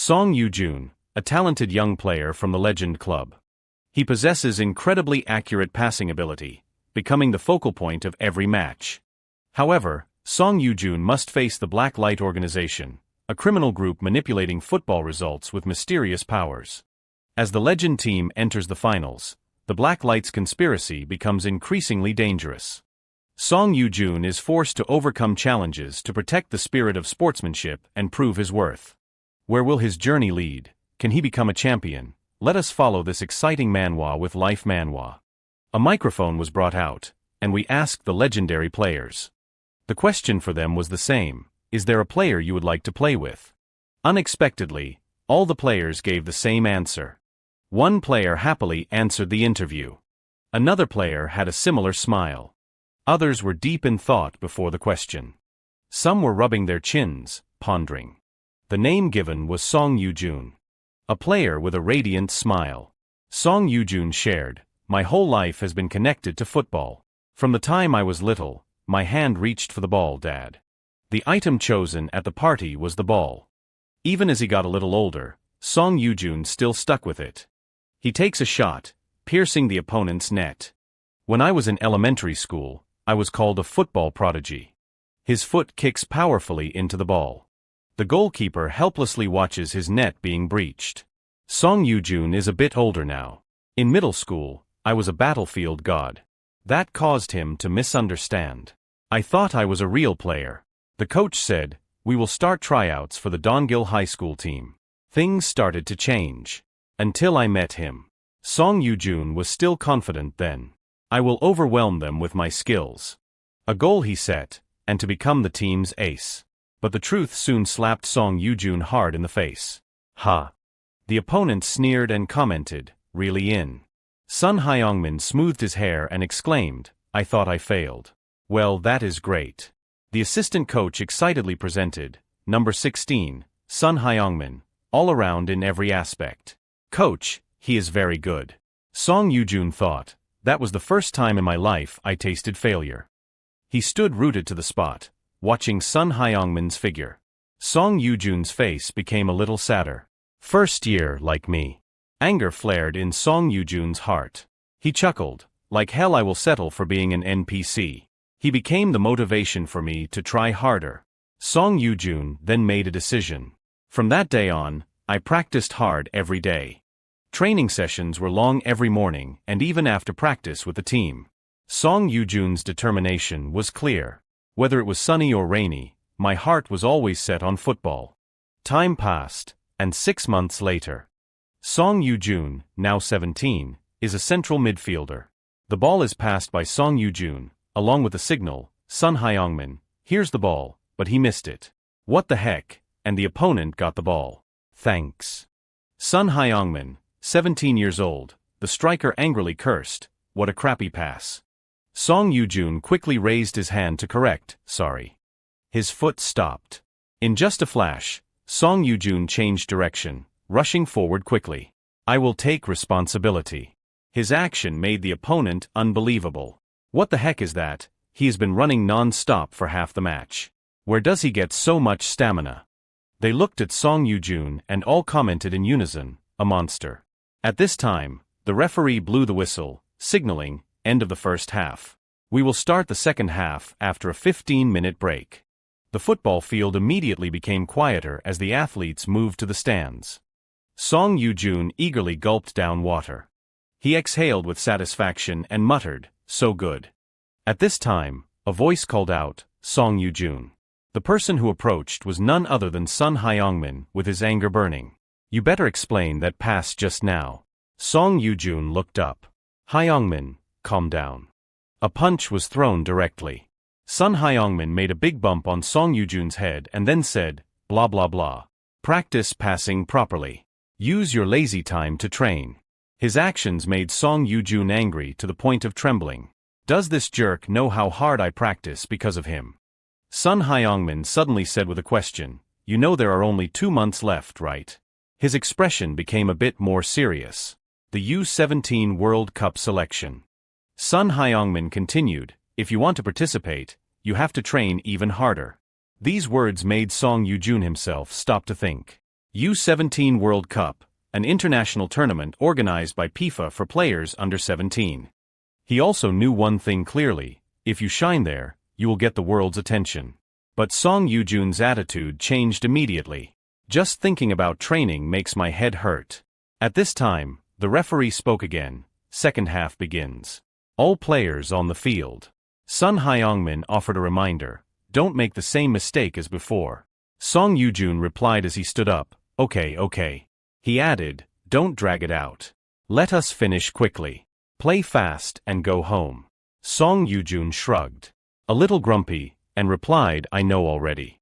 Song Yoo-jun, a talented young player from the Legend Club. He possesses incredibly accurate passing ability, becoming the focal point of every match. However, Song Yoo-jun must face the Black Light Organization, a criminal group manipulating football results with mysterious powers. As the Legend team enters the finals, the Black Light's conspiracy becomes increasingly dangerous. Song Yoo-jun is forced to overcome challenges to protect the spirit of sportsmanship and prove his worth. Where will his journey lead? Can he become a champion? Let us follow this exciting manhwa with Life Manhwa. A microphone was brought out, and we asked the legendary players. The question for them was the same: is there a player you would like to play with? Unexpectedly, all the players gave the same answer. One player happily answered the interview. Another player had a similar smile. Others were deep in thought before the question. Some were rubbing their chins, pondering. The name given was Song Yoo-jun. A player with a radiant smile. Song Yoo-jun shared, "My whole life has been connected to football. From the time I was little, my hand reached for the ball, Dad." The item chosen at the party was the ball. Even as he got a little older, Song Yoo-jun still stuck with it. He takes a shot, piercing the opponent's net. When I was in elementary school, I was called a football prodigy. His foot kicks powerfully into the ball. The goalkeeper helplessly watches his net being breached. Song Yoo-jun is a bit older now. In middle school, I was a battlefield god. That caused him to misunderstand. I thought I was a real player. The coach said, "We will start tryouts for the Dongil High School team." Things started to change. Until I met him. Song Yoo-jun was still confident then. "I will overwhelm them with my skills." A goal he set, and to become the team's ace. But the truth soon slapped Song Yoo-jun hard in the face. "Ha!" The opponent sneered and commented, "Really in?" Sun Hyungmin smoothed his hair and exclaimed, "I thought I failed." "Well, that is great." The assistant coach excitedly presented, "Number 16, Sun Hyungmin, all around in every aspect." "Coach, he is very good." Song Yoo-jun thought, "That was the first time in my life I tasted failure." He stood rooted to the spot, watching Sun Hyungmin's figure. Song Yoo-jun's face became a little sadder. "First year, like me." Anger flared in Song Yoo-jun's heart. He chuckled, "Like hell I will settle for being an NPC." He became the motivation for me to try harder. Song Yoo-jun then made a decision. "From that day on, I practiced hard every day." Training sessions were long every morning and even after practice with the team. Song Yoo-jun's determination was clear. Whether it was sunny or rainy, my heart was always set on football. Time passed, and 6 months later. Song Yoo-jun, now 17, is a central midfielder. The ball is passed by Song Yoo-jun, along with the signal, "Sun Hyungmin, here's the ball," but he missed it. "What the heck?" And the opponent got the ball. "Thanks." Sun Hyungmin, 17 years old, the striker angrily cursed, "What a crappy pass." Song Yoo-jun quickly raised his hand to correct, "Sorry." His foot stopped. In just a flash, Song Yoo-jun changed direction, rushing forward quickly. "I will take responsibility." His action made the opponent unbelievable. "What the heck is that? He has been running non-stop for half the match. Where does he get so much stamina?" They looked at Song Yoo-jun and all commented in unison, "A monster." At this time, the referee blew the whistle, signaling, "End of the first half. We will start the second half after a 15-minute break." The football field immediately became quieter as the athletes moved to the stands. Song Yoo-jun eagerly gulped down water. He exhaled with satisfaction and muttered, "So good." At this time, a voice called out, "Song Yoo-jun." The person who approached was none other than Sun Hyungmin, with his anger burning. "You better explain that pass just now." Song Yoo-jun looked up. "Hyungmin, calm down." A punch was thrown directly. Sun Hyungmin made a big bump on Song Yoo-jun's head and then said, "Blah blah blah. Practice passing properly. Use your lazy time to train." His actions made Song Yoo-jun angry to the point of trembling. "Does this jerk know how hard I practice because of him?" Sun Hyungmin suddenly said with a question, "You know there are only 2 months left, right?" His expression became a bit more serious. The U17 World Cup selection. Sun Hyungmin continued, "If you want to participate, you have to train even harder." These words made Song Yoo-jun himself stop to think. U17 World Cup, an international tournament organized by FIFA for players under 17. He also knew one thing clearly: if you shine there, you will get the world's attention. But Song Yoo-jun's attitude changed immediately. Just thinking about training makes my head hurt. At this time, the referee spoke again. Second half begins. All players on the field. Sun Hyungmin offered a reminder. Don't make the same mistake as before. Song Yoo-jun replied as he stood up. Okay. He added, don't drag it out. Let us finish quickly. Play fast and go home. Song Yoo-jun shrugged. A little grumpy, and replied, I know already.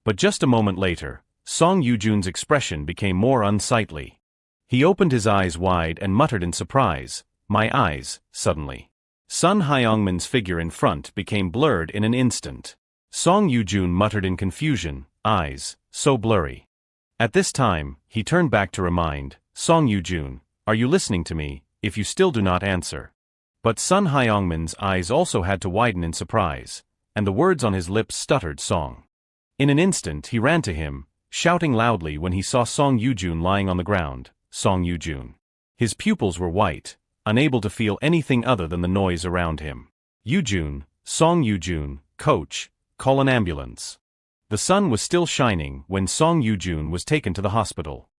But just a moment later, Song Yoo-jun's expression became more unsightly. He opened his eyes wide and muttered in surprise, my eyes, suddenly. Sun Hyungmin's figure in front became blurred in an instant. Song Yoo-jun muttered in confusion, eyes, so blurry. At this time, he turned back to remind, Song Yoo-jun, are you listening to me, if you still do not answer? But Sun Hyungmin's eyes also had to widen in surprise, and the words on his lips stuttered Song. In an instant he ran to him, shouting loudly when he saw Song Yoo-jun lying on the ground, Song Yoo-jun. His pupils were white, unable to feel anything other than the noise around him. Yoo-jun, Song Yoo-jun, coach, call an ambulance. The sun was still shining when Song Yoo-jun was taken to the hospital.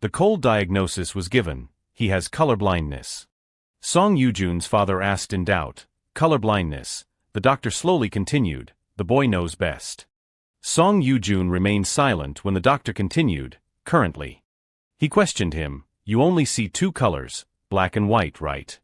The cold diagnosis was given: he has color blindness. Song Yoo-jun's father asked in doubt, color blindness? The doctor slowly continued, the boy knows best. Song Yoo-jun remained silent when the doctor continued, currently. He questioned him, you only see two colors, black and white, right?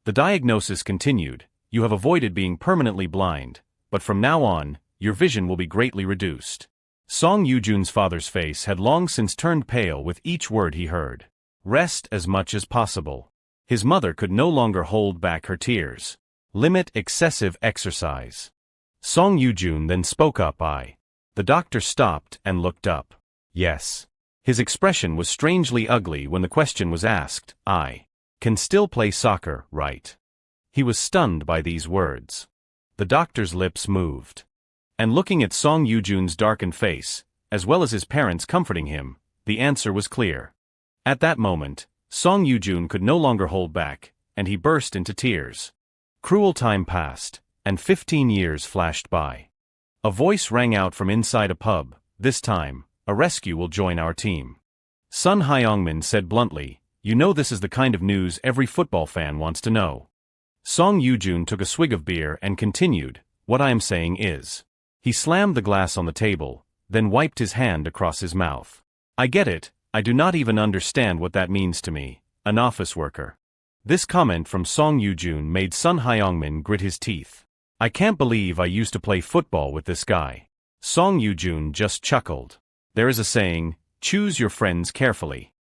The diagnosis continued, you have avoided being permanently blind, but from now on, your vision will be greatly reduced. Song Yoo-jun's father's face had long since turned pale with each word he heard. Rest as much as possible. His mother could no longer hold back her tears. Limit excessive exercise. Song Yoo-jun then spoke up. The doctor stopped and looked up. Yes. His expression was strangely ugly when the question was asked. I can still play soccer, right? He was stunned by these words. The doctor's lips moved. And looking at Song Yoo-jun's darkened face, as well as his parents comforting him, the answer was clear. At that moment, Song Yoo-jun could no longer hold back, and he burst into tears. Cruel time passed, and 15 years flashed by. A voice rang out from inside a pub. This time, a rescue will join our team. Sun Hyungmin said bluntly, you know this is the kind of news every football fan wants to know. Song Yoo-jun took a swig of beer and continued, what I am saying is. He slammed the glass on the table, then wiped his hand across his mouth. I get it, I do not even understand what that means to me, an office worker. This comment from Song Yoo-jun made Sun Hyungmin grit his teeth. I can't believe I used to play football with this guy. Song Yoo-jun just chuckled. There is a saying, choose your friends carefully.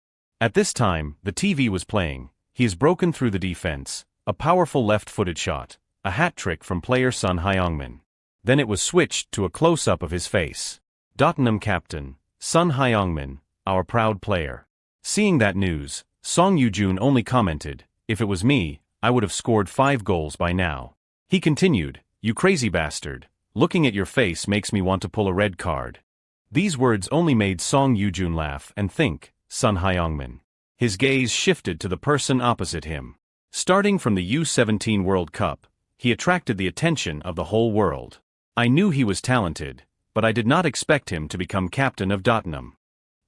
At this time, the TV was playing. He has broken through the defense, a powerful left-footed shot, a hat trick from player Sun Hyungmin. Then it was switched to a close-up of his face. Tottenham captain, Sun Hyungmin, our proud player. Seeing that news, Song Yoo-jun only commented, if it was me, I would have scored 5 goals by now. He continued, you crazy bastard, looking at your face makes me want to pull a red card. These words only made Song Yoo-jun laugh and think, Sun Hyungmin. His gaze shifted to the person opposite him. Starting from the U17 World Cup, he attracted the attention of the whole world. I knew he was talented, but I did not expect him to become captain of Tottenham.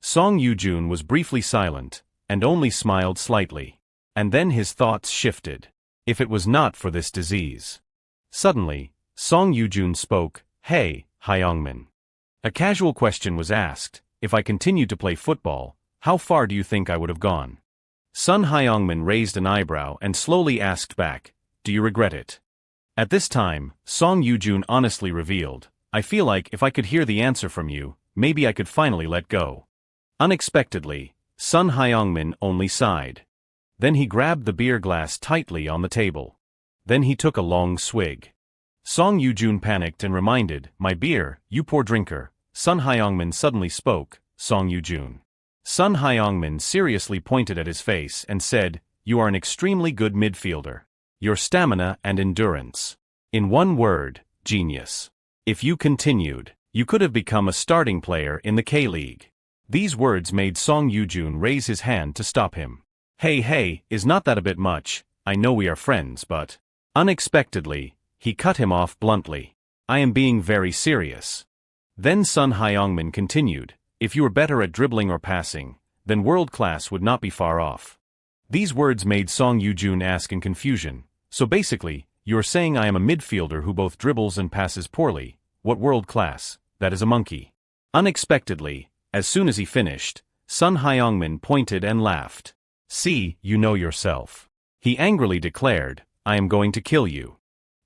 Song Yoo-jun was briefly silent, and only smiled slightly. And then his thoughts shifted. If it was not for this disease. Suddenly, Song Yoo-jun spoke, hey, Hyungmin. A casual question was asked, if I continued to play football, how far do you think I would have gone? Sun Hyungmin raised an eyebrow and slowly asked back, do you regret it? At this time, Song Yoo-jun honestly revealed, I feel like if I could hear the answer from you, maybe I could finally let go. Unexpectedly, Sun Hyungmin only sighed. Then he grabbed the beer glass tightly on the table. Then he took a long swig. Song Yoo-jun panicked and reminded, my beer, you poor drinker. Sun Hyungmin suddenly spoke, Song Yoo-jun. Sun Hyungmin seriously pointed at his face and said, you are an extremely good midfielder. Your stamina and endurance. In one word, genius. If you continued, you could have become a starting player in the K-League. These words made Song Yoo-jun raise his hand to stop him. Hey, is not that a bit much? I know we are friends, but... Unexpectedly, he cut him off bluntly. I am being very serious. Then Sun Hyungmin continued, if you were better at dribbling or passing, then world class would not be far off. These words made Song Yoo-jun ask in confusion, so basically, you're saying I am a midfielder who both dribbles and passes poorly. What world class? That is a monkey. Unexpectedly, as soon as he finished, Sun Hyungmin pointed and laughed. See, you know yourself. He angrily declared, I am going to kill you.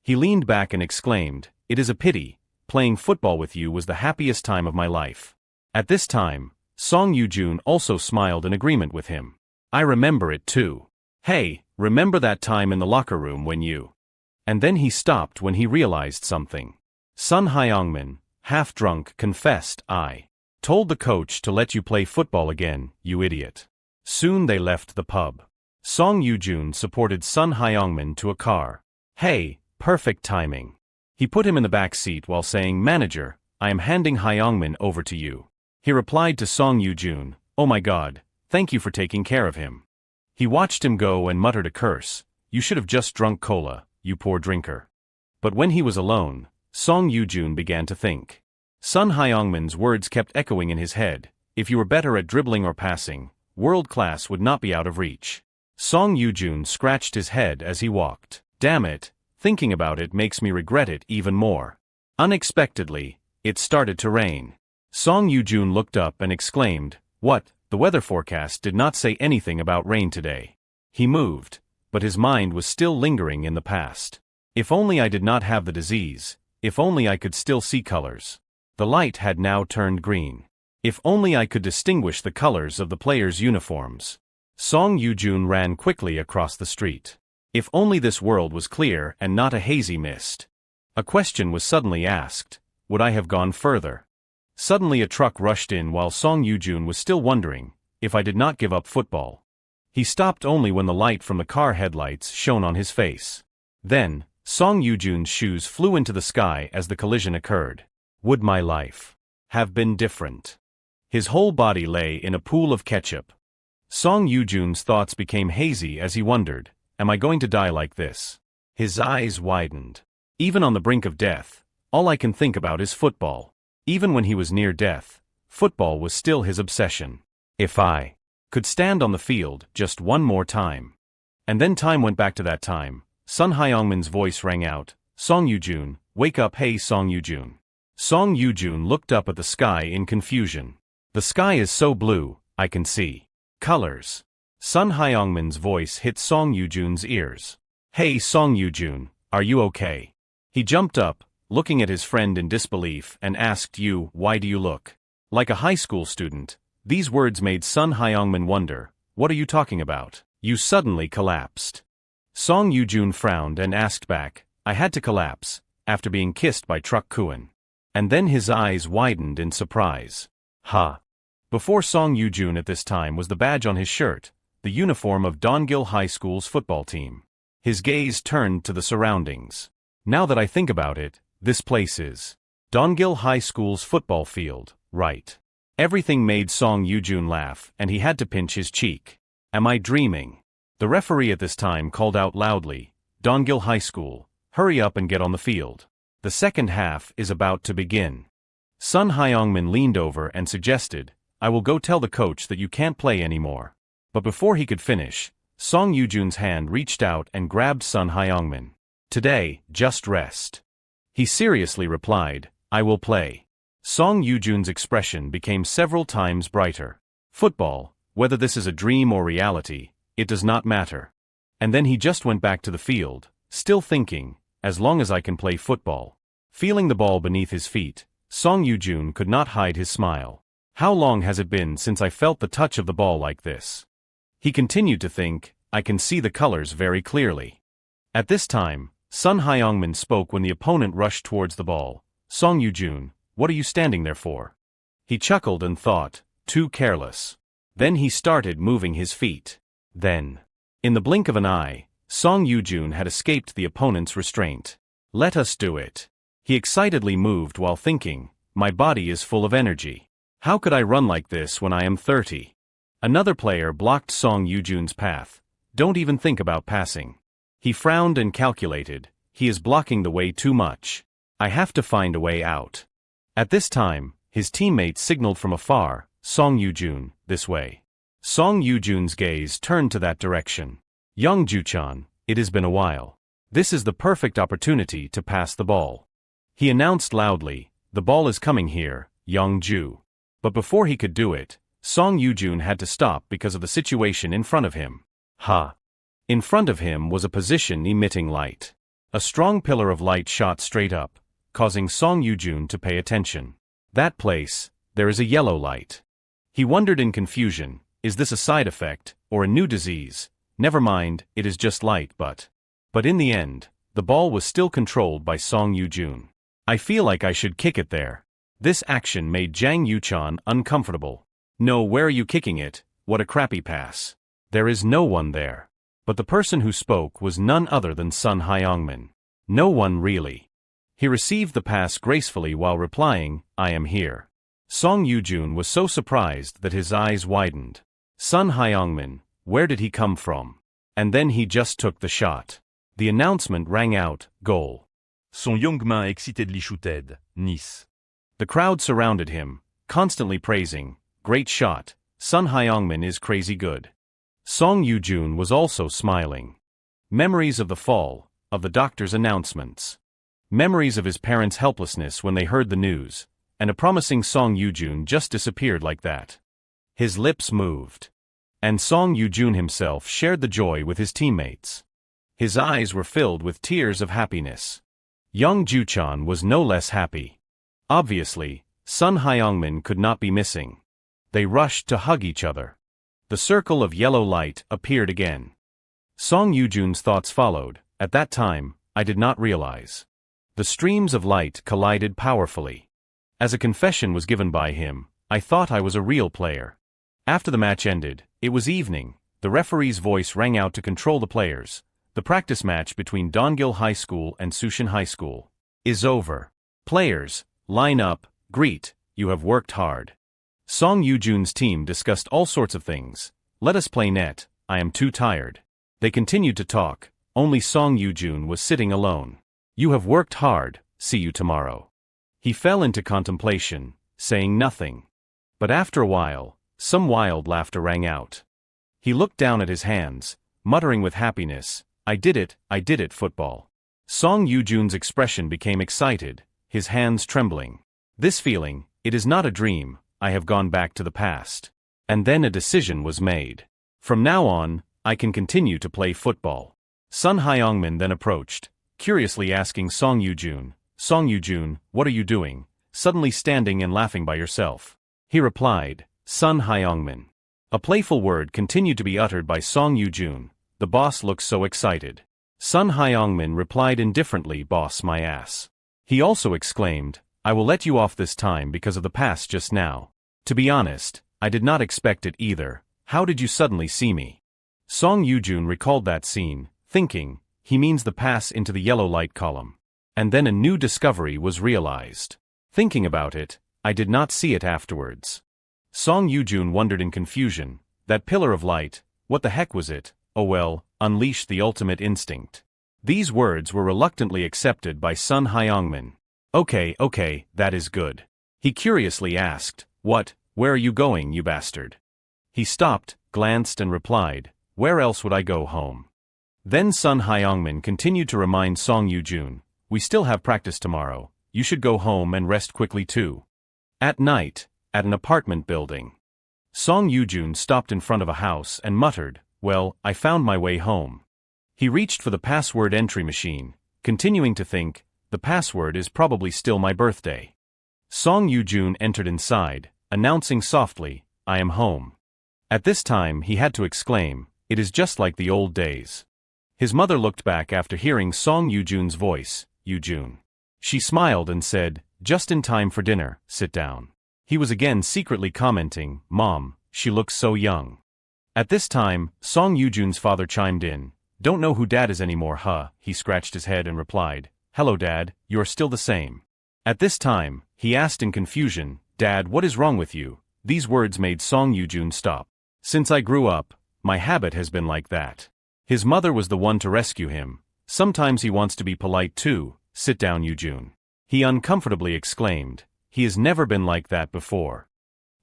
He leaned back and exclaimed, it is a pity, playing football with you was the happiest time of my life. At this time, Song Yoo-jun also smiled in agreement with him. I remember it too. Hey, remember that time in the locker room when you... And then he stopped when he realized something. Sun Hyungmin, half drunk, confessed, I told the coach to let you play football again, you idiot. Soon they left the pub. Song Yoo-jun supported Sun Hyungmin to a car. Hey, perfect timing. He put him in the back seat while saying, Manager, I am handing Hyungmin over to you. He replied to Song Yoo-jun, oh my god, thank you for taking care of him. He watched him go and muttered a curse, you should have just drunk cola, you poor drinker. But when he was alone, Song Yoo-jun began to think. Sun Hyungmin's words kept echoing in his head, if you were better at dribbling or passing, world class would not be out of reach. Song Yoo-jun scratched his head as he walked. Damn it, thinking about it makes me regret it even more. Unexpectedly, it started to rain. Song Yoo-jun looked up and exclaimed, what, the weather forecast did not say anything about rain today. He moved, but his mind was still lingering in the past. If only I did not have the disease, if only I could still see colors. The light had now turned green. If only I could distinguish the colors of the players' uniforms. Song Yoo-jun ran quickly across the street. If only this world was clear and not a hazy mist. A question was suddenly asked, would I have gone further? Suddenly a truck rushed in while Song Yoo-jun was still wondering, if I did not give up football. He stopped only when the light from the car headlights shone on his face. Then, Song Yoo-jun's shoes flew into the sky as the collision occurred. Would my life have been different? His whole body lay in a pool of ketchup. Song Yoo-jun's thoughts became hazy as he wondered, am I going to die like this? His eyes widened. Even on the brink of death, all I can think about is football. Even when he was near death, football was still his obsession. If I could stand on the field just one more time. And then time went back to that time. Sun Hyungmin's voice rang out, Song Yoo-jun, wake up, hey Song Yoo-jun. Song Yoo-jun looked up at the sky in confusion. The sky is so blue, I can see colors. Sun Hyungmin's voice hit Song Yoo-jun's ears. Hey Song Yoo-jun, are you okay? He jumped up, looking at his friend in disbelief, and asked, why do you look like a high school student? These words made Sun Hyungmin wonder, what are you talking about? You suddenly collapsed. Song Yoo-jun frowned and asked back, I had to collapse, after being kissed by Truck Kuan. And then his eyes widened in surprise. Ha! Before Song Yoo-jun at this time was the badge on his shirt, the uniform of Dongil High School's football team. His gaze turned to the surroundings. Now that I think about it, this place is Dongil High School's football field, right? Everything made Song Yoo-jun laugh, and he had to pinch his cheek. Am I dreaming? The referee at this time called out loudly, Dongil High School, hurry up and get on the field. The second half is about to begin. Sun Hyungmin leaned over and suggested, I will go tell the coach that you can't play anymore. But before he could finish, Song Yoo-jun's hand reached out and grabbed Sun Hyungmin. Today, just rest. He seriously replied, I will play. Song Yoo-jun's expression became several times brighter. Football, whether this is a dream or reality, it does not matter. And then he just went back to the field, still thinking, as long as I can play football. Feeling the ball beneath his feet, Song Yoo-jun could not hide his smile. How long has it been since I felt the touch of the ball like this? He continued to think, I can see the colors very clearly. At this time, Sun Hyungmin spoke when the opponent rushed towards the ball. Song Yoo-jun, what are you standing there for? He chuckled and thought, too careless. Then he started moving his feet. Then, in the blink of an eye, Song Yoo-jun had escaped the opponent's restraint. Let us do it. He excitedly moved while thinking, my body is full of energy. How could I run like this when I am 30? Another player blocked Song Yujun's path. Don't even think about passing. He frowned and calculated. He is blocking the way too much. I have to find a way out. At this time, his teammates signaled from afar, Song Yujun, this way. Song Yujun's gaze turned to that direction. Young Juchan, it has been a while. This is the perfect opportunity to pass the ball. He announced loudly, the ball is coming here, Young Ju. But before he could do it, Song Yujun had to stop because of the situation in front of him. In front of him was a position emitting light. A strong pillar of light shot straight up, causing Song Yujun to pay attention. That place, there is a yellow light. He wondered in confusion, is this a side effect, or a new disease? Never mind, it is just light but in the end, the ball was still controlled by Song Yujun. I feel like I should kick it there. This action made Jang Yuchan uncomfortable. No, where are you kicking it? What a crappy pass. There is no one there. But the person who spoke was none other than Sun Hyongmin. No one really. He received the pass gracefully while replying, I am here. Song Yujun was so surprised that his eyes widened. Sun Hyongmin, where did he come from? And then he just took the shot. The announcement rang out, goal. Son Youngmin excitedly shooted, Nice. The crowd surrounded him, constantly praising, great shot, Sun Hyongmin is crazy good. Song Yujun was also smiling. Memories of the fall, of the doctor's announcements. Memories of his parents' helplessness when they heard the news, and a promising Song Yujun just disappeared like that. His lips moved. And Song Yujun himself shared the joy with his teammates. His eyes were filled with tears of happiness. Young Juchan was no less happy. Obviously, Sun Hyongmin could not be missing. They rushed to hug each other. The circle of yellow light appeared again. Song Yujun's thoughts followed. At that time, I did not realize. The streams of light collided powerfully. As a confession was given by him, I thought I was a real player. After the match ended, it was evening. The referee's voice rang out to control the players. The practice match between Dongil High School and Sushin High School is over. Players, line up, greet, you have worked hard. Song Yujun's team discussed all sorts of things. Let us play net, I am too tired. They continued to talk, only Song Yujun was sitting alone. You have worked hard, see you tomorrow. He fell into contemplation, saying nothing. But after a while, some wild laughter rang out. He looked down at his hands, muttering with happiness, I did it, football. Song Yujun's expression became excited, his hands trembling. This feeling, it is not a dream, I have gone back to the past. And then a decision was made. From now on, I can continue to play football. Sun Hyongmin then approached, curiously asking Song Yujun, what are you doing, suddenly standing and laughing by yourself? He replied, Sun Hyongmin. A playful word continued to be uttered by Song Yujun. The boss looks so excited. Sun Hyongmin replied indifferently, boss my ass. He also exclaimed, I will let you off this time because of the pass just now. To be honest, I did not expect it either. How did you suddenly see me? Song Yujun recalled that scene, thinking, he means the pass into the yellow light column. And then a new discovery was realized. Thinking about it, I did not see it afterwards. Song Yujun wondered in confusion, that pillar of light, what the heck was it? Oh well, unleash the ultimate instinct. These words were reluctantly accepted by Sun Hyongmin. Okay, that is good. He curiously asked, what, where are you going, you bastard? He stopped, glanced and replied, where else would I go, home? Then Sun Hyongmin continued to remind Song Yujun, we still have practice tomorrow, you should go home and rest quickly too. At night, at an apartment building. Song Yujun stopped in front of a house and muttered, well, I found my way home. He reached for the password entry machine, continuing to think, the password is probably still my birthday. Song Yujun entered inside, announcing softly, I am home. At this time he had to exclaim, it is just like the old days. His mother looked back after hearing Song Yujun's voice, Yujun. She smiled and said, just in time for dinner, sit down. He was again secretly commenting, Mom, she looks so young. At this time, Song Yujun's father chimed in, don't know who Dad is anymore, huh? He scratched his head and replied, hello Dad, you're still the same. At this time, he asked in confusion, Dad, what is wrong with you? These words made Song Yujun stop. Since I grew up, my habit has been like that. His mother was the one to rescue him. Sometimes he wants to be polite too. Sit down, Yujun. He uncomfortably exclaimed. He has never been like that before.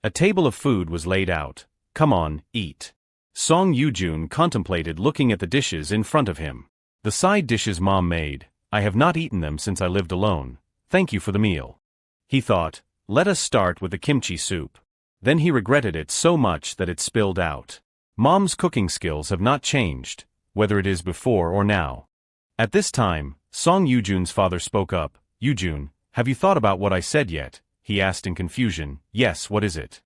A table of food was laid out. Come on, eat. Song Yujun contemplated looking at the dishes in front of him. The side dishes Mom made. I have not eaten them since I lived alone. Thank you for the meal. He thought, let us start with the kimchi soup. Then he regretted it so much that it spilled out. Mom's cooking skills have not changed, whether it is before or now. At this time, Song Yujun's father spoke up. Yujun, have you thought about what I said yet? He asked in confusion. Yes, what is it?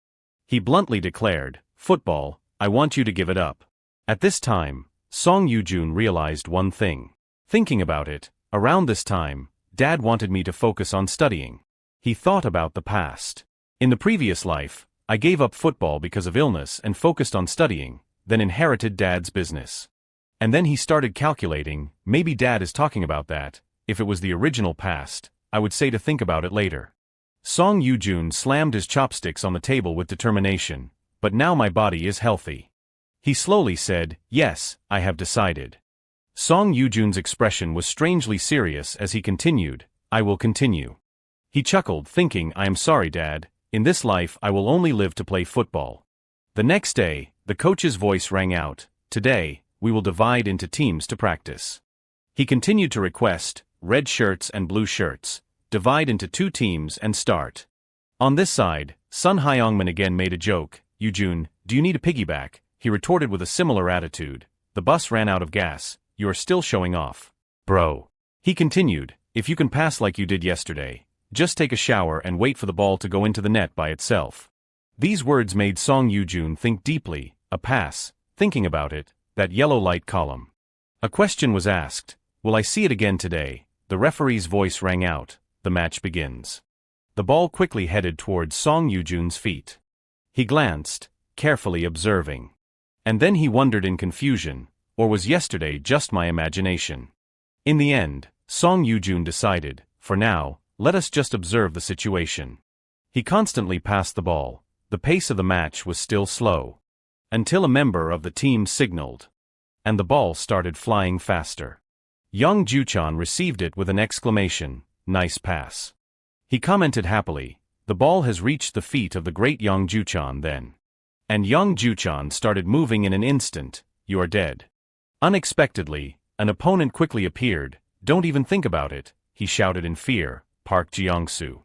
He bluntly declared, football, I want you to give it up. At this time, Song Yujun realized one thing. Thinking about it, around this time, Dad wanted me to focus on studying. He thought about the past. In the previous life, I gave up football because of illness and focused on studying, then inherited Dad's business. And then he started calculating, maybe Dad is talking about that. If it was the original past, I would say to think about it later. Song Yujun slammed his chopsticks on the table with determination. But now my body is healthy. He slowly said, yes, I have decided. Song Yujun's expression was strangely serious as he continued, I will continue. He chuckled, thinking, I am sorry, Dad, in this life I will only live to play football. The next day, the coach's voice rang out, today, we will divide into teams to practice. He continued to request, red shirts and blue shirts, divide into 2 teams and start. On this side, Sun Hyungmin again made a joke, Yujun, do you need a piggyback? He retorted with a similar attitude, the bus ran out of gas, you are still showing off. Bro. He continued, if you can pass like you did yesterday, just take a shower and wait for the ball to go into the net by itself. These words made Song Yujun think deeply, a pass, thinking about it, that yellow light column. A question was asked, will I see it again today? The referee's voice rang out, the match begins. The ball quickly headed towards Song Yujun's feet. He glanced, carefully observing. And then he wondered in confusion, or was yesterday just my imagination? In the end, Song Yujun decided, for now, let us just observe the situation. He constantly passed the ball. The pace of the match was still slow. Until a member of the team signaled. And the ball started flying faster. Young Juchan received it with an exclamation, nice pass. He commented happily, the ball has reached the feet of the great Young Juchan then. And Young Juchan started moving in an instant, you are dead. Unexpectedly, an opponent quickly appeared, don't even think about it, he shouted in fear, Park Jiangsu.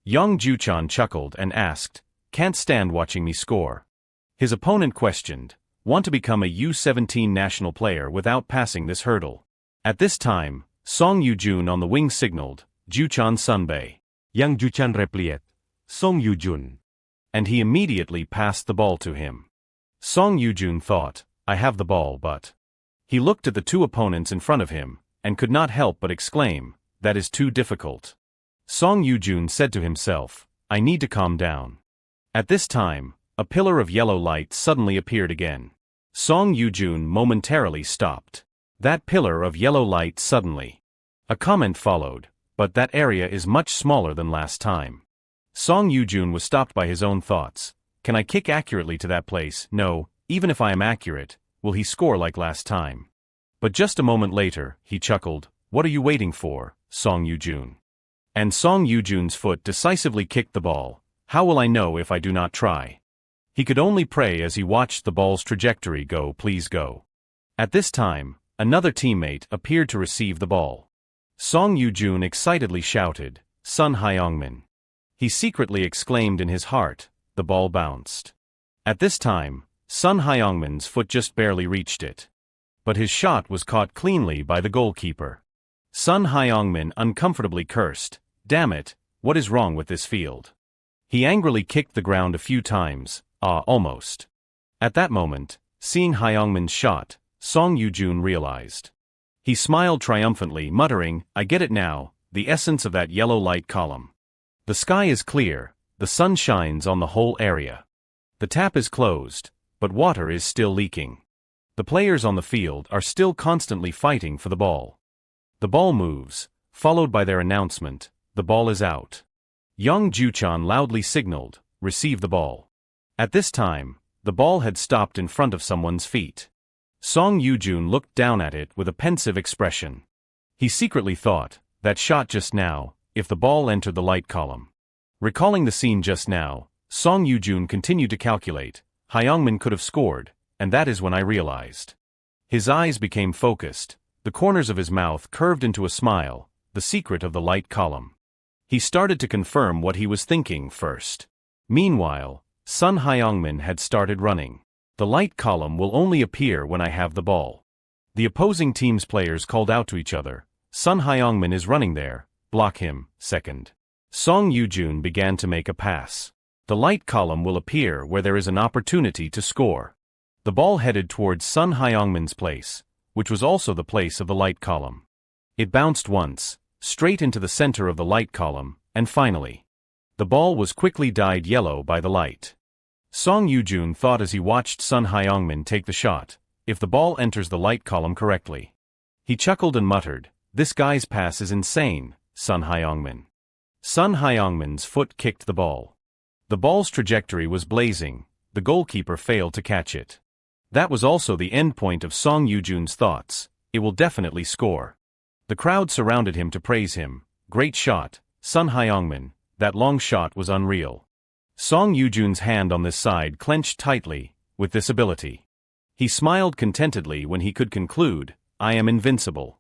Young Juchan chuckled and asked, can't stand watching me score. His opponent questioned, want to become a U17 national player without passing this hurdle. At this time, Song Yujun on the wing signaled, Juchan Sunbae. Young Juchan replied, Song Yujun. And he immediately passed the ball to him. Song Yujun thought, I have the ball but. He looked at the 2 opponents in front of him, and could not help but exclaim, that is too difficult. Song Yujun said to himself, I need to calm down. At this time, a pillar of yellow light suddenly appeared again. Song Yujun momentarily stopped. That pillar of yellow light suddenly. A comment followed, but that area is much smaller than last time. Song Yujun was stopped by his own thoughts. Can I kick accurately to that place? No, even if I am accurate, will he score like last time? But just a moment later, he chuckled, what are you waiting for, Song Yujun? And Song Yujun's foot decisively kicked the ball. How will I know if I do not try? He could only pray as he watched the ball's trajectory go, please go. At this time, another teammate appeared to receive the ball. Song Yujun excitedly shouted, Sun Hyungmin. He secretly exclaimed in his heart, the ball bounced. At this time, Sun Hyungmin's foot just barely reached it. But his shot was caught cleanly by the goalkeeper. Sun Hyungmin uncomfortably cursed, damn it, what is wrong with this field? He angrily kicked the ground a few times, almost. At that moment, seeing Hyungmin's shot, Song Yujun realized. He smiled triumphantly, muttering, I get it now, the essence of that yellow light column. The sky is clear, the sun shines on the whole area. The tap is closed, but water is still leaking. The players on the field are still constantly fighting for the ball. The ball moves, followed by their announcement, the ball is out. Yang Juchan loudly signaled, receive the ball. At this time, the ball had stopped in front of someone's feet. Song Yujun looked down at it with a pensive expression. He secretly thought, that shot just now, if the ball entered the light column. Recalling the scene just now, Song Yujun continued to calculate, Hyungmin could have scored, and that is when I realized. His eyes became focused, the corners of his mouth curved into a smile, the secret of the light column. He started to confirm what he was thinking first. Meanwhile, Sun Hyungmin had started running. The light column will only appear when I have the ball. The opposing team's players called out to each other, Sun Hyungmin is running there, block him, second. Song Yujun began to make a pass. The light column will appear where there is an opportunity to score. The ball headed towards Sun Hyungmin's place, which was also the place of the light column. It bounced once, straight into the center of the light column, and finally, the ball was quickly dyed yellow by the light. Song Yujun thought as he watched Sun Hyungmin take the shot, if the ball enters the light column correctly. He chuckled and muttered, this guy's pass is insane, Sun Hyungmin. Sun Hyungmin's foot kicked the ball. The ball's trajectory was blazing, the goalkeeper failed to catch it. That was also the end point of Song Yujun's thoughts, it will definitely score. The crowd surrounded him to praise him, great shot, Sun Hyungmin, that long shot was unreal. Song Yujun's hand on this side clenched tightly, with this ability. He smiled contentedly when he could conclude, I am invincible.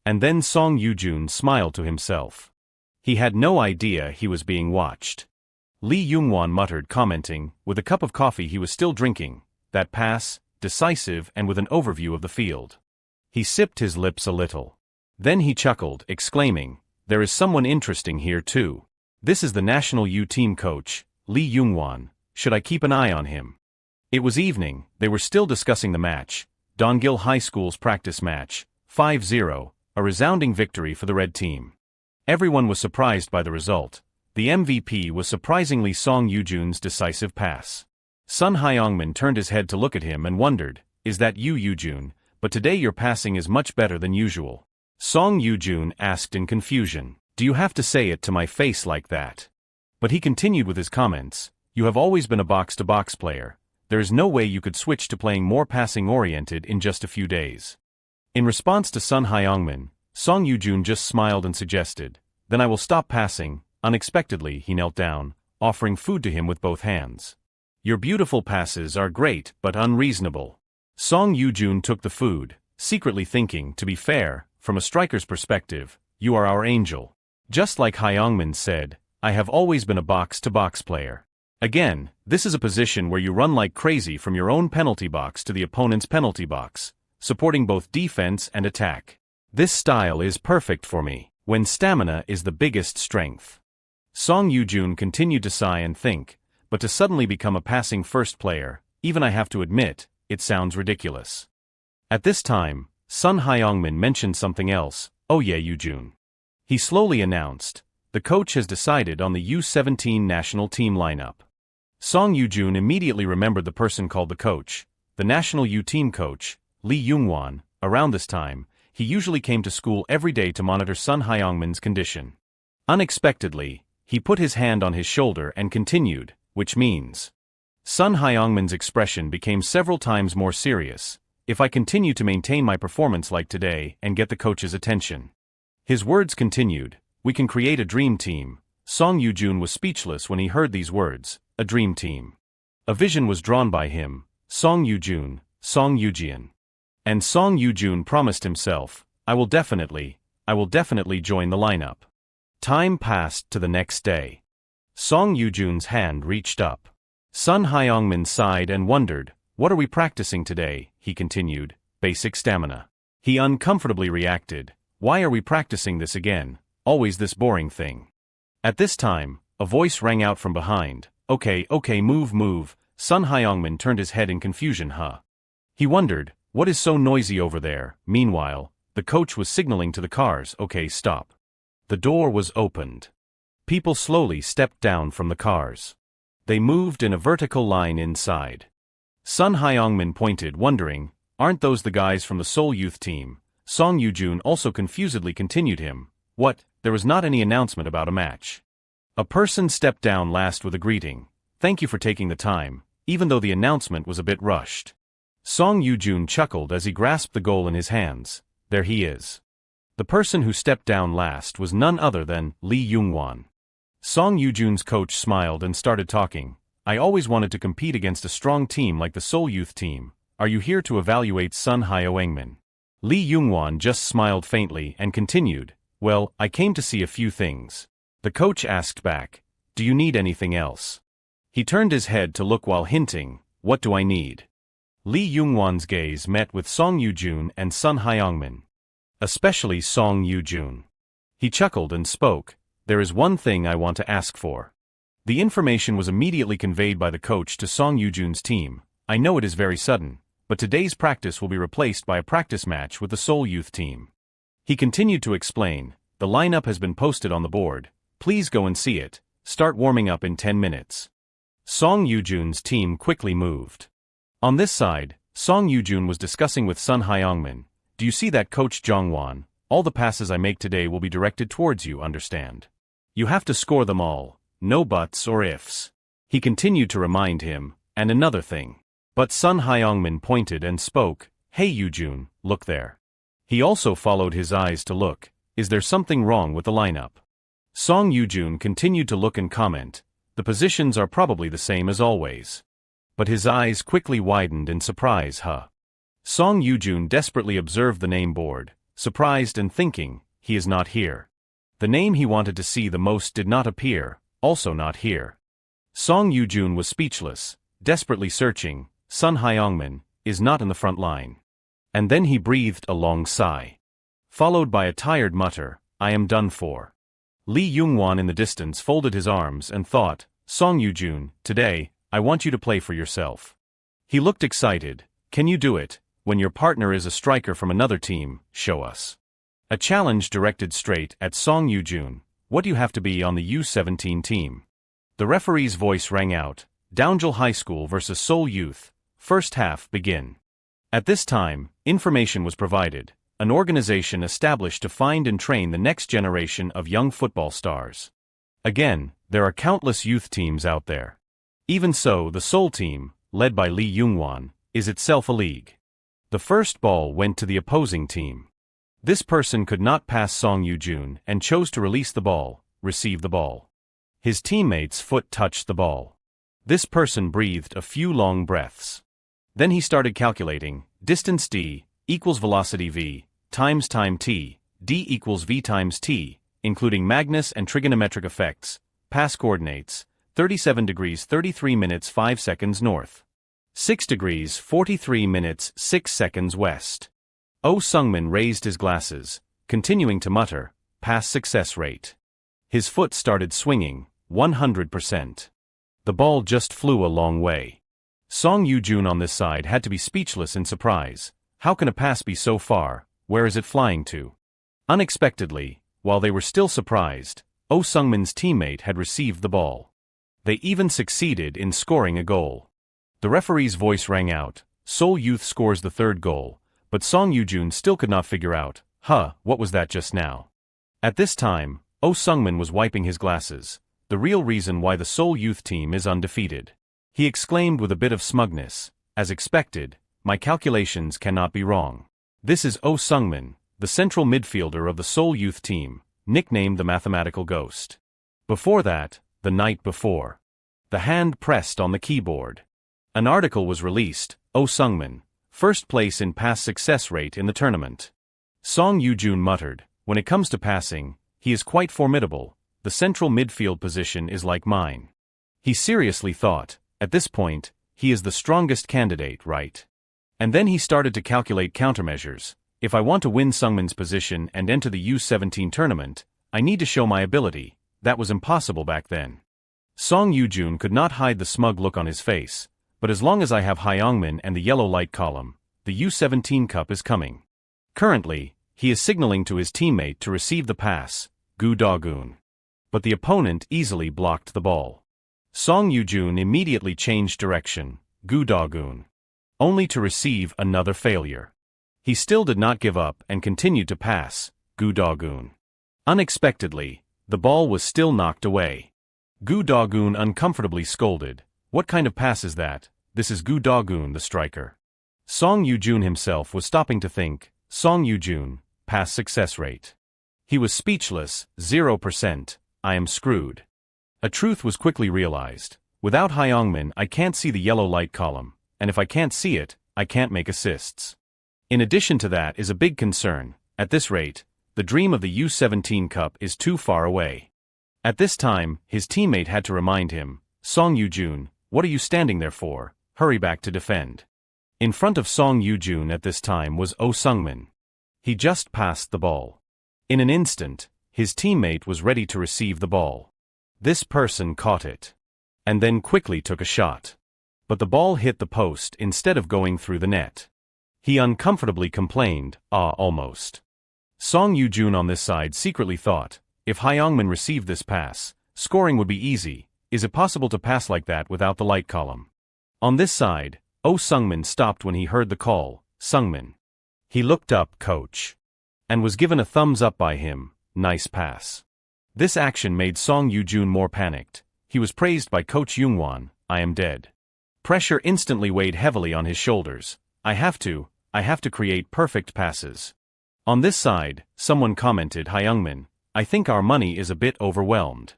And then Song Yujun smiled to himself. He had no idea he was being watched. Lee Youngwon muttered, commenting, with a cup of coffee he was still drinking, that pass, decisive and with an overview of the field. He sipped his lips a little. Then he chuckled, exclaiming, there is someone interesting here too. This is the national U team coach, Lee Youngwon, should I keep an eye on him? It was evening, they were still discussing the match, Dongil High School's practice match, 5-0, a resounding victory for the red team. Everyone was surprised by the result. The MVP was surprisingly Song Yujun's decisive pass. Sun Hyungmin turned his head to look at him and wondered, is that you, Yujun? But today your passing is much better than usual. Song Yujun asked in confusion, do you have to say it to my face like that? But he continued with his comments, you have always been a box-to-box player, there is no way you could switch to playing more passing-oriented in just a few days. In response to Sun Hyungmin, Song Yujun just smiled and suggested, then I will stop passing. Unexpectedly he knelt down, offering food to him with both hands. Your beautiful passes are great but unreasonable. Song Yujun took the food, secretly thinking, to be fair, from a striker's perspective, you are our angel. Just like Hyungmin said, I have always been a box-to-box player. Again, this is a position where you run like crazy from your own penalty box to the opponent's penalty box, supporting both defense and attack. This style is perfect for me, when stamina is the biggest strength. Song Yujun continued to sigh and think, but to suddenly become a passing-first player, even I have to admit, it sounds ridiculous. At this time, Sun Hyungmin mentioned something else, oh yeah Yujun. He slowly announced, the coach has decided on the U17 national team lineup. Song Yujun immediately remembered the person called the coach, the national U team coach, Lee Youngwon. Around this time, he usually came to school every day to monitor Sun Hyungmin's condition. Unexpectedly, he put his hand on his shoulder and continued, which means. Sun Hyungmin's expression became several times more serious, if I continue to maintain my performance like today and get the coach's attention. His words continued, we can create a dream team. Song Yujun was speechless when he heard these words, a dream team. A vision was drawn by him, Song Yujun, Song Yujian. And Song Yujun promised himself, I will definitely join the lineup. Time passed to the next day. Song Yujun's hand reached up. Sun Hyungmin sighed and wondered, what are we practicing today? He continued, basic stamina. He uncomfortably reacted, why are we practicing this again? Always this boring thing. At this time, a voice rang out from behind, okay, move. Sun Hyungmin turned his head in confusion, He wondered, what is so noisy over there? Meanwhile, the coach was signaling to the cars, okay, stop. The door was opened. People slowly stepped down from the cars. They moved in a vertical line inside. Sun Hyungmin pointed, wondering, aren't those the guys from the Seoul youth team? Song Yujun also confusedly continued him, what, there was not any announcement about a match. A person stepped down last with a greeting. Thank you for taking the time, even though the announcement was a bit rushed. Song Yoo-jun chuckled as he grasped the goal in his hands. There he is. The person who stepped down last was none other than Lee Young-won. Song Yoo-jun's coach smiled and started talking. I always wanted to compete against a strong team like the Seoul Youth team. Are you here to evaluate Sun Hyo-engmin? Lee Young-won just smiled faintly and continued, well, I came to see a few things. The coach asked back, do you need anything else? He turned his head to look while hinting, what do I need? Lee Young-won's gaze met with Song Yoo-jun and Sun Hyo-engmin. Especially Song Yoo-jun. He chuckled and spoke, there is one thing I want to ask for. The information was immediately conveyed by the coach to Song Yoo-jun's team. I know it is very sudden, but today's practice will be replaced by a practice match with the Seoul Youth team. He continued to explain, the lineup has been posted on the board. Please go and see it. Start warming up in 10 minutes. Song Yoo-jun's team quickly moved. On this side, Song Yoo-jun was discussing with Sun Hyo-engmin. Do you see that, Coach Jong-won? All the passes I make today will be directed towards you, understand? You have to score them all, no buts or ifs. He continued to remind him, and another thing. But Sun Hyo-engmin pointed and spoke, hey Yoo-jun, look there. He also followed his eyes to look, is there something wrong with the lineup? Song Yoo-jun continued to look and comment, the positions are probably the same as always. But his eyes quickly widened in surprise, Song Yoo-jun desperately observed the name board, surprised and thinking, he is not here. The name he wanted to see the most did not appear, also not here. Song Yoo-jun was speechless, desperately searching, Sun Hyo-engmin is not in the front line. And then he breathed a long sigh. Followed by a tired mutter, I am done for. Lee Young-won in the distance folded his arms and thought, Song Yoo-jun, today, I want you to play for yourself. He looked excited, can you do it, when your partner is a striker from another team, show us. A challenge directed straight at Song Yoo-jun, what do you have to be on the U17 team? The referee's voice rang out, Downjul High School versus Seoul Youth, first half begin. At this time, information was provided. An organization established to find and train the next generation of young football stars. Again, there are countless youth teams out there. Even so, the Seoul team, led by Lee Young-won, is itself a league. The first ball went to the opposing team. This person could not pass Song Yoo-jun and chose to release the ball, receive the ball. His teammate's foot touched the ball. This person breathed a few long breaths. Then he started calculating, distance d equals velocity v, times time t, d equals v times t, including Magnus and trigonometric effects, pass coordinates, 37 degrees 33 minutes 5 seconds north, 6 degrees 43 minutes 6 seconds west. Oh Sungmin raised his glasses, continuing to mutter, pass success rate. His foot started swinging, 100%. The ball just flew a long way. Song Yoo-jun on this side had to be speechless in surprise. How can a pass be so far? Where is it flying to? Unexpectedly, while they were still surprised, Oh Sungmin's teammate had received the ball. They even succeeded in scoring a goal. The referee's voice rang out, Seoul Youth scores the third goal, but Song Yoo-jun still could not figure out, what was that just now? At this time, Oh Sungmin was wiping his glasses, the real reason why the Seoul Youth team is undefeated. He exclaimed with a bit of smugness, as expected, my calculations cannot be wrong. This is Oh Sungmin, the central midfielder of the Seoul Youth team, nicknamed the Mathematical Ghost. Before that, the night before. The hand pressed on the keyboard. An article was released, Oh Sungmin, first place in pass success rate in the tournament. Song Yoo-jun muttered, when it comes to passing, he is quite formidable, the central midfield position is like mine. He seriously thought, at this point, he is the strongest candidate, right? And then he started to calculate countermeasures. If I want to win Sungmin's position and enter the U17 tournament, I need to show my ability. That was impossible back then. Song Yoo-jun could not hide the smug look on his face, but as long as I have Hyo-engmin and the yellow light column, the U17 Cup is coming. Currently, he is signaling to his teammate to receive the pass, Gu Da-gun. But the opponent easily blocked the ball. Song Yoo-jun immediately changed direction, Gu Da-gun, only to receive another failure. He still did not give up and continued to pass, Gu Da-gun. Unexpectedly, the ball was still knocked away. Gu Dagun uncomfortably scolded. What kind of pass is that? This is Gu Dagun, the striker. Song Yoo-jun himself was stopping to think. Song Yoo-jun, pass success rate. He was speechless, 0%, I am screwed. A truth was quickly realized. Without Hyungmin I can't see the yellow light column, and if I can't see it, I can't make assists. In addition to that is a big concern. At this rate, the dream of the U17 Cup is too far away. At this time, his teammate had to remind him, Song Yoo-jun, what are you standing there for? Hurry back to defend. In front of Song Yoo-jun at this time was Oh Sungmin. He just passed the ball. In an instant, his teammate was ready to receive the ball. This person caught it. And then quickly took a shot. But the ball hit the post instead of going through the net. He uncomfortably complained, almost. Song Yoo-jun on this side secretly thought, if Hyungmin received this pass, scoring would be easy. Is it possible to pass like that without the light column? On this side, Oh Sungmin stopped when he heard the call, Sungmin. He looked up, coach. And was given a thumbs up by him, nice pass. This action made Song Yoo-jun more panicked. He was praised by Coach Youngwon, I am dead. Pressure instantly weighed heavily on his shoulders. I have to create perfect passes. On this side, someone commented, Hyungmin, I think our money is a bit overwhelmed.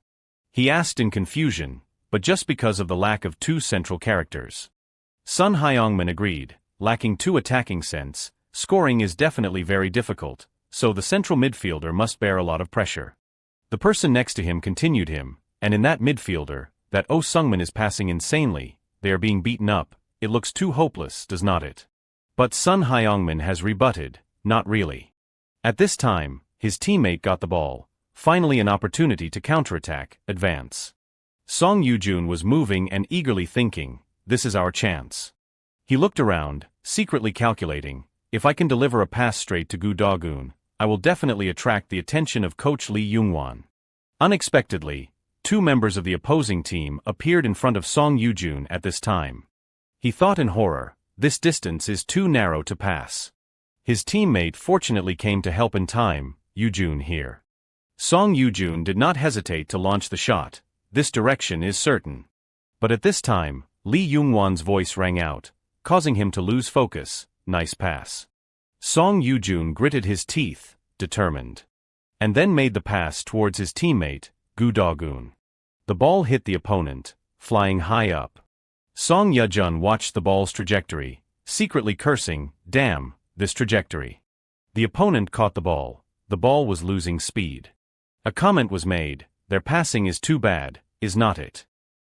He asked in confusion, but just because of the lack of two central characters. Sun Hyungmin agreed, lacking two attacking sense, scoring is definitely very difficult, so the central midfielder must bear a lot of pressure. The person next to him continued him, and in that midfielder, that Oh Sungmin is passing insanely, they are being beaten up, it looks too hopeless, does not it? But Sun Hyungmin has rebutted, not really. At this time, his teammate got the ball, finally an opportunity to counterattack, advance. Song Yoo-jun was moving and eagerly thinking, this is our chance. He looked around, secretly calculating, if I can deliver a pass straight to Gu Dagun, I will definitely attract the attention of coach Lee Youngwon. Unexpectedly, two members of the opposing team appeared in front of Song Yoo-jun at this time. He thought in horror, this distance is too narrow to pass. His teammate fortunately came to help in time, Yoo-jun here. Song Yoo-jun did not hesitate to launch the shot, this direction is certain. But at this time, Lee Youngwon's voice rang out, causing him to lose focus, nice pass. Song Yoo-jun gritted his teeth, determined. And then made the pass towards his teammate, Gu Dagun. The ball hit the opponent, flying high up. Song Yoo-jun watched the ball's trajectory, secretly cursing, damn, this trajectory. The opponent caught the ball was losing speed. A comment was made, their passing is too bad, is not it?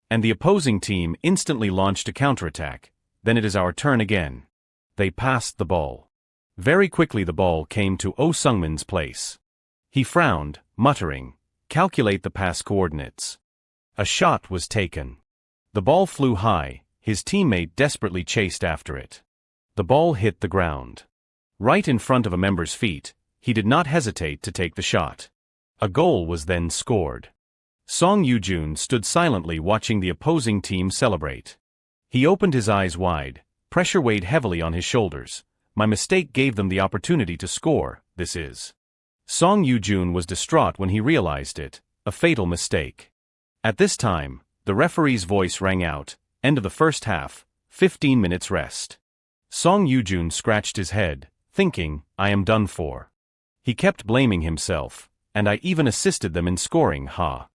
And the opposing team instantly launched a counterattack, then it is our turn again. They passed the ball. Very quickly the ball came to Oh Sungmin's place. He frowned, muttering, calculate the pass coordinates. A shot was taken. The ball flew high, his teammate desperately chased after it. The ball hit the ground. Right in front of a member's feet, he did not hesitate to take the shot. A goal was then scored. Song Yoo-jun stood silently watching the opposing team celebrate. He opened his eyes wide, pressure weighed heavily on his shoulders. My mistake gave them the opportunity to score, this is. Song Yoo-jun was distraught when he realized it, a fatal mistake. At this time, the referee's voice rang out, end of the first half, 15 minutes rest. Song Yoo-jun scratched his head, thinking, I am done for. He kept blaming himself, and I even assisted them in scoring, ha.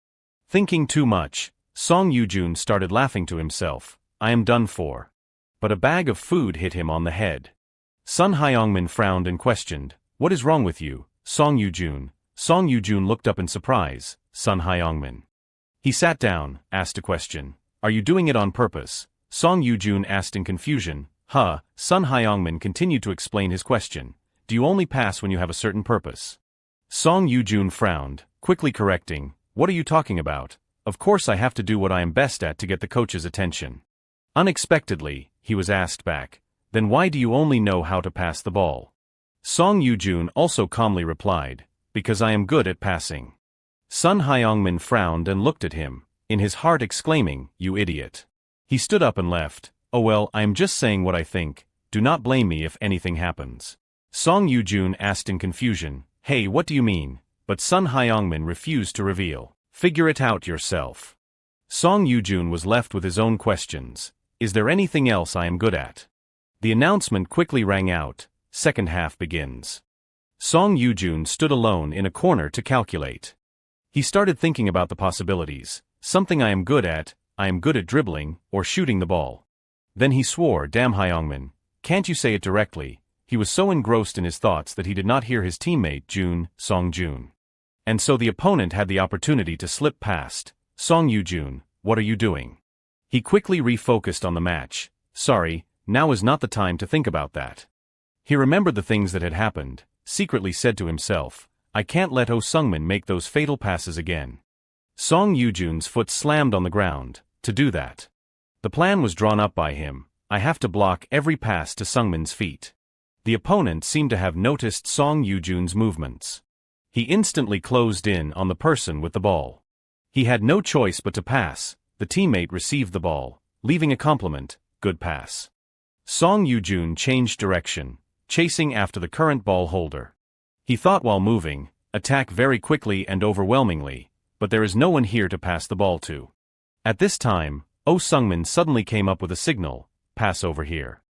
Thinking too much, Song Yoo-jun started laughing to himself, I am done for. But a bag of food hit him on the head. Sun Hyungmin frowned and questioned, what is wrong with you, Song Yoo-jun? Song Yoo-jun looked up in surprise, Sun Hyungmin. He sat down, asked a question, are you doing it on purpose? Song Yoo-jun asked in confusion, Sun Hyungmin continued to explain his question, do you only pass when you have a certain purpose? Song Yoo-jun frowned, quickly correcting, what are you talking about? Of course I have to do what I am best at to get the coach's attention. Unexpectedly, he was asked back, then why do you only know how to pass the ball? Song Yoo-jun also calmly replied, because I am good at passing. Sun Hyungmin frowned and looked at him, in his heart exclaiming, you idiot. He stood up and left, oh well, I am just saying what I think, do not blame me if anything happens. Song Yoo-jun asked in confusion, hey, what do you mean? But Sun Hyungmin refused to reveal. Figure it out yourself. Song Yoo-jun was left with his own questions. Is there anything else I am good at? The announcement quickly rang out. Second half begins. Song Yoo-jun stood alone in a corner to calculate. He started thinking about the possibilities. Something I am good at dribbling, or shooting the ball. Then he swore, damn Hyungmin, can't you say it directly? He was so engrossed in his thoughts that he did not hear his teammate Song Jun. And so the opponent had the opportunity to slip past. Song Yoo-jun, what are you doing? He quickly refocused on the match. Sorry, now is not the time to think about that. He remembered the things that had happened, secretly said to himself, I can't let Oh Sungmin make those fatal passes again. Song Yoo-jun's foot slammed on the ground. To do that, the plan was drawn up by him. I have to block every pass to Sungmin's feet. The opponent seemed to have noticed Song Yoo-jun's movements. He instantly closed in on the person with the ball. He had no choice but to pass. The teammate received the ball, leaving a compliment, good pass. Song Yoo-jun changed direction, chasing after the current ball holder. He thought while moving, attack very quickly and overwhelmingly, but there is no one here to pass the ball to. At this time, Oh Sungmin suddenly came up with a signal, pass over here.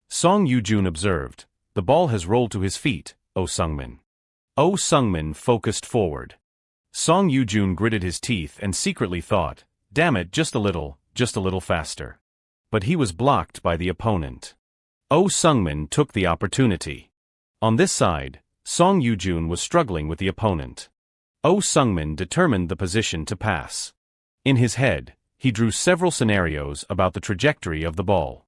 Song Yoo-jun observed, the ball has rolled to his feet, Oh Sungmin. Oh Sungmin focused forward. Song Yoo-jun gritted his teeth and secretly thought, damn it, just a little faster. But he was blocked by the opponent. Oh Sungmin took the opportunity. On this side, Song Yoo-jun was struggling with the opponent. Oh Sungmin determined the position to pass. In his head, he drew several scenarios about the trajectory of the ball.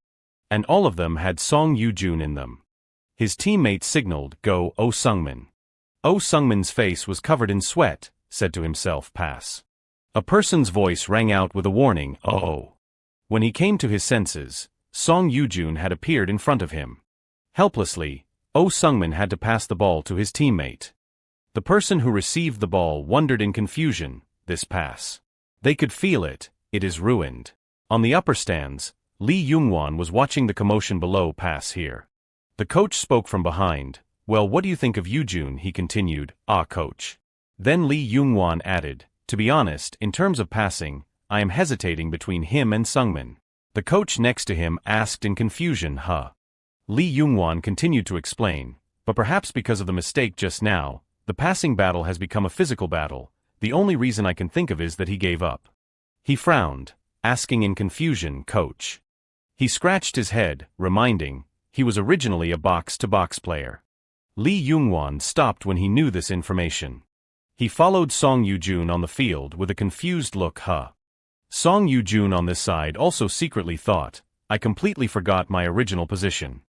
And all of them had Song Yoo-jun in them. His teammate signaled, go Oh Sungmin. Oh Sungmin's face was covered in sweat, said to himself, pass. A person's voice rang out with a warning, oh. When he came to his senses, Song Yoo-jun had appeared in front of him. Helplessly, Oh Sungmin had to pass the ball to his teammate. The person who received the ball wondered in confusion, this pass. They could feel it, it is ruined. On the upper stands, Lee Youngwon was watching the commotion below pass here. The coach spoke from behind, well, what do you think of Yoo-jun, he continued, coach. Then Lee Youngwon added, to be honest, in terms of passing, I am hesitating between him and Sungmin. The coach next to him asked in confusion, Lee Youngwon continued to explain, but perhaps because of the mistake just now, the passing battle has become a physical battle. The only reason I can think of is that he gave up. He frowned, asking in confusion, coach. He scratched his head, reminding, he was originally a box-to-box player. Lee Youngwon stopped when he knew this information. He followed Song Yoo-jun on the field with a confused look, Song Yoo-jun on this side also secretly thought, I completely forgot my original position.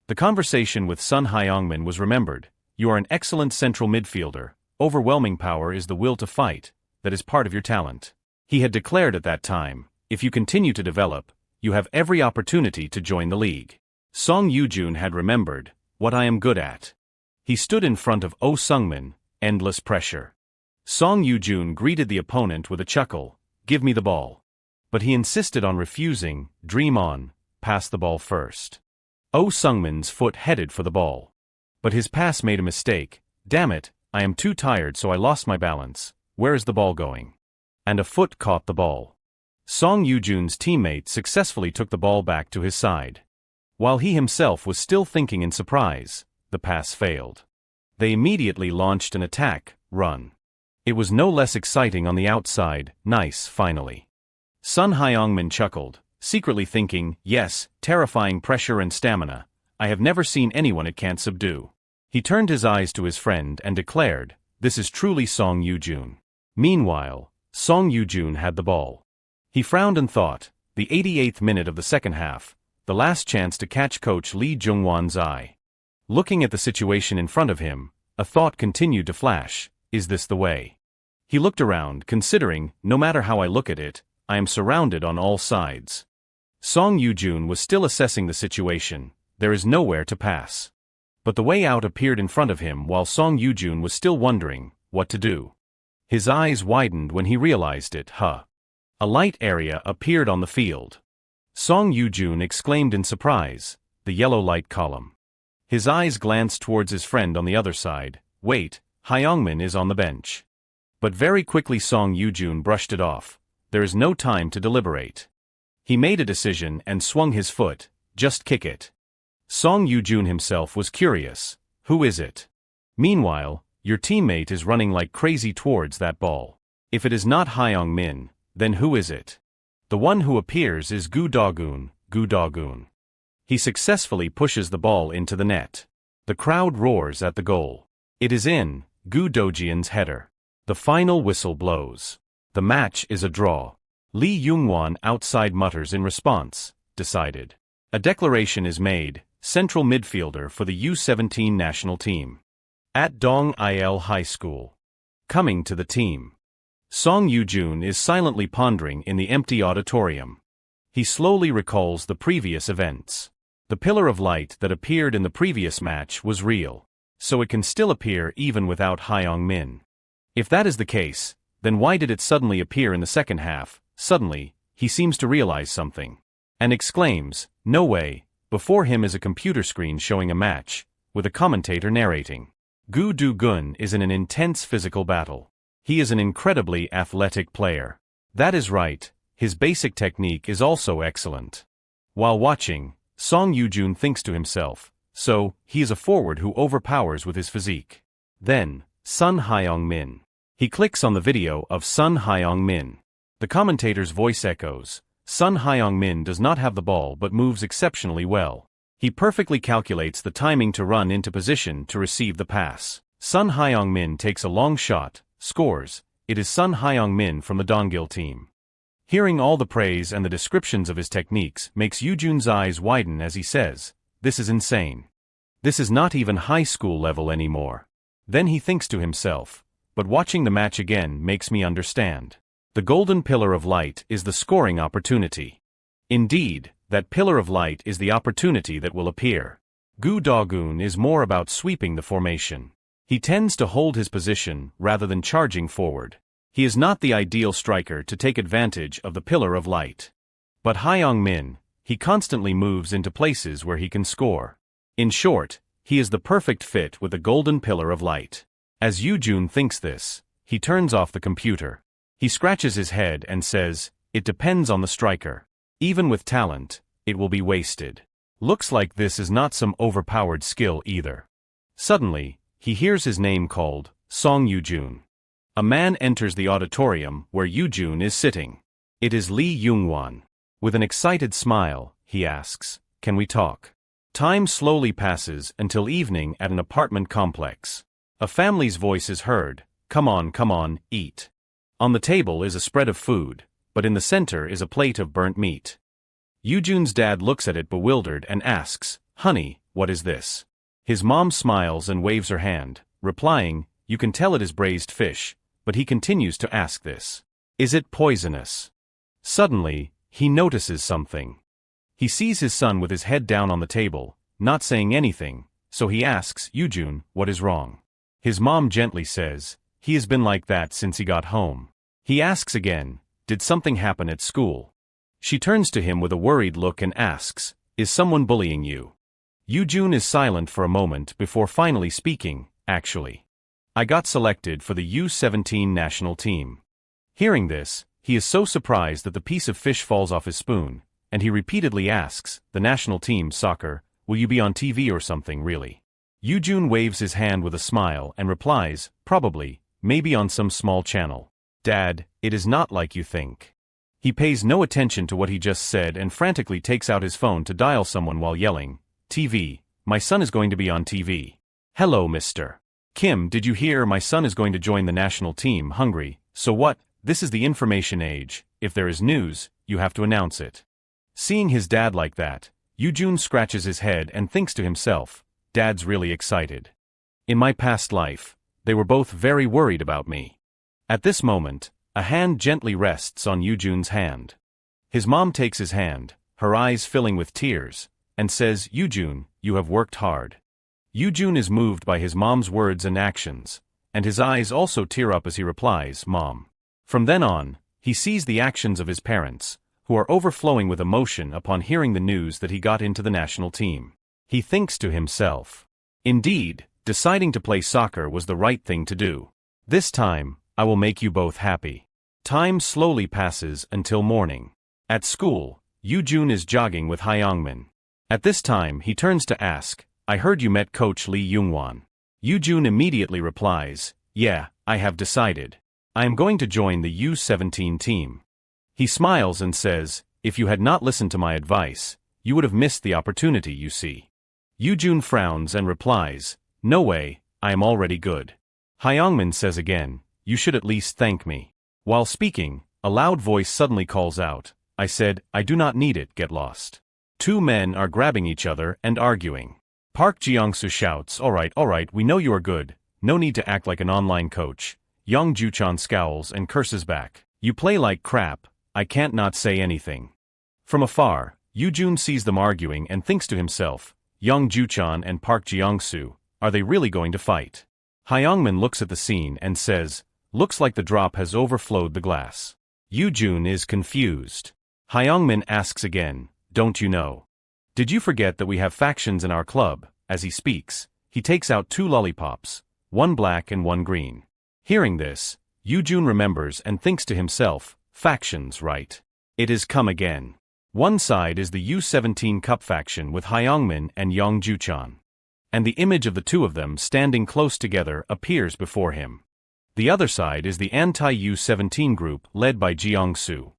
The conversation with Sun Hyungmin was remembered. You are an excellent central midfielder. Overwhelming power is the will to fight, that is part of your talent. He had declared at that time, if you continue to develop, you have every opportunity to join the league. Song Yoo-jun had remembered, what I am good at. He stood in front of Oh Sungmin, endless pressure. Song Yoo-jun greeted the opponent with a chuckle, give me the ball. But he insisted on refusing, dream on, pass the ball first. Oh Sungmin's foot headed for the ball. But his pass made a mistake, damn it, I am too tired so I lost my balance, where is the ball going? And a foot caught the ball. Song Yoo-jun's teammate successfully took the ball back to his side. While he himself was still thinking in surprise, the pass failed. They immediately launched an attack, run. It was no less exciting on the outside, nice, finally. Sun Hyungmin chuckled, secretly thinking, yes, terrifying pressure and stamina, I have never seen anyone it can't subdue. He turned his eyes to his friend and declared, this is truly Song Yoo-jun. Meanwhile, Song Yoo-jun had the ball. He frowned and thought, the 88th minute of the second half, the last chance to catch coach Lee Jung-won's eye. Looking at the situation in front of him, a thought continued to flash, is this the way? He looked around, considering, no matter how I look at it, I am surrounded on all sides. Song Yoo-jun was still assessing the situation, there is nowhere to pass. But the way out appeared in front of him while Song Yoo-jun was still wondering what to do. His eyes widened when he realized it, A light area appeared on the field. Song Yoo-jun exclaimed in surprise, the yellow light column. His eyes glanced towards his friend on the other side, wait, Hyungmin is on the bench. But very quickly Song Yoo-jun brushed it off, there is no time to deliberate. He made a decision and swung his foot. Just kick it. Song Yoo-jun himself was curious. Who is it? Meanwhile, your teammate is running like crazy towards that ball. If it is not Hyung-min, then who is it? The one who appears is Gu Do-gun. He successfully pushes the ball into the net. The crowd roars at the goal. It is in. Gu Do-jian's header. The final whistle blows. The match is a draw. Lee Young-won outside mutters in response. Decided. A declaration is made. Central midfielder for the U17 national team. At Dong-il High School. Coming to the team. Song Yoo-jun is silently pondering in the empty auditorium. He slowly recalls the previous events. The pillar of light that appeared in the previous match was real, so it can still appear even without Hyung-min. If that is the case, then why did it suddenly appear in the second half? Suddenly, he seems to realize something. And exclaims, "No way." Before him is a computer screen showing a match, with a commentator narrating. Gu Do-gun is in an intense physical battle. He is an incredibly athletic player. That is right, his basic technique is also excellent. While watching, Song Yoo-jun thinks to himself, so, he is a forward who overpowers with his physique. Then, Sun Hyung-min. He clicks on the video of Sun Hyung-min. The commentator's voice echoes, Sun Hyung-min does not have the ball but moves exceptionally well. He perfectly calculates the timing to run into position to receive the pass. Sun Hyung-min takes a long shot, scores. It is Sun Hyung-min from the Dongil team. Hearing all the praise and the descriptions of his techniques makes Yoo-jun's eyes widen as he says, "This is insane. This is not even high school level anymore." Then he thinks to himself, but watching the match again makes me understand. The golden pillar of light is the scoring opportunity. Indeed, that pillar of light is the opportunity that will appear. Gu Do-gun is more about sweeping the formation. He tends to hold his position rather than charging forward. He is not the ideal striker to take advantage of the pillar of light. But Hyung-min, he constantly moves into places where he can score. In short, he is the perfect fit with the golden pillar of light. As Yoo-jun thinks this, he turns off the computer. He scratches his head and says, "It depends on the striker. Even with talent, it will be wasted. Looks like this is not some overpowered skill either." Suddenly, he hears his name called, Song Yoo-jun. A man enters the auditorium where Yoo-jun is sitting. It is Lee Young-won. With an excited smile, he asks, "Can we talk?" Time slowly passes until evening at an apartment complex. A family's voice is heard, come on, eat." On the table is a spread of food, but in the center is a plate of burnt meat. Yoo-jun's dad looks at it bewildered and asks, "Honey, what is this?" His mom smiles and waves her hand, replying, "You can tell it is braised fish," but he continues to ask this. "Is it poisonous?" Suddenly, he notices something. He sees his son with his head down on the table, not saying anything, so he asks, "Yoo-jun, what is wrong?" His mom gently says, "He has been like that since he got home." He asks again, "Did something happen at school?" She turns to him with a worried look and asks, "Is someone bullying you?" Yoo-jun is silent for a moment before finally speaking, "Actually, I got selected for the U17 national team." Hearing this, he is so surprised that the piece of fish falls off his spoon, and he repeatedly asks, "The national team, soccer, will you be on TV or something really?" Yoo-jun waves his hand with a smile and replies, "Probably, maybe on some small channel." "Dad, it is not like you think." He pays no attention to what he just said and frantically takes out his phone to dial someone while yelling, "TV, my son is going to be on TV. Hello Mr. Kim, did you hear my son is going to join the national team, hungry, so what, this is the information age, if there is news, you have to announce it." Seeing his dad like that, Yoo-jun scratches his head and thinks to himself, "Dad's really excited. In my past life, they were both very worried about me." At this moment, a hand gently rests on Yoo-jun's hand. His mom takes his hand, her eyes filling with tears, and says, "Yoo-jun, you have worked hard." Yoo-jun is moved by his mom's words and actions, and his eyes also tear up as he replies, "Mom." From then on, he sees the actions of his parents, who are overflowing with emotion upon hearing the news that he got into the national team. He thinks to himself, "Indeed, deciding to play soccer was the right thing to do. This time, I will make you both happy." Time slowly passes until morning. At school, Yoo-jun is jogging with Hyungmin. At this time he turns to ask, "I heard you met Coach Lee Youngwon." Yoo-jun immediately replies, "Yeah, I have decided. I am going to join the U17 team." He smiles and says, "If you had not listened to my advice, you would have missed the opportunity, you see." Yoo-jun frowns and replies, "No way, I am already good." Hyungmin says again, "You should at least thank me." While speaking, a loud voice suddenly calls out, "I said, I do not need it, get lost." Two men are grabbing each other and arguing. Park Ji-young-soo shouts, all right, we know you are good, no need to act like an online coach." Young Ju-chan scowls and curses back, "You play like crap, I can't not say anything." From afar, Yoo-jun sees them arguing and thinks to himself, Young Ju-chan and Park Ji-young-soo, are they really going to fight? Hyungmin looks at the scene and says, "Looks like the drop has overflowed the glass." Yoo-jun is confused. Hyungmin asks again, "Don't you know? Did you forget that we have factions in our club?" As he speaks, he takes out two lollipops, one black and one green. Hearing this, Yoo-jun remembers and thinks to himself, factions, right? It has come again. One side is the U17 Cup faction with Hyungmin and Young Ju-chan. And the image of the two of them standing close together appears before him. The other side is the anti-U17 group led by Ji-young-soo.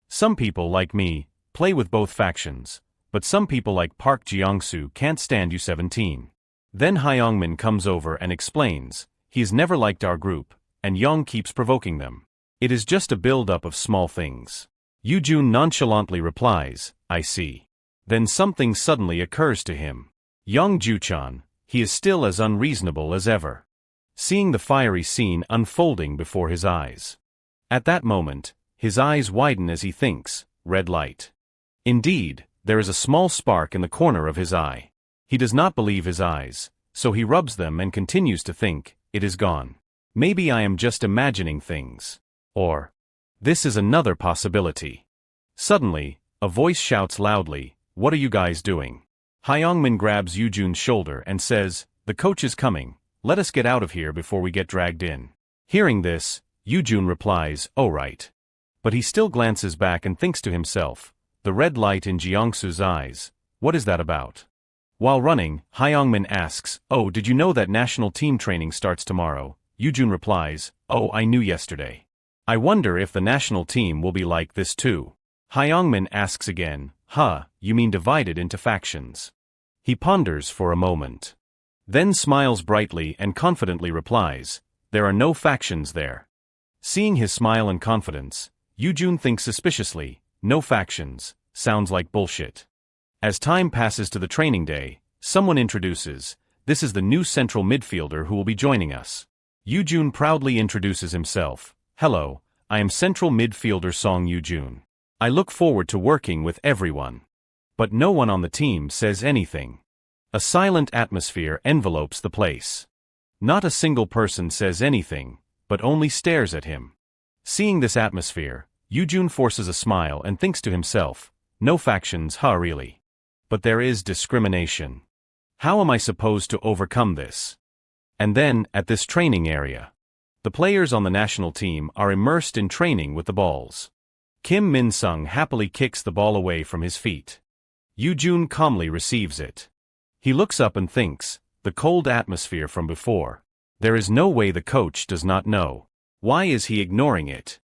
Some people, like me, play with both factions, but some people like Park Ji-young-soo can't stand U17. Then Hyungmin comes over and explains, he has never liked our group, and Young keeps provoking them. It is just a build-up of small things. Yoo-jun nonchalantly replies, "I see." Then something suddenly occurs to him. Young Ju-chan, he is still as unreasonable as ever. Seeing the fiery scene unfolding before his eyes. At that moment, his eyes widen as he thinks, red light. Indeed, there is a small spark in the corner of his eye. He does not believe his eyes, so he rubs them and continues to think, it is gone. Maybe I am just imagining things. Or, this is another possibility. Suddenly, a voice shouts loudly, "What are you guys doing?" Hyungmin grabs Yoo-jun's shoulder and says, "The coach is coming, let us get out of here before we get dragged in." Hearing this, Yoo-jun replies, "Oh right." But he still glances back and thinks to himself, the red light in Ji-young-soo's eyes, what is that about? While running, Hyungmin asks, "Oh, did you know that national team training starts tomorrow?" Yoo-jun replies, "Oh, I knew yesterday. I wonder if the national team will be like this too." Hyungmin asks again, You mean divided into factions?" He ponders for a moment. Then smiles brightly and confidently replies, "There are no factions there." Seeing his smile and confidence, Yoo-jun thinks suspiciously, no factions, sounds like bullshit. As time passes to the training day, someone introduces, "This is the new central midfielder who will be joining us." Yoo-jun proudly introduces himself, "Hello, I am central midfielder Song Yoo-jun. I look forward to working with everyone." But no one on the team says anything. A silent atmosphere envelopes the place. Not a single person says anything, but only stares at him. Seeing this atmosphere, Yoo-jun forces a smile and thinks to himself, no factions, really. But there is discrimination. How am I supposed to overcome this? And then, at this training area, the players on the national team are immersed in training with the balls. Kim Min-sung happily kicks the ball away from his feet. Yoo-jun calmly receives it. He looks up and thinks, the cold atmosphere from before. There is no way the coach does not know. Why is he ignoring it?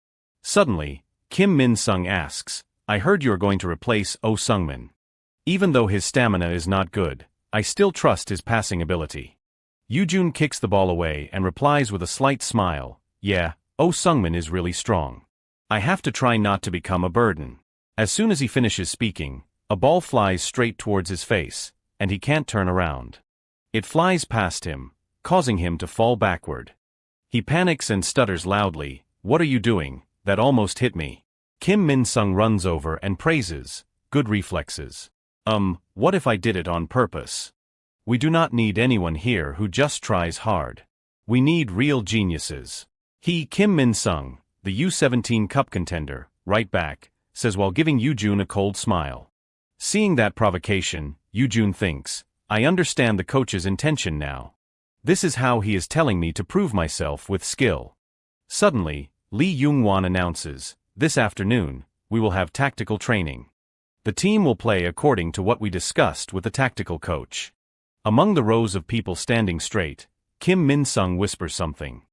Suddenly, Kim Min-sung asks, "I heard you are going to replace Oh Sung-min. Even though his stamina is not good, I still trust his passing ability." Yoo-jun kicks the ball away and replies with a slight smile, "Yeah, Oh Sung-min is really strong. I have to try not to become a burden." As soon as he finishes speaking, a ball flies straight towards his face, and he can't turn around. It flies past him, causing him to fall backward. He panics and stutters loudly, "What are you doing? That almost hit me." Kim Min-sung runs over and praises, "Good reflexes. What if I did it on purpose? We do not need anyone here who just tries hard. We need real geniuses." Kim Min-sung, the U17 Cup contender, right back, says while giving Yoo-jun a cold smile. Seeing that provocation, Yoo-jun thinks, I understand the coach's intention now. This is how he is telling me to prove myself with skill. Suddenly, Lee Young-won announces, "This afternoon, we will have tactical training. The team will play according to what we discussed with the tactical coach." Among the rows of people standing straight, Kim Min-sung whispers something.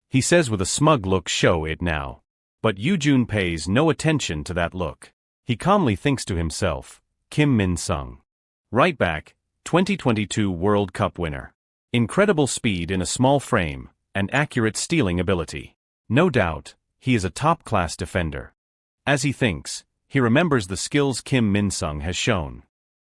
He says with a smug look, "Show it now." But Yoo-jun pays no attention to that look. He calmly thinks to himself, Kim Min-sung. Right back, 2022 World Cup winner. Incredible speed in a small frame, and accurate stealing ability. No doubt, he is a top-class defender. As he thinks, he remembers the skills Kim Min-sung has shown.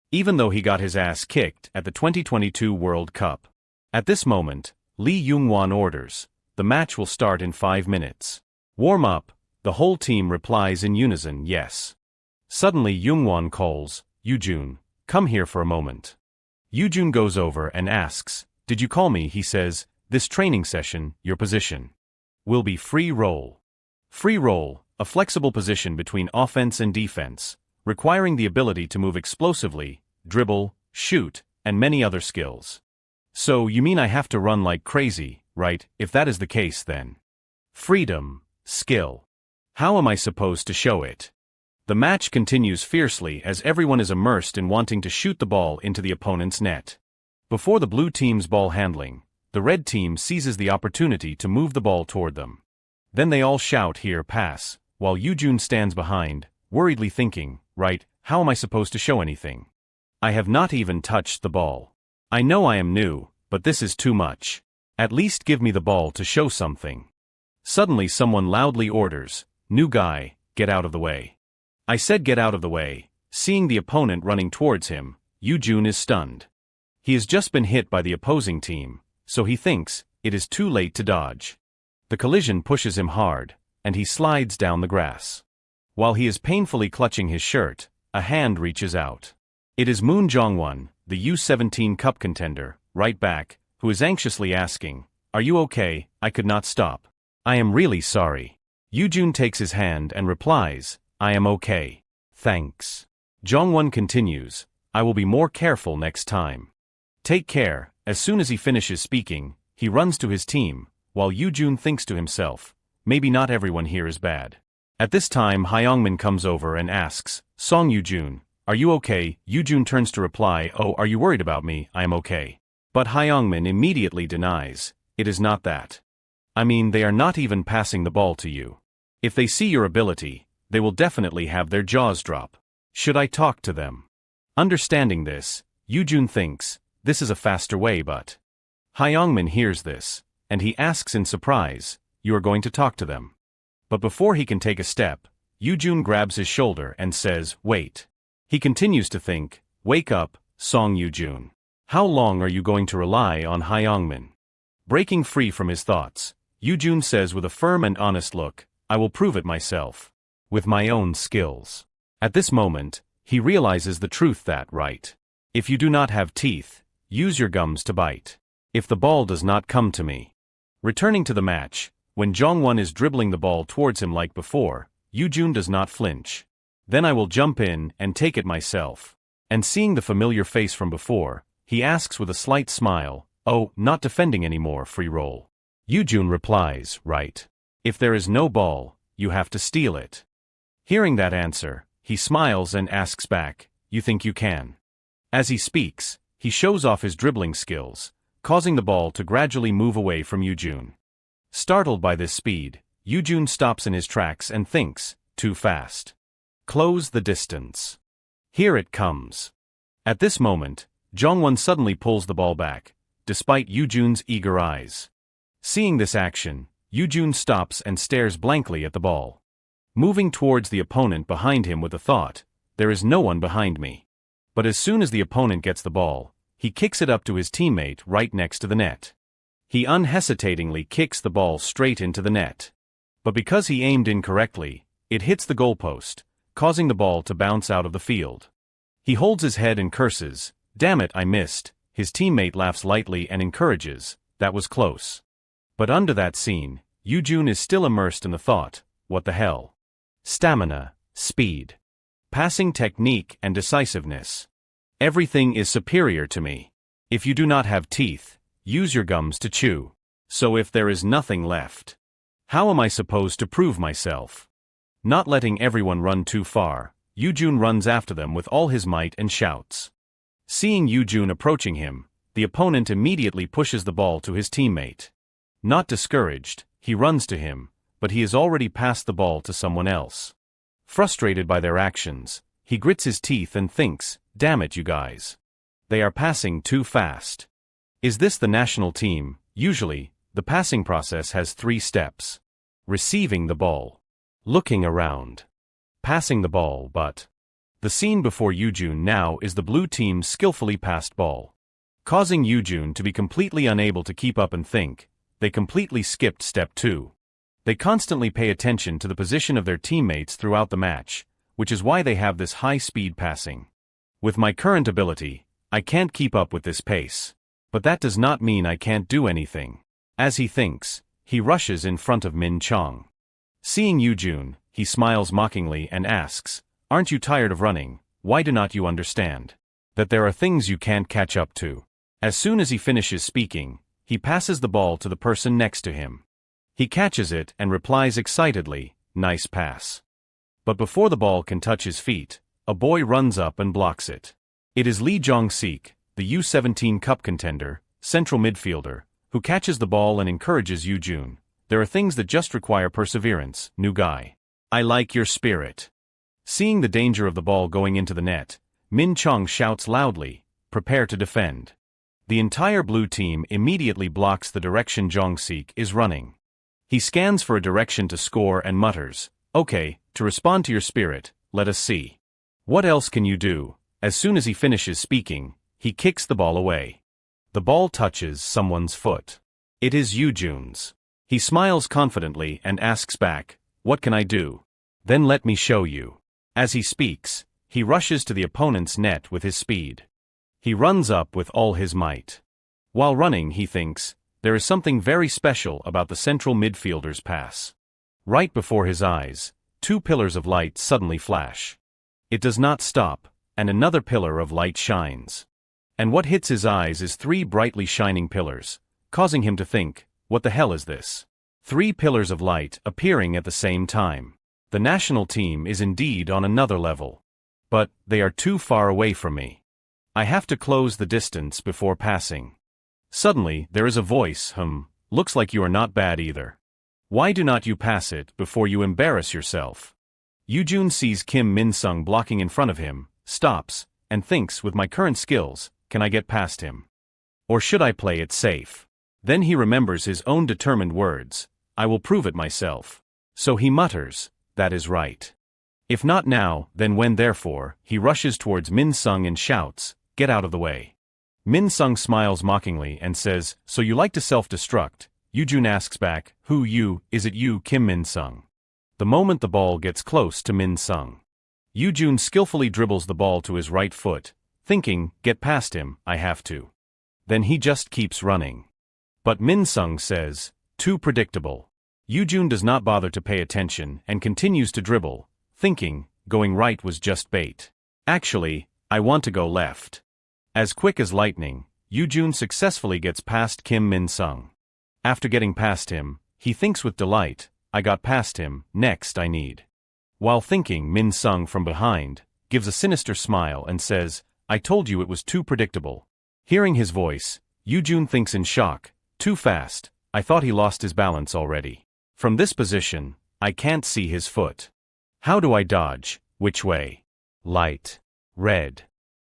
Even though he got his ass kicked at the 2022 World Cup. At this moment, Lee Young-won orders, "The match will start in 5 minutes. Warm up." The whole team replies in unison, "Yes." Suddenly Young-won calls, "Yoo-jun, come here for a moment." Yoo-jun goes over and asks, "Did you call me?" He says, "This training session, your position will be free roll." Free roll, a flexible position between offense and defense, requiring the ability to move explosively, dribble, shoot, and many other skills. So you mean I have to run like crazy, right? If that is the case, then freedom, skill. How am I supposed to show it? The match continues fiercely as everyone is immersed in wanting to shoot the ball into the opponent's net. Before the blue team's ball handling, the red team seizes the opportunity to move the ball toward them. Then they all shout, "Here, pass," while Yoo-jun stands behind, worriedly thinking, "Right, how am I supposed to show anything? I have not even touched the ball. I know I am new, but this is too much. At least give me the ball to show something." Suddenly someone loudly orders, "New guy, get out of the way." I said get out of the way. Seeing the opponent running towards him, Yoo-jun is stunned. He has just been hit by the opposing team, so he thinks it is too late to dodge. The collision pushes him hard, and he slides down the grass. While he is painfully clutching his shirt, a hand reaches out. It is Moon Jong-won, the U17 Cup contender, right back, who is anxiously asking, "Are you okay? I could not stop. I am really sorry." Yoo-jun takes his hand and replies, "I am okay. Thanks." Jong-won continues, "I will be more careful next time. Take care." As soon as he finishes speaking, he runs to his team, while Yoo-jun thinks to himself, maybe not everyone here is bad. At this time Hyungmin comes over and asks, "Song Yoo-jun, are you okay?" Yoo-jun turns to reply, "Oh, are you worried about me? I am okay." But Hyungmin immediately denies, "It is not that. I mean, they are not even passing the ball to you. If they see your ability, they will definitely have their jaws drop. Should I talk to them?" Understanding this, Yoo-jun thinks, this is a faster way, but Hyungmin hears this, and he asks in surprise, "You are going to talk to them?" But before he can take a step, Yoo-jun grabs his shoulder and says, "Wait." He continues to think, "Wake up, Song Yoo-jun. How long are you going to rely on Hyungmin?" Breaking free from his thoughts, Yoo-jun says with a firm and honest look, "I will prove it myself. With my own skills." At this moment, he realizes the truth that, right, if you do not have teeth, use your gums to bite. If the ball does not come to me. Returning to the match, when Jong-won is dribbling the ball towards him like before, Yoo-jun does not flinch. "Then I will jump in and take it myself." And seeing the familiar face from before, he asks with a slight smile, "Oh, not defending anymore, free roll." Yoo-jun replies, "Right. If there is no ball, you have to steal it." Hearing that answer, he smiles and asks back, "You think you can?" As he speaks, he shows off his dribbling skills, causing the ball to gradually move away from Yoo-jun. Startled by this speed, Yoo-jun stops in his tracks and thinks, too fast. Close the distance. Here it comes. At this moment, Jong-won suddenly pulls the ball back, despite Yoo-jun's eager eyes. Seeing this action, Yoo-jun stops and stares blankly at the ball. Moving towards the opponent behind him with the thought, "There is no one behind me." But as soon as the opponent gets the ball, he kicks it up to his teammate right next to the net. He unhesitatingly kicks the ball straight into the net. But because he aimed incorrectly, it hits the goalpost, causing the ball to bounce out of the field. He holds his head and curses, "Damn it, I missed." His teammate laughs lightly and encourages, "That was close." But under that scene, Yoo-jun is still immersed in the thought, "What the hell? Stamina, speed, passing technique and decisiveness. Everything is superior to me. If you do not have teeth, use your gums to chew. So if there is nothing left, How am I supposed to prove myself? Not letting everyone run too far, Yoo-jun runs after them with all his might and shouts. Seeing Yoo-jun approaching him, the opponent immediately pushes the ball to his teammate. Not discouraged, he runs to him, but he has already passed the ball to someone else. Frustrated by their actions, he grits his teeth and thinks, damn it you guys. They are passing too fast. Is this the national team? Usually, the passing process has 3 steps. Receiving the ball. Looking around. Passing the ball, but the scene before Yoo-jun now is the blue team's skillfully passed ball. Causing Yoo-jun to be completely unable to keep up and think, they completely skipped step 2. They constantly pay attention to the position of their teammates throughout the match, which is why they have this high-speed passing. With my current ability, I can't keep up with this pace. But that does not mean I can't do anything. As he thinks, he rushes in front of Min Chong. Seeing Yoo-jun, he smiles mockingly and asks, aren't you tired of running? Why do not you understand that there are things you can't catch up to? As soon as he finishes speaking, he passes the ball to the person next to him. He catches it and replies excitedly, nice pass. But before the ball can touch his feet, a boy runs up and blocks it. It is Lee Jong-sik, the U17 Cup contender, central midfielder, who catches the ball and encourages Yoo-jun. There are things that just require perseverance, new guy. I like your spirit. Seeing the danger of the ball going into the net, Min Chong shouts loudly, prepare to defend. The entire blue team immediately blocks the direction Jong-sik is running. He scans for a direction to score and mutters, okay, to respond to your spirit, let us see. What else can you do? As soon as he finishes speaking, he kicks the ball away. The ball touches someone's foot. It is Yoo-jun's. He smiles confidently and asks back, what can I do? Then let me show you. As he speaks, he rushes to the opponent's net with his speed. He runs up with all his might. While running, he thinks, there is something very special about the central midfielder's pass. Right before his eyes, 2 pillars of light suddenly flash. It does not stop, and another pillar of light shines. And what hits his eyes is 3 brightly shining pillars, causing him to think, what the hell is this? 3 pillars of light appearing at the same time. The national team is indeed on another level. But they are too far away from me. I have to close the distance before passing. Suddenly, there is a voice, looks like you are not bad either. Why do not you pass it before you embarrass yourself? Yoo-jun sees Kim Min-sung blocking in front of him, stops, and thinks, with my current skills, can I get past him? Or should I play it safe? Then he remembers his own determined words, I will prove it myself. So he mutters, that is right. If not now, then when? Therefore, he rushes towards Min-sung and shouts, get out of the way. Min-sung smiles mockingly and says, so you like to self-destruct? Yoo-jun asks back, who you, is it you Kim Min-sung? The moment the ball gets close to Min-sung, Yoo-jun skillfully dribbles the ball to his right foot, thinking, get past him, I have to. Then he just keeps running. But Min-sung says, too predictable. Yoo-jun does not bother to pay attention and continues to dribble, thinking, going right was just bait. Actually, I want to go left. As quick as lightning, Yoo-jun successfully gets past Kim Min-sung. After getting past him, he thinks with delight, I got past him, next I need. While thinking, Min-sung from behind gives a sinister smile and says, I told you it was too predictable. Hearing his voice, Yoo-jun thinks in shock, too fast, I thought he lost his balance already. From this position, I can't see his foot. How do I dodge? Which way? Light. Red.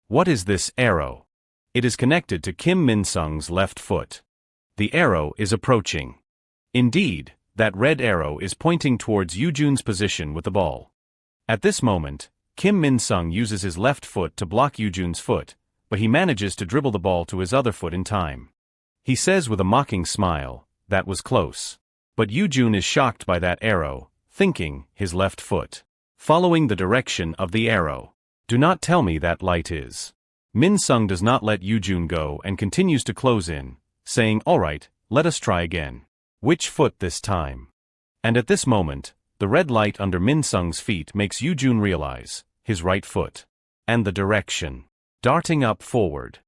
What is this arrow? It is connected to Kim Min-sung's left foot. The arrow is approaching. Indeed, that red arrow is pointing towards Yoo-jun's position with the ball. At this moment, Kim Min-sung uses his left foot to block Yoo-jun's foot, but he manages to dribble the ball to his other foot in time. He says with a mocking smile, that was close. But Yoo-jun is shocked by that arrow, thinking, his left foot. Following the direction of the arrow. Do not tell me that light is. Min-sung does not let Yoo-jun go and continues to close in, saying, alright, let us try again. Which foot this time? And at this moment, the red light under Min-sung's feet makes Yoo-jun realize, his right foot. And the direction. Darting up forward.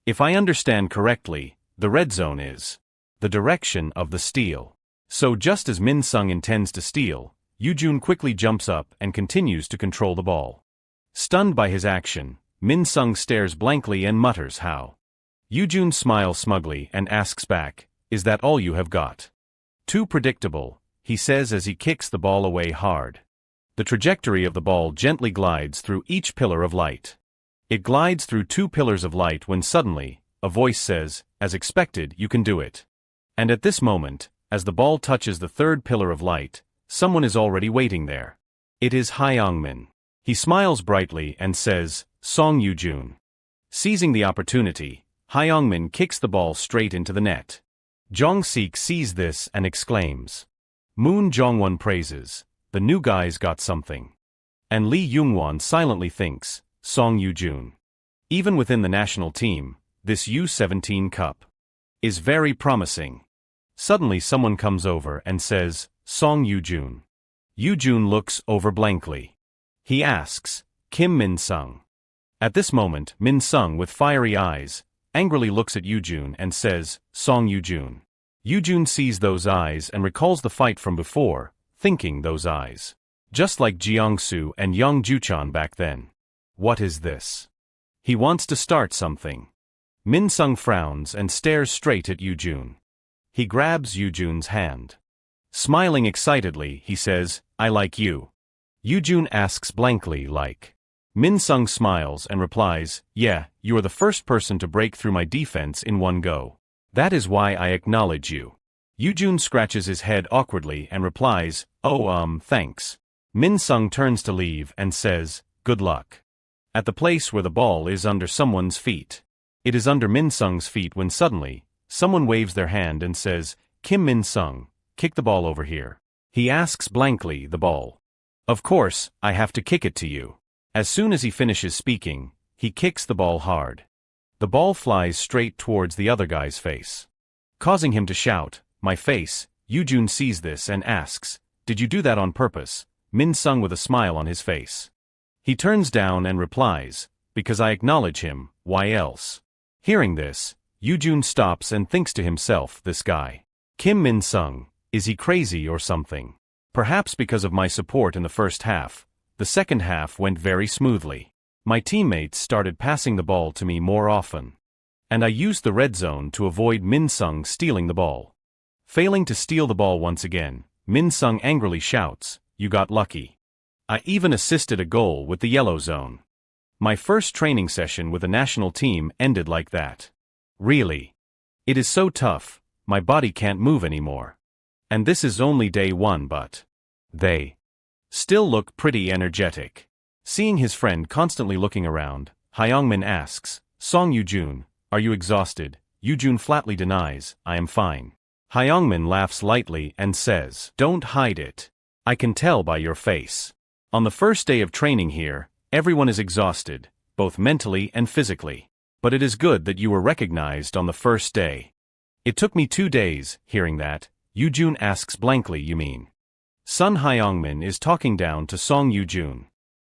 If I understand correctly, the red zone is the direction of the steal. So just as Min Sung intends to steal, Yoo-jun quickly jumps up and continues to control the ball. Stunned by his action, Min Sung stares blankly and mutters how. Yoo-jun smiles smugly and asks back, "Is that all you have got?" "Too predictable," he says as he kicks the ball away hard. The trajectory of the ball gently glides through each pillar of light. It glides through 2 pillars of light when suddenly, a voice says, "As expected, you can do it." And at this moment, as the ball touches the 3rd pillar of light, someone is already waiting there. It is Hyungmin. He smiles brightly and says, "Song Yoo-jun." Seizing the opportunity, Hyungmin kicks the ball straight into the net. Jong-sik sees this and exclaims. Moon Jong-won praises, "The new guy's got something." And Lee Young-won silently thinks, "Song Yoo-jun." Even within the national team, this U17 Cup is very promising. Suddenly someone comes over and says, "Song Yoo-jun." Yoo-jun looks over blankly. He asks, "Kim Min-sung?" At this moment, Min-sung with fiery eyes, angrily looks at Yoo-jun and says, "Song Yoo-jun." Yoo-jun sees those eyes and recalls the fight from before, thinking those eyes. Just like Jeong-soo and Young Ju-chan back then. What is this? He wants to start something. Min-sung frowns and stares straight at Yoo-jun. He grabs Yoo-jun's hand. Smiling excitedly, he says, "I like you." Yoo-jun asks blankly like. Min-sung smiles and replies, "Yeah, you are the first person to break through my defense in one go. That is why I acknowledge you." Yoo-jun scratches his head awkwardly and replies, "Oh, thanks." Min-sung turns to leave and says, "Good luck." At the place where the ball is under someone's feet. It is under Min-sung's feet when suddenly, someone waves their hand and says, "Kim Min-sung, kick the ball over here." He asks blankly the ball. "Of course, I have to kick it to you." As soon as he finishes speaking, he kicks the ball hard. The ball flies straight towards the other guy's face, causing him to shout, "My face." Yoo-jun sees this and asks, "Did you do that on purpose?" Min-sung with a smile on his face. He turns down and replies, "Because I acknowledge him, why else?" Hearing this, Yoo-jun stops and thinks to himself, "This guy, Kim Min-sung, is he crazy or something?" Perhaps because of my support in the first half, the second half went very smoothly. My teammates started passing the ball to me more often. And I used the red zone to avoid Min-sung stealing the ball. Failing to steal the ball once again, Min-sung angrily shouts, "You got lucky." I even assisted a goal with the yellow zone. My first training session with the national team ended like that. Really. It is so tough, my body can't move anymore. And this is only day 1 but they still look pretty energetic. Seeing his friend constantly looking around, Hyungmin asks, "Song Yoo-jun, are you exhausted?" Yoo-jun flatly denies, "I am fine." Hyungmin laughs lightly and says, "Don't hide it. I can tell by your face. On the first day of training here, everyone is exhausted, both mentally and physically. But it is good that you were recognized on the first day." "It took me 2 days," hearing that, Yoo-jun asks blankly, "You mean?" Sun Hyungmin is talking down to Song Yoo-jun.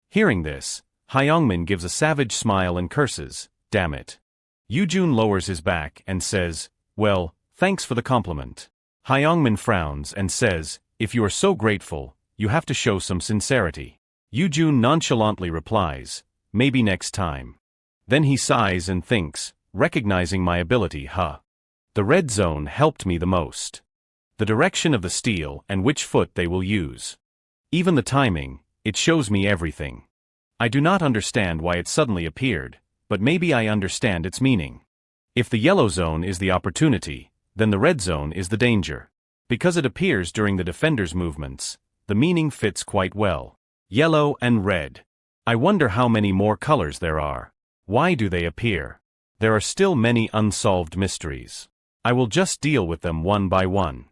Hearing this, Hyungmin gives a savage smile and curses, "Damn it." Yoo-jun lowers his back and says, "Well, thanks for the compliment." Hyungmin frowns and says, "If you are so grateful, you have to show some sincerity." Yoo-jun nonchalantly replies, "Maybe next time." Then he sighs and thinks, recognizing my ability, The red zone helped me the most. The direction of the steal and which foot they will use. Even the timing, it shows me everything. I do not understand why it suddenly appeared, but maybe I understand its meaning. If the yellow zone is the opportunity, then the red zone is the danger. Because it appears during the defender's movements, the meaning fits quite well. Yellow and red. I wonder how many more colors there are. Why do they appear? There are still many unsolved mysteries. I will just deal with them one by one.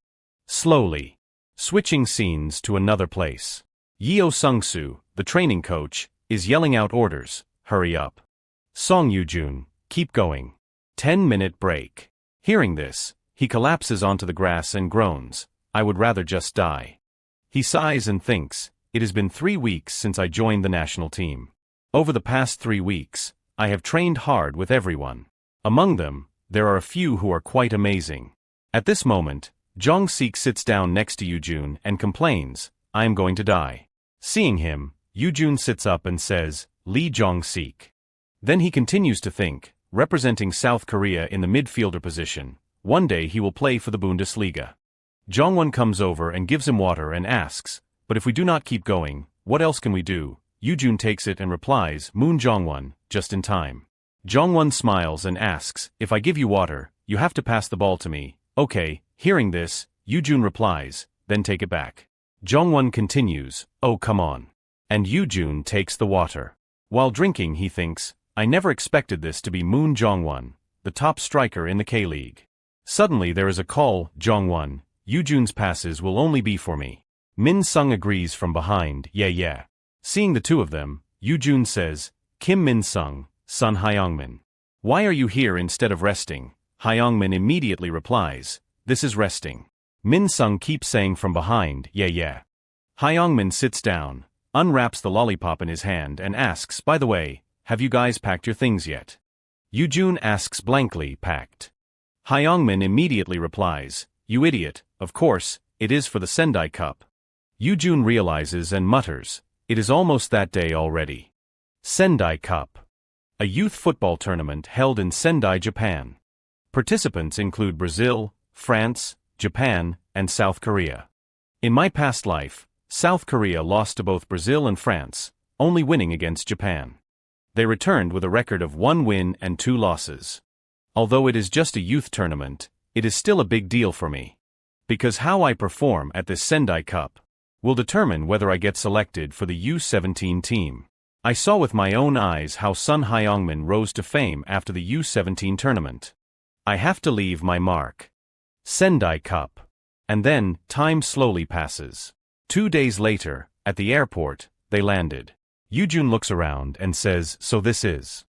Slowly. Switching scenes to another place. Yeo Sung-soo, the training coach, is yelling out orders, "Hurry up. Song Yoo-jun, keep going. 10-minute break." Hearing this, he collapses onto the grass and groans, "I would rather just die." He sighs and thinks, "It has been 3 weeks since I joined the national team. Over the past 3 weeks, I have trained hard with everyone. Among them, there are a few who are quite amazing." At this moment, Jong-sik sits down next to Yoo-jun and complains, I am going to die. Seeing him, Yoo-jun sits up and says, Lee Jong-sik. Then he continues to think, representing South Korea in the midfielder position, one day he will play for the Bundesliga. Jongwon comes over and gives him water and asks, but if we do not keep going, what else can we do? Yoo-jun takes it and replies, Moon Jongwon, just in time. Jongwon smiles and asks, if I give you water, you have to pass the ball to me. Okay. Hearing this, Yoo-jun replies, then take it back. Jongwon continues, oh come on. And Yoo-jun takes the water. While drinking he thinks, I never expected this to be Moon Jongwon, the top striker in the K-League. Suddenly there is a call, Jongwon, Yoo-jun's passes will only be for me. Min-sung agrees from behind, yeah. Seeing the two of them, Yoo-jun says, Kim Min-sung, son Hyungmin. Why are you here instead of resting? Hyungmin immediately replies, this is resting. Min-sung keeps saying from behind, yeah. Hyungmin sits down, unwraps the lollipop in his hand and asks, by the way, have you guys packed your things yet? Yoo-jun asks blankly, packed. Hyungmin immediately replies, you idiot, of course, it is for the Sendai Cup. Yoo-jun realizes and mutters, it is almost that day already. Sendai Cup. A youth football tournament held in Sendai, Japan. Participants include Brazil, France, Japan, and South Korea. In my past life, South Korea lost to both Brazil and France, only winning against Japan. They returned with a record of 1 win and 2 losses. Although it is just a youth tournament, it is still a big deal for me. Because how I perform at this Sendai Cup will determine whether I get selected for the U17 team. I saw with my own eyes how Sun Hyungmin rose to fame after the U17 tournament. I have to leave my mark. Sendai Cup. And then, time slowly passes. 2 days later, at the airport, they landed. Yoo-jun looks around and says, so this is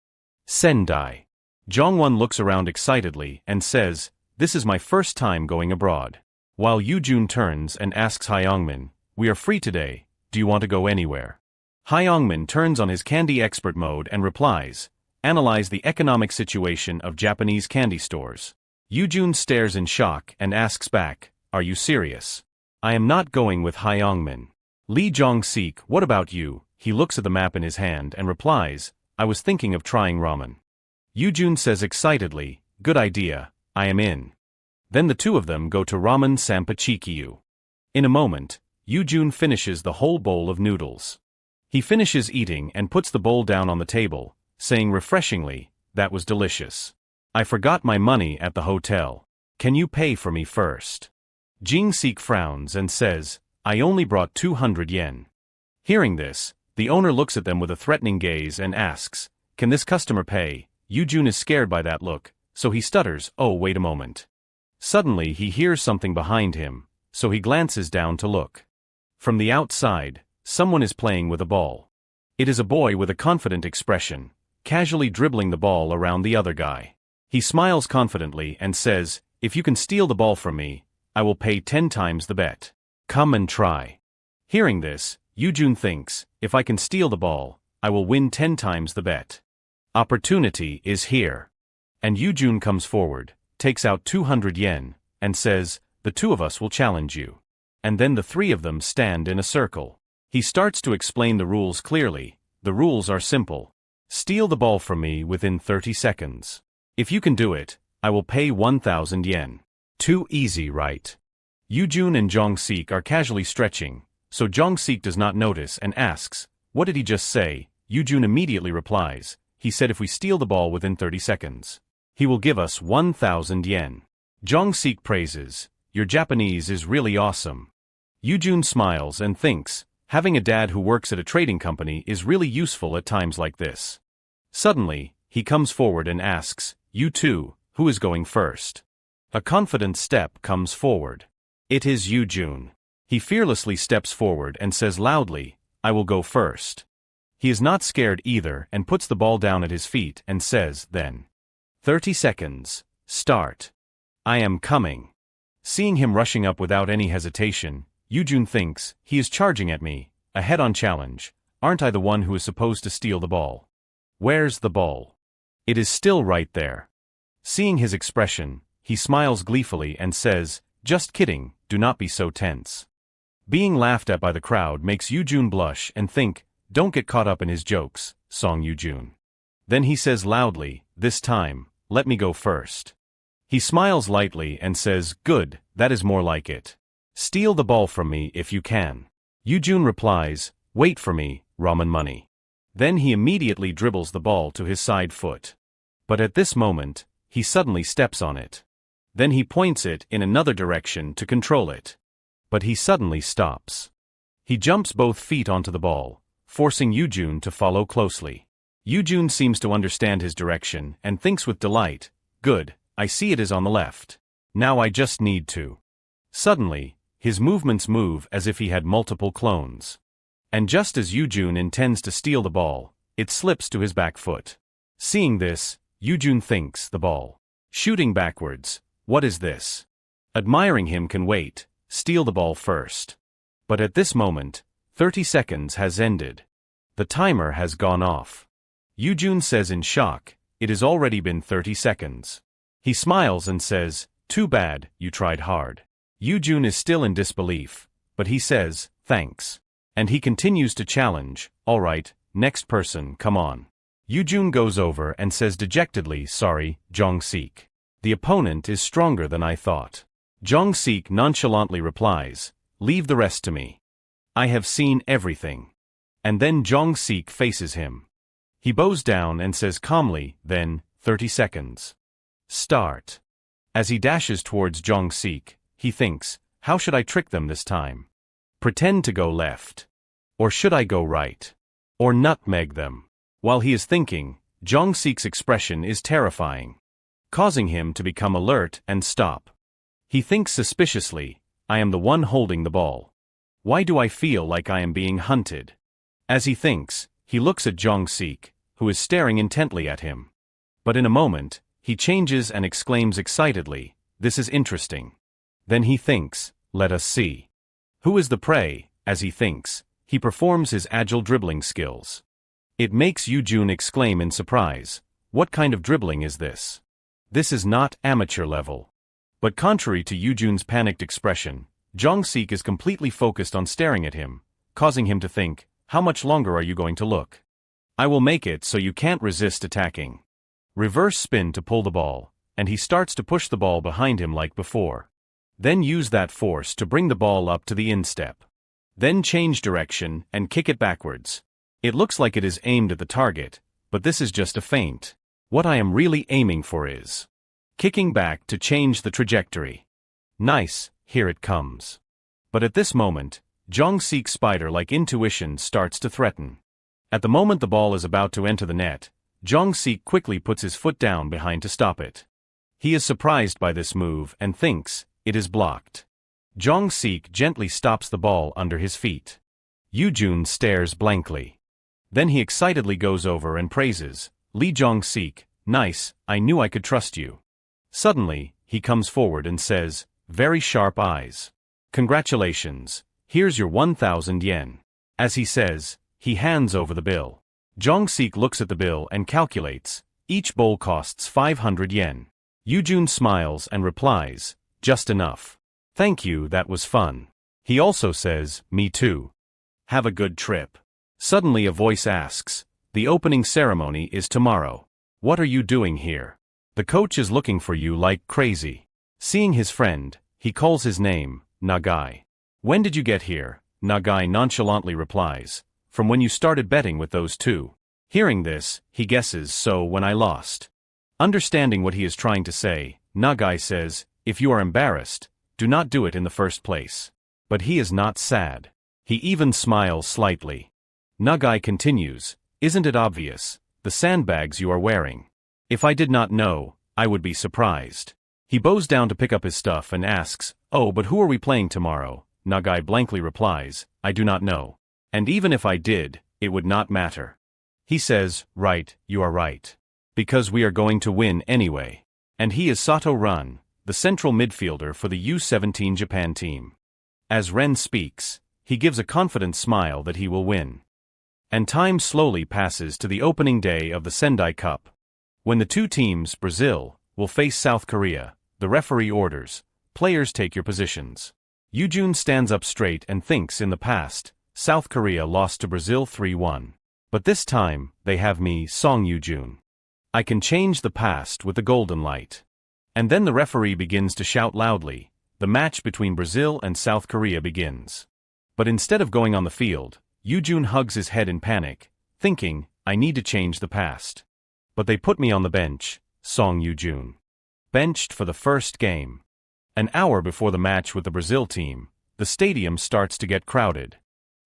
Sendai. Jongwon looks around excitedly and says, this is my first time going abroad. While Yoo-jun turns and asks Hyungmin, we are free today, do you want to go anywhere? Hyungmin turns on his candy expert mode and replies, analyze the economic situation of Japanese candy stores. Yoo-jun stares in shock and asks back, are you serious? I am not going with Hyungmin. Lee Jong-sik, what about you? He looks at the map in his hand and replies, I was thinking of trying ramen. Yoo-jun says excitedly, good idea, I am in. Then the two of them go to Ramen Sampachikyu. In a moment, Yoo-jun finishes the whole bowl of noodles. He finishes eating and puts the bowl down on the table, saying refreshingly, that was delicious. I forgot my money at the hotel. Can you pay for me first? Jing-sik frowns and says, I only brought 200 yen. Hearing this, the owner looks at them with a threatening gaze and asks, can this customer pay? Yoo-jun is scared by that look, so he stutters, oh wait a moment. Suddenly he hears something behind him, so he glances down to look. From the outside, someone is playing with a ball. It is a boy with a confident expression, casually dribbling the ball around the other guy. He smiles confidently and says, if you can steal the ball from me, I will pay 10 times the bet. Come and try. Hearing this, Yoo-jun thinks, if I can steal the ball, I will win 10 times the bet. Opportunity is here. And Yoo-jun comes forward, takes out 200 yen, and says, the two of us will challenge you. And then the three of them stand in a circle. He starts to explain the rules clearly. The rules are simple. Steal the ball from me within 30 seconds. If you can do it, I will pay 1,000 yen. Too easy, right? Yoo-jun and Jong-sik are casually stretching, so Jong-sik does not notice and asks, what did he just say? Yoo-jun immediately replies, he said if we steal the ball within 30 seconds, he will give us 1,000 yen. Jong-sik praises, your Japanese is really awesome. Yoo-jun smiles and thinks, having a dad who works at a trading company is really useful at times like this. Suddenly, he comes forward and asks, you two, who is going first? A confident step comes forward. It is Yoo-jun. He fearlessly steps forward and says loudly, I will go first. He is not scared either and puts the ball down at his feet and says, then. 30 seconds, start. I am coming. Seeing him rushing up without any hesitation, Yoo-jun thinks, he is charging at me, a head-on challenge. Aren't I the one who is supposed to steal the ball? Where's the ball? It is still right there. Seeing his expression, he smiles gleefully and says, Just kidding, do not be so tense. Being laughed at by the crowd makes Yoo-jun blush and think, don't get caught up in his jokes, Song Yoo-jun. Then he says loudly, this time, let me go first. He smiles lightly and says, good, that is more like it. Steal the ball from me if you can. Yoo-jun replies, wait for me, ramen money. Then he immediately dribbles the ball to his side foot. But at this moment, he suddenly steps on it. Then he points it in another direction to control it. But he suddenly stops. He jumps both feet onto the ball, forcing Yoo-jun to follow closely. Yoo-jun seems to understand his direction and thinks with delight, good, I see it is on the left. Now I just need to. Suddenly, his movements move as if he had multiple clones. And just as Yoo-jun intends to steal the ball, it slips to his back foot. Seeing this, Yoo-jun thinks the ball. Shooting backwards, what is this? Admiring him can wait, steal the ball first. But at this moment, 30 seconds has ended. The timer has gone off. Yoo-jun says in shock, it has already been 30 seconds. He smiles and says, too bad, you tried hard. Yoo-jun is still in disbelief, but he says, thanks. And he continues to challenge, all right, next person, come on. Yoo-jun goes over and says dejectedly, sorry, Jong-sik. The opponent is stronger than I thought. Jong-sik nonchalantly replies, leave the rest to me. I have seen everything. And then Jong-sik faces him. He bows down and says calmly, then, 30 seconds. Start. As he dashes towards Jong-sik, he thinks, how should I trick them this time? Pretend to go left. Or should I go right? Or nutmeg them? While he is thinking, Jong-sik's expression is terrifying, causing him to become alert and stop. He thinks suspiciously, I am the one holding the ball. Why do I feel like I am being hunted? As he thinks, he looks at Jong-sik, who is staring intently at him. But in a moment, he changes and exclaims excitedly, this is interesting. Then he thinks, let us see. Who is the prey? As he thinks, he performs his agile dribbling skills. It makes Yoo-jun exclaim in surprise, what kind of dribbling is this? This is not amateur level. But contrary to Yoo-jun's panicked expression, Jong-sik is completely focused on staring at him, causing him to think, how much longer are you going to look? I will make it so you can't resist attacking. Reverse spin to pull the ball, and he starts to push the ball behind him like before. Then use that force to bring the ball up to the instep. Then change direction and kick it backwards. It looks like it is aimed at the target, but this is just a feint. What I am really aiming for is kicking back to change the trajectory. Nice, here it comes. But at this moment, Jong-sik's spider-like intuition starts to threaten. At the moment the ball is about to enter the net, Jong-sik quickly puts his foot down behind to stop it. He is surprised by this move and thinks, it is blocked. Jong-sik gently stops the ball under his feet. Yoo-jun stares blankly. Then he excitedly goes over and praises, Lee Jong-sik, nice, I knew I could trust you. Suddenly, he comes forward and says, very sharp eyes. Congratulations, here's your 1,000 yen. As he says, he hands over the bill. Jong-sik looks at the bill and calculates, each bowl costs 500 yen. Yoo-jun smiles and replies, just enough. Thank you, that was fun. He also says, me too. Have a good trip. Suddenly a voice asks, the opening ceremony is tomorrow. What are you doing here? The coach is looking for you like crazy. Seeing his friend, he calls his name, Nagai. When did you get here? Nagai nonchalantly replies, from when you started betting with those two. Hearing this, he guesses, so when I lost. Understanding what he is trying to say, Nagai says, if you are embarrassed, do not do it in the first place. But he is not sad. He even smiles slightly. Nagai continues, isn't it obvious, the sandbags you are wearing? If I did not know, I would be surprised. He bows down to pick up his stuff and asks, oh, but who are we playing tomorrow? Nagai blankly replies, I do not know. And even if I did, it would not matter. He says, right, you are right. Because we are going to win anyway. And he is Sato Run, the central midfielder for the U17 Japan team. As Ren speaks, he gives a confident smile that he will win. And time slowly passes to the opening day of the Sendai Cup. When the two teams, Brazil, will face South Korea, the referee orders, players take your positions. Yoojun stands up straight and thinks in the past, South Korea lost to Brazil 3-1. But this time, they have me, Song Yoojun. I can change the past with the golden light. And then the referee begins to shout loudly. The match between Brazil and South Korea begins. But instead of going on the field, Yoojun hugs his head in panic, thinking, I need to change the past. But they put me on the bench, Song Yoojun. Benched for the first game. An hour before the match with the Brazil team, the stadium starts to get crowded.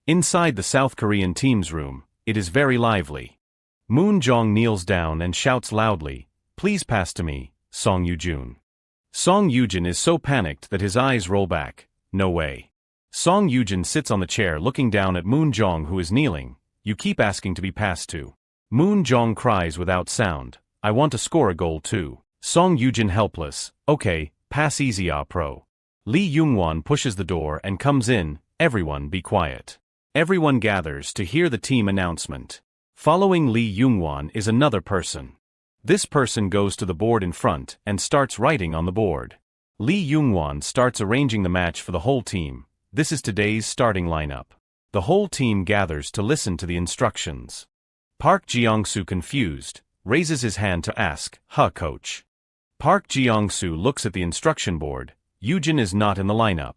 Inside the South Korean team's room, it is very lively. Moon Jong kneels down and shouts loudly, please pass to me, Song Yoojun. Song Yoojun is so panicked that his eyes roll back, no way. Song Yoojun sits on the chair looking down at Moon Jong who is kneeling, you keep asking to be passed to. Moon Jong cries without sound, I want to score a goal too. Song Yoojun helpless, okay, pass easy pro. Lee Youngwon pushes the door and comes in, everyone be quiet. Everyone gathers to hear the team announcement. Following Lee Youngwon is another person. This person goes to the board in front and starts writing on the board. Lee Youngwon starts arranging the match for the whole team. This is today's starting lineup. The whole team gathers to listen to the instructions. Park Jeong-soo confused, raises his hand to ask, coach. Park Jeong-soo looks at the instruction board. Yoojun is not in the lineup.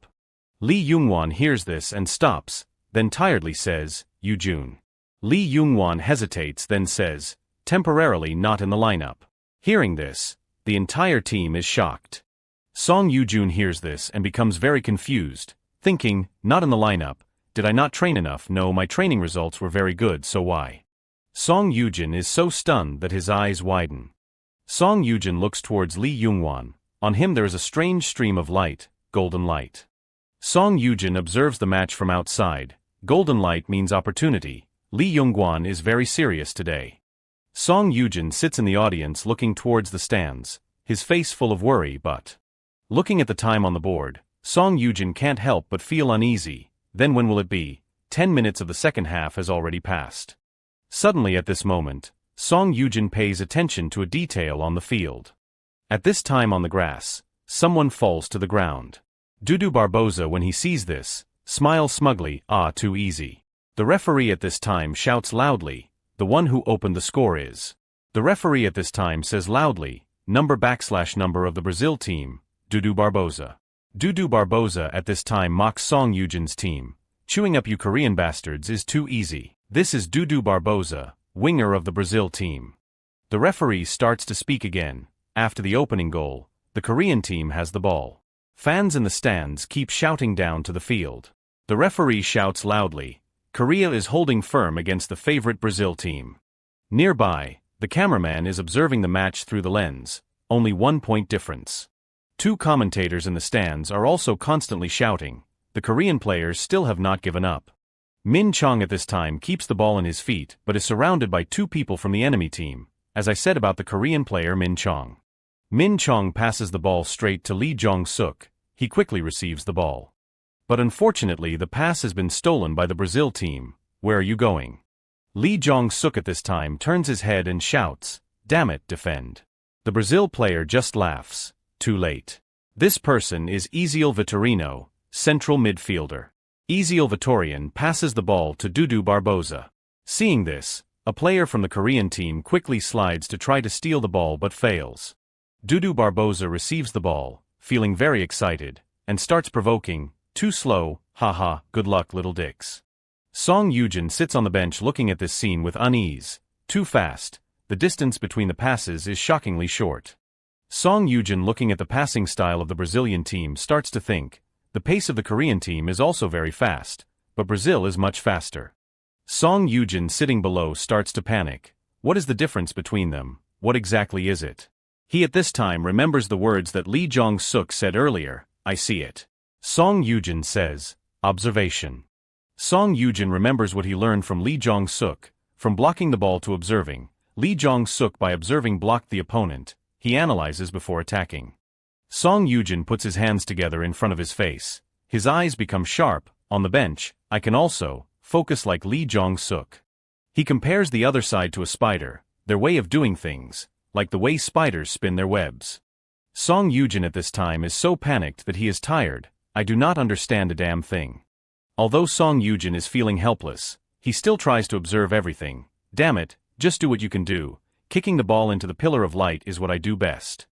Lee Youngwon hears this and stops, then tiredly says, Yoojun. Lee Youngwon hesitates then says, temporarily not in the lineup. Hearing this, the entire team is shocked. Song Yoojun hears this and becomes very confused, thinking, not in the lineup, did I not train enough? No, my training results were very good, so why? Song Yoojun is so stunned that his eyes widen. Song Yoojun looks towards Lee Youngwon. On him there is a strange stream of light, golden light. Song Yoojun observes the match from outside. Golden light means opportunity. Lee Youngwon is very serious today. Song Yoojun sits in the audience looking towards the stands, his face full of worry but. Looking at the time on the board, Song Yoojun can't help but feel uneasy. Then when will it be? 10 minutes of the second half has already passed. Suddenly at this moment, Song Yoojun pays attention to a detail on the field. At this time on the grass, someone falls to the ground. Dudu Barboza when he sees this, smiles smugly, too easy. The referee at this time shouts loudly, the one who opened the score is. The referee at this time says loudly, number of the Brazil team, Dudu Barboza. Dudu Barboza at this time mocks Song Yoojun's team. Chewing up you Korean bastards is too easy. This is Dudu Barboza, winger of the Brazil team. The referee starts to speak again. After the opening goal, the Korean team has the ball. Fans in the stands keep shouting down to the field. The referee shouts loudly, Korea is holding firm against the favorite Brazil team. Nearby, the cameraman is observing the match through the lens, only 1 point difference. Two commentators in the stands are also constantly shouting. The Korean players still have not given up. Min Chong at this time keeps the ball in his feet but is surrounded by two people from the enemy team, as I said about the Korean player Min Chong. Min Chong passes the ball straight to Lee Jong-suk. He quickly receives the ball. But unfortunately the pass has been stolen by the Brazil team. Where are you going? Lee Jong-suk at this time turns his head and shouts, damn it, defend. The Brazil player just laughs. Too late. This person is Ezeal Vitorino, central midfielder. Ezeal Vitorian passes the ball to Dudu Barboza. Seeing this, a player from the Korean team quickly slides to try to steal the ball but fails. Dudu Barboza receives the ball, feeling very excited, and starts provoking, too slow, haha, good luck little dicks. Song Yoojun sits on the bench looking at this scene with unease. Too fast, the distance between the passes is shockingly short. Song Yoojun looking at the passing style of the Brazilian team starts to think, the pace of the Korean team is also very fast, but Brazil is much faster. Song Yoojun sitting below starts to panic. What is the difference between them? What exactly is it? He at this time remembers the words that Lee Jong-suk said earlier, I see it. Song Yoojun says, observation. Song Yoojun remembers what he learned from Lee Jong-suk, from blocking the ball to observing. Lee Jong-suk by observing blocked the opponent, he analyzes before attacking. Song Yoojun puts his hands together in front of his face. His eyes become sharp. On the bench, I can also focus like Lee Jong-suk. He compares the other side to a spider, their way of doing things, like the way spiders spin their webs. Song Yujin at this time is so panicked that he is tired. I do not understand a damn thing. Although Song Yujin is feeling helpless, he still tries to observe everything. Damn it, just do what you can do. Kicking the ball into the pillar of light is what I do best.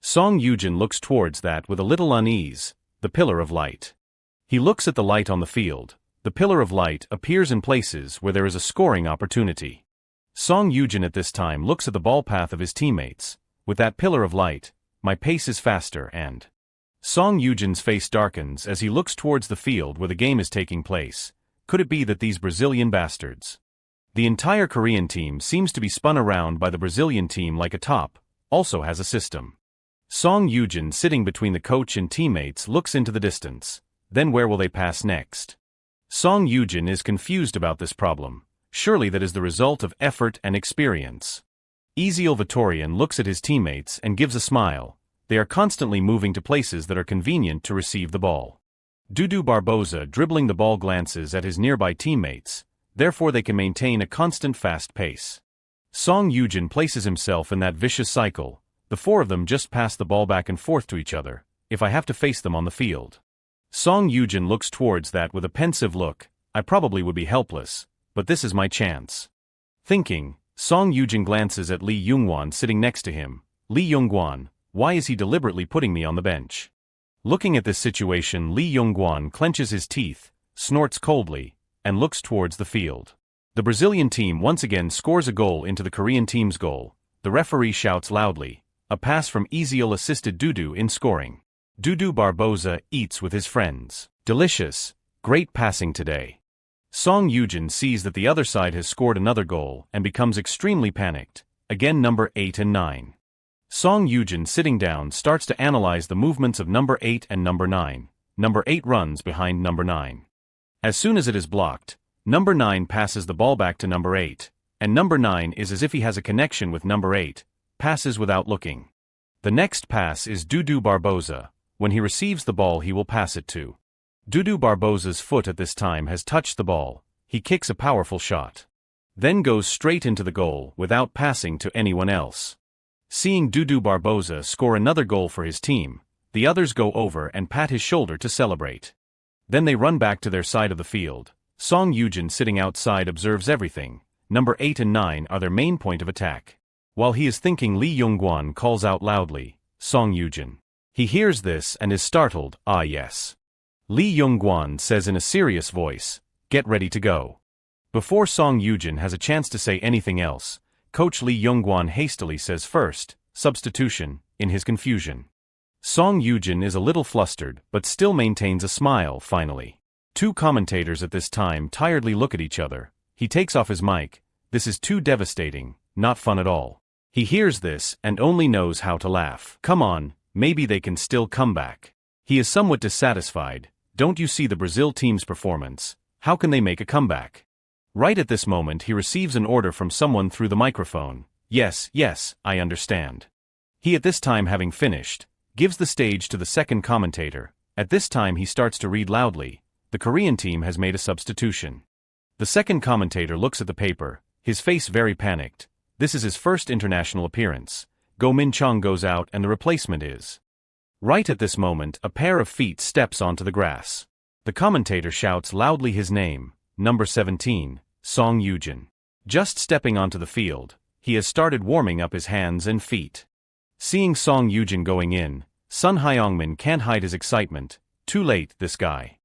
Song Yujin looks towards that with a little unease. The pillar of light. He looks at the light on the field. The pillar of light appears in places where there is a scoring opportunity. Song Yujin at this time looks at the ball path of his teammates. With that pillar of light, my pace is faster and... Song Yujin's face darkens as he looks towards the field where the game is taking place. Could it be that these Brazilian bastards? The entire Korean team seems to be spun around by the Brazilian team like a top, also has a system. Song Yujin sitting between the coach and teammates looks into the distance. Then where will they pass next? Song Yujin is confused about this problem. Surely that is the result of effort and experience. Ezeal Vitorian looks at his teammates and gives a smile. They are constantly moving to places that are convenient to receive the ball. Dudu Barboza dribbling the ball glances at his nearby teammates, therefore they can maintain a constant fast pace. Song Yujin places himself in that vicious cycle. The four of them just pass the ball back and forth to each other, if I have to face them on the field. Song Yujin looks towards that with a pensive look. I probably would be helpless, but this is my chance. Thinking, Song Yujin glances at Lee Youngwon sitting next to him. Lee Youngwon, why is he deliberately putting me on the bench? Looking at this situation, Lee Youngwon clenches his teeth, snorts coldly, and looks towards the field. The Brazilian team once again scores a goal into the Korean team's goal. The referee shouts loudly. A pass from Ezeal assisted Dudu in scoring. Dudu Barboza eats with his friends. Delicious. Great passing today. Song Yujin sees that the other side has scored another goal and becomes extremely panicked. Again number 8 and 9. Song Yujin sitting down starts to analyze the movements of number 8 and number 9. Number 8 runs behind number 9. As soon as it is blocked, number 9 passes the ball back to number 8, and number 9 is as if he has a connection with number 8, passes without looking. The next pass is Dudu Barboza. When he receives the ball he will pass it to. Dudu Barboza's foot at this time has touched the ball. He kicks a powerful shot. Then goes straight into the goal without passing to anyone else. Seeing Dudu Barboza score another goal for his team, the others go over and pat his shoulder to celebrate. Then they run back to their side of the field. Song Yujin sitting outside observes everything. Number 8 and 9 are their main point of attack. While he is thinking, Lee Youngwon calls out loudly, Song Yujin. He hears this and is startled. Ah yes. Lee Youngwon says in a serious voice, get ready to go. Before Song Yujin has a chance to say anything else, Coach Lee Youngwon hastily says first, substitution, in his confusion. Song Yujin is a little flustered but still maintains a smile finally. Two commentators at this time tiredly look at each other. He takes off his mic. This is too devastating, not fun at all. He hears this and only knows how to laugh. Come on, maybe they can still come back. He is somewhat dissatisfied. Don't you see the Brazil team's performance? How can they make a comeback? Right at this moment he receives an order from someone through the microphone. Yes, I understand. He at this time having finished, gives the stage to the second commentator. At this time he starts to read loudly. The Korean team has made a substitution. The second commentator looks at the paper, his face very panicked. This is his first international appearance. Go Min Chong goes out and the replacement is. Right at this moment a pair of feet steps onto the grass. The commentator shouts loudly his name, number 17, Song Yujin. Just stepping onto the field, he has started warming up his hands and feet. Seeing Song Yujin going in, Sun Hyungmin can't hide his excitement. Too late, this guy.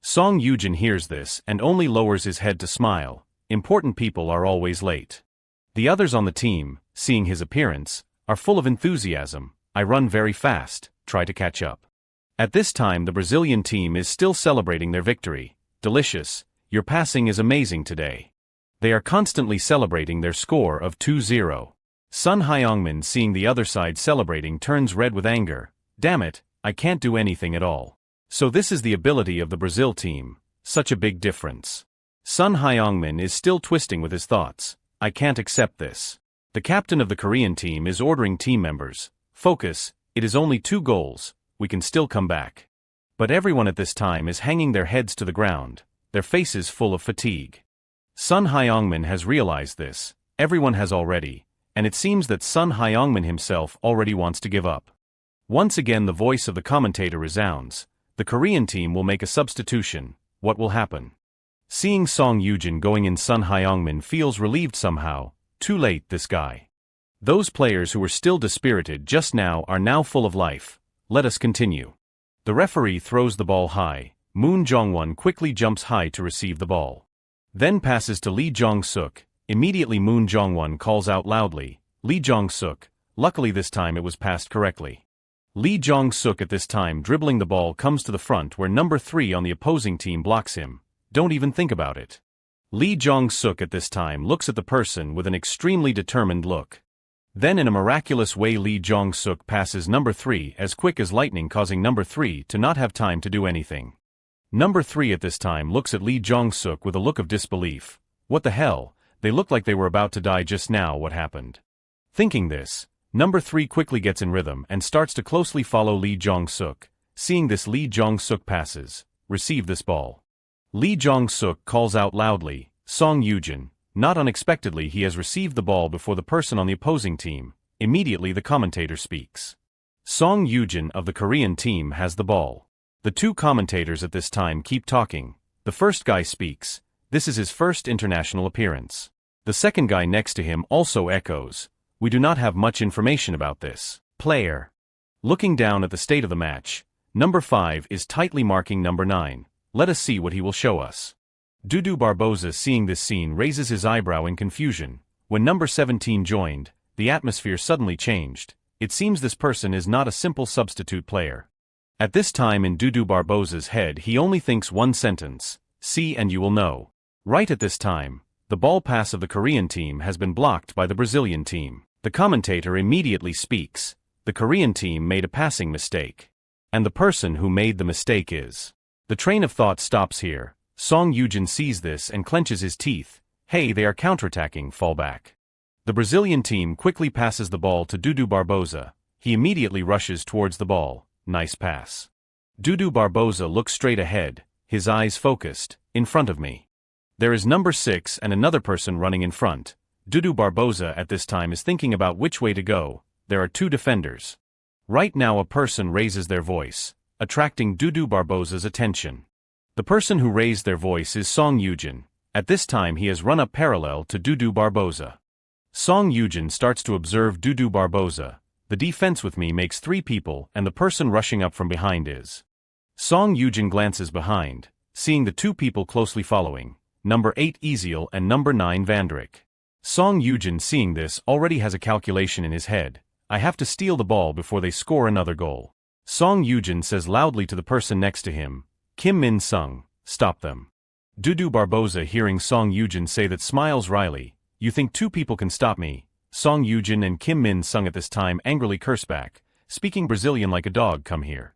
Song Yujin hears this and only lowers his head to smile. Important people are always late. The others on the team, seeing his appearance, are full of enthusiasm. I run very fast, try to catch up. At this time the Brazilian team is still celebrating their victory. Delicious, your passing is amazing today. They are constantly celebrating their score of 2-0. Sun Hyungmin seeing the other side celebrating turns red with anger. Damn it, I can't do anything at all. So this is the ability of the Brazil team. Such a big difference. Sun Hyungmin is still twisting with his thoughts. I can't accept this. The captain of the Korean team is ordering team members. Focus, it is only 2 goals, we can still come back. But everyone at this time is hanging their heads to the ground, their faces full of fatigue. Sun Hyungmin has realized this, everyone has already, and it seems that Sun Hyungmin himself already wants to give up. Once again the voice of the commentator resounds. The Korean team will make a substitution. What will happen? Seeing Song Yujin going in, Sun Hyungmin feels relieved somehow. Too late, this guy. Those players who were still dispirited just now are now full of life. Let us continue. The referee throws the ball high. Moon Jongwon quickly jumps high to receive the ball. Then passes to Lee Jong-suk. Immediately Moon Jongwon calls out loudly, Lee Jong-suk. Luckily this time it was passed correctly. Lee Jong-suk at this time dribbling the ball comes to the front where number 3 on the opposing team blocks him. Don't even think about it. Lee Jong-suk at this time looks at the person with an extremely determined look. Then in a miraculous way Lee Jong-suk passes number 3 as quick as lightning, causing number 3 to not have time to do anything. Number 3 at this time looks at Lee Jong-suk with a look of disbelief. What the hell? They looked like they were about to die just now. What happened? Thinking this, number 3 quickly gets in rhythm and starts to closely follow Lee Jong-suk. Seeing this, Lee Jong-suk passes. Receive this ball. Lee Jong-suk calls out loudly, Song Yujin. Not unexpectedly he has received the ball before the person on the opposing team. Immediately the commentator speaks. Song Yujin of the Korean team has the ball. The two commentators at this time keep talking. The first guy speaks. This is his first international appearance. The second guy next to him also echoes. We do not have much information about this player. Looking down at the state of the match, number 5 is tightly marking number 9. Let us see what he will show us. Dudu Barboza, seeing this scene, raises his eyebrow in confusion. When number 17 joined, the atmosphere suddenly changed. It seems this person is not a simple substitute player. At this time in Dudu Barboza's head he only thinks one sentence, see and you will know. Right at this time, the ball pass of the Korean team has been blocked by the Brazilian team. The commentator immediately speaks. The Korean team made a passing mistake. And the person who made the mistake is. The train of thought stops here. Song Yujin sees this and clenches his teeth. Hey, they are counterattacking, fall back. The Brazilian team quickly passes the ball to Dudu Barboza. He immediately rushes towards the ball. Nice pass. Dudu Barboza looks straight ahead, his eyes focused. In front of me. There is number 6 and another person running in front. Dudu Barboza at this time is thinking about which way to go. There are two defenders. Right now a person raises their voice, attracting Dudu Barboza's attention. The person who raised their voice is Song Yujin. At this time he has run up parallel to Dudu Barboza. Song Yujin starts to observe Dudu Barboza. The defense with me makes 3 people and the person rushing up from behind is. Song Yujin glances behind, seeing the 2 people closely following, number 8 Ezeal and number 9 Vandrik. Song Yujin, seeing this, already has a calculation in his head. I have to steal the ball before they score another goal. Song Yujin says loudly to the person next to him, Kim Min-sung, stop them. Dudu Barboza, hearing Song Yujin say that, smiles wryly. You think 2 people can stop me? Song Yujin and Kim Min-sung at this time angrily curse back, speaking Brazilian like a dog. Come here.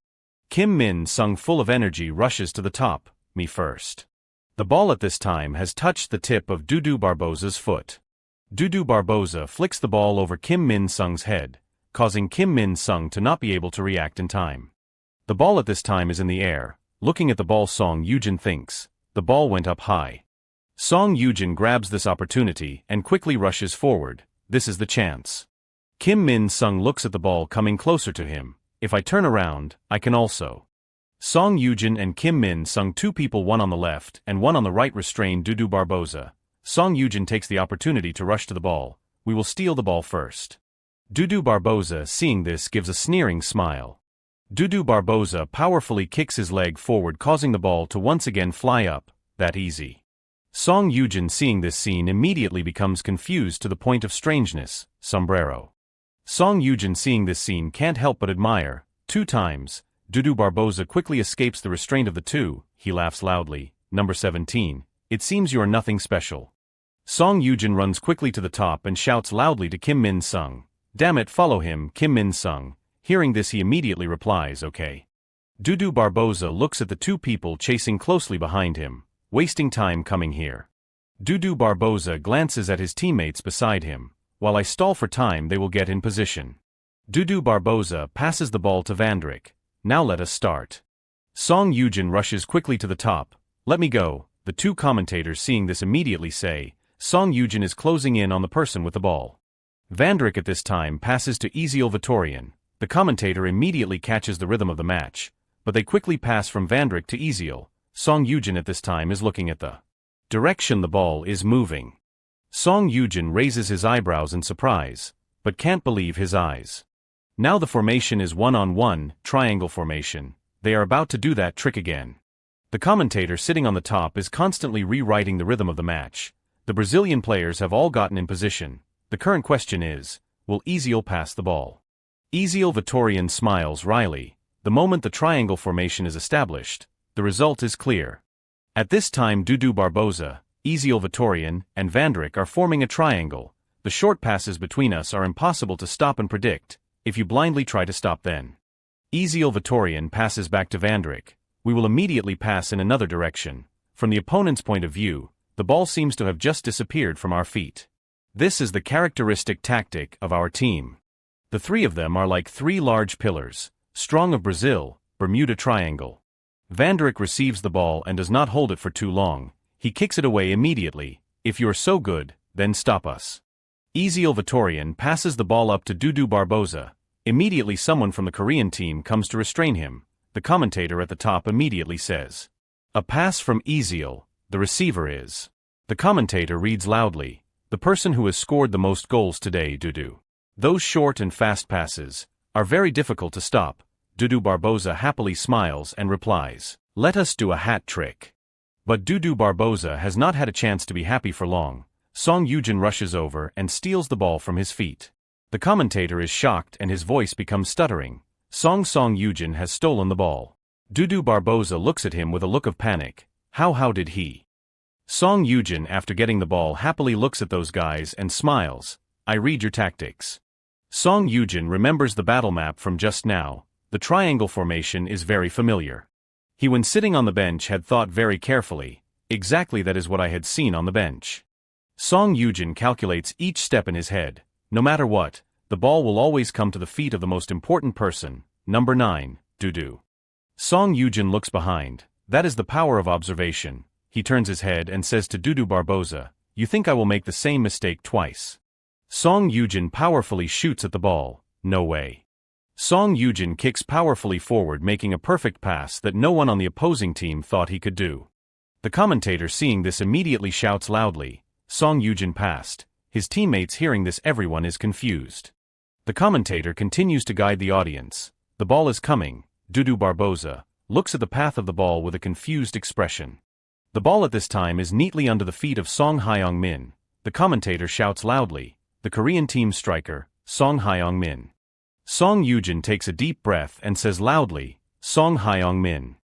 Kim Min-sung, full of energy, rushes to the top. Me first. The ball at this time has touched the tip of Dudu Barboza's foot. Dudu Barboza flicks the ball over Kim Min-sung's head, causing Kim Min-sung to not be able to react in time. The ball at this time is in the air. Looking at the ball, Song Yujin thinks. The ball went up high. Song Yujin grabs this opportunity and quickly rushes forward. This is the chance. Kim Min-sung looks at the ball coming closer to him. If I turn around, I can also. Song Yujin and Kim Min-sung, 2 people, one on the left and one on the right, restrain Dudu Barboza. Song Yujin takes the opportunity to rush to the ball. We will steal the ball first. Dudu Barboza, seeing this, gives a sneering smile. Dudu Barboza powerfully kicks his leg forward, causing the ball to once again fly up. That easy. Song Yujin, seeing this scene, immediately becomes confused to the point of strangeness. Sombrero. Song Yujin, seeing this scene, can't help but admire. 2 times. Dudu Barboza quickly escapes the restraint of the 2. He laughs loudly. Number 17. It seems you are nothing special. Song Yujin runs quickly to the top and shouts loudly to Kim Min-sung. Damn it, follow him, Kim Min-sung. Hearing this, he immediately replies, okay. Dudu Barboza looks at the 2 people chasing closely behind him. Wasting time coming here. Dudu Barboza glances at his teammates beside him. While I stall for time, they will get in position. Dudu Barboza passes the ball to Vandrik. Now let us start. Song Yujin rushes quickly to the top. Let me go. The 2 commentators, seeing this, immediately say, Song Yujin is closing in on the person with the ball. Vandrik at this time passes to Ezeal Vitorian. The commentator immediately catches the rhythm of the match, but they quickly pass from Vandrik to Ezeal. Song Yujin at this time is looking at the direction the ball is moving. Song Yujin raises his eyebrows in surprise, but can't believe his eyes. Now the formation is one-on-one, triangle formation. They are about to do that trick again. The commentator sitting on the top is constantly rewriting the rhythm of the match. The Brazilian players have all gotten in position. The current question is, will Ezeal pass the ball? Ezeal Vitorian smiles wryly. The moment the triangle formation is established, the result is clear. At this time Dudu Barbosa, Ezeal Vitorian, and Vandrik are forming a triangle. The short passes between us are impossible to stop and predict, if you blindly try to stop then. Ezeal Vitorian passes back to Vandrik. We will immediately pass in another direction. From the opponent's point of view, the ball seems to have just disappeared from our feet. This is the characteristic tactic of our team. The three of them are like three large pillars, strong of Brazil, Bermuda Triangle. Vandrik receives the ball and does not hold it for too long. He kicks it away immediately. If you're so good, then stop us. Ezeal Vitorian passes the ball up to Dudu Barbosa. Immediately someone from the Korean team comes to restrain him. The commentator at the top immediately says, "A pass from Ezeal, the receiver is." The commentator reads loudly, "The person who has scored the most goals today, Dudu." Those short and fast passes are very difficult to stop. Dudu Barbosa happily smiles and replies, "Let us do a hat trick." But Dudu Barbosa has not had a chance to be happy for long. Song Yujin rushes over and steals the ball from his feet. The commentator is shocked and his voice becomes stuttering. Song Yujin has stolen the ball. Dudu Barbosa looks at him with a look of panic. How did he? Song Yujin, after getting the ball, happily looks at those guys and smiles. "I read your tactics." Song Yujin remembers the battle map from just now. The triangle formation is very familiar. He, when sitting on the bench, had thought very carefully. Exactly, that is what I had seen on the bench. Song Yujin calculates each step in his head. No matter what, the ball will always come to the feet of the most important person, number 9, Dudu. Song Yujin looks behind. That is the power of observation. He turns his head and says to Dudu Barbosa, "You think I will make the same mistake twice?" Song Yujin powerfully shoots at the ball. No way. Song Yujin kicks powerfully forward, making a perfect pass that no one on the opposing team thought he could do. The commentator, seeing this, immediately shouts loudly, "Song Yujin passed." His teammates hearing this, everyone is confused. The commentator continues to guide the audience. The ball is coming. Dudu Barbosa looks at the path of the ball with a confused expression. The ball at this time is neatly under the feet of Song Hyung-min. The commentator shouts loudly, "The Korean team striker, Song Hyung-min." Song Yujin takes a deep breath and says loudly, "Song Hyung-min."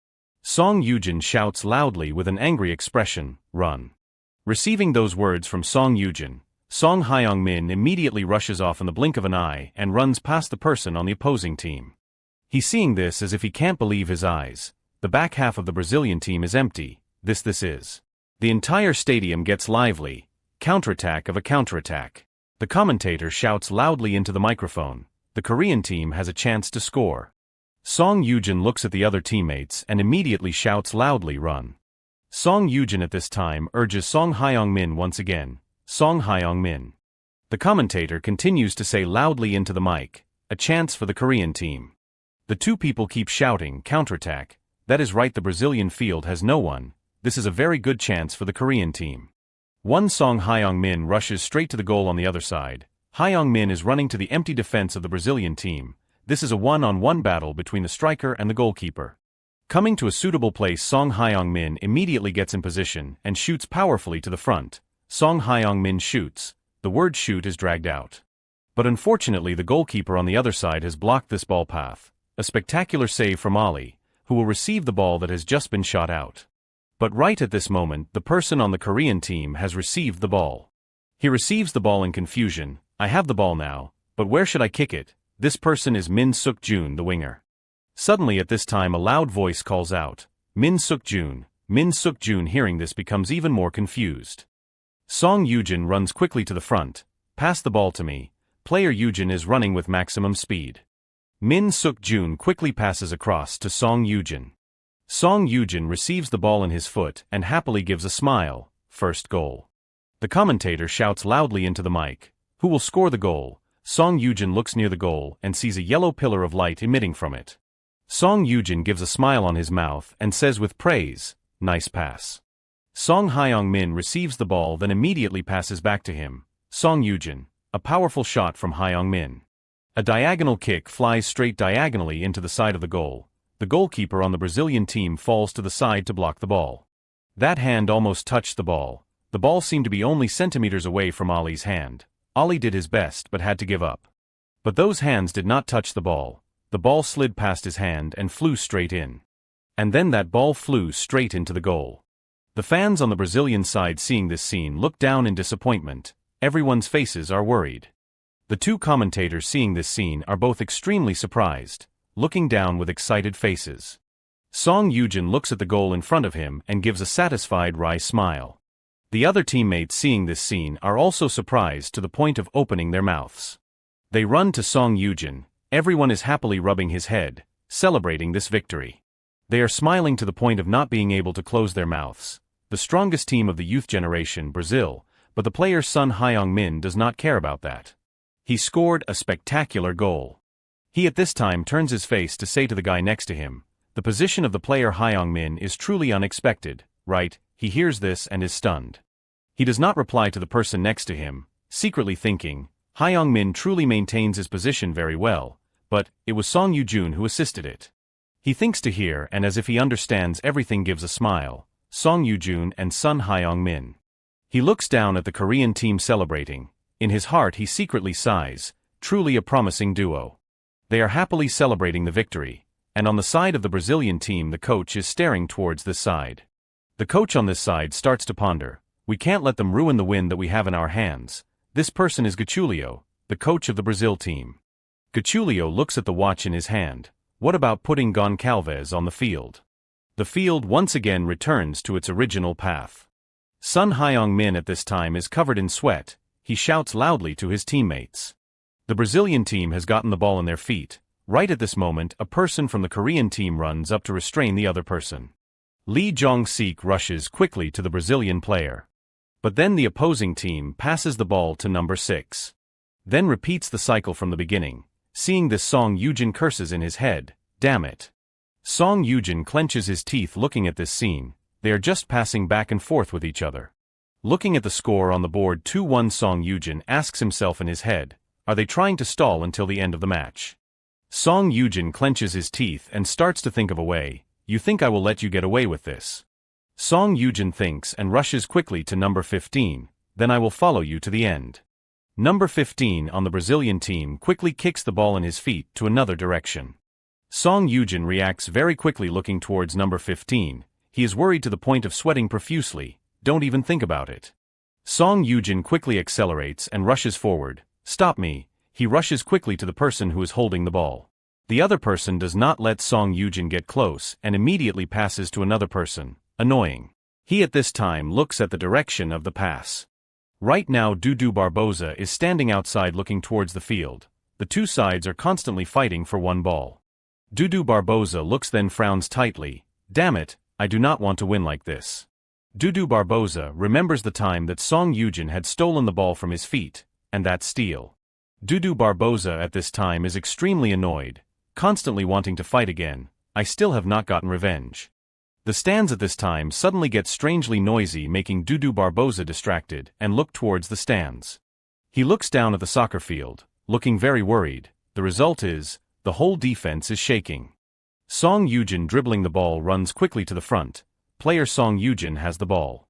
Song Yujin shouts loudly with an angry expression, "Run." Receiving those words from Song Yujin, Song Hyung-min immediately rushes off in the blink of an eye and runs past the person on the opposing team. He, seeing this, as if he can't believe his eyes. The back half of the Brazilian team is empty. This is. The entire stadium gets lively. Counterattack of a counterattack. The commentator shouts loudly into the microphone. The Korean team has a chance to score. Song Yujin looks at the other teammates and immediately shouts loudly, "Run." Song Yujin at this time urges Song Hyung-min once again, "Song Hyung-min." The commentator continues to say loudly into the mic, "A chance for the Korean team." The two people keep shouting, "Counterattack." That is right, the Brazilian field has no one. This is a very good chance for the Korean team. One Song Hyung-min rushes straight to the goal on the other side. Hyung-min is running to the empty defense of the Brazilian team. This is a one-on-one battle between the striker and the goalkeeper. Coming to a suitable place, Song Hyung-min immediately gets in position and shoots powerfully to the front. Song Hyung-min shoots. The word shoot is dragged out. But unfortunately the goalkeeper on the other side has blocked this ball path. A spectacular save from Ali, who will receive the ball that has just been shot out. But right at this moment, the person on the Korean team has received the ball. He receives the ball in confusion. "I have the ball now, but where should I kick it?" This person is Min Suk-jun, the winger. Suddenly at this time a loud voice calls out, "Min Suk-jun." Min Suk-jun, hearing this, becomes even more confused. Song Yujin runs quickly to the front. "Pass the ball to me." Player Yujin is running with maximum speed. Min Suk-jun quickly passes across to Song Yujin. Song Yujin receives the ball in his foot and happily gives a smile. First goal. The commentator shouts loudly into the mic, "Who will score the goal?" Song Yujin looks near the goal and sees a yellow pillar of light emitting from it. Song Yujin gives a smile on his mouth and says with praise, "Nice pass." Song Hyung-min receives the ball then immediately passes back to him. Song Yujin, a powerful shot from Hyung-min. A diagonal kick flies straight diagonally into the side of the goal. The goalkeeper on the Brazilian team falls to the side to block the ball. That hand almost touched the ball. The ball seemed to be only centimeters away from Ali's hand. Ali did his best but had to give up. But those hands did not touch the ball. The ball slid past his hand and flew straight in. And then that ball flew straight into the goal. The fans on the Brazilian side seeing this scene look down in disappointment. Everyone's faces are worried. The two commentators seeing this scene are both extremely surprised, looking down with excited faces. Song Yujin looks at the goal in front of him and gives a satisfied wry smile. The other teammates seeing this scene are also surprised to the point of opening their mouths. They run to Song Yujin. Everyone is happily rubbing his head, celebrating this victory. They are smiling to the point of not being able to close their mouths. The strongest team of the youth generation, Brazil, but the player's son Hyung-min does not care about that. He scored a spectacular goal. He at this time turns his face to say to the guy next to him, "The position of the player Hyung-min is truly unexpected, right?" He hears this and is stunned. He does not reply to the person next to him, secretly thinking, Hyung-min truly maintains his position very well, but it was Song Yujin who assisted it. He thinks to hear and as if he understands everything gives a smile, Song Yujin and son Hyung-min. He looks down at the Korean team celebrating. In his heart he secretly sighs, truly a promising duo. They are happily celebrating the victory, and on the side of the Brazilian team the coach is staring towards this side. The coach on this side starts to ponder, "We can't let them ruin the win that we have in our hands." This person is Gachulio, the coach of the Brazil team. Gachulio looks at the watch in his hand. What about putting Goncalves on the field? The field once again returns to its original path. Son Hyung-min at this time is covered in sweat. He shouts loudly to his teammates. The Brazilian team has gotten the ball in their feet. Right at this moment, a person from the Korean team runs up to restrain the other person. Lee Jong-sik rushes quickly to the Brazilian player. But then the opposing team passes the ball to number 6. Then repeats the cycle from the beginning. Seeing this, Song Yujin curses in his head, "Damn it." Song Yujin clenches his teeth looking at this scene. They are just passing back and forth with each other. Looking at the score on the board 2-1, Song Yujin asks himself in his head, are they trying to stall until the end of the match? Song Yujin clenches his teeth and starts to think of a way. "You think I will let you get away with this?" Song Yujin thinks and rushes quickly to number 15, "Then I will follow you to the end." Number 15 on the Brazilian team quickly kicks the ball in his feet to another direction. Song Yujin reacts very quickly looking towards number 15. He is worried to the point of sweating profusely. Don't even think about it. Song Yujin quickly accelerates and rushes forward. "Stop me." He rushes quickly to the person who is holding the ball. The other person does not let Song Yujin get close and immediately passes to another person. Annoying. He at this time looks at the direction of the pass. Right now Dudu Barbosa is standing outside looking towards the field. The two sides are constantly fighting for one ball. Dudu Barbosa looks then frowns tightly. "Damn it, I do not want to win like this." Dudu Barbosa remembers the time that Song Yujin had stolen the ball from his feet, and that steal. Dudu Barbosa at this time is extremely annoyed, constantly wanting to fight again. "I still have not gotten revenge." The stands at this time suddenly get strangely noisy, making Dudu Barbosa distracted and look towards the stands. He looks down at the soccer field, looking very worried. The result is, the whole defense is shaking. Song Yujin dribbling the ball runs quickly to the front. Player Song Yujin has the ball.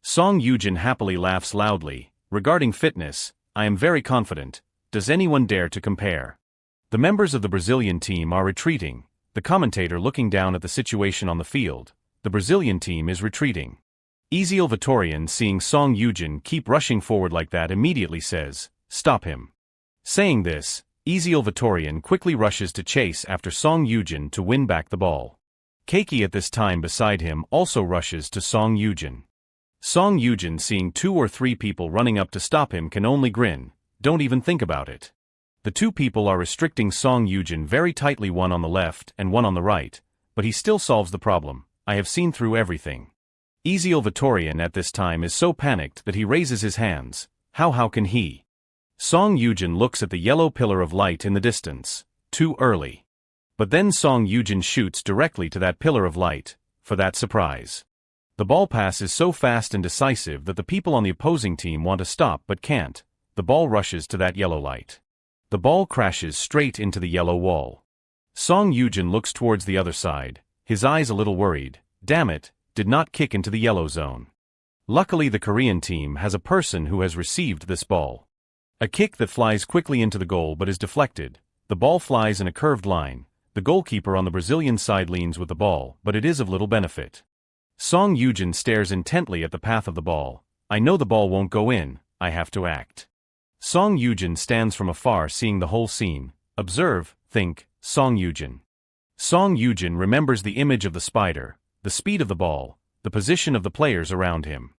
Song Yujin happily laughs loudly. "Regarding fitness, I am very confident. Does anyone dare to compare?" The members of the Brazilian team are retreating. The commentator looking down at the situation on the field. The Brazilian team is retreating. Ezeal Vitorian seeing Song Yujin keep rushing forward like that immediately says, "Stop him." Saying this, Ezeal Vitorian quickly rushes to chase after Song Yujin to win back the ball. Keiki at this time beside him also rushes to Song Yujin. Song Yujin seeing 2 or 3 people running up to stop him can only grin. Don't even think about it. The 2 people are restricting Song Yujin very tightly, one on the left and one on the right, but he still solves the problem. "I have seen through everything." Ezeal Vitorian at this time is so panicked that he raises his hands. How can he? Song Yujin looks at the yellow pillar of light in the distance. Too early. But then Song Yujin shoots directly to that pillar of light, for that surprise. The ball pass is so fast and decisive that the people on the opposing team want to stop but can't. The ball rushes to that yellow light. The ball crashes straight into the yellow wall. Song Yujin looks towards the other side, his eyes a little worried. Damn it, did not kick into the yellow zone. Luckily the Korean team has a person who has received this ball. A kick that flies quickly into the goal but is deflected. The ball flies in a curved line. The goalkeeper on the Brazilian side leans with the ball, but it is of little benefit. Song Yujin stares intently at the path of the ball. I know the ball won't go in, I have to act. Song Yujin stands from afar seeing the whole scene. Observe, think, Song Yujin. Song Yujin remembers the image of the spider, the speed of the ball, the position of the players around him.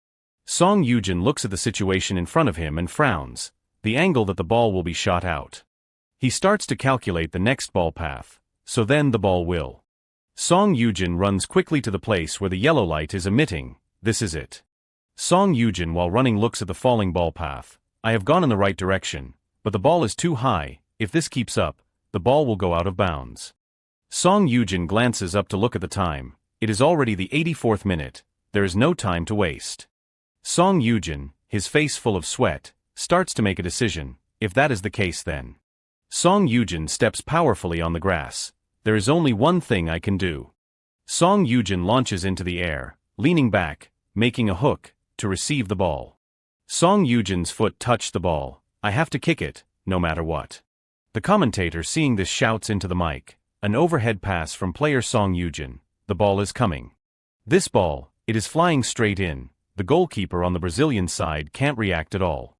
Song Yujin looks at the situation in front of him and frowns, the angle that the ball will be shot out. He starts to calculate the next ball path, so then the ball will. Song Yujin runs quickly to the place where the yellow light is emitting. This is it. Song Yujin while running looks at the falling ball path. I have gone in the right direction, but the ball is too high. If this keeps up, the ball will go out of bounds. Song Yujin glances up to look at the time. It is already the 84th minute. There is no time to waste. Song Yujin, his face full of sweat, starts to make a decision. If that is the case then. Song Yujin steps powerfully on the grass. There is only one thing I can do. Song Yujin launches into the air, leaning back, making a hook, to receive the ball. Song Yujin's foot touched the ball. I have to kick it, no matter what. The commentator seeing this shouts into the mic. An overhead pass from player Song Yujin. The ball is coming. This ball, it is flying straight in. The goalkeeper on the Brazilian side can't react at all.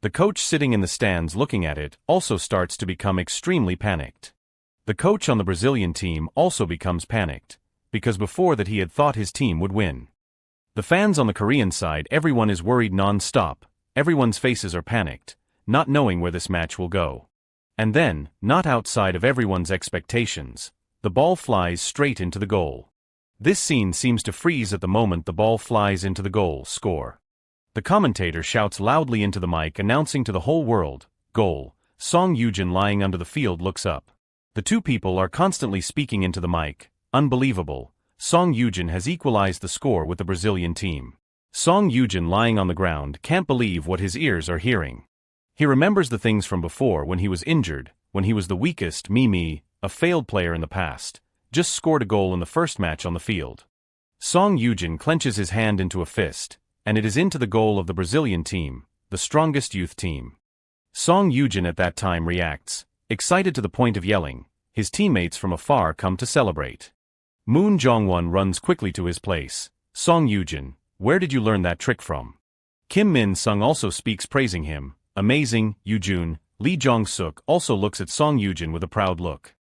The coach sitting in the stands looking at it also starts to become extremely panicked. The coach on the Brazilian team also becomes panicked, because before that he had thought his team would win. The fans on the Korean side, everyone is worried non-stop, everyone's faces are panicked, not knowing where this match will go. And then, not outside of everyone's expectations, the ball flies straight into the goal. This scene seems to freeze at the moment the ball flies into the goal. Score. The commentator shouts loudly into the mic announcing to the whole world, goal. Song Yujin lying under the field looks up. The two people are constantly speaking into the mic. Unbelievable. Song Yujin has equalized the score with the Brazilian team. Song Yujin lying on the ground can't believe what his ears are hearing. He remembers the things from before when he was injured, when he was the weakest, a failed player in the past, just scored a goal in the first match on the field. Song Yujin clenches his hand into a fist, and it is into the goal of the Brazilian team, the strongest youth team. Song Yujin at that time reacts, excited to the point of yelling. His teammates from afar come to celebrate. Moon Jongwon runs quickly to his place. Song Yujin, where did you learn that trick from? Kim Min-sung also speaks praising him. Amazing, Yujun. Lee Jong-suk also looks at Song Yujin with a proud look.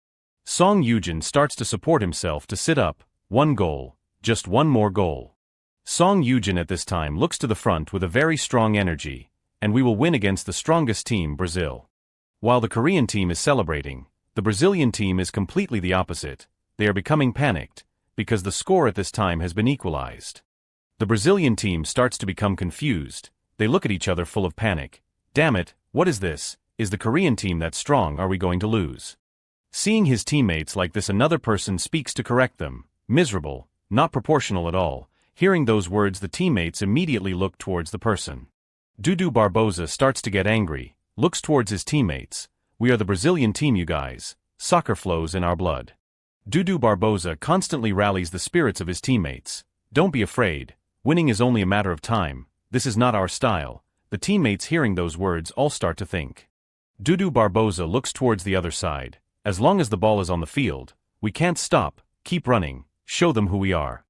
Song Yujin starts to support himself to sit up. One goal. Just one more goal. Song Yujin at this time looks to the front with a very strong energy, and we will win against the strongest team, Brazil. While the Korean team is celebrating, the Brazilian team is completely the opposite. They are becoming panicked, because the score at this time has been equalized. The Brazilian team starts to become confused. They look at each other full of panic. Damn it, what is this? Is the Korean team that strong? Are we going to lose? Seeing his teammates like this, another person speaks to correct them. Miserable, not proportional at all. Hearing those words, the teammates immediately look towards the person. Dudu Barbosa starts to get angry, looks towards his teammates. We are the Brazilian team, you guys. Soccer flows in our blood. Dudu Barbosa constantly rallies the spirits of his teammates. Don't be afraid. Winning is only a matter of time. This is not our style. The teammates hearing those words all start to think. Dudu Barbosa looks towards the other side. As long as the ball is on the field, we can't stop. Keep running. Show them who we are.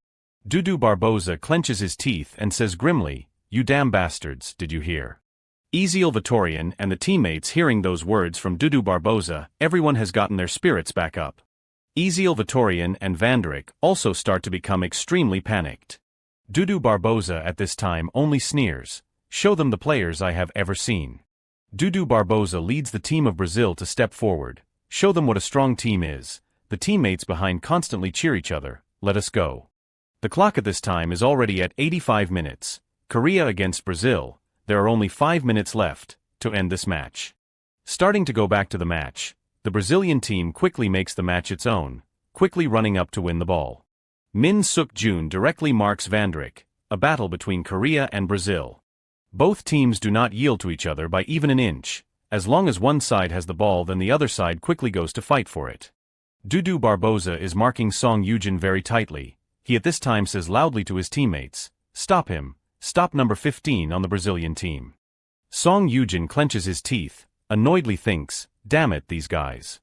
Dudu Barbosa clenches his teeth and says grimly, you damn bastards, did you hear? Ezeal Vitorian and the teammates hearing those words from Dudu Barbosa, everyone has gotten their spirits back up. Ezeal Vitorian and Vanderick also start to become extremely panicked. Dudu Barbosa at this time only sneers. Show them the players I have ever seen. Dudu Barbosa leads the team of Brazil to step forward. Show them what a strong team is. The teammates behind constantly cheer each other. Let us go. The clock at this time is already at 85 minutes. Korea against Brazil. There are only 5 minutes left. to end this match. Starting to go back to the match, the Brazilian team quickly makes the match its own, quickly running up to win the ball. Min Suk-jun directly marks Vandrik, a battle between Korea and Brazil. Both teams do not yield to each other by even an inch. As long as one side has the ball, then the other side quickly goes to fight for it. Dudu Barbosa is marking Song Yujin very tightly. He at this time says loudly to his teammates, "Stop him, stop number 15 on the Brazilian team." Song Yujin clenches his teeth, annoyedly thinks, "Damn it, these guys."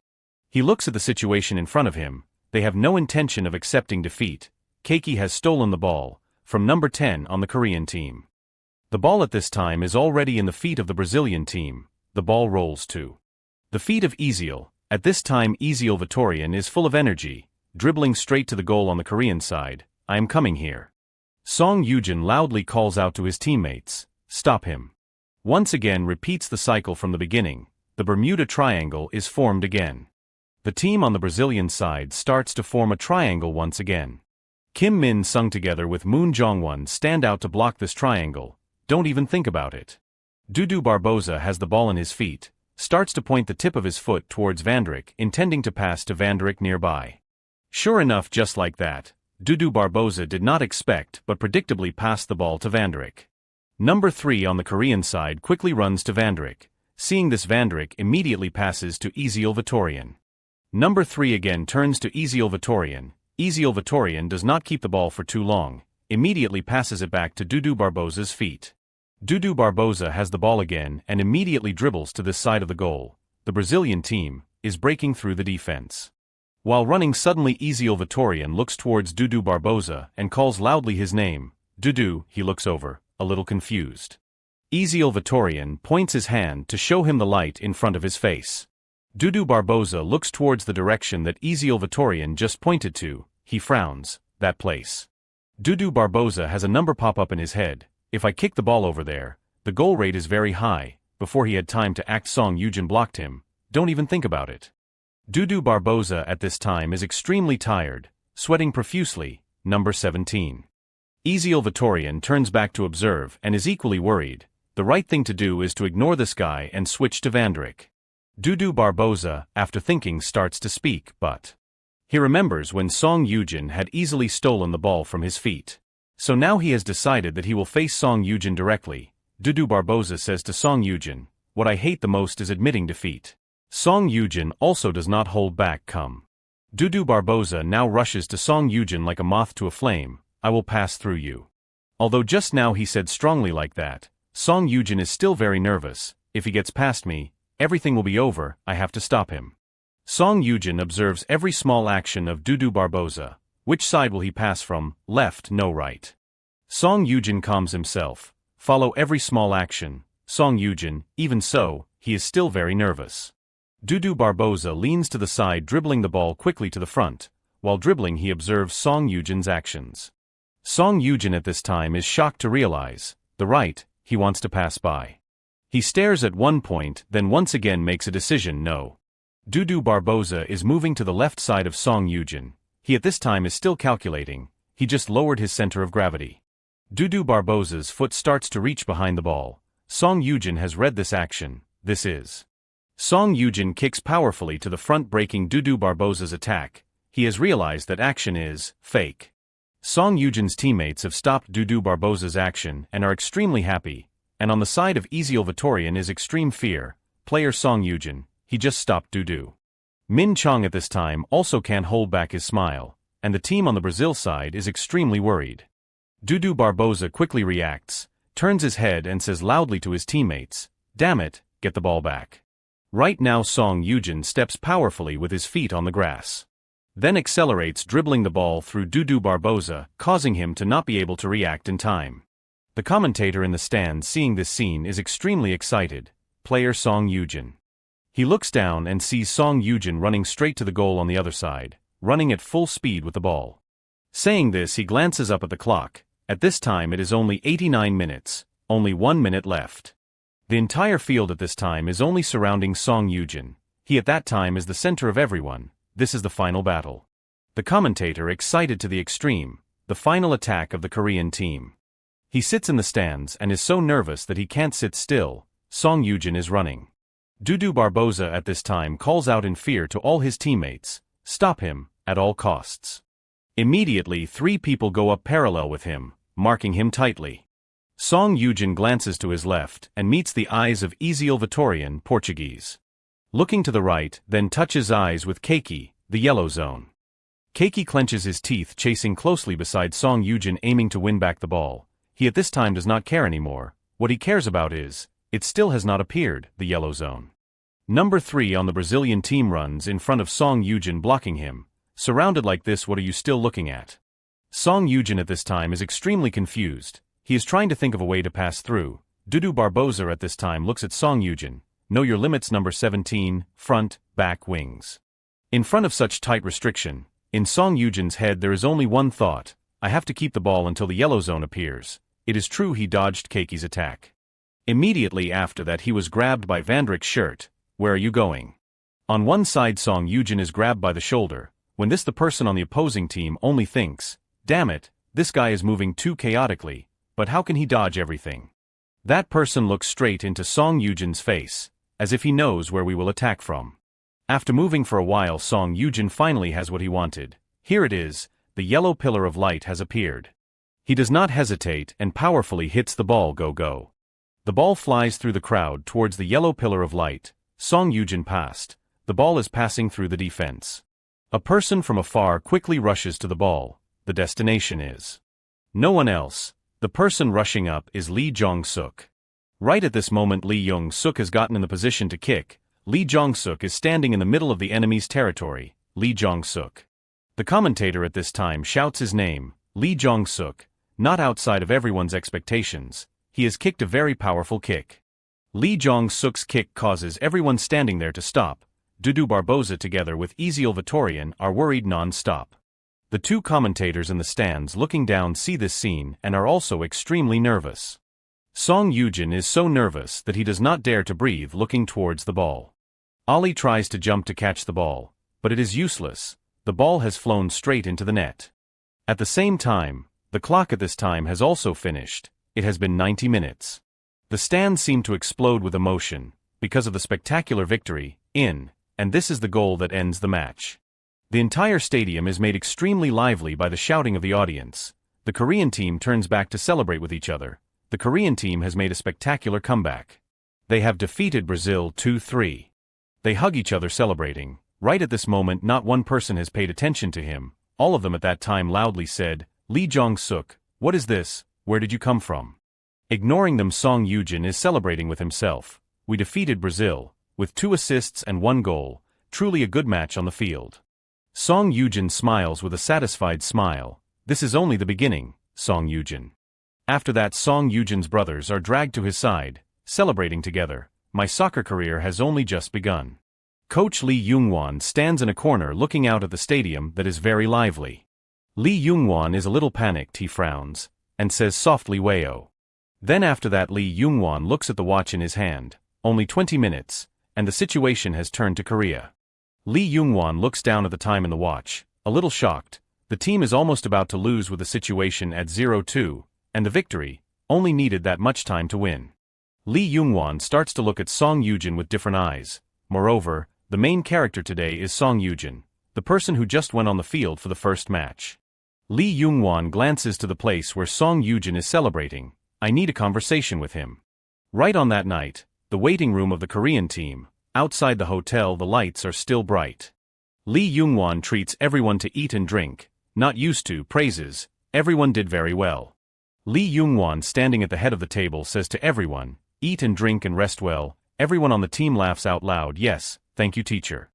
He looks at the situation in front of him. They have no intention of accepting defeat. Keiki has stolen the ball from number 10 on the Korean team. The ball at this time is already in the feet of the Brazilian team. The ball rolls to the feet of Ezeal. At this time Ezeal Vitorian is full of energy, dribbling straight to the goal on the Korean side. "I am coming here." Song Yujin loudly calls out to his teammates, "Stop him." Once again repeats the cycle from the beginning. The Bermuda Triangle is formed again. The team on the Brazilian side starts to form a triangle once again. Kim Min Sung together with Moon Jongwon stand out to block this triangle. Don't even think about it. Dudu Barbosa has the ball in his feet, starts to point the tip of his foot towards Vandrik, intending to pass to Vandrik nearby. Sure enough, just like that, Dudu Barbosa did not expect but predictably passed the ball to Vandrik. Number 3 on the Korean side quickly runs to Vandrik. Seeing this, Vandrik immediately passes to Ezeal Vitorian. Number 3 again turns to Ezeal Vitorian. Ezeal Vitorian does not keep the ball for too long, immediately passes it back to Dudu Barbosa's feet. Dudu Barbosa has the ball again and immediately dribbles to this side of the goal. The Brazilian team is breaking through the defense. While running, suddenly Ezeal Vitorian looks towards Dudu Barbosa and calls loudly his name. "Dudu," he looks over, a little confused. Ezeal Vitorian points his hand to show him the light in front of his face. Dudu Barbosa looks towards the direction that Ezeal Vitorian just pointed to. He frowns. That place. Dudu Barbosa has a number pop up in his head. "If I kick the ball over there, the goal rate is very high." Before he had time to act, Song Yujin blocked him. Don't even think about it. Dudu Barbosa at this time is extremely tired, sweating profusely. Number 17. Ezeal Vitorian turns back to observe and is equally worried. The right thing to do is to ignore this guy and switch to Vandrik. Dudu Barbosa, after thinking, starts to speak, but he remembers when Song Yujin had easily stolen the ball from his feet. So now he has decided that he will face Song Yujin directly. Dudu Barbosa says to Song Yujin, "What I hate the most is admitting defeat." Song Yujin also does not hold back. "Come." Dudu Barbosa now rushes to Song Yujin like a moth to a flame. "I will pass through you." Although just now he said strongly like that, Song Yujin is still very nervous. "If he gets past me, everything will be over. I have to stop him." Song Yujin observes every small action of Dudu Barbosa. Which side will he pass from? Left, no, right. Song Yujin calms himself. Follow every small action. Song Yujin, even so, he is still very nervous. Dudu Barbosa leans to the side, dribbling the ball quickly to the front. While dribbling, he observes Song Yujin's actions. Song Yujin at this time is shocked to realize, the right, he wants to pass by. He stares at one point, then once again makes a decision. No. Dudu Barbosa is moving to the left side of Song Yujin. He at this time is still calculating. He just lowered his center of gravity. Dudu Barbosa's foot starts to reach behind the ball. Song Yujin has read this action. This is. Song Yujin kicks powerfully to the front, breaking Dudu Barbosa's attack. He has realized that action is fake. Song Yujin's teammates have stopped Dudu Barbosa's action and are extremely happy. And on the side of Ezeal Vitorian is extreme fear. Player Song Yujin, he just stopped Dudu. Min Chong at this time also can't hold back his smile, and the team on the Brazil side is extremely worried. Dudu Barbosa quickly reacts, turns his head and says loudly to his teammates, "Damn it, get the ball back." Right now Song Yujin steps powerfully with his feet on the grass. Then accelerates, dribbling the ball through Dudu Barbosa, causing him to not be able to react in time. The commentator in the stands, seeing this scene, is extremely excited. Player Song Yujin. He looks down and sees Song Yujin running straight to the goal on the other side, running at full speed with the ball. Saying this, he glances up at the clock. At this time it is only 89 minutes, only 1 minute left. The entire field at this time is only surrounding Song Yujin. He at that time is the center of everyone. This is the final battle. The commentator excited to the extreme, the final attack of the Korean team. He sits in the stands and is so nervous that he can't sit still. Song Yujin is running. Dudu Barboza at this time calls out in fear to all his teammates, "Stop him, at all costs." Immediately 3 people go up parallel with him, marking him tightly. Song Yujin glances to his left and meets the eyes of Ezeal Vitorian, Portuguese. Looking to the right, then touches eyes with Keiki, the yellow zone. Keiki clenches his teeth, chasing closely beside Song Yujin, aiming to win back the ball. He at this time does not care anymore. What he cares about is, it still has not appeared, the yellow zone. Number 3 on the Brazilian team runs in front of Song Yujin, blocking him. Surrounded like this, what are you still looking at? Song Yujin at this time is extremely confused. He is trying to think of a way to pass through. Dudu Barboza at this time looks at Song Yujin. Know your limits, number 17, front, back, wings. In front of such tight restriction, in Song Yujin's head there is only one thought: I have to keep the ball until the yellow zone appears. It is true he dodged Keiki's attack. Immediately after that he was grabbed by Vandrick's shirt. Where are you going? On one side Song Yujin is grabbed by the shoulder. When this, the person on the opposing team only thinks, damn it, this guy is moving too chaotically, but how can he dodge everything? That person looks straight into Song Yujin's face, as if he knows where we will attack from. After moving for a while, Song Yujin finally has what he wanted. Here it is, the yellow pillar of light has appeared. He does not hesitate and powerfully hits the ball. Go. The ball flies through the crowd towards the yellow pillar of light. Song Yujin passed. The ball is passing through the defense. A person from afar quickly rushes to the ball. The destination is no one else. The person rushing up is Lee Jong-suk. Right at this moment Lee Jong-suk has gotten in the position to kick. Lee Jong-suk is standing in the middle of the enemy's territory. Lee Jong-suk. The commentator at this time shouts his name, Lee Jong-suk, not outside of everyone's expectations. He has kicked a very powerful kick. Lee Jong-suk's kick causes everyone standing there to stop. Dudu Barboza together with Ezeal Vitorian are worried non-stop. The 2 commentators in the stands looking down see this scene and are also extremely nervous. Song Yujin is so nervous that he does not dare to breathe, looking towards the ball. Ali tries to jump to catch the ball, but it is useless. The ball has flown straight into the net. At the same time, the clock at this time has also finished. It has been 90 minutes. The stands seem to explode with emotion, because of the spectacular victory, and this is the goal that ends the match. The entire stadium is made extremely lively by the shouting of the audience. The Korean team turns back to celebrate with each other. The Korean team has made a spectacular comeback. They have defeated Brazil 2-3. They hug each other celebrating. Right at this moment not one person has paid attention to him. All of them at that time loudly said, Lee Jong-suk, what is this? Where did you come from? Ignoring them, Song Yujin is celebrating with himself. We defeated Brazil, with 2 assists and 1 goal, truly a good match on the field. Song Yujin smiles with a satisfied smile. This is only the beginning, Song Yujin. After that Song Yujin's brothers are dragged to his side, celebrating together. My soccer career has only just begun. Coach Lee Young-won stands in a corner looking out at the stadium that is very lively. Lee Young-won is a little panicked. He frowns, and says softly Wayo. Then after that Lee Young-won looks at the watch in his hand. Only 20 minutes, and the situation has turned to Korea. Lee Young-won looks down at the time in the watch, a little shocked. The team is almost about to lose with the situation at 0-2, and the victory only needed that much time to win. Lee Young-won starts to look at Song Yujin with different eyes. Moreover, the main character today is Song Yujin, the person who just went on the field for the first match. Lee Young-won glances to the place where Song Yujin is celebrating. I need a conversation with him. Right on that night, the waiting room of the Korean team. Outside the hotel the lights are still bright. Lee Young-won treats everyone to eat and drink. Not used to praises. Everyone did very well. Lee Young-won standing at the head of the table says to everyone, eat and drink and rest well. Everyone on the team laughs out loud. Yes, thank you teacher.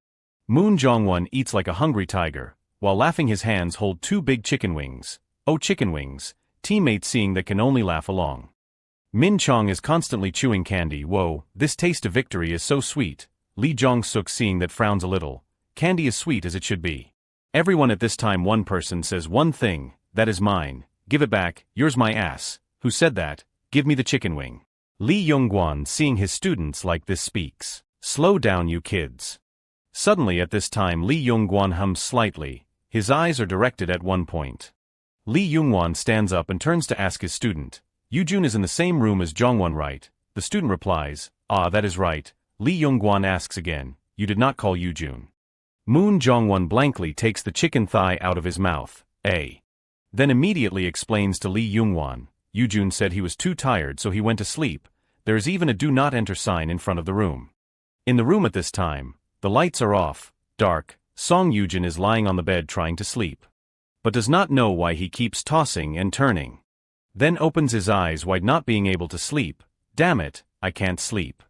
Moon Jong-won eats like a hungry tiger. While laughing his hands hold 2 big chicken wings. Oh chicken wings. Teammates seeing that can only laugh along. Min Chong is constantly chewing candy. Whoa, this taste of victory is so sweet. Lee Jong-suk seeing that frowns a little. Candy is sweet as it should be. Everyone at this time one person says one thing, that is mine. Give it back, yours my ass. Who said that? Give me the chicken wing. Lee Young-won seeing his students like this speaks. Slow down you kids. Suddenly at this time Lee Young-won hums slightly. His eyes are directed at one point. Lee Young-won stands up and turns to ask his student. Yoojun is in the same room as Jongwon, right? The student replies, Ah, that is right, Lee Youngwon asks again, you did not call Yoojun. Moon Jongwon blankly takes the chicken thigh out of his mouth, then immediately explains to Lee Youngwon, Yoojun said he was too tired so he went to sleep. There is even a do not enter sign in front of the room. In the room at this time, the lights are off, dark, Song Yoojun is lying on the bed trying to sleep, but does not know why he keeps tossing and turning. Then opens his eyes wide not being able to sleep. Damn it, I can't sleep.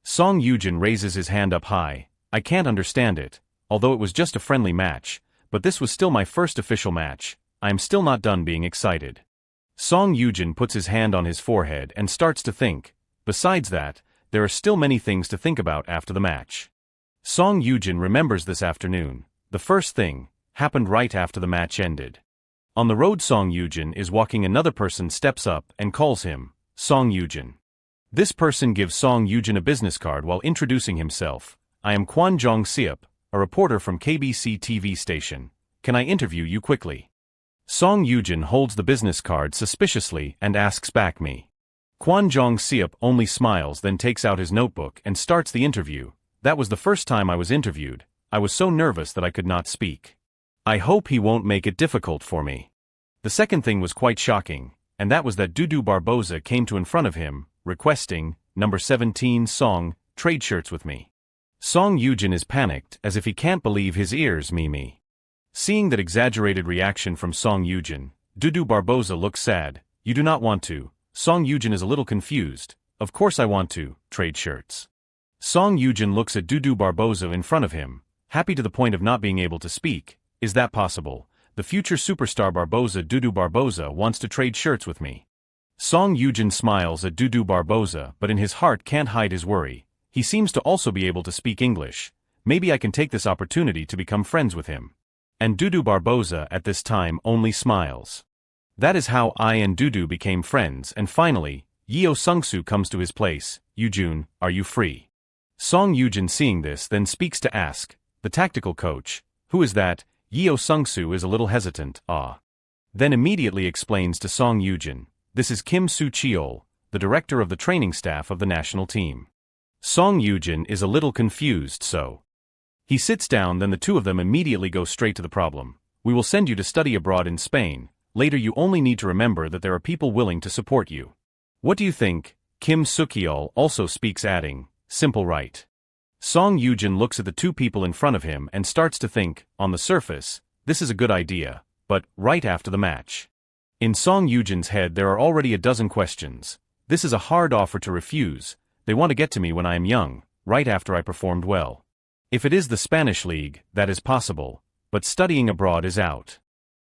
Song Yoojun raises his hand up high, I can't understand it, although it was just a friendly match, but this was still my first official match, I am still not done being excited. Song Yoojun puts his hand on his forehead and starts to think. Besides that, there are still many things to think about after the match. Song Yoojun remembers this afternoon. The first thing happened right after the match ended. On the road, Song Yoojun is walking. Another person steps up and calls him Song Yoojun. This person gives Song Yoojun a business card while introducing himself. I am Kwon Jong-seop, a reporter from KBC TV station. Can I interview you quickly? Song Yoojun holds the business card suspiciously and asks back me. Kwon Jong-seop only smiles, then takes out his notebook and starts the interview. That was the first time I was interviewed. I was so nervous that I could not speak. I hope he won't make it difficult for me. The second thing was quite shocking, and that was that Dudu Barboza came to in front of him, requesting, number 17 Song, trade shirts with me. Song Yoojun is panicked as if he can't believe his ears. Me. Seeing that exaggerated reaction from Song Yoojun, Dudu Barboza looks sad. You do not want to. Song Yoojun is a little confused. Of course I want to, trade shirts. Song Yoojun looks at Dudu Barboza in front of him, happy to the point of not being able to speak. Is that possible? The future superstar Barboza, Dudu Barboza, wants to trade shirts with me. Song Yoojun smiles at Dudu Barboza, but in his heart can't hide his worry. He seems to also be able to speak English. Maybe I can take this opportunity to become friends with him. And Dudu Barboza at this time only smiles. That is how I and Dudu became friends, and finally, Yeo Sung-soo comes to his place. Yoojun, are you free? Song Yoojun seeing this then speaks to ask, the tactical coach, who is that? Yeo Sung-soo is a little hesitant, Then immediately explains to Song Yoojun, this is Kim Soo-cheol, the director of the training staff of the national team. Song Yoojun is a little confused, so he sits down. Then the two of them immediately go straight to the problem. We will send you to study abroad in Spain. Later you only need to remember that there are people willing to support you. What do you think? Kim Soo-cheol also speaks, adding, simple, right? Song Yoojun looks at the two people in front of him and starts to think, on the surface, this is a good idea, but right after the match. In Song Yoojun's head there are already a dozen questions. This is a hard offer to refuse. They want to get to me when I am young, right after I performed well. If it is the Spanish league, that is possible, but studying abroad is out.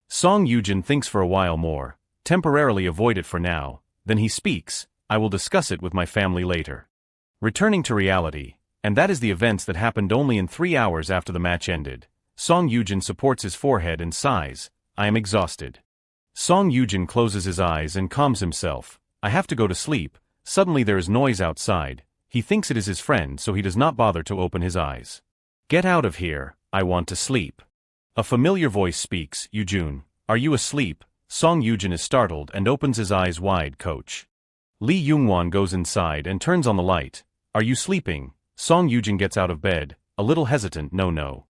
Song Yoojun thinks for a while more, temporarily avoid it for now, then he speaks, I will discuss it with my family later. Returning to reality, and that is the events that happened only in 3 hours after the match ended. Song Yoojun supports his forehead and sighs, I am exhausted. Song Yoojun closes his eyes and calms himself, I have to go to sleep. Suddenly there is noise outside. He thinks it is his friend, so he does not bother to open his eyes. Get out of here, I want to sleep. A familiar voice speaks, Yoojun, are you asleep? Song Yoojun is startled and opens his eyes wide. Coach Lee Youngwon goes inside and turns on the light. Are you sleeping? Song Yoojun gets out of bed, a little hesitant. No.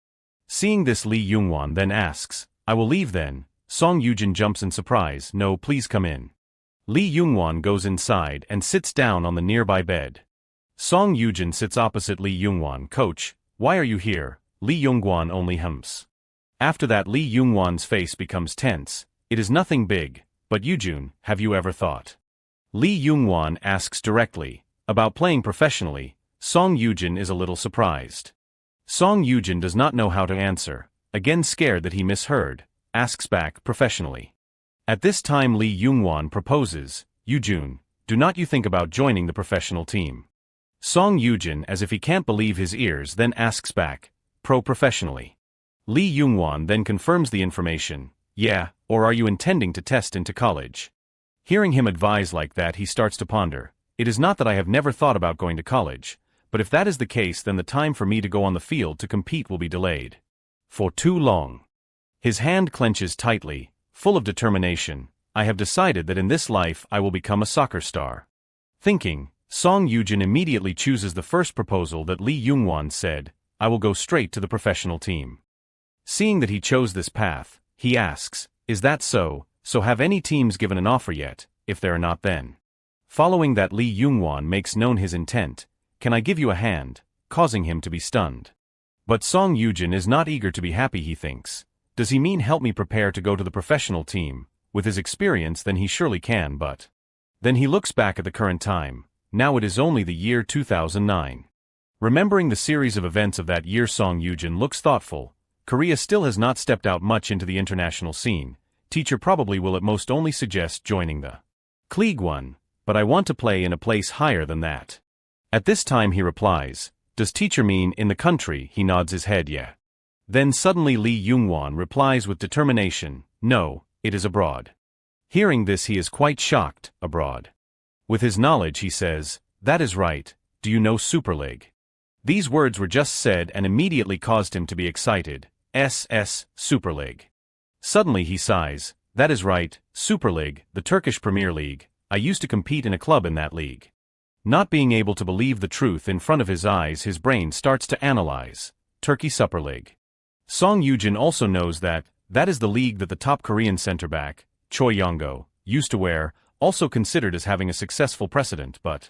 Seeing this, Lee Youngwon then asks, I will leave then. Song Yoojun jumps in surprise. No, please come in. Lee Youngwon goes inside and sits down on the nearby bed. Song Yoojun sits opposite Lee Youngwon. Coach, why are you here? Lee Youngwon only hums. After that, Lee Youngwon's face becomes tense. It is nothing big, but Yoojun, have you ever thought? Lee Youngwon asks directly, about playing professionally. Song Yoojun is a little surprised. Song Yoojun does not know how to answer, again scared that he misheard, asks back, professionally. At this time Lee Youngwon proposes, Yoojun, do not you think about joining the professional team? Song Yoojun, as if he can't believe his ears, then asks back, professionally. Lee Youngwon then confirms the information, yeah, or are you intending to test into college? Hearing him advise like that, he starts to ponder, it is not that I have never thought about going to college, but if that is the case, then the time for me to go on the field to compete will be delayed. For too long. His hand clenches tightly, full of determination. I have decided that in this life I will become a soccer star. Thinking, Song Yujin immediately chooses the first proposal that Lee Youngwon said, I will go straight to the professional team. Seeing that he chose this path, he asks, is that so? So have any teams given an offer yet? If they are not, then. Following that, Lee Youngwon makes known his intent, can I give you a hand, causing him to be stunned. But Song Yujin is not eager to be happy, he thinks. Does he mean help me prepare to go to the professional team? With his experience then he surely can, but. Then he looks back at the current time. Now it is only the year 2009. Remembering the series of events of that year, Song Yujin looks thoughtful. Korea still has not stepped out much into the international scene. Teacher probably will at most only suggest joining the League One, but I want to play in a place higher than that. At this time he replies, does teacher mean in the country? He nods his head, yeah. Then suddenly Lee Youngwon replies with determination, no, it is abroad. Hearing this he is quite shocked, abroad. With his knowledge he says, that is right, do you know Super League? These words were just said and immediately caused him to be excited, Super League. Suddenly he sighs, that is right, Super League, the Turkish Premier League, I used to compete in a club in that league. Not being able to believe the truth in front of his eyes, his brain starts to analyze, Turkey Super League. Song Yujin also knows that is the league that the top Korean center-back, Choi Yong-go, used to wear, also considered as having a successful precedent, but.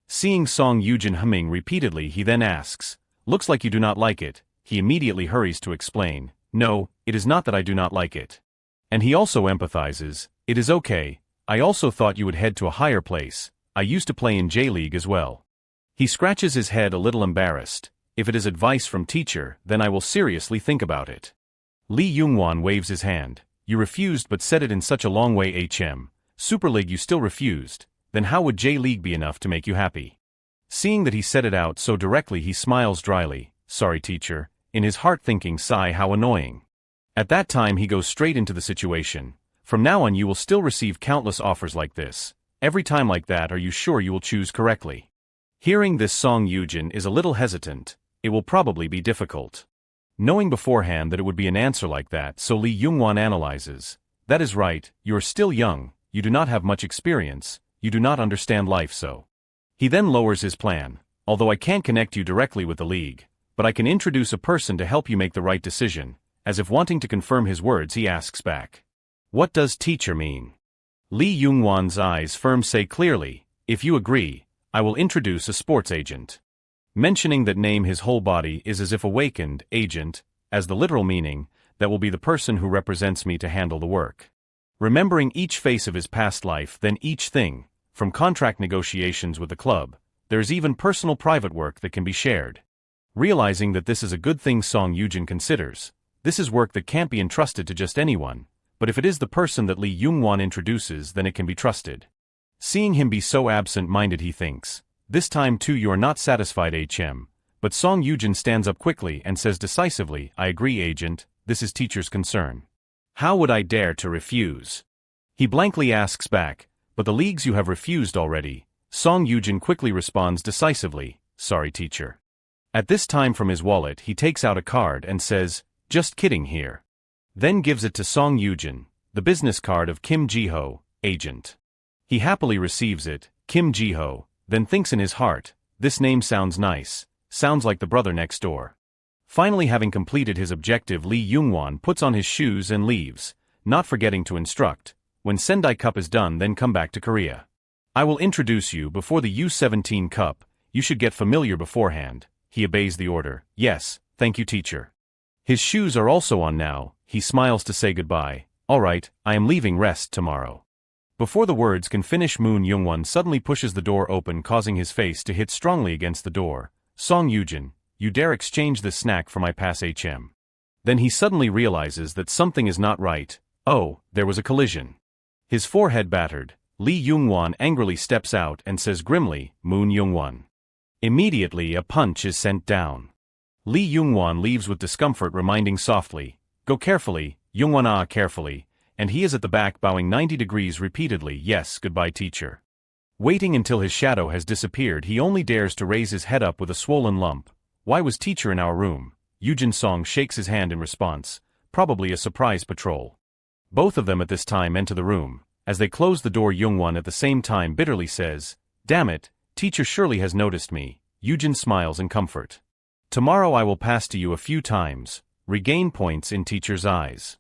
Seeing Song Yujin humming repeatedly, he then asks, looks like you do not like it. He immediately hurries to explain, no, it is not that I do not like it. And he also empathizes, it is okay, I also thought you would head to a higher place, I used to play in J-League as well. He scratches his head a little embarrassed, if it is advice from teacher, then I will seriously think about it. Lee Youngwon waves his hand, you refused but said it in such a long way. Super League you still refused, then how would J-League be enough to make you happy? Seeing that he said it out so directly he smiles dryly, sorry teacher, in his heart thinking sigh how annoying. At that time he goes straight into the situation, from now on you will still receive countless offers like this, every time like that are you sure you will choose correctly? Hearing this Song Yujin is a little hesitant, it will probably be difficult. Knowing beforehand that it would be an answer like that, so Lee Youngwon analyzes, that is right, you are still young, you do not have much experience, you do not understand life so. He then lowers his plan, although I can't connect you directly with the league, but I can introduce a person to help you make the right decision, as if wanting to confirm his words he asks back. What does teacher mean? Lee Youngwon's eyes firm say clearly, if you agree, I will introduce a sports agent. Mentioning that name his whole body is as if awakened, agent, as the literal meaning, that will be the person who represents me to handle the work. Remembering each phase of his past life, then each thing, from contract negotiations with the club, there is even personal private work that can be shared. Realizing that this is a good thing, Song Yujin considers, this is work that can't be entrusted to just anyone, but if it is the person that Lee Youngwon introduces then it can be trusted. Seeing him be so absent-minded he thinks, this time too you are not satisfied but Song Yujin stands up quickly and says decisively, I agree agent, this is teacher's concern. How would I dare to refuse? He blankly asks back, but the leagues you have refused already. Song Yujin quickly responds decisively, sorry teacher. At this time from his wallet he takes out a card and says, just kidding here. Then gives it to Song Yujin, the business card of Kim Ji-ho, agent. He happily receives it, Kim Ji-ho, then thinks in his heart, this name sounds nice, sounds like the brother next door. Finally having completed his objective, Lee Youngwon puts on his shoes and leaves, not forgetting to instruct, when Sendai Cup is done then come back to Korea. I will introduce you before the U17 Cup, you should get familiar beforehand. He obeys the order, yes, thank you teacher. His shoes are also on now, he smiles to say goodbye, alright, I am leaving rest tomorrow. Before the words can finish, Moon Youngwon suddenly pushes the door open, causing his face to hit strongly against the door. Song Yujin, you dare exchange this snack for my pass? Then he suddenly realizes that something is not right. Oh, there was a collision. His forehead battered, Lee Youngwon angrily steps out and says grimly, Moon Youngwon. Immediately a punch is sent down. Lee Youngwon leaves with discomfort, reminding softly, go carefully, Youngwon carefully, and he is at the back bowing 90 degrees repeatedly, yes, goodbye teacher. Waiting until his shadow has disappeared, he only dares to raise his head up with a swollen lump. Why was teacher in our room? Yujin Song shakes his hand in response, probably a surprise patrol. Both of them at this time enter the room. As they close the door, Youngwon at the same time bitterly says, damn it, Teacher surely has noticed me. Yujin smiles in comfort. Tomorrow I will pass to you a few times, regain points in teacher's eyes.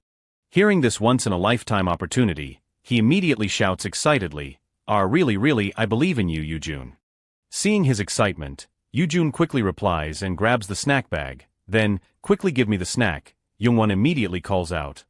Hearing this once-in-a-lifetime opportunity, he immediately shouts excitedly, really, I believe in you, Yujun. Seeing his excitement, Yujun quickly replies and grabs the snack bag, then, quickly give me the snack. Youngwon immediately calls out,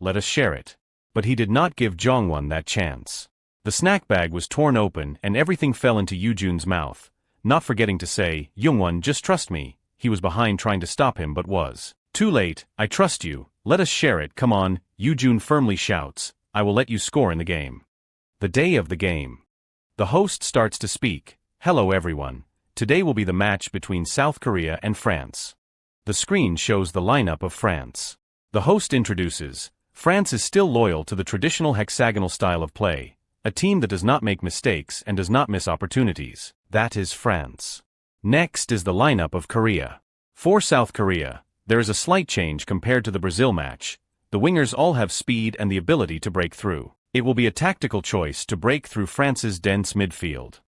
let us share it. But he did not give Jongwon that chance. The snack bag was torn open and everything fell into Yujun's mouth, not forgetting to say, Youngwon, just trust me. He was behind trying to stop him but was too late. I trust you, let us share it, come on, Yujun firmly shouts, I will let you score in the game. The day of the game. The host starts to speak, hello everyone, today will be the match between South Korea and France. The screen shows the lineup of France. The host introduces, France is still loyal to the traditional hexagonal style of play, a team that does not make mistakes and does not miss opportunities, that is France. Next is the lineup of Korea. For South Korea, there is a slight change compared to the Brazil match. The wingers all have speed and the ability to break through. It will be a tactical choice to break through France's dense midfield.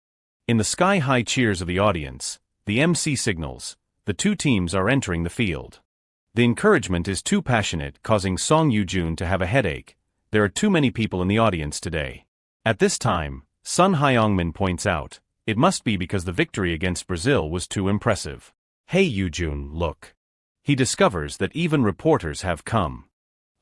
In the sky-high cheers of the audience, the MC signals, the two teams are entering the field. The encouragement is too passionate, causing Song Yujun to have a headache. There are too many people in the audience today. At this time, Sun Hyungmin points out, it must be because the victory against Brazil was too impressive. Hey Yujun, look. He discovers that even reporters have come.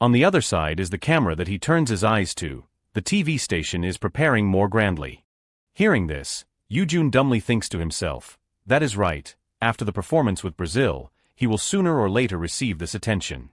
On the other side is the camera that he turns his eyes to. The TV station is preparing more grandly. Hearing this, Yujun dumbly thinks to himself, that is right, after the performance with Brazil, he will sooner or later receive this attention.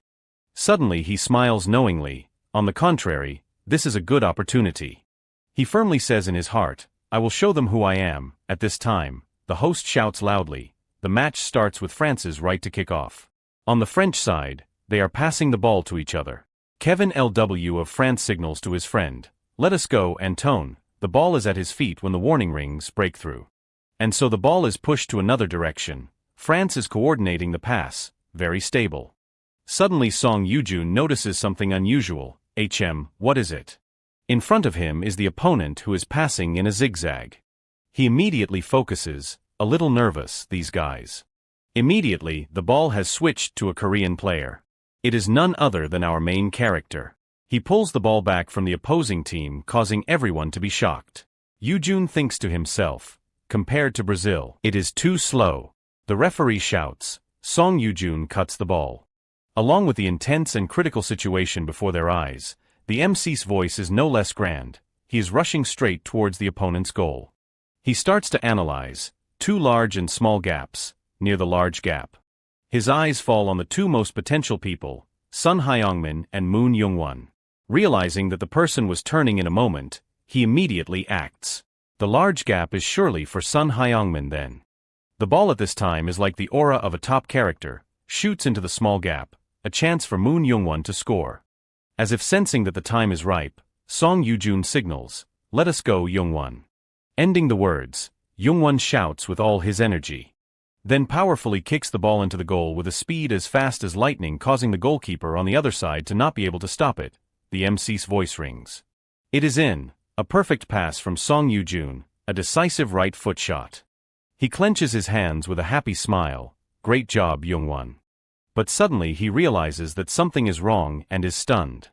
Suddenly he smiles knowingly, on the contrary, this is a good opportunity. He firmly says in his heart, I will show them who I am. At this time, the host shouts loudly, the match starts with France's right to kick off. On the French side, they are passing the ball to each other. Kevin LW of France signals to his friend, let us go, Antoine. The ball is at his feet when the warning rings break through. And so the ball is pushed to another direction. France is coordinating the pass, very stable. Suddenly Song Yujun notices something unusual. What is it? In front of him is the opponent who is passing in a zigzag. He immediately focuses, a little nervous, these guys. Immediately, the ball has switched to a Korean player. It is none other than our main character. He pulls the ball back from the opposing team, causing everyone to be shocked. Yujun thinks to himself, compared to Brazil, it is too slow. The referee shouts, Song Yujun cuts the ball. Along with the intense and critical situation before their eyes, the MC's voice is no less grand. He is rushing straight towards the opponent's goal. He starts to analyze, two large and small gaps, near the large gap. His eyes fall on the two most potential people, Sun Hyungmin and Moon Youngwon. Realizing that the person was turning in a moment, he immediately acts. The large gap is surely for Sun Hyungmin then. The ball at this time is like the aura of a top character, shoots into the small gap, a chance for Moon Youngwon to score. As if sensing that the time is ripe, Song Yujun signals, let us go Youngwon. Ending the words, Youngwon shouts with all his energy. Then powerfully kicks the ball into the goal with a speed as fast as lightning, causing the goalkeeper on the other side to not be able to stop it. The MC's voice rings. It is in, a perfect pass from Song Yujun, a decisive right foot shot. He clenches his hands with a happy smile, great job Youngwon. But suddenly he realizes that something is wrong and is stunned.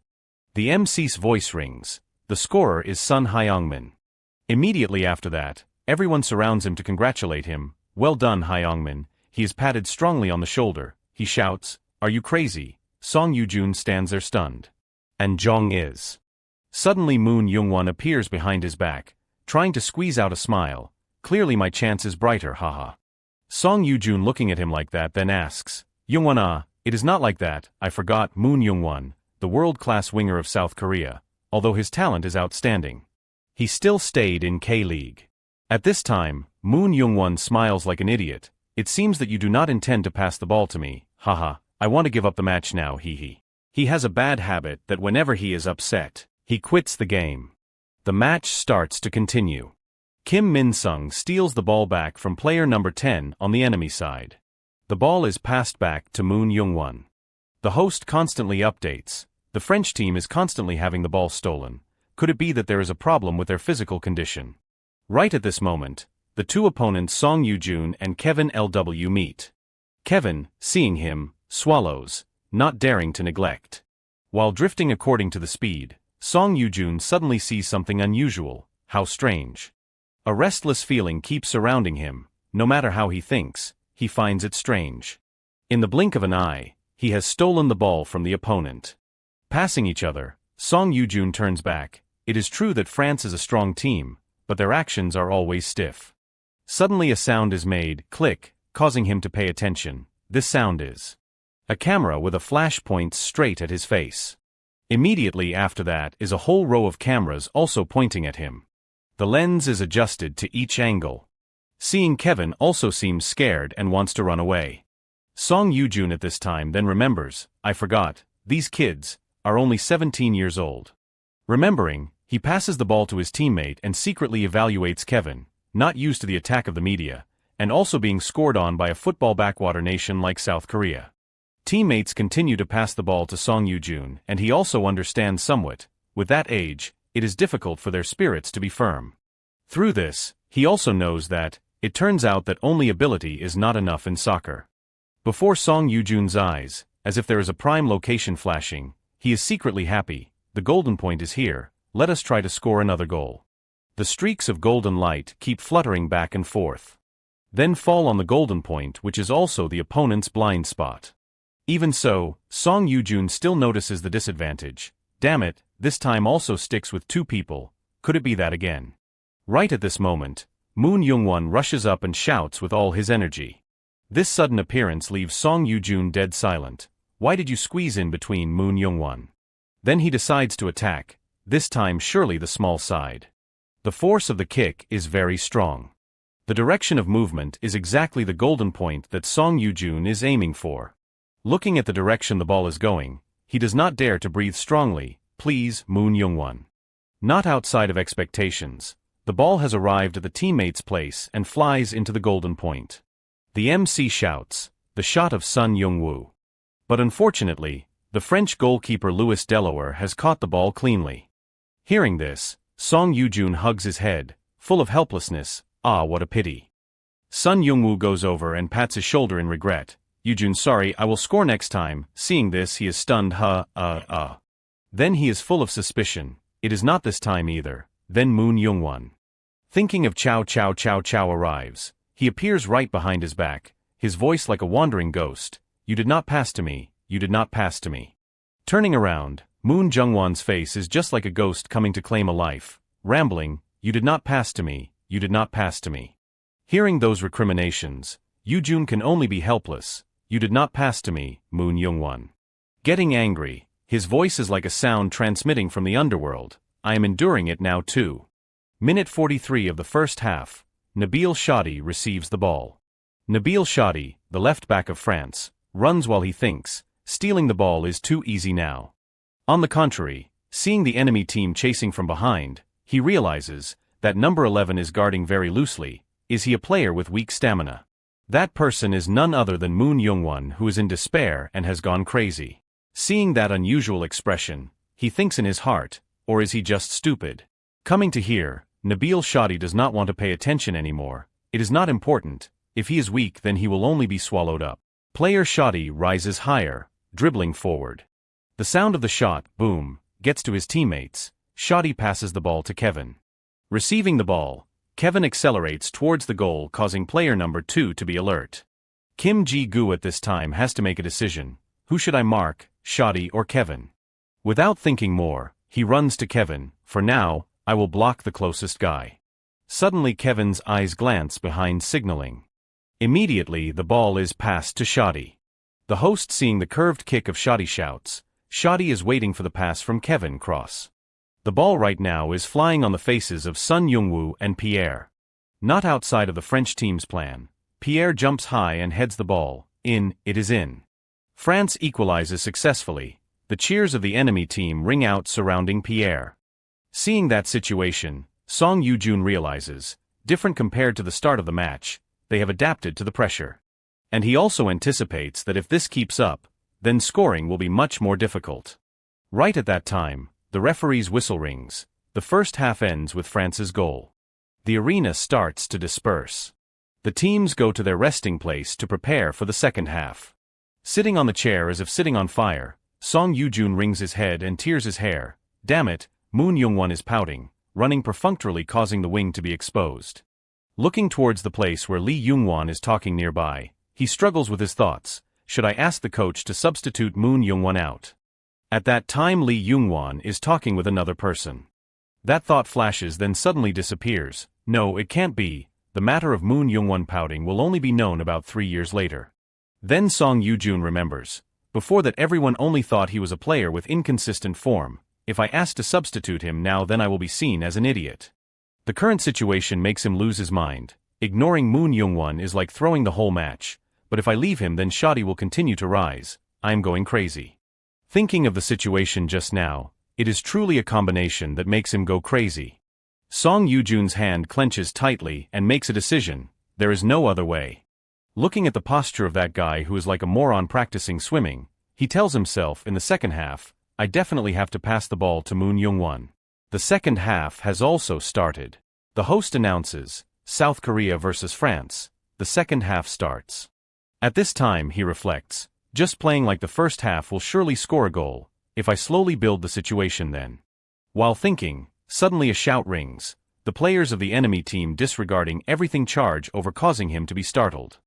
The MC's voice rings. The scorer is Sun Hyungmin. Immediately after that, everyone surrounds him to congratulate him. Well done Hyungmin. He is patted strongly on the shoulder. He shouts, are you crazy? Song Yujun stands there stunned. And Jong is. Suddenly Moon Youngwon appears behind his back, trying to squeeze out a smile. Clearly my chance is brighter, haha. Song Yujun looking at him like that then asks, Youngwon, it is not like that. I forgot. Moon Youngwon, the world-class winger of South Korea, although his talent is outstanding. He still stayed in K-League. At this time, Moon Youngwon smiles like an idiot. It seems that you do not intend to pass the ball to me, haha, I want to give up the match now, hee. He has a bad habit that whenever he is upset, he quits the game. The match starts to continue. Kim Min-sung steals the ball back from player number 10 on the enemy side. The ball is passed back to Moon Youngwon. The host constantly updates. The French team is constantly having the ball stolen. Could it be that there is a problem with their physical condition? Right at this moment, the two opponents Song Yoo-jun and Kevin Lw meet. Kevin, seeing him, swallows, not daring to neglect. While drifting according to the speed, Song Yoo-jun suddenly sees something unusual. How strange. A restless feeling keeps surrounding him. No matter how he thinks, he finds it strange. In the blink of an eye, he has stolen the ball from the opponent. Passing each other, Song Yoo-jun turns back. It is true that France is a strong team, but their actions are always stiff. Suddenly a sound is made, click, causing him to pay attention. This sound is a camera with a flash points straight at his face. Immediately after that is a whole row of cameras also pointing at him. The lens is adjusted to each angle. Seeing Kevin also seems scared and wants to run away. Song Yoo-jun at this time then remembers, I forgot, these kids are only 17 years old. Remembering, he passes the ball to his teammate and secretly evaluates Kevin, not used to the attack of the media, and also being scored on by a football backwater nation like South Korea. Teammates continue to pass the ball to Song Yoo-jun, and he also understands somewhat. With that age, it is difficult for their spirits to be firm. Through this, he also knows that, it turns out that only ability is not enough in soccer. Before Song Yoo-jun's eyes, as if there is a prime location flashing, he is secretly happy. The golden point is here, let us try to score another goal. The streaks of golden light keep fluttering back and forth. Then fall on the golden point, which is also the opponent's blind spot. Even so, Song Yoo-jun still notices the disadvantage. Damn it, this time also sticks with two people. Could it be that again? Right at this moment, Moon Young-won rushes up and shouts with all his energy. This sudden appearance leaves Song Yoo-jun dead silent. Why did you squeeze in between Moon Young-won? Then he decides to attack, this time surely the small side. The force of the kick is very strong. The direction of movement is exactly the golden point that Song Yoo-jun is aiming for. Looking at the direction the ball is going, he does not dare to breathe strongly. Please, Moon Young-won. Not outside of expectations, the ball has arrived at the teammate's place and flies into the golden point. The MC shouts, the shot of Sun Young-woo. But unfortunately, the French goalkeeper Louis Delaware has caught the ball cleanly. Hearing this, Song Yoo-jun hugs his head, full of helplessness. Ah, what a pity. Sun Young-woo goes over and pats his shoulder in regret. Yoo-jun, sorry, I will score next time. Seeing this, he is stunned. Then he is full of suspicion. It is not this time either. Then Moon Young-won, thinking of Chow arrives. He appears right behind his back, his voice like a wandering ghost. You did not pass to me, you did not pass to me. Turning around, Moon Jung-won's face is just like a ghost coming to claim a life, rambling, you did not pass to me, you did not pass to me. Hearing those recriminations, Yoo-jun can only be helpless. You did not pass to me, Moon Young-won. Getting angry, his voice is like a sound transmitting from the underworld. I am enduring it now too. Minute 43 of the first half, Nabil Shadi receives the ball. Nabil Shadi, the left back of France, runs while he thinks, stealing the ball is too easy now. On the contrary, seeing the enemy team chasing from behind, he realizes that number 11 is guarding very loosely. Is he a player with weak stamina? That person is none other than Moon Young-won, who is in despair and has gone crazy. Seeing that unusual expression, he thinks in his heart, or is he just stupid? Coming to here, Nabil Shadi does not want to pay attention anymore. It is not important. If he is weak, then he will only be swallowed up. Player Shadi rises higher, dribbling forward. The sound of the shot, boom, gets to his teammates. Shadi passes the ball to Kevin. Receiving the ball, Kevin accelerates towards the goal, causing player number 2 to be alert. Kim Ji-gu at this time has to make a decision. Who should I mark, Shadi or Kevin? Without thinking more, he runs to Kevin. For now, I will block the closest guy. Suddenly Kevin's eyes glance behind, signaling. Immediately the ball is passed to Shadi. The host, seeing the curved kick of Shadi, shouts. Shadi is waiting for the pass from Kevin cross. The ball right now is flying on the faces of Sun Young-woo and Pierre. Not outside of the French team's plan, Pierre jumps high and heads the ball. In, it is in. France equalizes successfully. The cheers of the enemy team ring out surrounding Pierre. Seeing that situation, Song Yoo-jun realizes, different compared to the start of the match, they have adapted to the pressure. And he also anticipates that if this keeps up, then scoring will be much more difficult. Right at that time, the referee's whistle rings. The first half ends with France's goal. The arena starts to disperse. The teams go to their resting place to prepare for the second half. Sitting on the chair as if sitting on fire, Song Yoo-jun wrings his head and tears his hair. Damn it, Moon Young-won is pouting, running perfunctorily, causing the wing to be exposed. Looking towards the place where Lee Young-won is talking nearby, he struggles with his thoughts. Should I ask the coach to substitute Moon Young-won out? At that time Lee Young-won is talking with another person. That thought flashes then suddenly disappears. No, it can't be. The matter of Moon Young-won pouting will only be known about 3 years later. Then Song Yoo-jun remembers. Before that everyone only thought he was a player with inconsistent form. If I ask to substitute him now, then I will be seen as an idiot. The current situation makes him lose his mind. Ignoring Moon Young-won is like throwing the whole match. But if I leave him, then shoddy will continue to rise. I am going crazy. Thinking of the situation just now, it is truly a combination that makes him go crazy. Song Yoo-jun's hand clenches tightly and makes a decision. There is no other way. Looking at the posture of that guy who is like a moron practicing swimming, he tells himself in the second half, I definitely have to pass the ball to Moon Young-won. The second half has also started. The host announces, South Korea versus France. The second half starts. At this time he reflects, just playing like the first half will surely score a goal, if I slowly build the situation then. While thinking, suddenly a shout rings. The players of the enemy team disregarding everything charge over, causing him to be startled.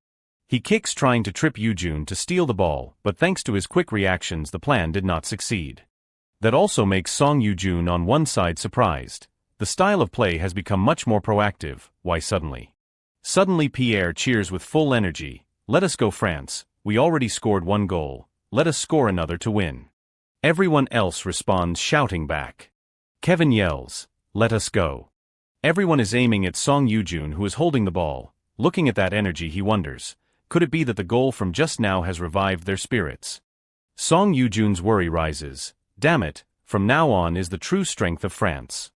He kicks, trying to trip Yoo-jun to steal the ball, but thanks to his quick reactions the plan did not succeed. That also makes Song Yoo-jun on one side surprised. The style of play has become much more proactive. Why suddenly? Suddenly Pierre cheers with full energy. Let us go France, we already scored 1 goal, let us score another to win. Everyone else responds shouting back. Kevin yells, let us go. Everyone is aiming at Song Yoo-jun, who is holding the ball. Looking at that energy he wonders, could it be that the goal from just now has revived their spirits? Song Yoo-jun's worry rises. Damn it, from now on is the true strength of France.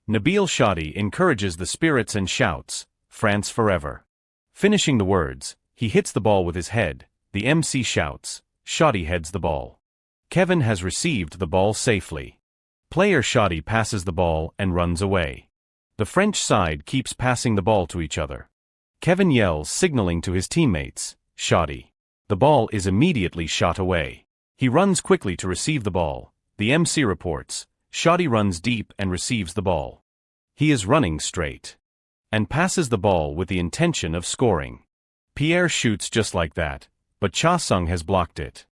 Nabil Shadi encourages the spirits and shouts, France forever. Finishing the words, he hits the ball with his head. The MC shouts, Shadi heads the ball. Kevin has received the ball safely. Player Shadi passes the ball and runs away. The French side keeps passing the ball to each other. Kevin yells, signaling to his teammates, Shadi. The ball is immediately shot away. He runs quickly to receive the ball. The MC reports, Shadi runs deep and receives the ball. He is running straight and passes the ball with the intention of scoring. Pierre shoots just like that, but Cha Sung has blocked it.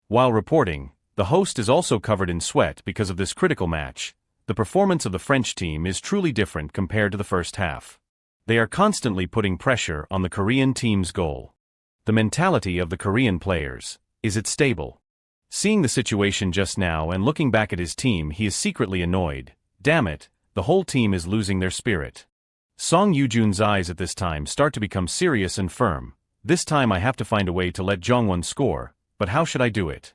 While reporting, the host is also covered in sweat because of this critical match. The performance of the French team is truly different compared to the first half. They are constantly putting pressure on the Korean team's goal. The mentality of the Korean players, is it stable? Seeing the situation just now and looking back at his team, he is secretly annoyed. Damn it, the whole team is losing their spirit. Song Yoo-jun's eyes at this time start to become serious and firm. This time I have to find a way to let Jong-won score, but how should I do it?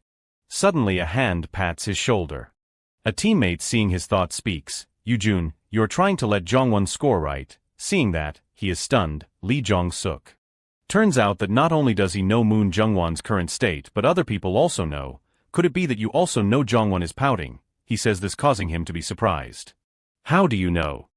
Suddenly a hand pats his shoulder. A teammate seeing his thought speaks, Yoo-jun, you're trying to let Jong-won score, right? Seeing that, he is stunned. Lee Jong-suk. Turns out that not only does he know Moon Jung-won's current state, but other people also know. Could it be that you also know Jong-won is pouting? He says, this causing him to be surprised. How do you know?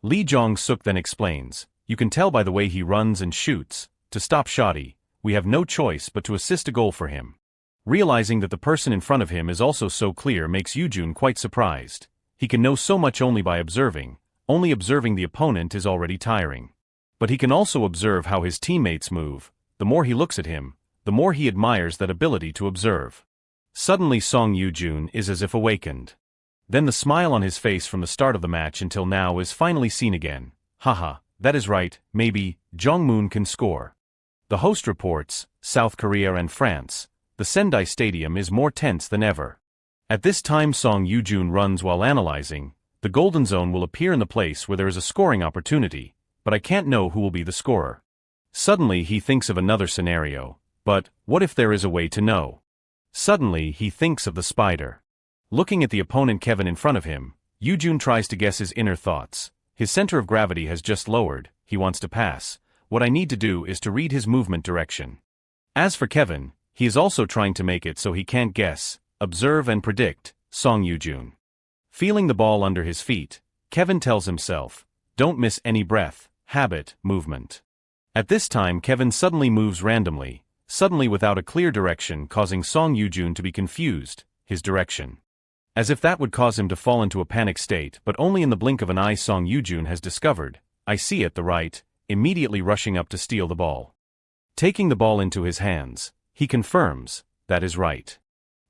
Lee Jong-suk then explains, you can tell by the way he runs and shoots. To stop Shadi, we have no choice but to assist a goal for him. Realizing that the person in front of him is also so clear makes Yoo-jun quite surprised. He can know so much only by observing. Only observing the opponent is already tiring. But he can also observe how his teammates move. The more he looks at him, the more he admires that ability to observe. Suddenly Song Yoo-jun is as if awakened. Then the smile on his face from the start of the match until now is finally seen again. Haha, that is right, maybe, Jong-moon can score. The host reports, South Korea and France. The Sendai Stadium is more tense than ever. At this time Song Yoo-jun runs while analyzing. The golden zone will appear in the place where there is a scoring opportunity, but I can't know who will be the scorer. Suddenly he thinks of another scenario. But, what if there is a way to know? Suddenly he thinks of the spider. Looking at the opponent Kevin in front of him, Yoo-jun tries to guess his inner thoughts. His center of gravity has just lowered, he wants to pass. What I need to do is to read his movement direction. As for Kevin, he is also trying to make it so he can't guess, observe and predict, Song Yoo-jun. Feeling the ball under his feet, Kevin tells himself, don't miss any breath, habit, movement. At this time Kevin suddenly moves randomly, suddenly without a clear direction, causing Song Yoo-jun to be confused, his direction. As if that would cause him to fall into a panic state, but only in the blink of an eye Song Yoo-jun has discovered, I see it, the right, immediately rushing up to steal the ball. Taking the ball into his hands, he confirms, that is right.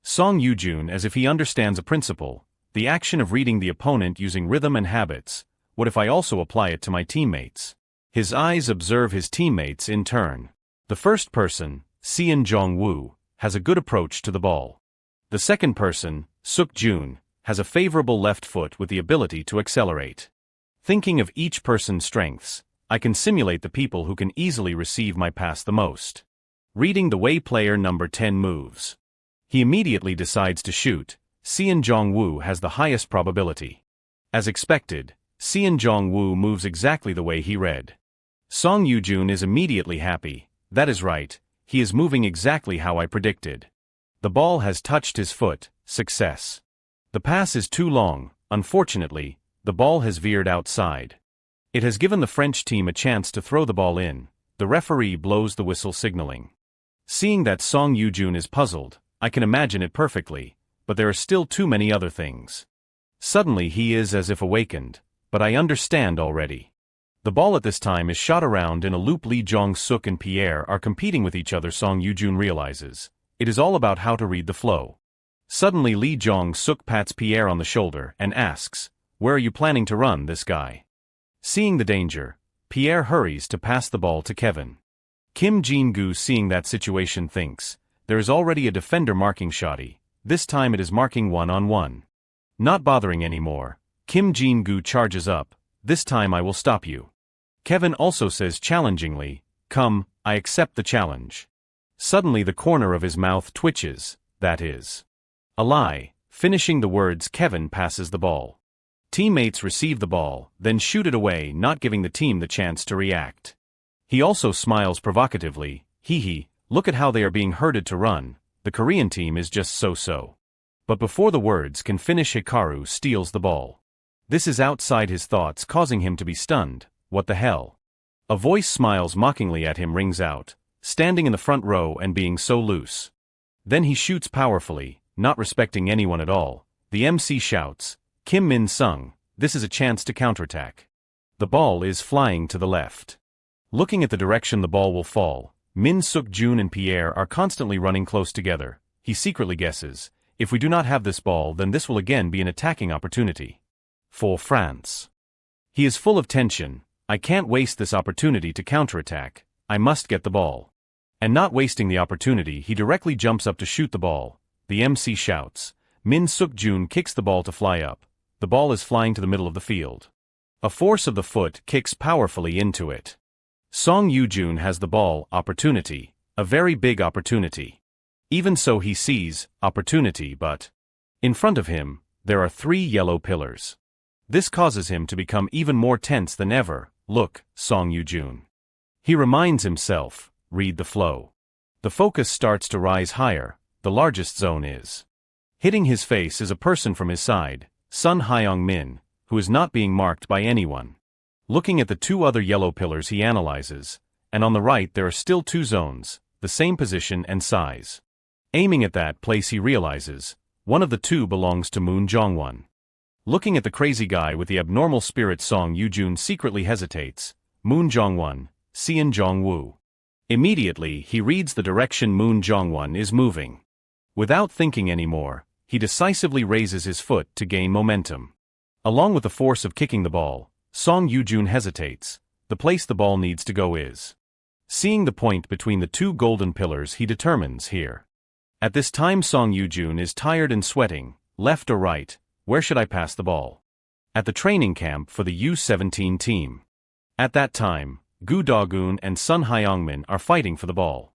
Song Yoo-jun, as if he understands a principle, the action of reading the opponent using rhythm and habits, what if I also apply it to my teammates? His eyes observe his teammates in turn. The first person, Seon Jong-woo, has a good approach to the ball. The second person, Suk-jun, has a favorable left foot with the ability to accelerate. Thinking of each person's strengths, I can simulate the people who can easily receive my pass the most. Reading the way player number 10 moves. He immediately decides to shoot. Seon Jong-woo has the highest probability. As expected, Seon Jong-woo moves exactly the way he read. Song Yoo-jun is immediately happy. That is right, he is moving exactly how I predicted. The ball has touched his foot, success. The pass is too long, unfortunately, the ball has veered outside. It has given the French team a chance to throw the ball in. The referee blows the whistle signaling. Seeing that Song Yoo-jun is puzzled, I can imagine it perfectly, but there are still too many other things. Suddenly he is as if awakened, but I understand already. The ball at this time is shot around in a loop. Lee Jong-suk and Pierre are competing with each other. Song Yoo-jun realizes, it is all about how to read the flow. Suddenly Lee Jong-suk pats Pierre on the shoulder and asks, where are you planning to run this guy? Seeing the danger, Pierre hurries to pass the ball to Kevin. Kim Jin-gu, seeing that situation, thinks, there is already a defender marking Shotty, this time it is marking one-on-one. Not bothering anymore, Kim Jin-gu charges up, this time I will stop you. Kevin also says challengingly, come, I accept the challenge. Suddenly the corner of his mouth twitches, that is a lie. Finishing the words, Kevin passes the ball. Teammates receive the ball, then shoot it away, not giving the team the chance to react. He also smiles provocatively, hee, look at how they are being herded to run, the Korean team is just so-so. But before the words can finish, Hikaru steals the ball. This is outside his thoughts, causing him to be stunned. What the hell? A voice smiles mockingly at him, rings out, standing in the front row and being so loose. Then he shoots powerfully, not respecting anyone at all. The MC shouts, Kim Min-sung, this is a chance to counterattack. The ball is flying to the left. Looking at the direction the ball will fall, Min Suk-jun and Pierre are constantly running close together. He secretly guesses, if we do not have this ball, then this will again be an attacking opportunity for France. He is full of tension. I can't waste this opportunity to counterattack, I must get the ball. And not wasting the opportunity, he directly jumps up to shoot the ball. The MC shouts. Min Suk-jun kicks the ball to fly up. The ball is flying to the middle of the field. A force of the foot kicks powerfully into it. Song Yoo-jun has the ball, opportunity, a very big opportunity. Even so he sees opportunity, but in front of him, there are 3 yellow pillars. This causes him to become even more tense than ever. Look, Song Yoo-jun. He reminds himself, read the flow. The focus starts to rise higher, the largest zone is. Hitting his face is a person from his side, Sun Hyung-min, who is not being marked by anyone. Looking at the 2 other yellow pillars he analyzes, and on the right there are still 2 zones, the same position and size. Aiming at that place he realizes, one of the 2 belongs to Moon Jong-won. Looking at the crazy guy with the abnormal spirit, Song Yoo-jun secretly hesitates, Moon Jong-won, Seon Jong-woo. Immediately he reads the direction Moon Jong-won is moving. Without thinking anymore, he decisively raises his foot to gain momentum. Along with the force of kicking the ball, Song Yoo-jun hesitates. The place the ball needs to go is. Seeing the point between the 2 golden pillars, he determines here. At this time Song Yoo-jun is tired and sweating. Left or right, where should I pass the ball? At the training camp for the U17 team. At that time, Gu Dagun and Sun Hyung-min are fighting for the ball.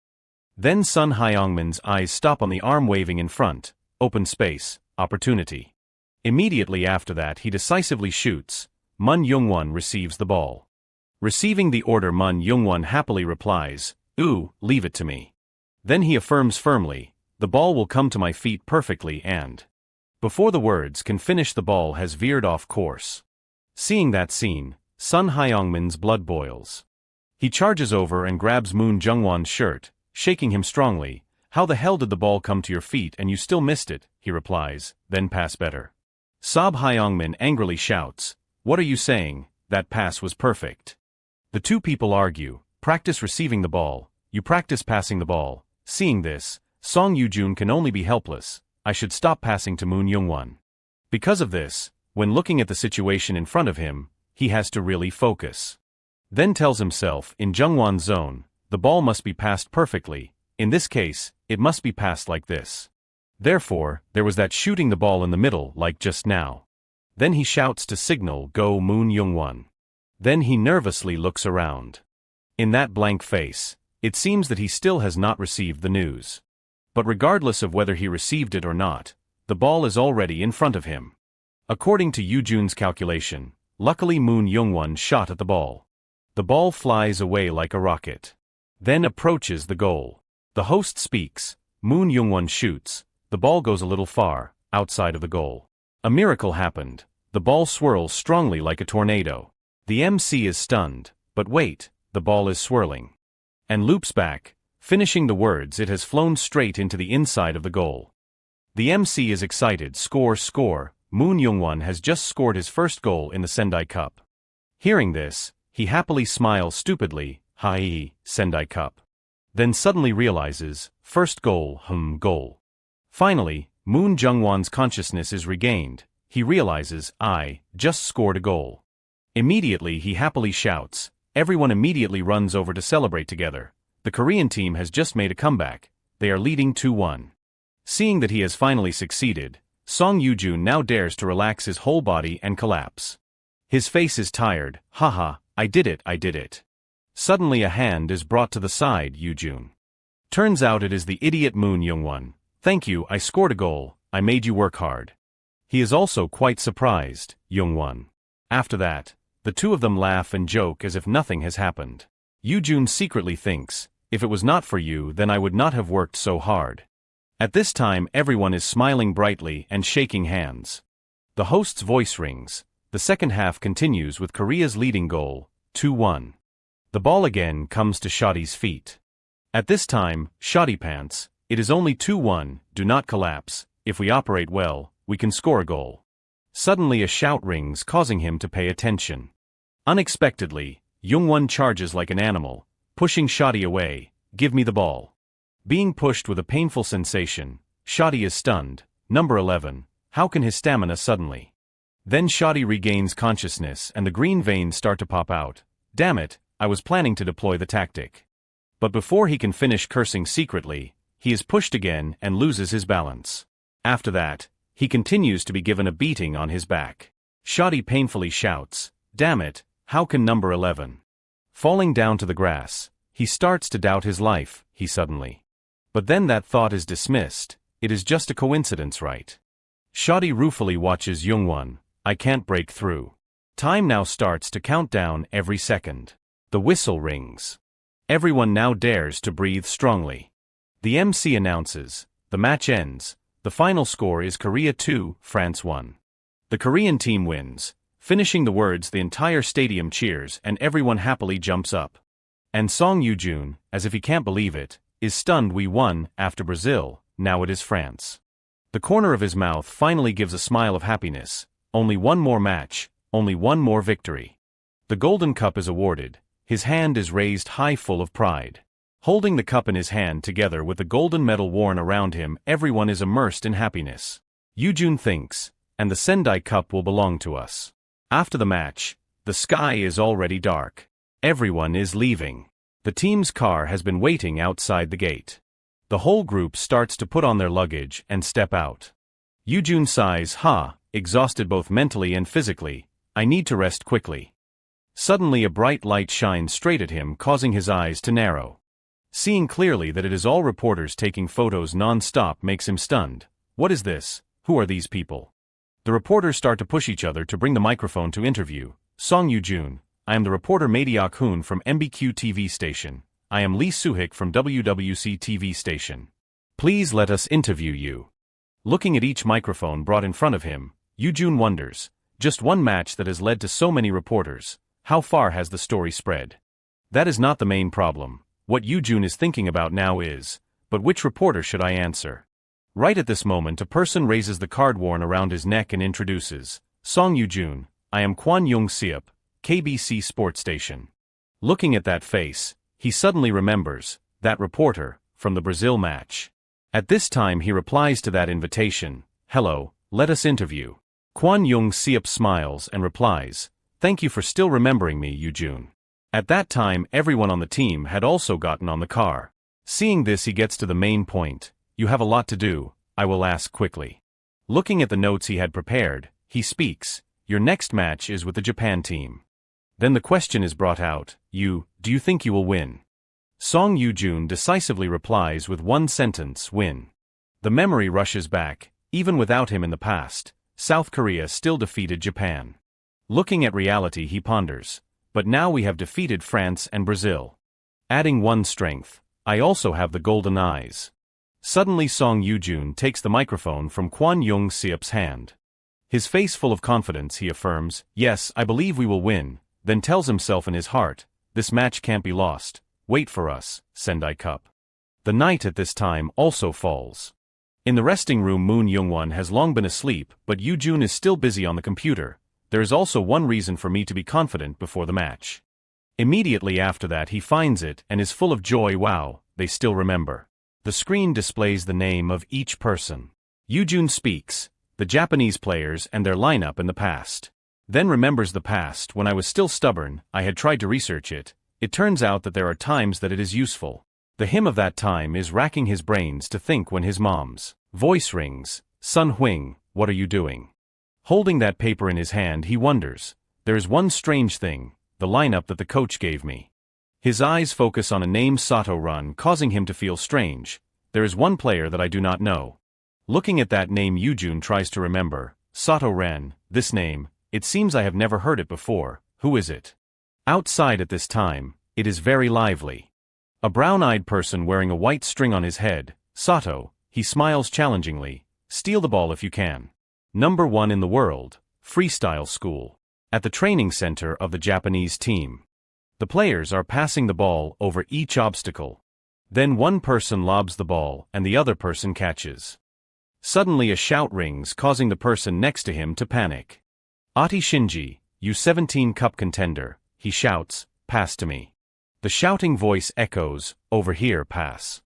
Then Sun Hyung-min's eyes stop on the arm waving in front, open space, opportunity. Immediately after that he decisively shoots. Mun Young-won receives the ball. Receiving the order, Mun Young-won happily replies, ooh, leave it to me. Then he affirms firmly, the ball will come to my feet perfectly, and before the words can finish the ball has veered off course. Seeing that scene, Sun Hyungmin's blood boils. He charges over and grabs Moon Jungwon's shirt, shaking him strongly. How the hell did the ball come to your feet and you still missed it? He replies, then pass better. Sob Hyungmin angrily shouts, what are you saying? That pass was perfect. The two people argue, practice receiving the ball, you practice passing the ball. Seeing this, Song Yoo-jun can only be helpless. I should stop passing to Moon Jungwon. Because of this, when looking at the situation in front of him, he has to really focus. Then tells himself, in Jungwon's zone, the ball must be passed perfectly. In this case, it must be passed like this. Therefore, there was that shooting the ball in the middle like just now. Then he shouts to signal go Moon Jungwon. Then he nervously looks around. In that blank face, it seems that he still has not received the news. But regardless of whether he received it or not, the ball is already in front of him. According to Yoo-jun's calculation, luckily Moon Jungwon shot at the ball. The ball flies away like a rocket. Then approaches the goal. The host speaks, Moon Jungwon shoots, the ball goes a little far, outside of the goal. A miracle happened, the ball swirls strongly like a tornado. The MC is stunned, but wait, the ball is swirling. And loops back, finishing the words it has flown straight into the inside of the goal. The MC is excited, score, score, Moon Jungwon has just scored his first goal in the Sendai Cup. Hearing this, he happily smiles stupidly, hi, Sendai Cup. Then suddenly realizes, first goal, goal. Finally, Moon Jungwon's consciousness is regained. He realizes, I just scored a goal. Immediately he happily shouts. Everyone immediately runs over to celebrate together. The Korean team has just made a comeback. They are leading 2-1. Seeing that he has finally succeeded, Song Yoo-jun now dares to relax his whole body and collapse. His face is tired. Haha, I did it. Suddenly a hand is brought to the side, Yoo-jun. Turns out it is the idiot Moon Jungwon. Thank you, I scored a goal, I made you work hard. He is also quite surprised, Jungwon. After that, the two of them laugh and joke as if nothing has happened. Yoo-jun secretly thinks, if it was not for you then I would not have worked so hard. At this time everyone is smiling brightly and shaking hands. The host's voice rings. The second half continues with Korea's leading goal, 2-1. The ball again comes to Shotti's feet. At this time, Shotti pants, it is only 2-1, do not collapse, if we operate well, we can score a goal. Suddenly a shout rings causing him to pay attention. Unexpectedly, Jungwon charges like an animal, pushing Shotti away, give me the ball. Being pushed with a painful sensation, Shotti is stunned, number 11, how can his stamina suddenly? Then Shotti regains consciousness and the green veins start to pop out. Damn it, I was planning to deploy the tactic. But before he can finish cursing secretly, he is pushed again and loses his balance. After that, he continues to be given a beating on his back. Shotti painfully shouts, damn it, how can number 11? Falling down to the grass, he starts to doubt his life, he suddenly. But then that thought is dismissed, it is just a coincidence, right? Shotti ruefully watches Jungwon, I can't break through. Time now starts to count down every second. The whistle rings. Everyone now dares to breathe strongly. The MC announces, the match ends, the final score is Korea 2, France 1. The Korean team wins. Finishing the words the entire stadium cheers and everyone happily jumps up. And Song Yoo-jun, as if he can't believe it, is stunned. We won, after Brazil, now it is France. The corner of his mouth finally gives a smile of happiness. Only one more match, only one more victory. The Golden Cup is awarded. His hand is raised high full of pride. Holding the cup in his hand together with the golden medal worn around him, everyone is immersed in happiness. Yoo-jun thinks, and the Sendai Cup will belong to us. After the match, the sky is already dark. Everyone is leaving. The team's car has been waiting outside the gate. The whole group starts to put on their luggage and step out. Yoo-jun sighs, exhausted both mentally and physically, I need to rest quickly. Suddenly a bright light shines straight at him, causing his eyes to narrow. Seeing clearly that it is all reporters taking photos non-stop makes him stunned. What is this? Who are these people? The reporters start to push each other to bring the microphone to interview. Song Yoo-jun, I am the reporter Maediok Hoon from MBQ TV station. I am Lee Soo-hik from WWC TV station. Please let us interview you. Looking at each microphone brought in front of him, Yoo-jun wonders, just one match that has led to so many reporters. How far has the story spread? That is not the main problem. What Yoo-jun is thinking about now is, but which reporter should I answer? Right at this moment a person raises the card worn around his neck and introduces, Song Yoo-jun, I am Kwon Young-seop, KBC Sports Station. Looking at that face, he suddenly remembers, that reporter, from the Brazil match. At this time he replies to that invitation, hello, let us interview. Kwon Young-seop smiles and replies, thank you for still remembering me, Yoo-jun. At that time everyone on the team had also gotten on the car. Seeing this he gets to the main point, you have a lot to do, I will ask quickly. Looking at the notes he had prepared, he speaks, your next match is with the Japan team. Then the question is brought out, do you think you will win? Song Yoo-jun decisively replies with one sentence, win. The memory rushes back, even without him in the past, South Korea still defeated Japan. Looking at reality he ponders, but now we have defeated France and Brazil. Adding one strength, I also have the golden eyes. Suddenly Song Yoo-jun takes the microphone from Kwon Young-seop's hand. His face full of confidence he affirms, yes, I believe we will win, then tells himself in his heart, this match can't be lost, wait for us, Sendai Cup. The night at this time also falls. In the resting room Moon Young-won has long been asleep, but Yoo-jun is still busy on the computer. There is also one reason for me to be confident before the match. Immediately after that he finds it and is full of joy. Wow, they still remember. The screen displays the name of each person. Yoo-jun speaks, the Japanese players and their lineup in the past. Then remembers the past when I was still stubborn, I had tried to research it. It turns out that there are times that it is useful. The him of that time is racking his brains to think when his mom's voice rings, Sun Huing, what are you doing? Holding that paper in his hand he wonders, there is one strange thing, the lineup that the coach gave me. His eyes focus on a name Sato Run causing him to feel strange, there is one player that I do not know. Looking at that name Yoo-jun tries to remember, Sato Ren, this name, it seems I have never heard it before, who is it? Outside at this time, it is very lively. A brown-eyed person wearing a white string on his head, Sato, he smiles challengingly, steal the ball if you can. Number 1 in the world, freestyle school. At the training center of the Japanese team. The players are passing the ball over each obstacle. Then one person lobs the ball and the other person catches. Suddenly a shout rings causing the person next to him to panic. Ati Shinji, U17 Cup contender, he shouts, pass to me. The shouting voice echoes, over here pass.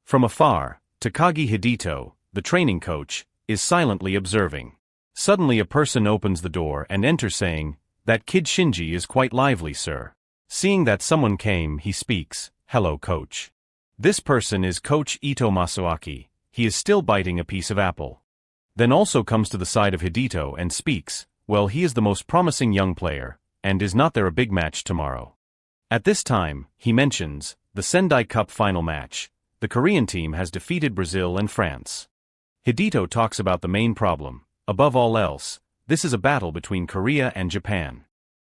From afar, Takagi Hidito, the training coach, is silently observing. Suddenly a person opens the door and enters saying, that kid Shinji is quite lively, sir. Seeing that someone came he speaks, hello coach. This person is Coach Ito Masuaki, he is still biting a piece of apple. Then also comes to the side of Hidito and speaks, well he is the most promising young player, and is not there a big match tomorrow? At this time, he mentions, the Sendai Cup final match, the Korean team has defeated Brazil and France. Hidito talks about the main problem, above all else, this is a battle between Korea and Japan.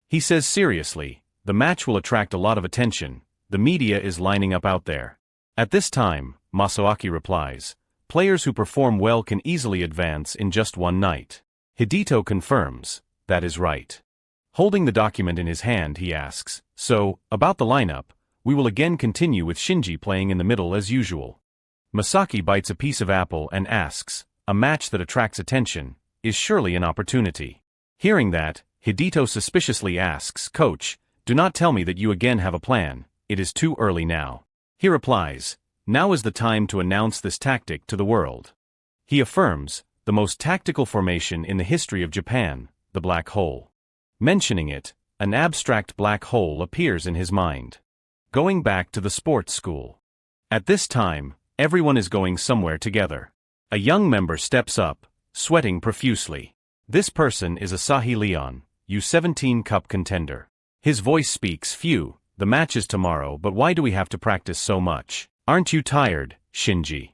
He says seriously, the match will attract a lot of attention, the media is lining up out there. At this time, Masuaki replies, players who perform well can easily advance in just one night. Hidito confirms, that is right. Holding the document in his hand he asks, so, about the lineup, we will again continue with Shinji playing in the middle as usual. Masaki bites a piece of apple and asks, a match that attracts attention, is surely an opportunity. Hearing that, Hidito suspiciously asks, coach, do not tell me that you again have a plan, it is too early now. He replies, now is the time to announce this tactic to the world. He affirms, the most tactical formation in the history of Japan, the black hole. Mentioning it, an abstract black hole appears in his mind. Going back to the sports school. At this time, everyone is going somewhere together. A young member steps up, sweating profusely. This person is Asahi Leon, U17 Cup contender. His voice speaks, phew, the match is tomorrow, but why do we have to practice so much? Aren't you tired, Shinji?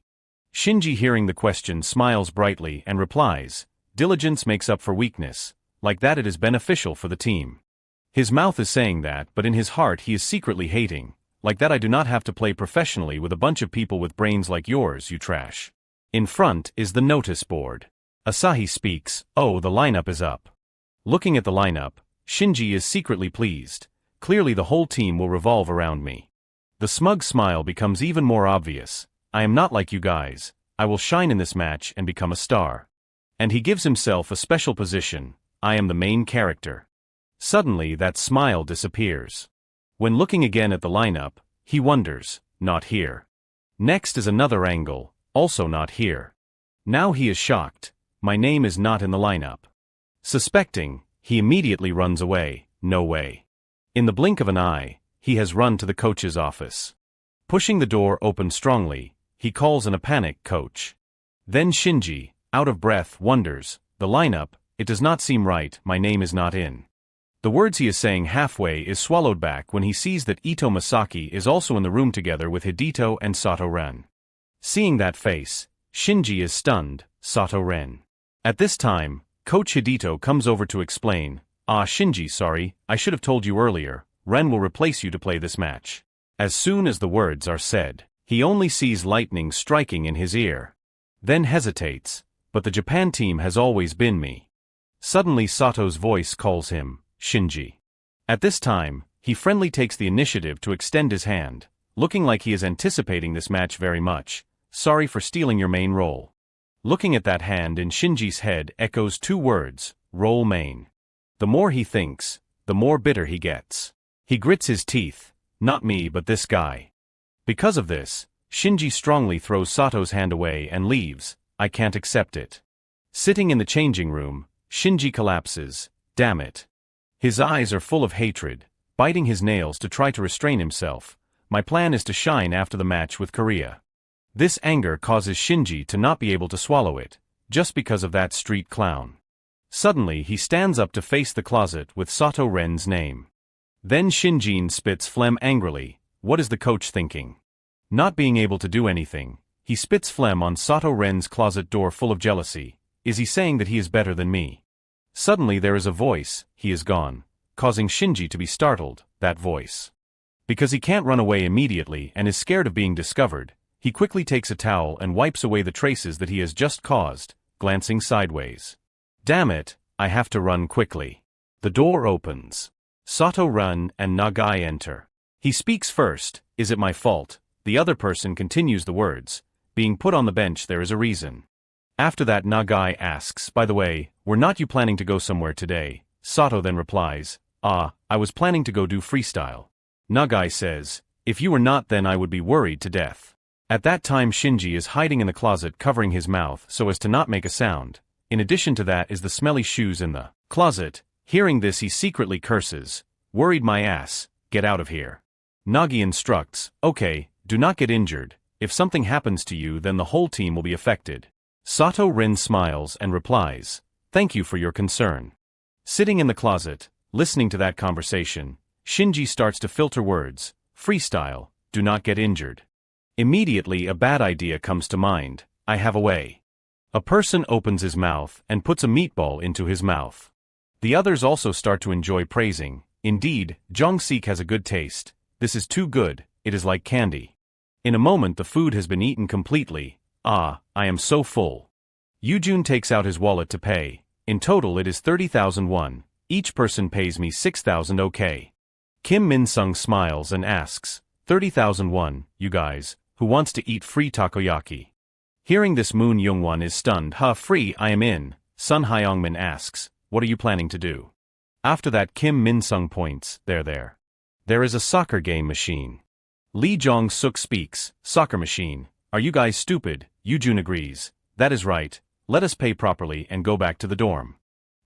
Shinji, hearing the question, smiles brightly and replies, diligence makes up for weakness, like that it is beneficial for the team. His mouth is saying that, but in his heart he is secretly hating, like that I do not have to play professionally with a bunch of people with brains like yours, you trash. In front is the notice board. Asahi speaks, oh, the lineup is up. Looking at the lineup, Shinji is secretly pleased. Clearly the whole team will revolve around me. The smug smile becomes even more obvious. I am not like you guys. I will shine in this match and become a star. And he gives himself a special position. I am the main character. Suddenly that smile disappears. When looking again at the lineup, he wonders, not here. Next is another angle, also not here. Now he is shocked. My name is not in the lineup. Suspecting, he immediately runs away. No way. In the blink of an eye, he has run to the coach's office. Pushing the door open strongly, he calls in a panic, "Coach." Then Shinji, out of breath, wonders, the lineup, it does not seem right, my name is not in. The words he is saying halfway is swallowed back when he sees that Ito Masaki is also in the room together with Hidito and Sato Ren. Seeing that face, Shinji is stunned, Sato Ren. At this time, Coach Hidito comes over to explain, Shinji, sorry, I should have told you earlier, Ren will replace you to play this match. As soon as the words are said, he only sees lightning striking in his ear. Then hesitates, but the Japan team has always been me. Suddenly Sato's voice calls him, Shinji. At this time, he friendly takes the initiative to extend his hand, looking like he is anticipating this match very much. Sorry for stealing your main role. Looking at that hand in Shinji's head echoes two words, role main. The more he thinks, the more bitter he gets. He grits his teeth, not me but this guy. Because of this, Shinji strongly throws Sato's hand away and leaves. I can't accept it. Sitting in the changing room, Shinji collapses, damn it. His eyes are full of hatred, biting his nails to try to restrain himself. My plan is to shine after the match with Korea. This anger causes Shinji to not be able to swallow it, just because of that street clown. Suddenly he stands up to face the closet with Sato Ren's name. Then Shinjin spits phlegm angrily. What is the coach thinking? Not being able to do anything, he spits phlegm on Sato Ren's closet door full of jealousy. Is he saying that he is better than me? Suddenly there is a voice, he is gone, causing Shinji to be startled, that voice. Because he can't run away immediately and is scared of being discovered, he quickly takes a towel and wipes away the traces that he has just caused, glancing sideways. Damn it, I have to run quickly. The door opens. Sato Ren and Nagai enter. He speaks first, is it my fault? The other person continues the words, being put on the bench there is a reason. After that Nagai asks, by the way, were not you planning to go somewhere today? Sato then replies, I was planning to go do freestyle. Nagai says, if you were not then I would be worried to death. At that time Shinji is hiding in the closet covering his mouth so as to not make a sound. In addition to that is the smelly shoes in the closet. Hearing this he secretly curses, worried my ass, get out of here. Nagi instructs, okay, do not get injured, if something happens to you then the whole team will be affected. Sato Ren smiles and replies, thank you for your concern. Sitting in the closet, listening to that conversation, Shinji starts to filter words, freestyle, do not get injured. Immediately a bad idea comes to mind, I have a way. A person opens his mouth and puts a meatball into his mouth. The others also start to enjoy praising, indeed, Jong-sik has a good taste, this is too good, it is like candy. In a moment the food has been eaten completely, I am so full. Yoojun takes out his wallet to pay, in total it is 30,000 won, each person pays me 6,000 okay. Kim Min-sung smiles and asks, 30,000 won, you guys, who wants to eat free takoyaki? Hearing this Moon Youngwon is stunned, free I am in, Sun Hyungmin asks, what are you planning to do? After that Kim Min-sung points, there is a soccer game machine. Lee Jong-suk speaks, soccer machine, are you guys stupid? Yoojun agrees, that is right, let us pay properly and go back to the dorm.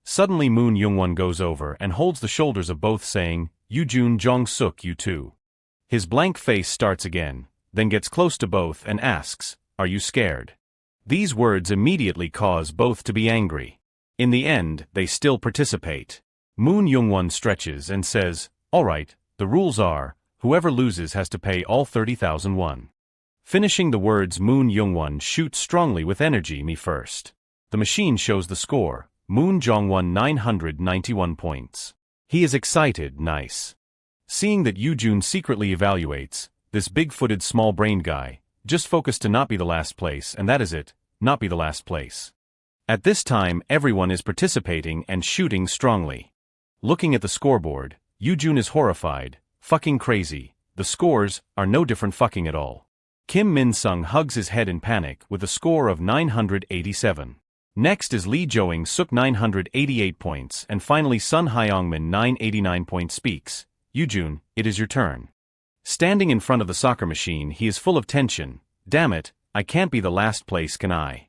Suddenly Moon Youngwon goes over and holds the shoulders of both saying, Yoojun Jong-suk you too. His blank face starts again, then gets close to both and asks, are you scared? These words immediately cause both to be angry. In the end, they still participate. Moon Youngwon stretches and says, alright, the rules are, whoever loses has to pay all 30,000 won. Finishing the words Moon Youngwon shoots strongly with energy me first. The machine shows the score, Moon Jongwon 991 points. He is excited, nice. Seeing that Yoojun secretly evaluates, this big-footed small-brained guy, just focused to not be the last place and that is it, not be the last place. At this time everyone is participating and shooting strongly. Looking at the scoreboard, Yoojun is horrified. Fucking crazy. The scores are no different fucking at all. Kim Min-sung hugs his head in panic with a score of 987. Next is Lee Joing-suk 988 points and finally Sun Hyungmin 989 points speaks. Yoojun, it is your turn. Standing in front of the soccer machine he is full of tension. Damn it, I can't be the last place can I?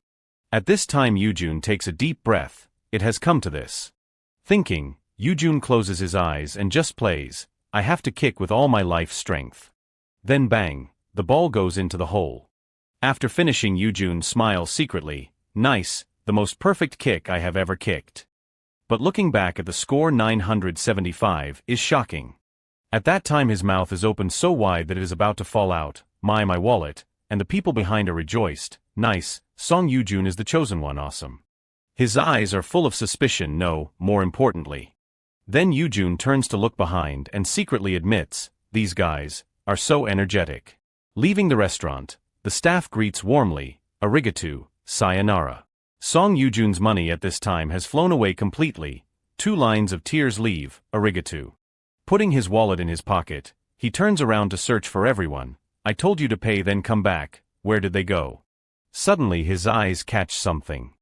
At this time Yoojun takes a deep breath. It has come to this. Thinking, Yoojun closes his eyes and just plays. I have to kick with all my life's strength. Then bang, the ball goes into the hole. After finishing Yoojun smiles secretly. Nice, the most perfect kick I have ever kicked. But looking back at the score 975 is shocking. At that time his mouth is opened so wide that it is about to fall out. My wallet, and the people behind are rejoiced. Nice, Song Yoojun is the chosen one, awesome. His eyes are full of suspicion, no, more importantly. Then Yoojun turns to look behind and secretly admits, these guys are so energetic. Leaving the restaurant, the staff greets warmly, arigato, sayonara. Song Yoojun's money at this time has flown away completely. 2 lines of tears leave, arigato. Putting his wallet in his pocket, he turns around to search for everyone. I told you to pay then come back, where did they go? Suddenly his eyes catch something.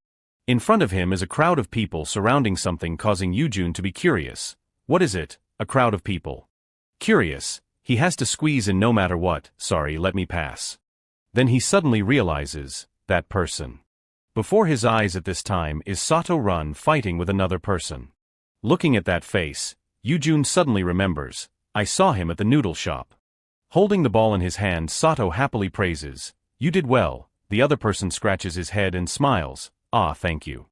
In front of him is a crowd of people surrounding something causing Yoojun to be curious. What is it? A crowd of people. Curious, he has to squeeze in no matter what. Sorry, let me pass. Then he suddenly realizes, that person. Before his eyes at this time is Sato Run fighting with another person. Looking at that face, Yoojun suddenly remembers, I saw him at the noodle shop. Holding the ball in his hand, Sato happily praises, you did well. The other person scratches his head and smiles, ah, thank you.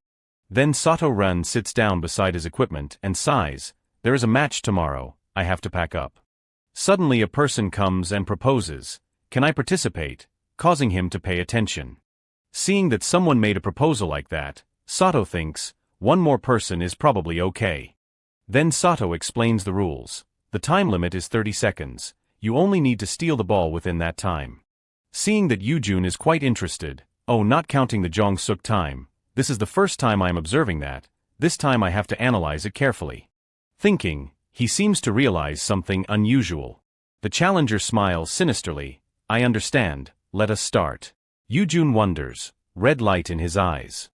Then Sato Run sits down beside his equipment and sighs, there is a match tomorrow, I have to pack up. Suddenly a person comes and proposes, can I participate, causing him to pay attention. Seeing that someone made a proposal like that, Sato thinks, one more person is probably okay. Then Sato explains the rules. The time limit is 30 seconds. You only need to steal the ball within that time. Seeing that Yoojun is quite interested, oh, not counting the Jong-suk time, this is the first time I am observing that, this time I have to analyze it carefully. Thinking, he seems to realize something unusual. The challenger smiles sinisterly, I understand, let us start. Yoojun wonders, red light in his eyes.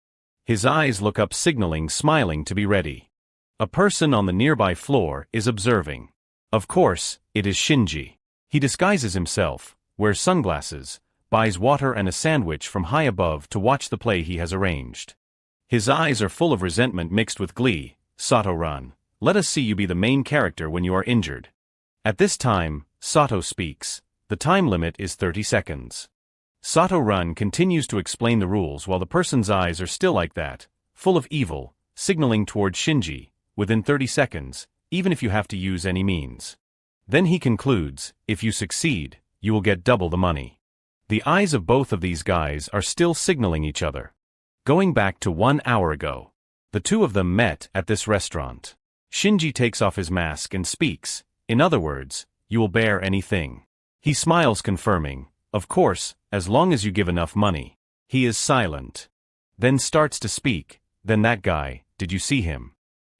His eyes look up signaling smiling to be ready. A person on the nearby floor is observing. Of course, it is Shinji. He disguises himself, wears sunglasses, buys water and a sandwich from high above to watch the play he has arranged. His eyes are full of resentment mixed with glee. Sato Run, let us see you be the main character when you are injured. At this time, Sato speaks. The time limit is 30 seconds. Sato Run continues to explain the rules while the person's eyes are still like that, full of evil, signaling toward Shinji, within 30 seconds, even if you have to use any means. Then he concludes, if you succeed, you will get double the money. The eyes of both of these guys are still signaling each other. Going back to 1 hour ago. The two of them met at this restaurant. Shinji takes off his mask and speaks, in other words, you will bear anything. He smiles confirming, of course, as long as you give enough money. He is silent. Then starts to speak, then that guy, did you see him?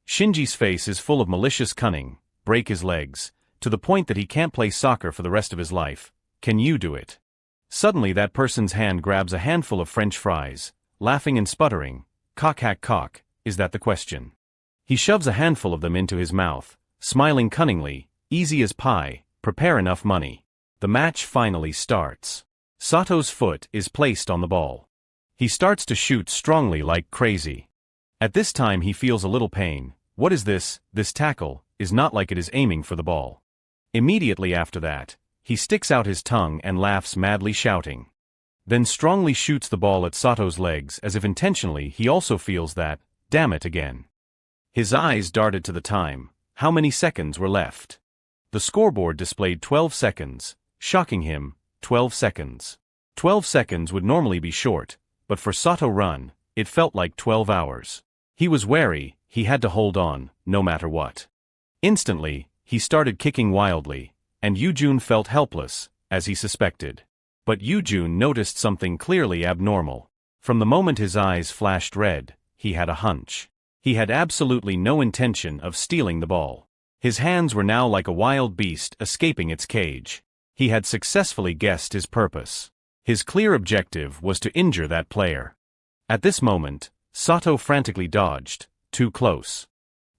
Shinji's face is full of malicious cunning, break his legs, to the point that he can't play soccer for the rest of his life. Can you do it? Suddenly that person's hand grabs a handful of French fries, laughing and sputtering, cock hack cock, is that the question? He shoves a handful of them into his mouth, smiling cunningly, easy as pie, prepare enough money. The match finally starts. Sato's foot is placed on the ball. He starts to shoot strongly like crazy. At this time he feels a little pain. What is this? This tackle is not like it is aiming for the ball. Immediately after that, he sticks out his tongue and laughs madly shouting. Then strongly shoots the ball at Sato's legs as if intentionally he also feels that, damn it again. His eyes darted to the time. How many seconds were left? The scoreboard displayed 12 seconds, shocking him, 12 seconds. 12 seconds would normally be short, but for Sato Run, it felt like 12 hours. He was wary, he had to hold on, no matter what. Instantly, he started kicking wildly, and Yoojun felt helpless, as he suspected. But Yoojun noticed something clearly abnormal. From the moment his eyes flashed red, he had a hunch. He had absolutely no intention of stealing the ball. His hands were now like a wild beast escaping its cage. He had successfully guessed his purpose. His clear objective was to injure that player. At this moment, Sato frantically dodged, too close.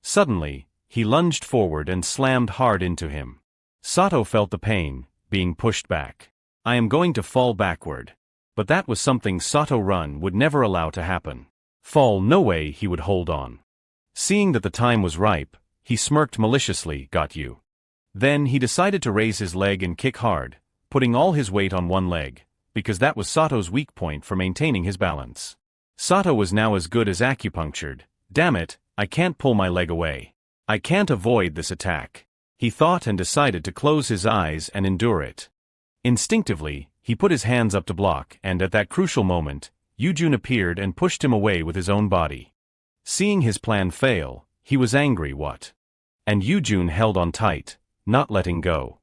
Suddenly, he lunged forward and slammed hard into him. Sato felt the pain, being pushed back. I am going to fall backward. But that was something Sato Run would never allow to happen. Fall, no way he would hold on. Seeing that the time was ripe, he smirked maliciously, got you. Then he decided to raise his leg and kick hard, putting all his weight on one leg, because that was Sato's weak point for maintaining his balance. Sato was now as good as acupunctured. Damn it, I can't pull my leg away. I can't avoid this attack. He thought and decided to close his eyes and endure it. Instinctively, he put his hands up to block, and at that crucial moment, Yujun appeared and pushed him away with his own body. Seeing his plan fail, he was angry. What? And Yujun held on tight, not letting go.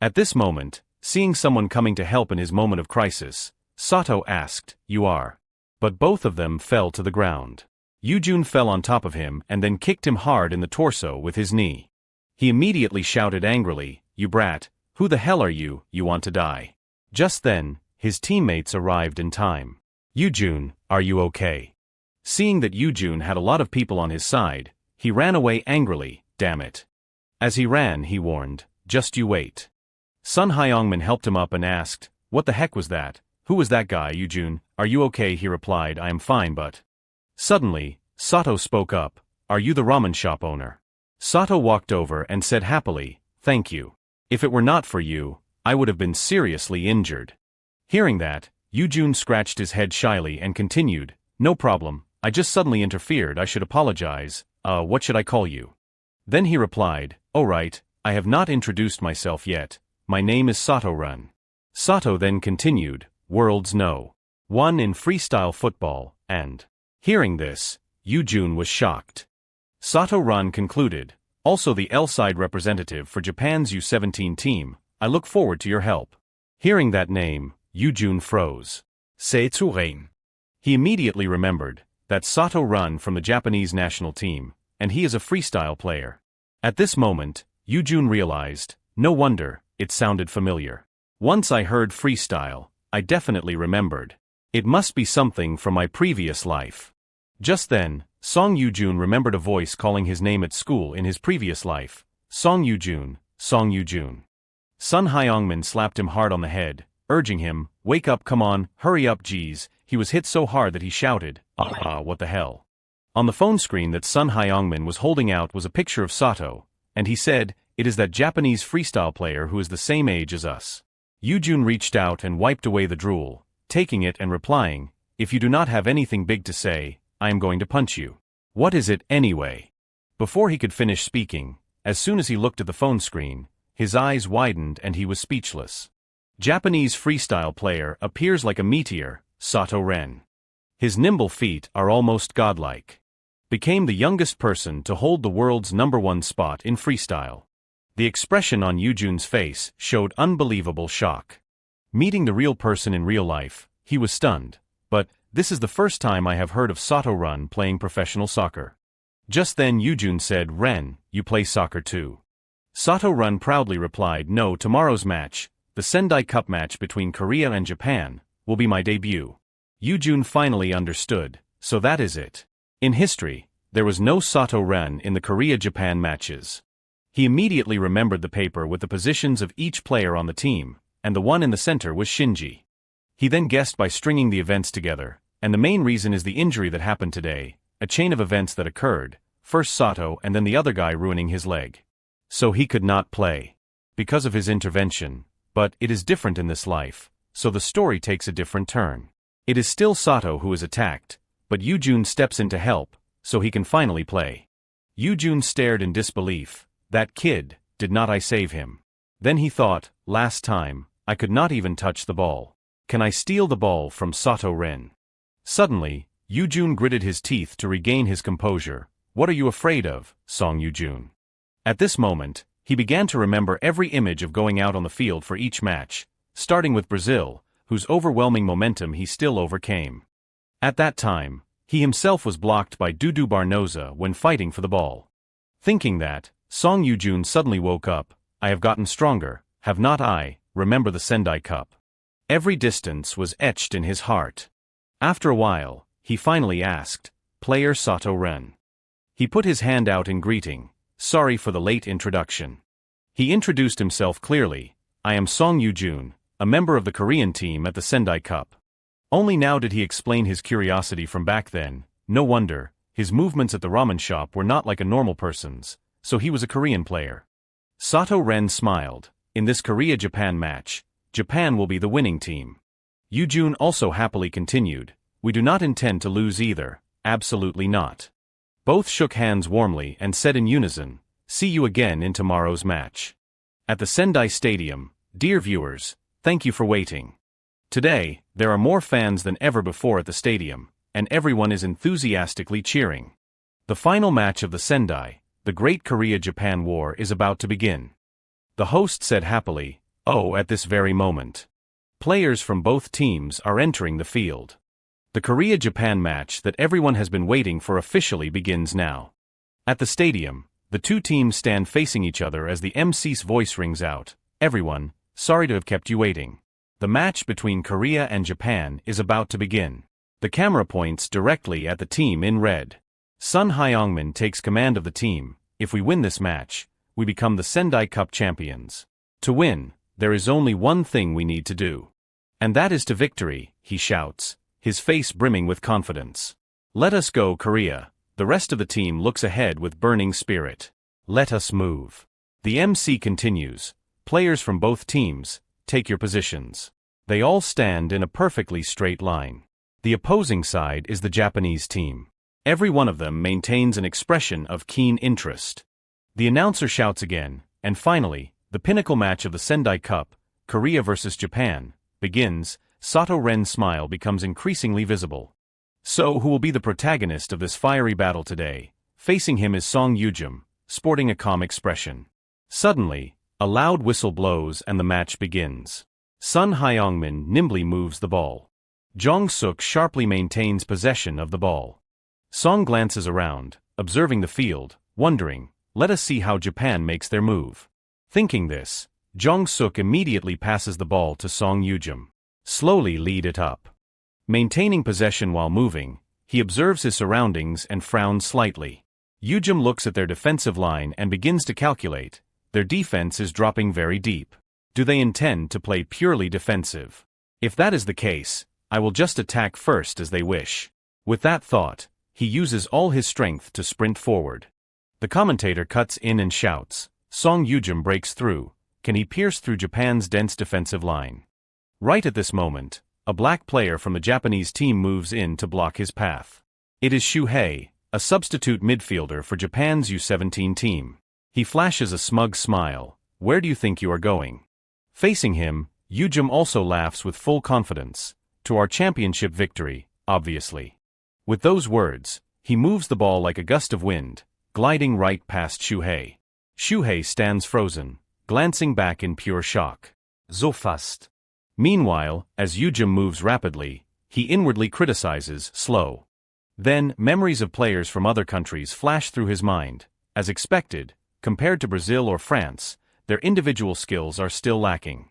At this moment, seeing someone coming to help in his moment of crisis, Sato asked, "You are?" But both of them fell to the ground. Yujun fell on top of him and then kicked him hard in the torso with his knee. He immediately shouted angrily, "You brat, who the hell are you? You want to die?" Just then, his teammates arrived in time. "Yujun, are you okay?" Seeing that Yujun had a lot of people on his side, he ran away angrily, damn it. As he ran, he warned, "Just you wait." Sun Hyungmin helped him up and asked, "What the heck was that? Who was that guy, Yujun? Are you okay?" He replied, "I am fine, but..." Suddenly, Sato spoke up, "Are you the ramen shop owner?" Sato walked over and said happily, "Thank you. If it were not for you, I would have been seriously injured." Hearing that, Yujun scratched his head shyly and continued, "No problem, I just suddenly interfered. I should apologize. What should I call you?" Then he replied, "Oh right, I have not introduced myself yet. My name is Sato Run." Sato then continued, "Worlds No. 1 in freestyle football, and..." Hearing this, Yujun was shocked. Sato Run concluded, "Also the L-side representative for Japan's U17 team, I look forward to your help." Hearing that name, Yujun froze. Seitsurein. He immediately remembered that Sato Run from the Japanese national team, and he is a freestyle player. At this moment, Yujun realized, no wonder, it sounded familiar. Once I heard freestyle, I definitely remembered. It must be something from my previous life. Just then, Song Yujun remembered a voice calling his name at school in his previous life. Song Yujun, Song Yujun. Sun Hyungmin slapped him hard on the head, urging him, "Wake up, come on, hurry up, geez." He was hit so hard that he shouted, what the hell?" On the phone screen that Sun Hyungmin was holding out was a picture of Sato, and he said, "It is that Japanese freestyle player who is the same age as us." Yujun reached out and wiped away the drool, taking it and replying, "If you do not have anything big to say, I am going to punch you." "What is it, anyway?" Before he could finish speaking, as soon as he looked at the phone screen, his eyes widened and he was speechless. Japanese freestyle player appears like a meteor, Sato Ren. His nimble feet are almost godlike. Became the youngest person to hold the world's #1 spot in freestyle. The expression on Yujun's face showed unbelievable shock. Meeting the real person in real life, he was stunned, but this is the first time I have heard of Sato Run playing professional soccer. Just then Yujun said, "Ren, you play soccer too?" Sato Run proudly replied, "No, tomorrow's match, the Sendai Cup match between Korea and Japan, will be my debut." Yujun finally understood, so that is it. In history, there was no Sato Ren in the Korea-Japan matches. He immediately remembered the paper with the positions of each player on the team, and the one in the center was Shinji. He then guessed by stringing the events together, and the main reason is the injury that happened today, a chain of events that occurred, first Sato and then the other guy ruining his leg. So he could not play. Because of his intervention, but it is different in this life, so the story takes a different turn. It is still Sato who is attacked, but Yujun steps in to help, so he can finally play. Yujun stared in disbelief. That kid, did not I save him? Then he thought, last time, I could not even touch the ball. Can I steal the ball from Sato Ren? Suddenly, Yujun gritted his teeth to regain his composure. What are you afraid of, Song Yujun? At this moment, he began to remember every image of going out on the field for each match, starting with Brazil, whose overwhelming momentum he still overcame. At that time, He himself was blocked by Dudu Barnoza when fighting for the ball. Thinking that, Song Yujun suddenly woke up. I have gotten stronger, have not I? Remember the Sendai Cup. Every distance was etched in his heart. After a while, he finally asked, Player Sato Ren. He put his hand out in greeting. Sorry for the late introduction. He introduced himself clearly. I am Song Yujun, a member of the Korean team at the Sendai Cup. Only now did he explain his curiosity from back then. No wonder, his movements at the ramen shop were not like a normal person's, so he was a Korean player. Sato Ren smiled. In this Korea-Japan match, Japan will be the winning team. Yujun also happily continued. We do not intend to lose either, absolutely not. Both shook hands warmly and said in unison, see you again in tomorrow's match. At the Sendai Stadium, dear viewers, thank you for waiting. Today, there are more fans than ever before at the stadium, and everyone is enthusiastically cheering. The final match of the Sendai, the Great Korea-Japan War, is about to begin. The host said happily, oh, at this very moment. Players from both teams are entering the field. The Korea-Japan match that everyone has been waiting for officially begins now. At the stadium, the two teams stand facing each other as the MC's voice rings out, everyone, sorry to have kept you waiting. The match between Korea and Japan is about to begin. The camera points directly at the team in red. Sun Hyungmin takes command of the team. If we win this match, we become the Sendai Cup champions. To win, there is only one thing we need to do. And that is to victory, he shouts, his face brimming with confidence. Let us go, Korea. The rest of the team looks ahead with burning spirit. Let us move. The MC continues. Players from both teams, take your positions. They all stand in a perfectly straight line. The opposing side is the Japanese team. Every one of them maintains an expression of keen interest. The announcer shouts again, and finally, the pinnacle match of the Sendai Cup, Korea versus Japan, begins. Sato Ren's smile becomes increasingly visible. So who will be the protagonist of this fiery battle today? Facing him is Song Yujun, sporting a calm expression. Suddenly, a loud whistle blows and the match begins. Sun Hyungmin nimbly moves the ball. Jong Suk sharply maintains possession of the ball. Song glances around, observing the field, wondering, let us see how Japan makes their move. Thinking this, Jong Suk immediately passes the ball to Song Yujun. Slowly lead it up. Maintaining possession while moving, he observes his surroundings and frowns slightly. Yujun looks at their defensive line and begins to calculate. Their defense is dropping very deep. Do they intend to play purely defensive? If that is the case, I will just attack first as they wish. With that thought, he uses all his strength to sprint forward. The commentator cuts in and shouts, Song Yujun breaks through. Can he pierce through Japan's dense defensive line? Right at this moment, a black player from the Japanese team moves in to block his path. It is Shuhei, a substitute midfielder for Japan's U17 team. He flashes a smug smile. Where do you think you are going? Facing him, Yujun also laughs with full confidence. To our championship victory, obviously. With those words, he moves the ball like a gust of wind, gliding right past Shuhei. Shuhei stands frozen, glancing back in pure shock. So fast. Meanwhile, as Yujun moves rapidly, he inwardly criticizes, slow. Then, memories of players from other countries flash through his mind. As expected, compared to Brazil or France, their individual skills are still lacking.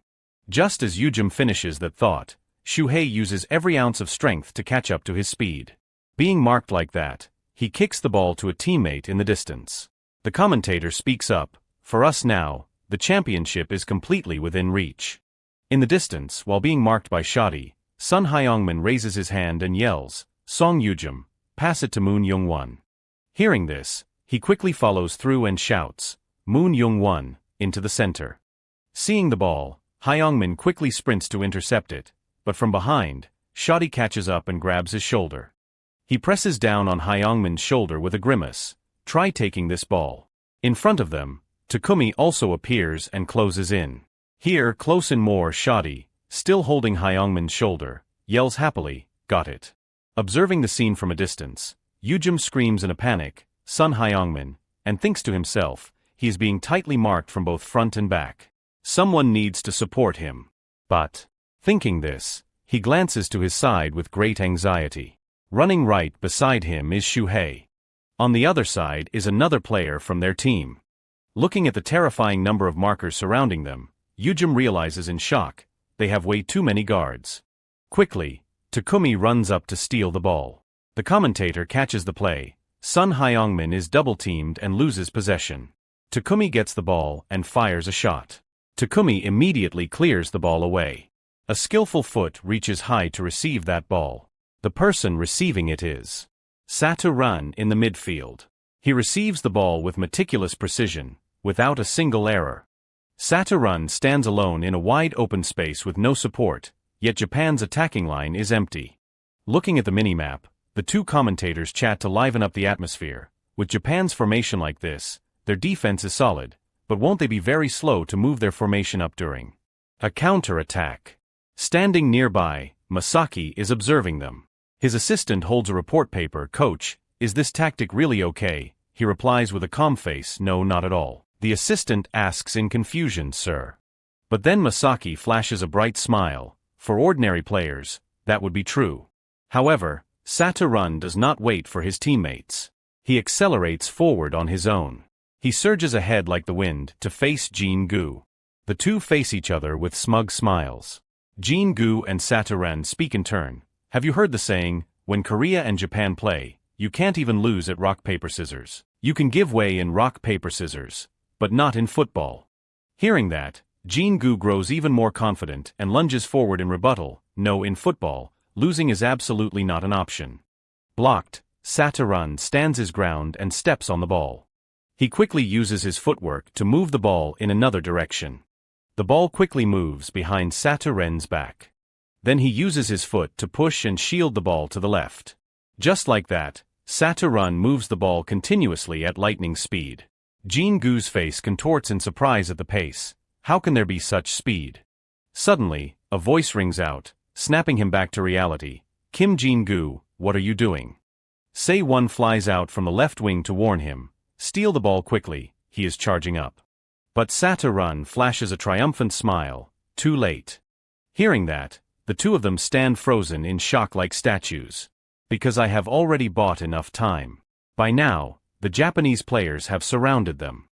Just as Yujun finishes that thought, Shuhei uses every ounce of strength to catch up to his speed. Being marked like that, he kicks the ball to a teammate in the distance. The commentator speaks up, for us now, the championship is completely within reach. In the distance, while being marked by Shadi, Sun Hyungmin raises his hand and yells, Song Yujun, pass it to Moon Young-won. Hearing this, he quickly follows through and shouts, Moon Young-won, into the center. Seeing the ball, Hyungmin quickly sprints to intercept it, but from behind, Shadi catches up and grabs his shoulder. He presses down on Hyungmin's shoulder with a grimace. Try taking this ball. In front of them, Takumi also appears and closes in. Here, close in more, Shadi, still holding Hyungmin's shoulder, yells happily, got it. Observing the scene from a distance, Yujun screams in a panic, Sun Hyungmin, and thinks to himself, he is being tightly marked from both front and back. Someone needs to support him. But, thinking this, he glances to his side with great anxiety. Running right beside him is Shuhei. On the other side is another player from their team. Looking at the terrifying number of markers surrounding them, Yujim realizes in shock, they have way too many guards. Quickly, Takumi runs up to steal the ball. The commentator catches the play. Sun Hyungmin is double-teamed and loses possession. Takumi gets the ball and fires a shot. Takumi immediately clears the ball away. A skillful foot reaches high to receive that ball. The person receiving it is Satoran in the midfield. He receives the ball with meticulous precision, without a single error. Satoran stands alone in a wide open space with no support, yet Japan's attacking line is empty. Looking at the minimap, the two commentators chat to liven up the atmosphere. With Japan's formation like this, their defense is solid, but won't they be very slow to move their formation up during a counter-attack? Standing nearby, Masaki is observing them. His assistant holds a report paper. "Coach, is this tactic really okay?" He replies with a calm face, "No, not at all." The assistant asks in confusion, "Sir." But then Masaki flashes a bright smile. For ordinary players, that would be true. However, Satoran does not wait for his teammates. He accelerates forward on his own. He surges ahead like the wind to face Jin-gu. The two face each other with smug smiles. Jin-gu and Satoran speak in turn. "Have you heard the saying, when Korea and Japan play, you can't even lose at rock, paper, scissors. You can give way in rock, paper, scissors, but not in football." Hearing that, Jin-gu grows even more confident and lunges forward in rebuttal. "No, in football, losing is absolutely not an option." Blocked, Satoran stands his ground and steps on the ball. He quickly uses his footwork to move the ball in another direction. The ball quickly moves behind Satoran's back. Then he uses his foot to push and shield the ball to the left. Just like that, Satoran moves the ball continuously at lightning speed. Jin-gu's face contorts in surprise at the pace. How can there be such speed? Suddenly, a voice rings out, snapping him back to reality. "Kim Jin-gu, what are you doing?" Se-won flies out from the left wing to warn him. "Steal the ball quickly, he is charging up." But Satoran flashes a triumphant smile. Too late. Hearing that, the two of them stand frozen in shock like statues. "Because I have already bought enough time." By now, the Japanese players have surrounded them.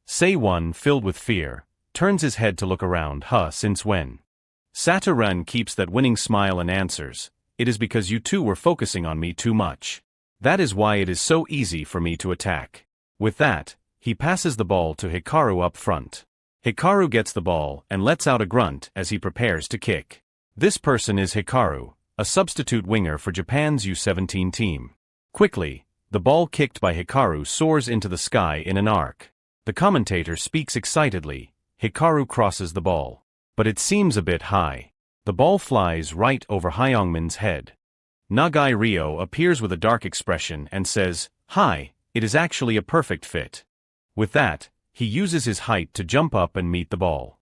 Se-won, filled with fear, turns his head to look around. Since when?" Satoran keeps that winning smile and answers, "It is because you two were focusing on me too much. That is why it is so easy for me to attack." With that, he passes the ball to Hikaru up front. Hikaru gets the ball and lets out a grunt as he prepares to kick. This person is Hikaru, a substitute winger for Japan's U17 team. Quickly, the ball kicked by Hikaru soars into the sky in an arc. The commentator speaks excitedly. Hikaru crosses the ball. But it seems a bit high. The ball flies right over Hyungmin's head. Nagai Ryo appears with a dark expression and says, "Hi, it is actually a perfect fit." With that, he uses his height to jump up and meet the ball.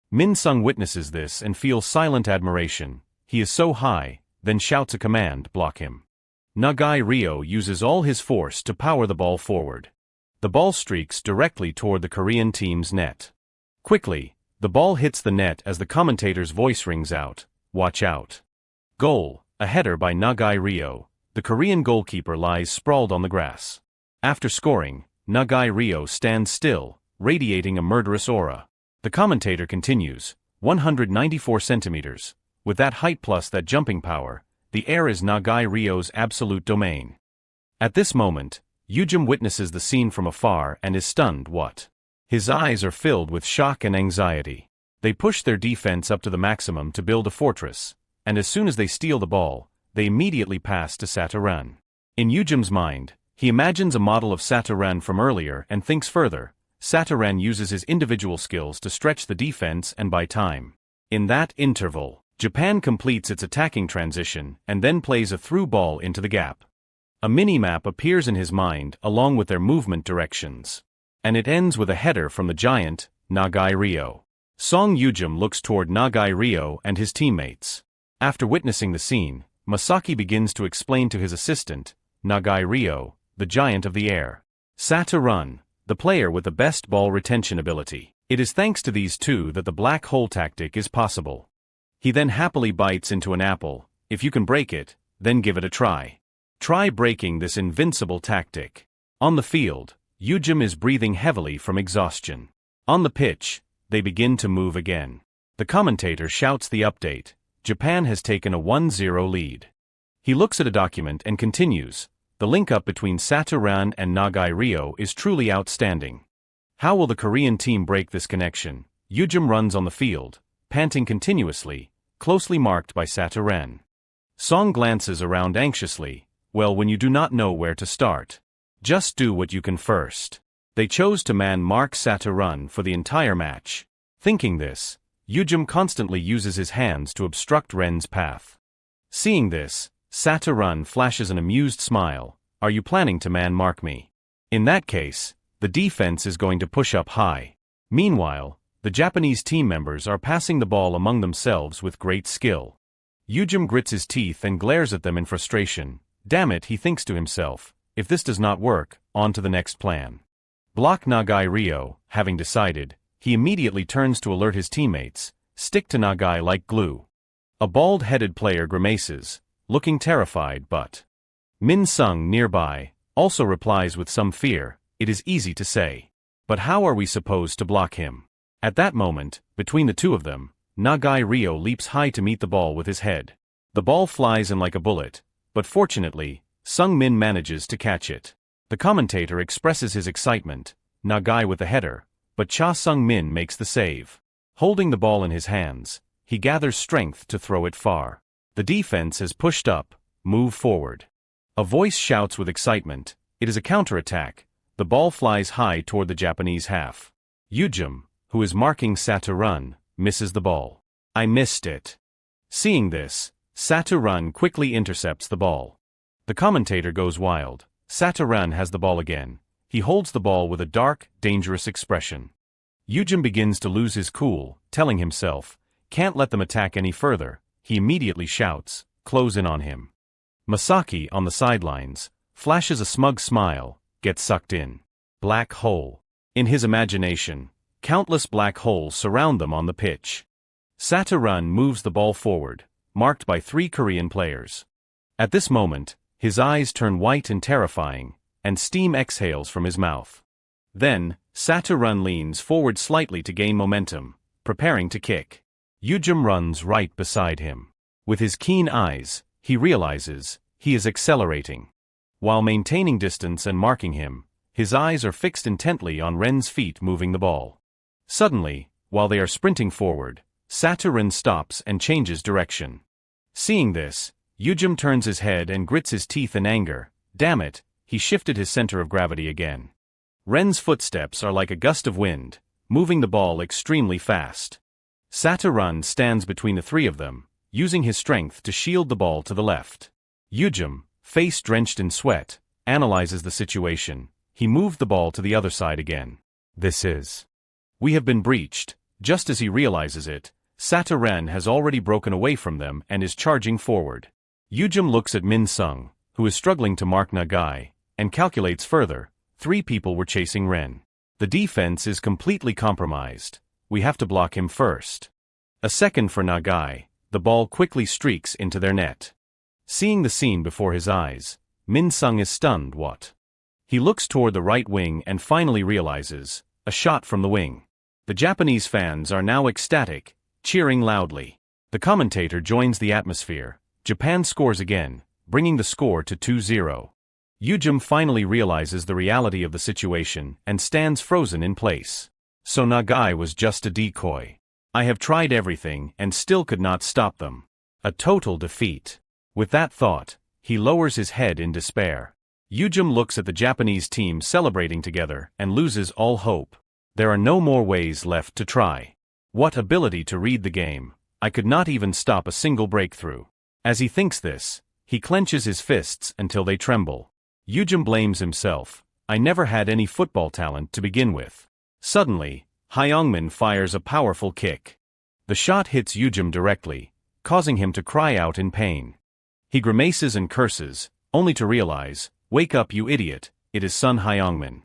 Min-sung witnesses this and feels silent admiration. He is so high, then shouts a command, "Block him." Nagai Ryo uses all his force to power the ball forward. The ball streaks directly toward the Korean team's net. Quickly, the ball hits the net as the commentator's voice rings out, "Watch out." Goal, a header by Nagai Ryo. The Korean goalkeeper lies sprawled on the grass. After scoring, Nagai Ryo stands still, radiating a murderous aura. The commentator continues, 194 centimeters. With that height plus that jumping power, the air is Nagai Ryo's absolute domain. At this moment, Yujim witnesses the scene from afar and is stunned. What? His eyes are filled with shock and anxiety. They push their defense up to the maximum to build a fortress, and as soon as they steal the ball, they immediately pass to Satoran. In Yujim's mind, he imagines a model of Satoran from earlier and thinks further. Satoran uses his individual skills to stretch the defense and buy time. In that interval, Japan completes its attacking transition and then plays a through ball into the gap. A mini-map appears in his mind along with their movement directions. And it ends with a header from the giant, Nagai Ryo. Song Yujim looks toward Nagai Ryo and his teammates. After witnessing the scene, Masaki begins to explain to his assistant, Nagai Ryo, the giant of the air. Satoran, the player with the best ball retention ability. It is thanks to these two that the black hole tactic is possible. He then happily bites into an apple. If you can break it, then give it a try. Try breaking this invincible tactic. On the field, Yujim is breathing heavily from exhaustion. On the pitch, they begin to move again. The commentator shouts the update. Japan has taken a 1-0 lead. He looks at a document and continues. The link-up between Satoran and Nagai Ryo is truly outstanding. How will the Korean team break this connection? Yujim runs on the field, panting continuously, closely marked by Satoran. Song glances around anxiously. Well, when you do not know where to start, just do what you can first. They chose to man-mark Satoran for the entire match. Thinking this, Yujim constantly uses his hands to obstruct Ren's path. Seeing this, Satoran flashes an amused smile. Are you planning to man-mark me? In that case, the defense is going to push up high. Meanwhile, the Japanese team members are passing the ball among themselves with great skill. Yujim grits his teeth and glares at them in frustration. Damn it, he thinks to himself. If this does not work, on to the next plan. Block Nagai Ryo. Having decided, he immediately turns to alert his teammates. Stick to Nagai like glue. A bald-headed player grimaces, looking terrified, but Min Sung nearby also replies with some fear. It is easy to say. But how are we supposed to block him? At that moment, between the two of them, Nagai Ryo leaps high to meet the ball with his head. The ball flies in like a bullet, but fortunately, Sung Min manages to catch it. The commentator expresses his excitement. Nagai with the header, but Cha Sung Min makes the save. Holding the ball in his hands, he gathers strength to throw it far. The defense has pushed up. Move forward. A voice shouts with excitement. It is a counterattack. The ball flies high toward the Japanese half. Yujim, who is marking Satoran, misses the ball. I missed it. Seeing this, Satoran quickly intercepts the ball. The commentator goes wild. Satoran has the ball again. He holds the ball with a dark, dangerous expression. Yujim begins to lose his cool, telling himself, can't let them attack any further. He immediately shouts, close in on him. Masaki, on the sidelines, flashes a smug smile, gets sucked in. Black hole. In his imagination, countless black holes surround them on the pitch. Satoran moves the ball forward, marked by 3 Korean players. At this moment, his eyes turn white and terrifying, and steam exhales from his mouth. Then, Satoran leans forward slightly to gain momentum, preparing to kick. Yujim runs right beside him. With his keen eyes, he realizes he is accelerating. While maintaining distance and marking him, his eyes are fixed intently on Ren's feet moving the ball. Suddenly, while they are sprinting forward, Satoran stops and changes direction. Seeing this, Yujim turns his head and grits his teeth in anger. Damn it, he shifted his center of gravity again. Ren's footsteps are like a gust of wind, moving the ball extremely fast. Satoran stands between the 3 of them, using his strength to shield the ball to the left. Yujim, face drenched in sweat, analyzes the situation. He moved the ball to the other side again. We have been breached. Just as he realizes it, Satoran has already broken away from them and is charging forward. Yujim looks at Min Sung, who is struggling to mark Nagai, and calculates further. 3 people were chasing Ren. The defense is completely compromised. We have to block him first. A second for Nagai, the ball quickly streaks into their net. Seeing the scene before his eyes, Min Sung is stunned. What? He looks toward the right wing and finally realizes, a shot from the wing. The Japanese fans are now ecstatic, cheering loudly. The commentator joins the atmosphere. Japan scores again, bringing the score to 2-0. Yujim finally realizes the reality of the situation and stands frozen in place. So Nagai was just a decoy. I have tried everything and still could not stop them. A total defeat. With that thought, he lowers his head in despair. Yujim looks at the Japanese team celebrating together and loses all hope. There are no more ways left to try. What ability to read the game. I could not even stop a single breakthrough. As he thinks this, he clenches his fists until they tremble. Yujim blames himself. I never had any football talent to begin with. Suddenly, Hyungmin fires a powerful kick. The shot hits Yujim directly, causing him to cry out in pain. He grimaces and curses, only to realize, wake up you idiot, it is Sun Hyungmin.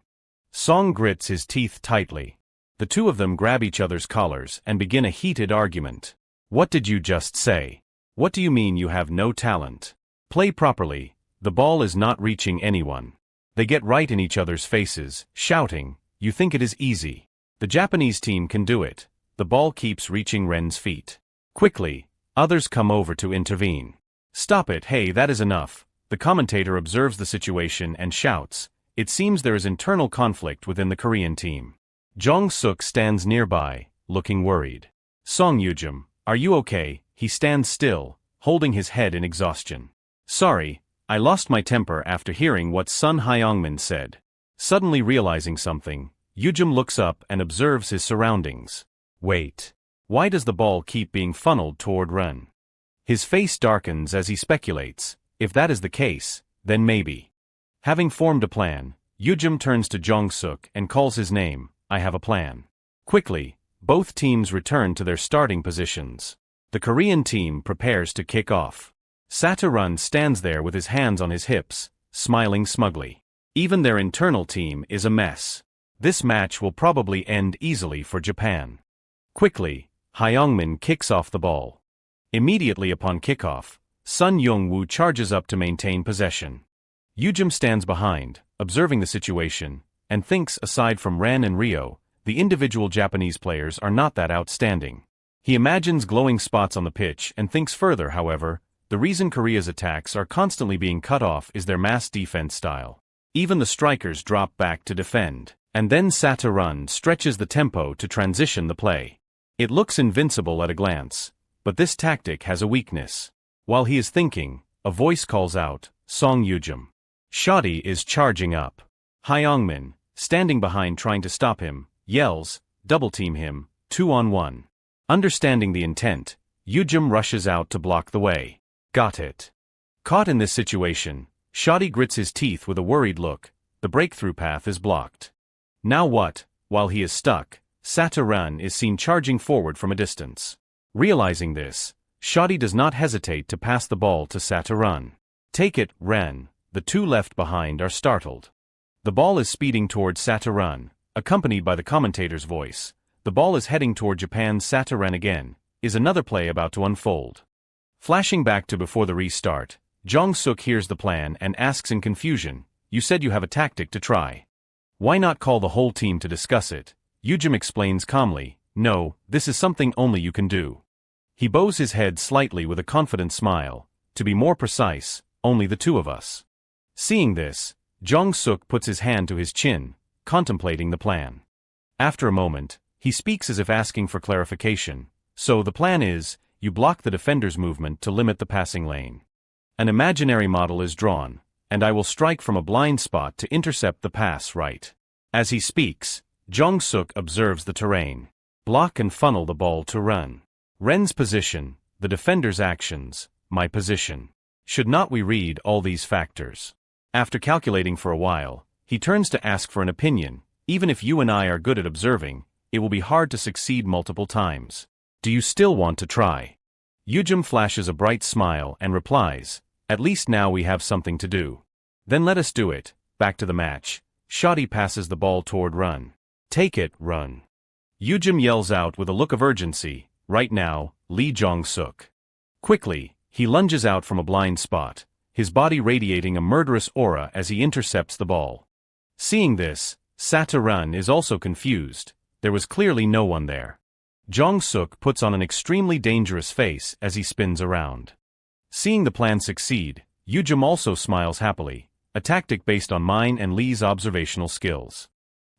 Song grits his teeth tightly. The 2 of them grab each other's collars and begin a heated argument. What did you just say? What do you mean you have no talent? Play properly. The ball is not reaching anyone. They get right in each other's faces, shouting, "You think it is easy? The Japanese team can do it." The ball keeps reaching Ren's feet. Quickly, others come over to intervene. "Stop it, hey, that is enough." The commentator observes the situation and shouts, "It seems there is internal conflict within the Korean team." Jong-suk stands nearby, looking worried. "Song Yujum, are you okay?" He stands still, holding his head in exhaustion. "Sorry, I lost my temper after hearing what Sun Hyungmin said." Suddenly realizing something, Yujum looks up and observes his surroundings. Wait. Why does the ball keep being funneled toward Ren? His face darkens as he speculates. If that is the case, then maybe. Having formed a plan, Yujum turns to Jong-suk and calls his name. "I have a plan." Quickly, both teams return to their starting positions. The Korean team prepares to kick off. Saturn stands there with his hands on his hips, smiling smugly. Even their internal team is a mess. This match will probably end easily for Japan. Quickly, Hyungmin kicks off the ball. Immediately upon kickoff, Sun Young-woo charges up to maintain possession. Yujum stands behind, observing the situation, and thinks aside from Ran and Ryo, the individual Japanese players are not that outstanding. He imagines glowing spots on the pitch and thinks further, however, the reason Korea's attacks are constantly being cut off is their mass defense style. Even the strikers drop back to defend, and then Saturn stretches the tempo to transition the play. It looks invincible at a glance, but this tactic has a weakness. While he is thinking, a voice calls out, "Song Yujum." Shadi is charging up. Hyungmin, standing behind trying to stop him, yells, "Double-team him, 2-on-1. Understanding the intent, Yujum rushes out to block the way. Got it. Caught in this situation, Shadi grits his teeth with a worried look. The breakthrough path is blocked. Now what? While he is stuck, Saturn is seen charging forward from a distance. Realizing this, Shadi does not hesitate to pass the ball to Saturn. "Take it, Ren." The two left behind are startled. The ball is speeding towards Saturn, accompanied by the commentator's voice. "The ball is heading toward Japan's Saturn again." Is another play about to unfold? Flashing back to before the restart, Jong-suk hears the plan and asks in confusion, "You said you have a tactic to try. Why not call the whole team to discuss it?" Yujum explains calmly, "No, this is something only you can do." He bows his head slightly with a confident smile. "To be more precise, only the two of us." Seeing this, Jong-suk puts his hand to his chin, contemplating the plan. After a moment, he speaks as if asking for clarification. "So the plan is, you block the defender's movement to limit the passing lane. An imaginary model is drawn, and I will strike from a blind spot to intercept the pass right." As he speaks, Jong-suk observes the terrain. Block and funnel the ball to Ren. Ren's position, the defender's actions, my position. Should not we read all these factors? After calculating for a while, he turns to ask for an opinion. "Even if you and I are good at observing, it will be hard to succeed multiple times. Do you still want to try?" Yujum flashes a bright smile and replies, "At least now we have something to do." "Then let us do it." Back to the match. Shadi passes the ball toward Run. "Take it, Run." Yujum yells out with a look of urgency, "Right now, Lee Jong-suk." Quickly, he lunges out from a blind spot, his body radiating a murderous aura as he intercepts the ball. Seeing this, Saturn is also confused. There was clearly no one there. Jong-suk puts on an extremely dangerous face as he spins around. Seeing the plan succeed, Yujum also smiles happily, a tactic based on mine and Lee's observational skills.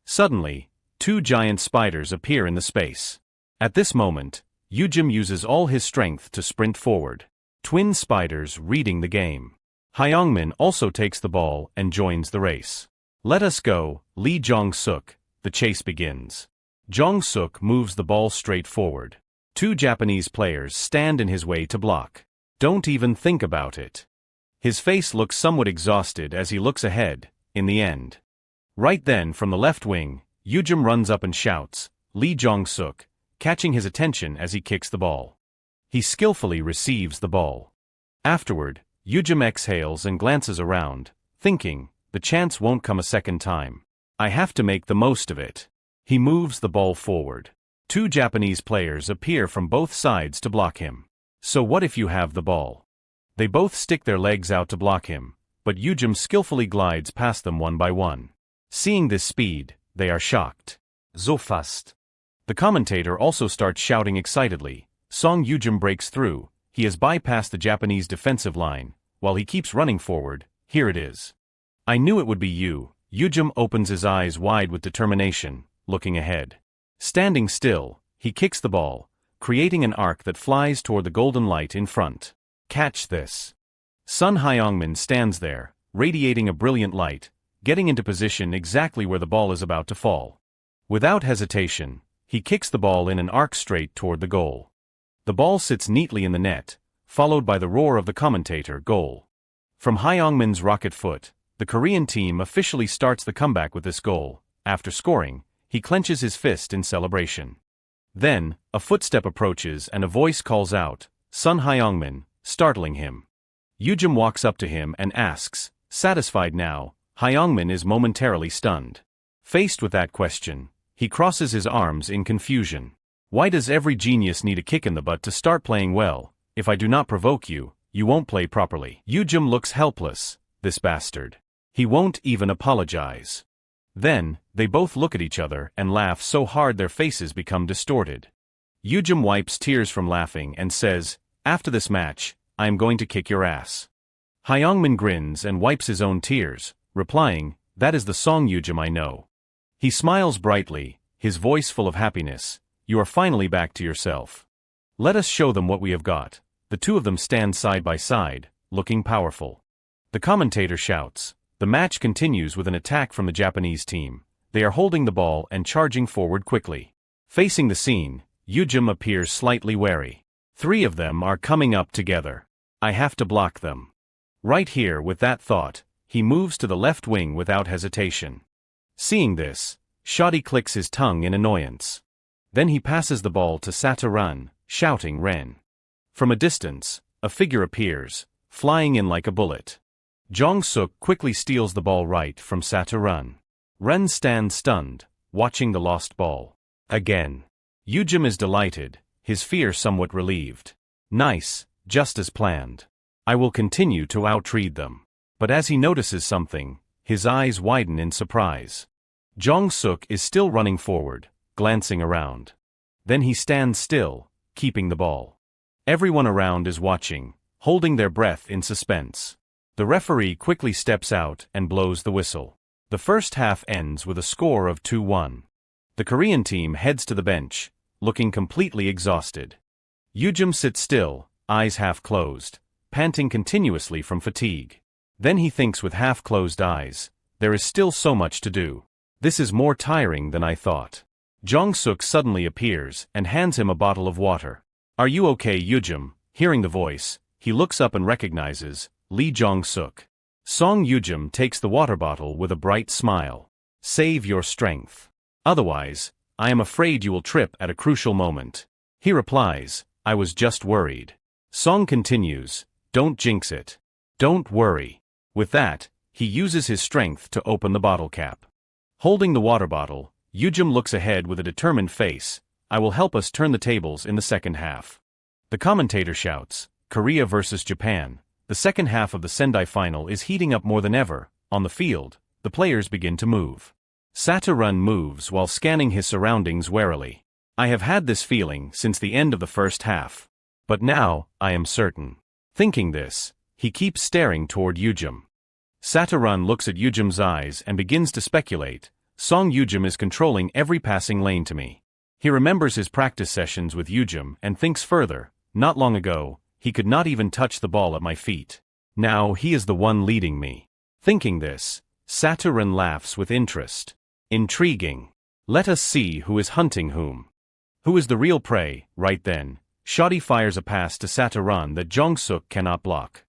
Suddenly, two giant spiders appear in the space. At this moment, Yujum uses all his strength to sprint forward. Twin spiders reading the game. Hyungmin also takes the ball and joins the race. "Let us go, Lee Jong-suk." The chase begins. Jong-suk moves the ball straight forward. Two Japanese players stand in his way to block. "Don't even think about it." His face looks somewhat exhausted as he looks ahead, in the end. Right then from the left wing, Yujum runs up and shouts, "Lee Jong-suk," catching his attention as he kicks the ball. He skillfully receives the ball. Afterward, Yujum exhales and glances around, thinking, the chance won't come a second time. I have to make the most of it. He moves the ball forward. Two Japanese players appear from both sides to block him. So what if you have the ball? They both stick their legs out to block him, but Yujim skillfully glides past them one by one. Seeing this speed, they are shocked. So fast. The commentator also starts shouting excitedly. Song Yujim breaks through. He has bypassed the Japanese defensive line. While he keeps running forward, here it is. I knew it would be you. Yujim opens his eyes wide with determination, looking ahead. Standing still, he kicks the ball, creating an arc that flies toward the golden light in front. Catch this. Sun Hyungmin stands there, radiating a brilliant light, getting into position exactly where the ball is about to fall. Without hesitation, he kicks the ball in an arc straight toward the goal. The ball sits neatly in the net, followed by the roar of the commentator, goal. From Hyungmin's rocket foot, the Korean team officially starts the comeback with this goal. After scoring, he clenches his fist in celebration. Then, a footstep approaches and a voice calls out, Sun Hyungmin, startling him. Yujim walks up to him and asks, satisfied now? Hyungmin is momentarily stunned. Faced with that question, he crosses his arms in confusion. Why does every genius need a kick in the butt to start playing well? If I do not provoke you, you won't play properly. Yujim looks helpless, this bastard. He won't even apologize. Then, they both look at each other and laugh so hard their faces become distorted. Yujim wipes tears from laughing and says, after this match, I am going to kick your ass. Hyungmin grins and wipes his own tears, replying, that is the Song Yujim I know. He smiles brightly, his voice full of happiness. You are finally back to yourself. Let us show them what we have got. The two of them stand side by side, looking powerful. The commentator shouts. The match continues with an attack from the Japanese team. They are holding the ball and charging forward quickly. Facing the scene, Yujim appears slightly wary. Three of them are coming up together. I have to block them. Right here, with that thought, he moves to the left wing without hesitation. Seeing this, Shoddy clicks his tongue in annoyance. Then he passes the ball to Sataran, shouting Ren. From a distance, a figure appears, flying in like a bullet. Jong-suk quickly steals the ball right from Sataran. Ren stands stunned, watching the lost ball. Again. Yujim is delighted, his fear somewhat relieved. Nice, just as planned. I will continue to outread them. But as he notices something, his eyes widen in surprise. Jong-suk is still running forward, glancing around. Then he stands still, keeping the ball. Everyone around is watching, holding their breath in suspense. The referee quickly steps out and blows the whistle. The first half ends with a score of 2-1. The Korean team heads to the bench, looking completely exhausted. Yujim sits still, eyes half closed, panting continuously from fatigue. Then he thinks with half-closed eyes, there is still so much to do. This is more tiring than I thought. Jong-suk suddenly appears and hands him a bottle of water. Are you okay, Yujim? Hearing the voice, he looks up and recognizes Lee Jong-suk. Song Yujim takes the water bottle with a bright smile. Save your strength. Otherwise, I am afraid you will trip at a crucial moment. He replies, I was just worried. Song continues, don't jinx it. Don't worry. With that, he uses his strength to open the bottle cap. Holding the water bottle, Yujim looks ahead with a determined face. I will help us turn the tables in the second half. The commentator shouts, Korea versus Japan. The second half of the Sendai final is heating up more than ever. On the field, the players begin to move. Sataran moves while scanning his surroundings warily. I have had this feeling since the end of the first half. But now, I am certain. Thinking this, he keeps staring toward Yujim. Sataran looks at Yujim's eyes and begins to speculate. Song Yujim is controlling every passing lane to me. He remembers his practice sessions with Yujim and thinks further. Not long ago, he could not even touch the ball at my feet. Now he is the one leading me. Thinking this, Sataran laughs with interest. Intriguing. Let us see who is hunting whom. Who is the real prey? Right then, Shoddy fires a pass to Sataran that Jong-suk cannot block.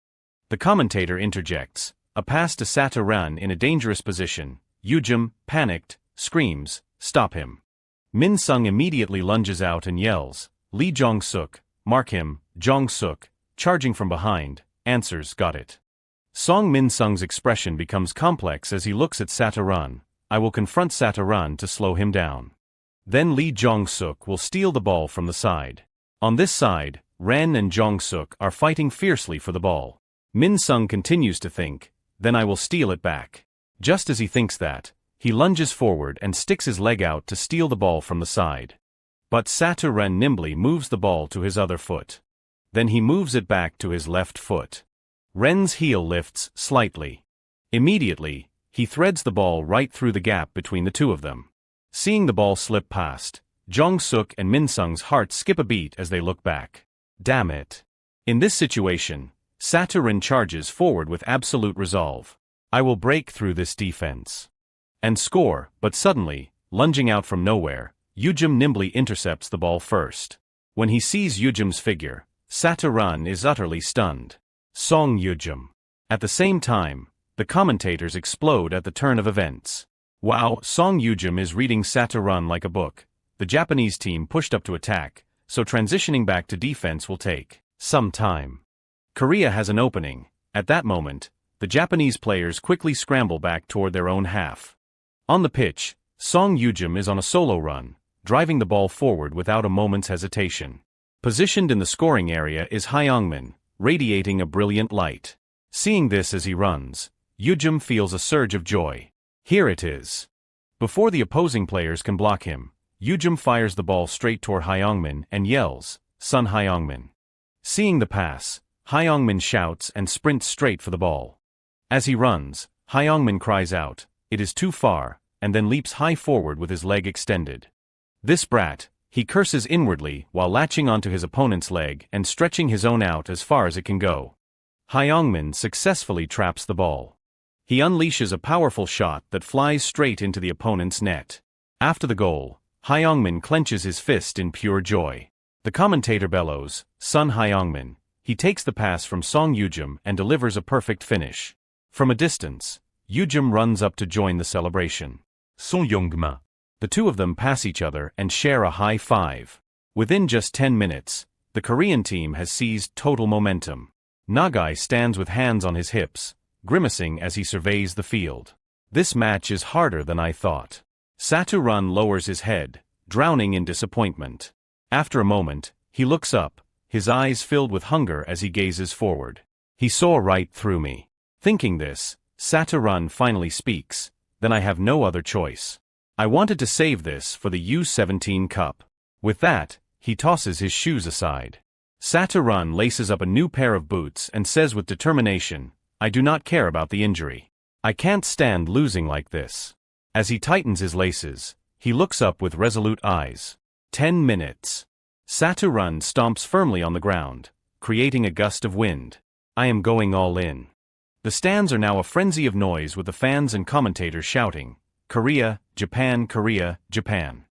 The commentator interjects, a pass to Sataran in a dangerous position. Yujim, panicked, screams, stop him. Min-sung immediately lunges out and yells, Lee Jong-suk, mark him. Jong-suk, charging from behind, answers, got it. Song Min-sung's expression becomes complex as he looks at Sataran. I will confront Sataran to slow him down. Then Lee Jong-suk will steal the ball from the side. On this side, Ren and Jong-suk are fighting fiercely for the ball. Min-sung continues to think, then I will steal it back. Just as he thinks that, he lunges forward and sticks his leg out to steal the ball from the side. But Satu-ren nimbly moves the ball to his other foot. Then he moves it back to his left foot. Ren's heel lifts slightly. Immediately, he threads the ball right through the gap between the two of them. Seeing the ball slip past, Jong-suk and Min-sung's hearts skip a beat as they look back. Damn it. In this situation, Satu-ren charges forward with absolute resolve. I will break through this defense and score, but suddenly, lunging out from nowhere, Yujim nimbly intercepts the ball first. When he sees Yujim's figure, Satu-ren is utterly stunned. Song Yujim. At the same time, the commentators explode at the turn of events. Wow, Song Yujim is reading Satu-ren like a book. The Japanese team pushed up to attack, so transitioning back to defense will take some time. Korea has an opening. At that moment, the Japanese players quickly scramble back toward their own half. On the pitch, Song Yujim is on a solo run, driving the ball forward without a moment's hesitation. Positioned in the scoring area is Hyungmin, radiating a brilliant light. Seeing this as he runs, Yujim feels a surge of joy. Here it is. Before the opposing players can block him, Yujim fires the ball straight toward Hyungmin and yells, "Sun Hyungmin." Seeing the pass, Hyungmin shouts and sprints straight for the ball. As he runs, Hyungmin cries out, "It is too far," and then leaps high forward with his leg extended. This brat, he curses inwardly while latching onto his opponent's leg and stretching his own out as far as it can go. Hyungmin successfully traps the ball. He unleashes a powerful shot that flies straight into the opponent's net. After the goal, Hyungmin clenches his fist in pure joy. The commentator bellows, "Sun Hyungmin." He takes the pass from Song Yujim and delivers a perfect finish. From a distance, Yujim runs up to join the celebration. Son Youngma. The two of them pass each other and share a high five. Within just 10 minutes, the Korean team has seized total momentum. Nagai stands with hands on his hips, grimacing as he surveys the field. This match is harder than I thought. Satu-ren lowers his head, drowning in disappointment. After a moment, he looks up, his eyes filled with hunger as he gazes forward. He saw right through me. Thinking this, Satu-ren finally speaks, "Then I have no other choice. I wanted to save this for the U17 Cup." With that, he tosses his shoes aside. Satu-ren laces up a new pair of boots and says with determination, "I do not care about the injury. I can't stand losing like this." As he tightens his laces, he looks up with resolute eyes. 10 minutes. Satu-ren stomps firmly on the ground, creating a gust of wind. I am going all in. The stands are now a frenzy of noise with the fans and commentators shouting, "Korea, Japan, Korea, Japan."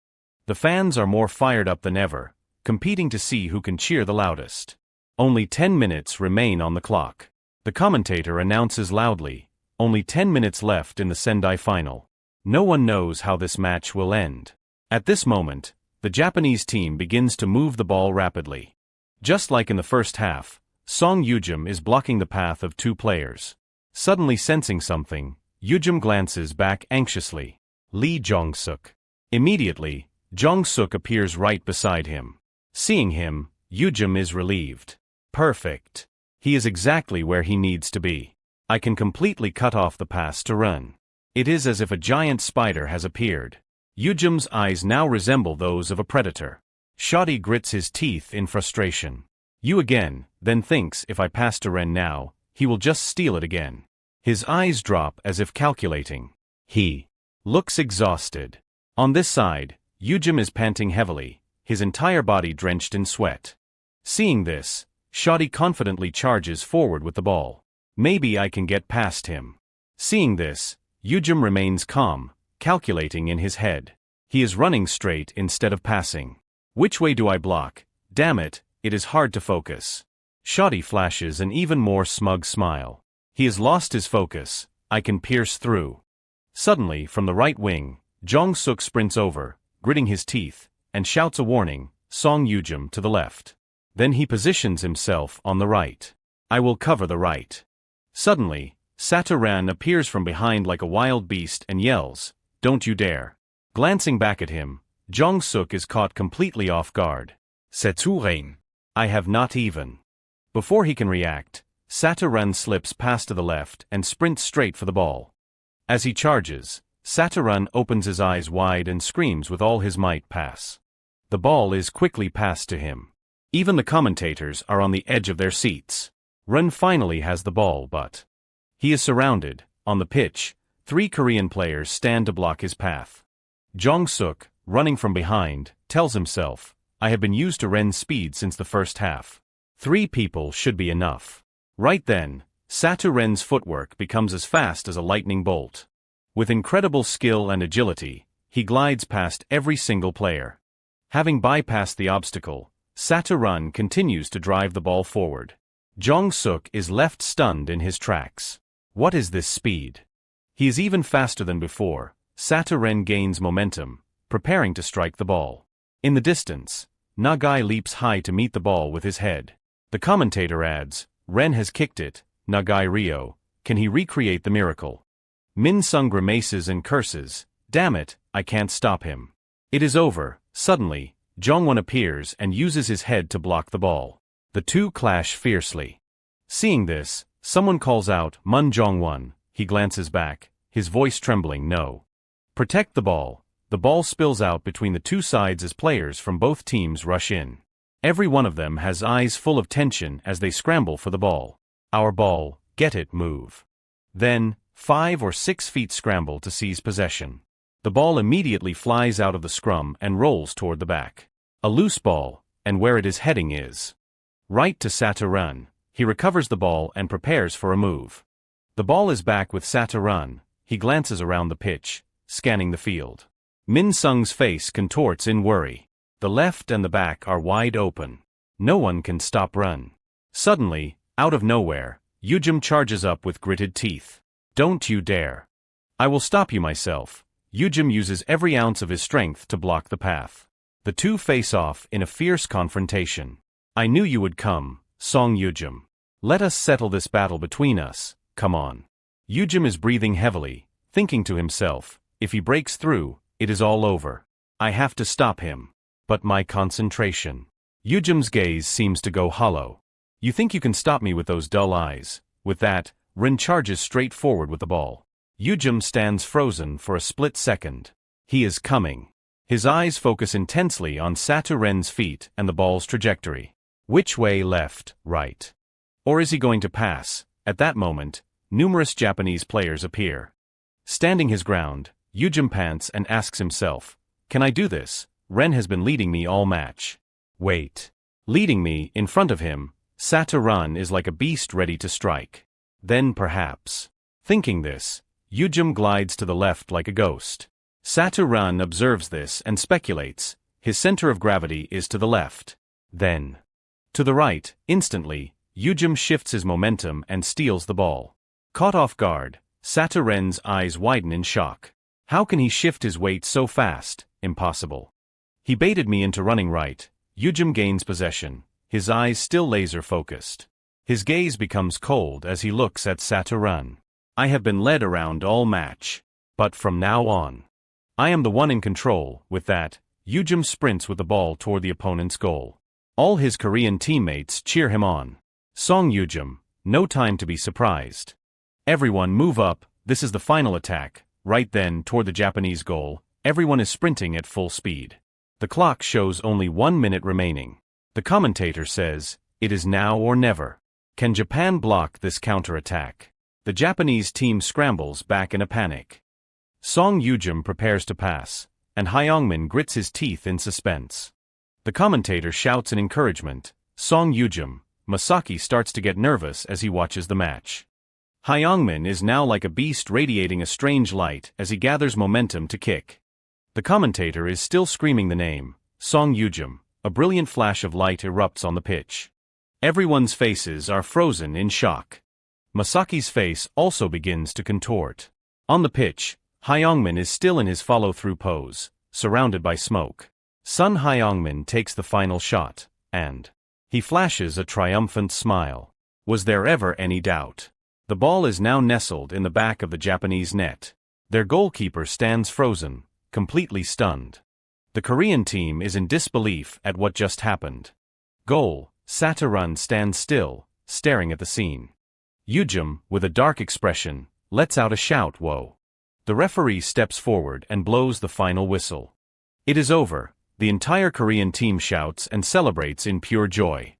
The fans are more fired up than ever, competing to see who can cheer the loudest. Only 10 minutes remain on the clock. The commentator announces loudly, "Only 10 minutes left in the Sendai final." No one knows how this match will end. At this moment, the Japanese team begins to move the ball rapidly. Just like in the first half, Song Yujim is blocking the path of two players. Suddenly sensing something, Yujim glances back anxiously. Lee Jong-suk. Immediately, Jong-suk appears right beside him. Seeing him, Yujim is relieved. Perfect. He is exactly where he needs to be. I can completely cut off the pass to run. It is as if a giant spider has appeared. Yujim's eyes now resemble those of a predator. Shadi grits his teeth in frustration. You again, then thinks if I pass to Ren now, he will just steal it again. His eyes drop as if calculating. He looks exhausted. On this side, Yujim is panting heavily, his entire body drenched in sweat. Seeing this, Shadi confidently charges forward with the ball. Maybe I can get past him. Seeing this, Yujim remains calm, calculating in his head. He is running straight instead of passing. Which way do I block? Damn it, it is hard to focus. Shadi flashes an even more smug smile. He has lost his focus. I can pierce through. Suddenly, from the right wing, Jong-suk sprints over, gritting his teeth, and shouts a warning, Song Yujim to the left. Then he positions himself on the right. I will cover the right. Suddenly, Satu-ren appears from behind like a wild beast and yells, "Don't you dare." Glancing back at him, Jong-suk is caught completely off guard. Satu-ren. I have not even. Before he can react, Saturn slips past to the left and sprints straight for the ball. As he charges, Saturn opens his eyes wide and screams with all his might, "Pass." The ball is quickly passed to him. Even the commentators are on the edge of their seats. Run finally has the ball, but he is surrounded. On the pitch, 3 Korean players stand to block his path. Jong-suk, running from behind, tells himself, "I have been used to Ren's speed since the first half. 3 people should be enough." Right then, Ren's footwork becomes as fast as a lightning bolt. With incredible skill and agility, he glides past every single player. Having bypassed the obstacle, Saturn continues to drive the ball forward. Jong-suk is left stunned in his tracks. What is this speed? He is even faster than before. Saturn gains momentum, preparing to strike the ball. In the distance, Nagai leaps high to meet the ball with his head. The commentator adds, "Ren has kicked it, Nagai Ryo. Can he recreate the miracle?" Min-sung grimaces and curses, "Damn it, I can't stop him." It is over. Suddenly, Jongwon appears and uses his head to block the ball. The two clash fiercely. Seeing this, someone calls out, "Mun Jongwon." He glances back, his voice trembling, "No. Protect the ball." The ball spills out between the two sides as players from both teams rush in. Every one of them has eyes full of tension as they scramble for the ball. "Our ball, get it, move." Then, 5 or 6 feet scramble to seize possession. The ball immediately flies out of the scrum and rolls toward the back. A loose ball, and where it is heading is right to Saturn. He recovers the ball and prepares for a move. The ball is back with Saturn. He glances around the pitch, scanning the field. Min-sung's face contorts in worry. The left and the back are wide open. No one can stop Run. Suddenly, out of nowhere, Yujim charges up with gritted teeth. "Don't you dare. I will stop you myself." Yujim uses every ounce of his strength to block the path. The two face off in a fierce confrontation. "I knew you would come, Song Yujim. Let us settle this battle between us, come on." Yujim is breathing heavily, thinking to himself, if he breaks through, it is all over. I have to stop him. But my concentration. Yujim's gaze seems to go hollow. "You think you can stop me with those dull eyes?" With that, Rin charges straight forward with the ball. Yujim stands frozen for a split second. He is coming. His eyes focus intensely on Saturn's feet and the ball's trajectory. Which way, left, right? Or is he going to pass? At that moment, numerous Japanese players appear. Standing his ground, Yujim pants and asks himself, "Can I do this? Ren has been leading me all match." Wait. Leading me, in front of him, Saturn is like a beast ready to strike. Then perhaps. Thinking this, Yujim glides to the left like a ghost. Saturn observes this and speculates, his center of gravity is to the left. Then, to the right, instantly, Yujim shifts his momentum and steals the ball. Caught off guard, Saturn's eyes widen in shock. How can he shift his weight so fast? Impossible. He baited me into running right. Yujim gains possession, his eyes still laser-focused. His gaze becomes cold as he looks at Saturn. I have been led around all match. But from now on, I am the one in control. With that, Yujim sprints with the ball toward the opponent's goal. All his Korean teammates cheer him on. Song Yujim, no time to be surprised. Everyone move up, this is the final attack. Right then, toward the Japanese goal, everyone is sprinting at full speed. The clock shows only 1 minute remaining. The commentator says, "It is now or never. Can Japan block this counterattack?" The Japanese team scrambles back in a panic. Song Yujim prepares to pass, and Hyungmin grits his teeth in suspense. The commentator shouts in encouragement, "Song Yujim." Masaki starts to get nervous as he watches the match. Hyungmin is now like a beast radiating a strange light as he gathers momentum to kick. The commentator is still screaming the name, Song Yujim. A brilliant flash of light erupts on the pitch. Everyone's faces are frozen in shock. Masaki's face also begins to contort. On the pitch, Hyungmin is still in his follow-through pose, surrounded by smoke. Sun Hyungmin takes the final shot, and he flashes a triumphant smile. Was there ever any doubt? The ball is now nestled in the back of the Japanese net. Their goalkeeper stands frozen, completely stunned. The Korean team is in disbelief at what just happened. Goal, Saturn stands still, staring at the scene. Yujum, with a dark expression, lets out a shout, "Whoa." The referee steps forward and blows the final whistle. It is over. The entire Korean team shouts and celebrates in pure joy.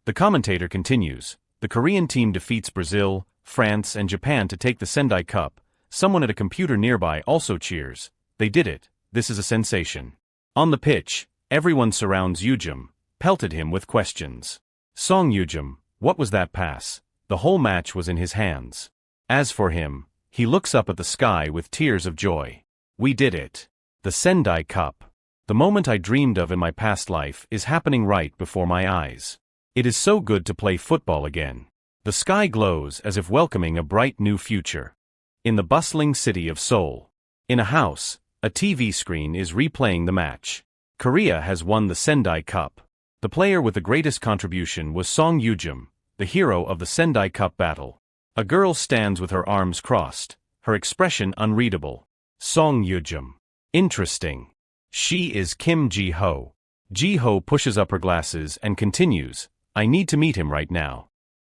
The commentator continues, "The Korean team defeats Brazil, France and Japan to take the Sendai Cup." Someone at a computer nearby also cheers. "They did it. This is a sensation." On the pitch, everyone surrounds Yujum, pelted him with questions. Song Yujum, what was that pass? The whole match was in his hands. As for him, he looks up at the sky with tears of joy. "We did it. The Sendai Cup. The moment I dreamed of in my past life is happening right before my eyes. It is so good to play football again." The sky glows as if welcoming a bright new future. In the bustling city of Seoul. In a house, a TV screen is replaying the match. Korea has won the Sendai Cup. The player with the greatest contribution was Song Yujum, the hero of the Sendai Cup battle. A girl stands with her arms crossed, her expression unreadable. Song Yujum. Interesting. She is Kim Ji-ho. Ji-ho pushes up her glasses and continues, "I need to meet him right now."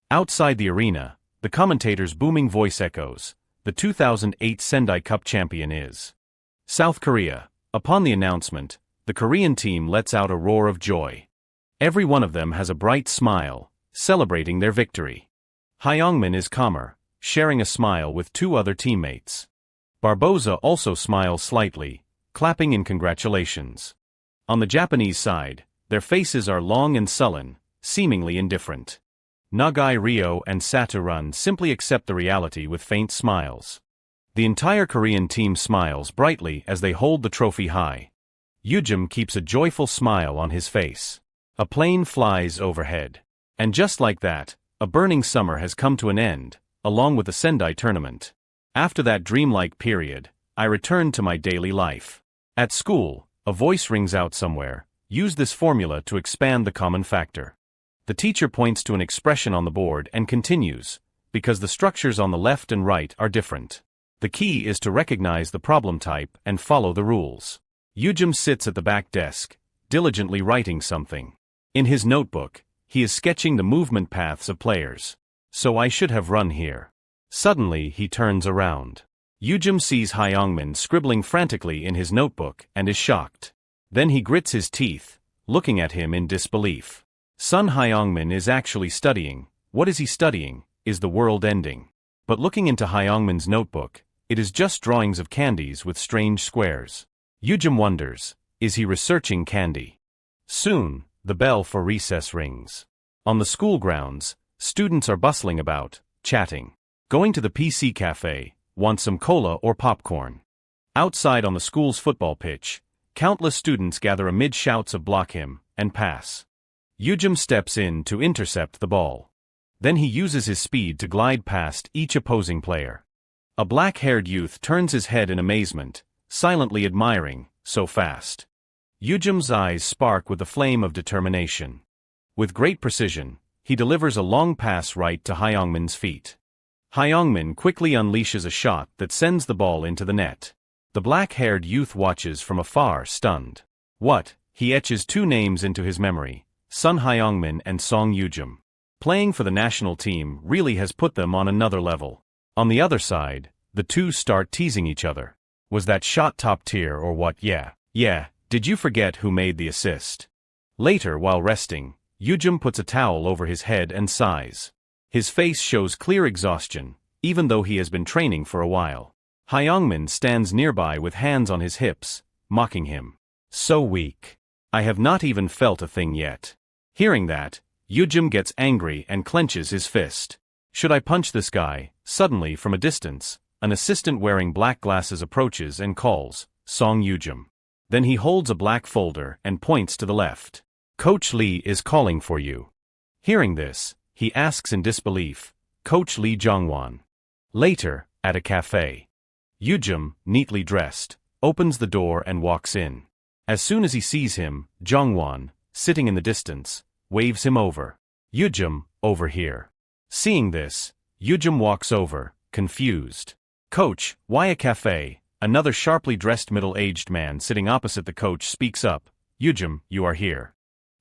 Outside the arena, the commentator's booming voice echoes, "The 2008 Sendai Cup champion is South Korea." Upon the announcement, the Korean team lets out a roar of joy. Every one of them has a bright smile, celebrating their victory. Hyungmin is calmer, sharing a smile with two other teammates. Barboza also smiles slightly, clapping in congratulations. On the Japanese side, their faces are long and sullen, seemingly indifferent. Nagai Ryo and Saturun simply accept the reality with faint smiles. The entire Korean team smiles brightly as they hold the trophy high. Yujum keeps a joyful smile on his face. A plane flies overhead. And just like that, a burning summer has come to an end, along with the Sendai tournament. After that dreamlike period, I returned to my daily life. At school, a voice rings out somewhere, "Use this formula to expand the common factor." The teacher points to an expression on the board and continues, "Because the structures on the left and right are different. The key is to recognize the problem type and follow the rules." Yujum sits at the back desk, diligently writing something. In his notebook, he is sketching the movement paths of players. "So I should have run here." Suddenly he turns around. Yujum sees Hyungmin scribbling frantically in his notebook and is shocked. Then he grits his teeth, looking at him in disbelief. Son Hyungmin is actually studying. What is he studying? Is the world ending? But looking into Hyungmin's notebook, it is just drawings of candies with strange squares. Yujum wonders, is he researching candy? Soon, the bell for recess rings. On the school grounds, students are bustling about, chatting. Going to the PC cafe, want some cola or popcorn. Outside on the school's football pitch, countless students gather amid shouts of "block him" and "pass." Yujum steps in to intercept the ball. Then he uses his speed to glide past each opposing player. A black-haired youth turns his head in amazement, silently admiring, so fast. Yujum's eyes spark with the flame of determination. With great precision, he delivers a long pass right to Hyungmin's feet. Hyungmin quickly unleashes a shot that sends the ball into the net. The black-haired youth watches from afar, stunned. What? He etches two names into his memory, Son Hyungmin and Song Yujum. Playing for the national team really has put them on another level. On the other side, the two start teasing each other. Was that shot top tier or what? Yeah, did you forget who made the assist? Later, while resting, Yujum puts a towel over his head and sighs. His face shows clear exhaustion, even though he has been training for a while. Hyungmin stands nearby with hands on his hips, mocking him. So weak. I have not even felt a thing yet. Hearing that, Yujum gets angry and clenches his fist. Should I punch this guy? Suddenly, from a distance, an assistant wearing black glasses approaches and calls, Song Yujum. Then he holds a black folder and points to the left. Coach Lee is calling for you. Hearing this, he asks in disbelief, Coach Lee Jongwon. Later, at a cafe. Yujum, neatly dressed, opens the door and walks in. As soon as he sees him, Jongwon, sitting in the distance, waves him over. Yujum, over here. Seeing this, Yujum walks over, confused. Coach, why a cafe? Another sharply dressed middle-aged man sitting opposite the coach speaks up. Yujum, you are here.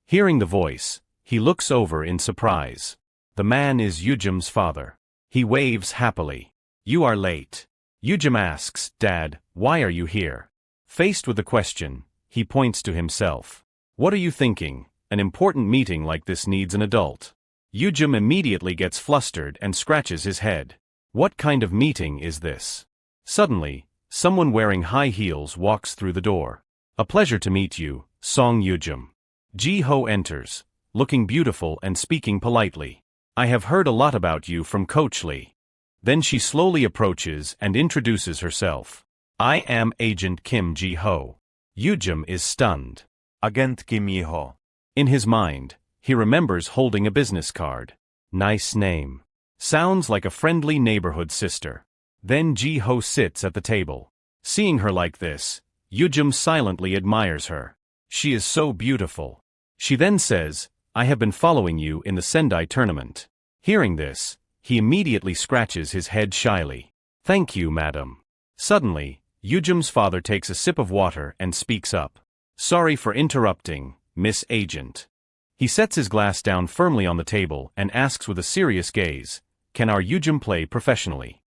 Hearing the voice, he looks over in surprise. The man is Yujum's father. He waves happily. You are late. Yujum asks, Dad, why are you here? Faced with the question, he points to himself. What are you thinking? An important meeting like this needs an adult. Yujum immediately gets flustered and scratches his head. What kind of meeting is this? Suddenly, someone wearing high heels walks through the door. A pleasure to meet you, Song Yujum. Ji-ho enters, looking beautiful and speaking politely. I have heard a lot about you from Coach Lee. Then she slowly approaches and introduces herself. I am Agent Kim Ji-ho. Yujum is stunned. Agent Kim Ji-ho. In his mind, he remembers holding a business card. Nice name. Sounds like a friendly neighborhood sister. Then Ji-ho sits at the table. Seeing her like this, Yujum silently admires her. She is so beautiful. She then says, I have been following you in the Sendai tournament. Hearing this, he immediately scratches his head shyly. Thank you, madam. Suddenly, Yujum's father takes a sip of water and speaks up. Sorry for interrupting, Miss Agent. He sets his glass down firmly on the table and asks with a serious gaze, can our Yujum play professionally?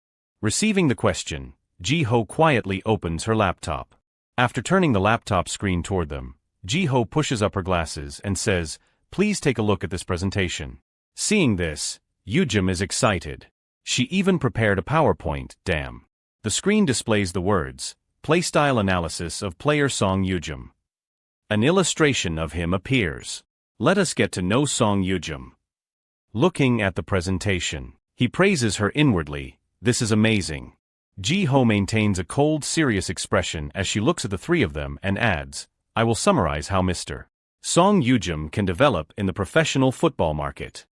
Receiving the question, Ji-ho quietly opens her laptop. After turning the laptop screen toward them, Ji-ho pushes up her glasses and says, please take a look at this presentation. Seeing this, Yujum is excited. She even prepared a PowerPoint, damn. The screen displays the words, Playstyle Analysis of Player Song Yujum. An illustration of him appears. Let us get to know Song Yujum. Looking at the presentation, he praises her inwardly, this is amazing. Ji-ho maintains a cold, serious expression as she looks at the three of them and adds, I will summarize how Mr. Song Yujum can develop in the professional football market.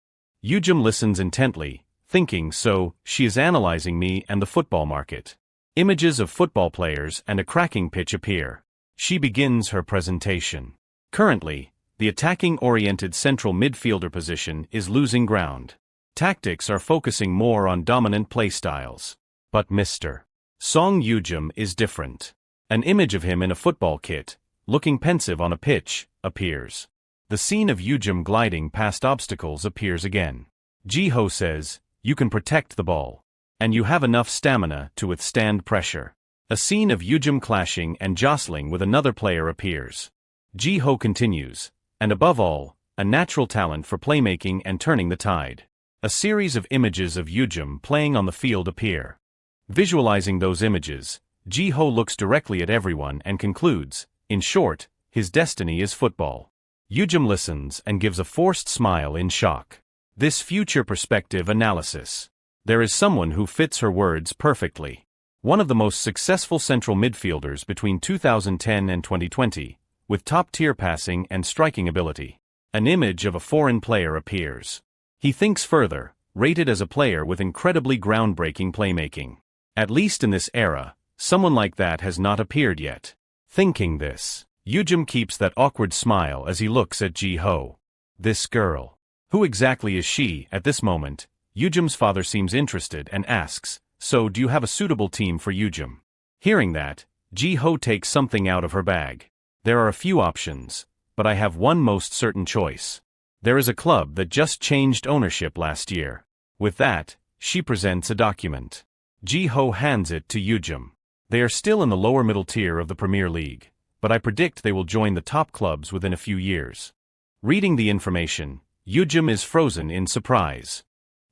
Yujum listens intently, thinking so, she is analyzing me and the football market. Images of football players and a cracking pitch appear. She begins her presentation. Currently, the attacking-oriented central midfielder position is losing ground. Tactics are focusing more on dominant play styles. But Mr. Song Yujum is different. An image of him in a football kit, looking pensive on a pitch, appears. The scene of Yujum gliding past obstacles appears again. Ji-ho says, you can protect the ball. And you have enough stamina to withstand pressure. A scene of Yujum clashing and jostling with another player appears. Ji-ho continues, and above all, a natural talent for playmaking and turning the tide. A series of images of Yujum playing on the field appear. Visualizing those images, Ji-ho looks directly at everyone and concludes, in short, his destiny is football. Yujum listens and gives a forced smile in shock. This future perspective analysis. There is someone who fits her words perfectly. One of the most successful central midfielders between 2010 and 2020, with top-tier passing and striking ability. An image of a foreign player appears. He thinks further, rated as a player with incredibly groundbreaking playmaking. At least in this era, someone like that has not appeared yet. Thinking this, Yujum keeps that awkward smile as he looks at Ji-ho. This girl. Who exactly is she at this moment? Yujum's father seems interested and asks, so do you have a suitable team for Yujum? Hearing that, Ji-ho takes something out of her bag. There are a few options, but I have one most certain choice. There is a club that just changed ownership last year. With that, she presents a document. Ji-ho hands it to Yujum. They are still in the lower middle tier of the Premier League, but I predict they will join the top clubs within a few years. Reading the information, Yujum is frozen in surprise.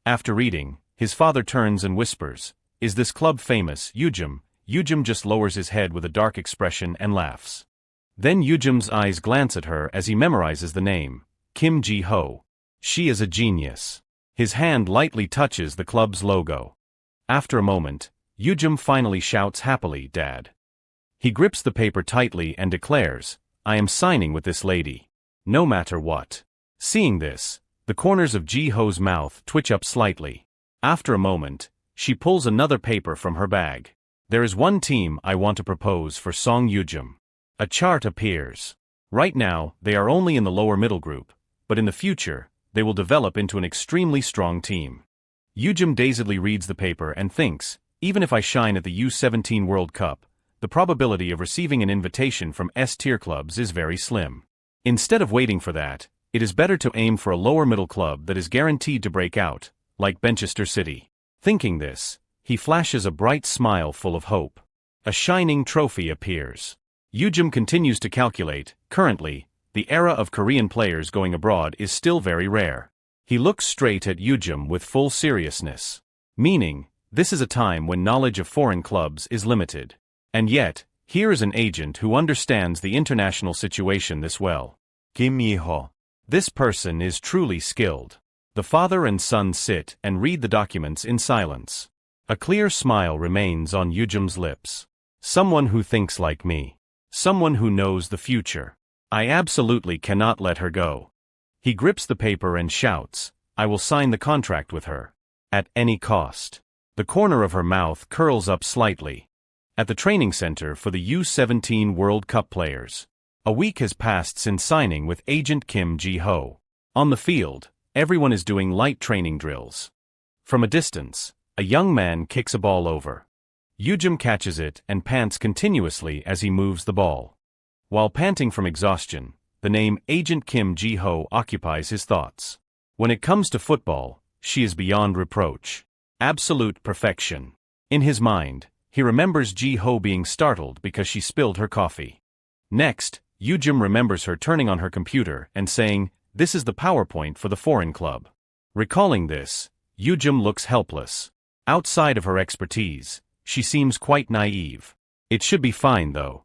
After reading, his father turns and whispers, is this club famous, Yujum? Yujum just lowers his head with a dark expression and laughs. Then Yujum's eyes glance at her as he memorizes the name, Kim Ji-ho. She is a genius. His hand lightly touches the club's logo. After a moment, Yujum finally shouts happily, Dad. He grips the paper tightly and declares, I am signing with this lady. No matter what. Seeing this, the corners of Ji-ho's mouth twitch up slightly. After a moment, she pulls another paper from her bag. There is one team I want to propose for Song Yujum. A chart appears. Right now, they are only in the lower middle group, but in the future, they will develop into an extremely strong team. Yujum dazedly reads the paper and thinks, even if I shine at the U17 World Cup, the probability of receiving an invitation from S-tier clubs is very slim. Instead of waiting for that, it is better to aim for a lower middle club that is guaranteed to break out, like Manchester City. Thinking this, he flashes a bright smile full of hope. A shining trophy appears. Yujum continues to calculate. Currently, the era of Korean players going abroad is still very rare. He looks straight at Yujum with full seriousness. Meaning, this is a time when knowledge of foreign clubs is limited. And yet, here is an agent who understands the international situation this well. Kim Yi-ho. This person is truly skilled. The father and son sit and read the documents in silence. A clear smile remains on Yujum's lips. Someone who thinks like me. Someone who knows the future. I absolutely cannot let her go. He grips the paper and shouts, I will sign the contract with her. At any cost. The corner of her mouth curls up slightly. At the training center for the U17 World Cup players. A week has passed since signing with agent Kim Ji-ho. On the field, everyone is doing light training drills. From a distance, a young man kicks a ball over. Yujum catches it and pants continuously as he moves the ball. While panting from exhaustion, the name Agent Kim Ji-ho occupies his thoughts. When it comes to football, she is beyond reproach. Absolute perfection. In his mind, he remembers Ji-ho being startled because she spilled her coffee. Next, Yujum remembers her turning on her computer and saying, this is the PowerPoint for the foreign club. Recalling this, Yujum looks helpless. Outside of her expertise, she seems quite naive. It should be fine though.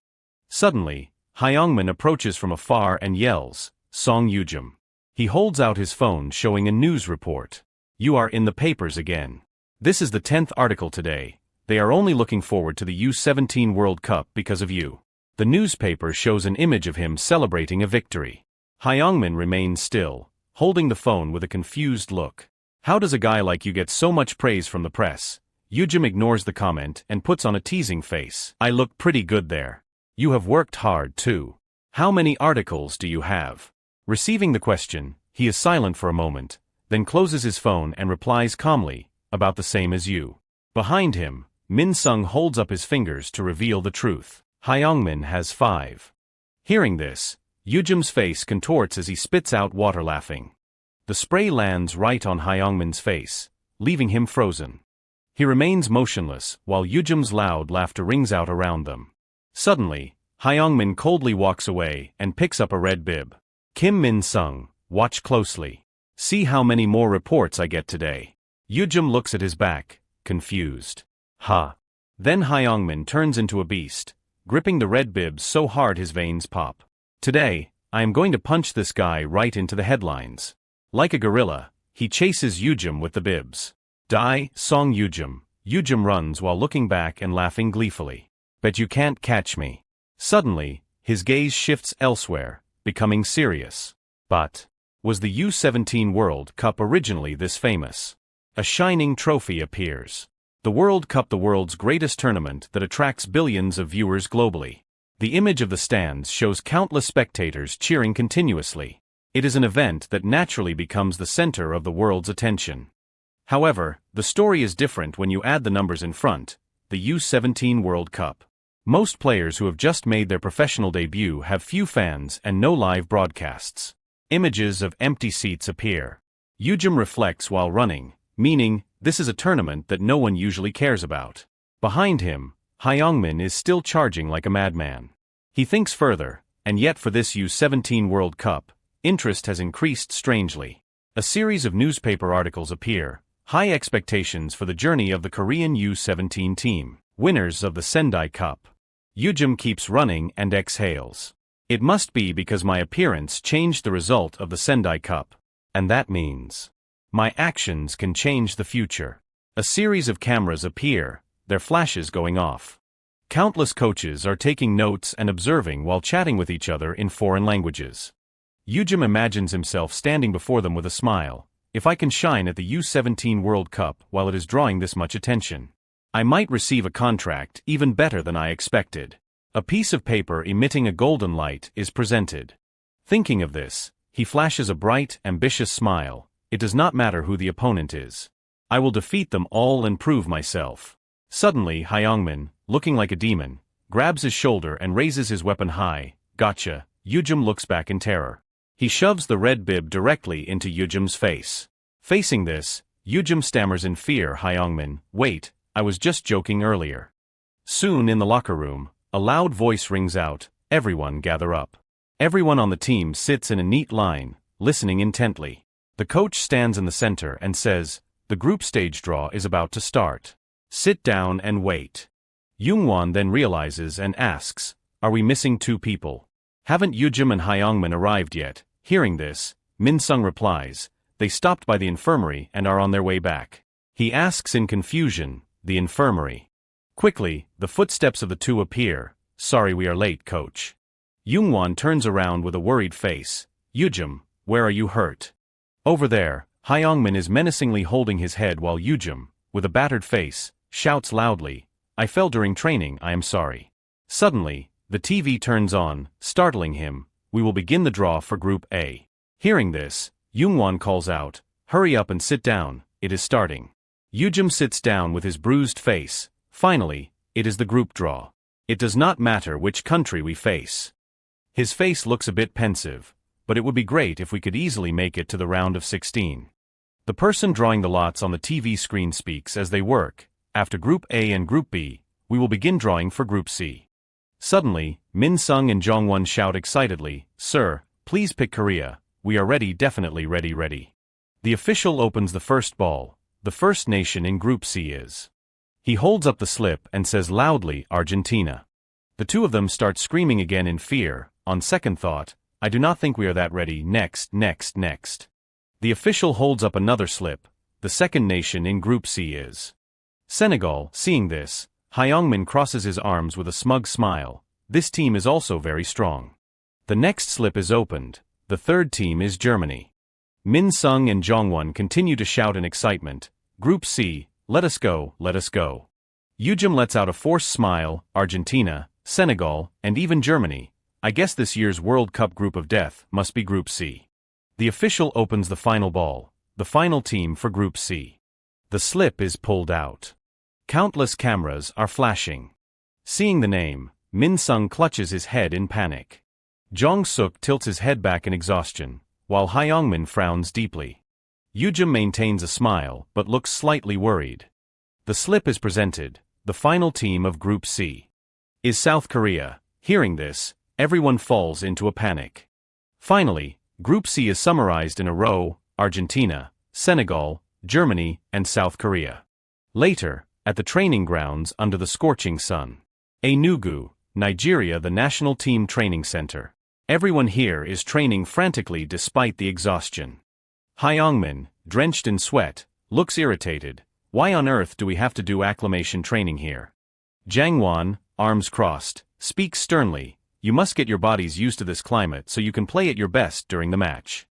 Suddenly, Hyungmin approaches from afar and yells, Song Yujum. He holds out his phone showing a news report. You are in the papers again. This is the 10th article today. They are only looking forward to the U17 World Cup because of you. The newspaper shows an image of him celebrating a victory. Hyungmin remains still, holding the phone with a confused look. How does a guy like you get so much praise from the press? Yujum ignores the comment and puts on a teasing face. I look pretty good there. You have worked hard too. How many articles do you have? Receiving the question, he is silent for a moment, then closes his phone and replies calmly, about the same as you. Behind him, Min Sung holds up his fingers to reveal the truth. Hyungmin has 5. Hearing this, Yujum's face contorts as he spits out water laughing. The spray lands right on Hyungmin's face, leaving him frozen. He remains motionless while Yujum's loud laughter rings out around them. Suddenly, Hyungmin coldly walks away and picks up a red bib. Kim Min Sung, watch closely. See how many more reports I get today. Yujum looks at his back, confused. Ha. Then Hyungmin turns into a beast, gripping the red bib so hard his veins pop. Today, I am going to punch this guy right into the headlines. Like a gorilla, he chases Yujum with the bibs. Die, Song Yujum. Yujum runs while looking back and laughing gleefully. Bet you can't catch me. Suddenly, his gaze shifts elsewhere, becoming serious. But, was the U17 World Cup originally this famous? A shining trophy appears. The World Cup, the world's greatest tournament that attracts billions of viewers globally. The image of the stands shows countless spectators cheering continuously. It is an event that naturally becomes the center of the world's attention. However, the story is different when you add the numbers in front, the U17 World Cup. Most players who have just made their professional debut have few fans and no live broadcasts. Images of empty seats appear. Yujum reflects while running, meaning, this is a tournament that no one usually cares about. Behind him, Hyungmin is still charging like a madman. He thinks further, and yet for this U17 World Cup, interest has increased strangely. A series of newspaper articles appear, high expectations for the journey of the Korean U17 team, winners of the Sendai Cup. Yujum keeps running and exhales. It must be because my appearance changed the result of the Sendai Cup. And that means my actions can change the future. A series of cameras appear, their flashes going off. Countless coaches are taking notes and observing while chatting with each other in foreign languages. Yujum imagines himself standing before them with a smile. If I can shine at the U17 World Cup while it is drawing this much attention, I might receive a contract even better than I expected. A piece of paper emitting a golden light is presented. Thinking of this, he flashes a bright, ambitious smile. It does not matter who the opponent is. I will defeat them all and prove myself. Suddenly, Hyungmin, looking like a demon, grabs his shoulder and raises his weapon high. Gotcha. Yujum looks back in terror. He shoves the red bib directly into Yujum's face. Facing this, Yujim stammers in fear. Hyungmin, wait, I was just joking earlier. Soon in the locker room, a loud voice rings out, everyone gather up. Everyone on the team sits in a neat line, listening intently. The coach stands in the center and says, the group stage draw is about to start. Sit down and wait. Youngwon then realizes and asks, are we missing 2 people? Haven't Yujim and Hyungmin arrived yet? Hearing this, Min-sung replies, they stopped by the infirmary and are on their way back. He asks in confusion, the infirmary. Quickly, the footsteps of the 2 appear. Sorry we are late, coach. Youngwon turns around with a worried face. Yujim, where are you hurt? Over there, Hyungmin is menacingly holding his head while Yujim, with a battered face, shouts loudly, I fell during training, I am sorry. Suddenly, the TV turns on, startling him, we will begin the draw for Group A. Hearing this, Youngwon calls out, hurry up and sit down, it is starting. Yujim sits down with his bruised face. Finally, it is the group draw. It does not matter which country we face. His face looks a bit pensive, but it would be great if we could easily make it to the round of 16. The person drawing the lots on the TV screen speaks as they work. After Group A and Group B, we will begin drawing for Group C. Suddenly, Min-sung and Jongwon shout excitedly, sir, please pick Korea, we are ready, definitely ready. The official opens the first ball. The first nation in Group C is. He holds up the slip and says loudly, Argentina. The 2 of them start screaming again in fear. On second thought, I do not think we are that ready. Next. The official holds up another slip. The second nation in Group C is Senegal. Seeing this, Hyungmin crosses his arms with a smug smile. This team is also very strong. The next slip is opened. The third team is Germany. Min-sung and Jongwon continue to shout in excitement. Group C, let us go. Yujim lets out a forced smile. Argentina, Senegal, and even Germany. I guess this year's World Cup group of death must be Group C. The official opens the final ball, the final team for Group C. The slip is pulled out. Countless cameras are flashing. Seeing the name, Min-sung clutches his head in panic. Jong-suk tilts his head back in exhaustion, while Hyungmin frowns deeply. Yujim maintains a smile but looks slightly worried. The slip is presented. The final team of Group C is South Korea. Hearing this, everyone falls into a panic. Finally, Group C is summarized in a row: Argentina, Senegal, Germany, and South Korea. Later, at the training grounds under the scorching sun. Enugu, Nigeria, the national team training center. Everyone here is training frantically despite the exhaustion. Hyungmin, drenched in sweat, looks irritated. Why on earth do we have to do acclimation training here? Jangwon, arms crossed, speaks sternly, you must get your bodies used to this climate so you can play at your best during the match.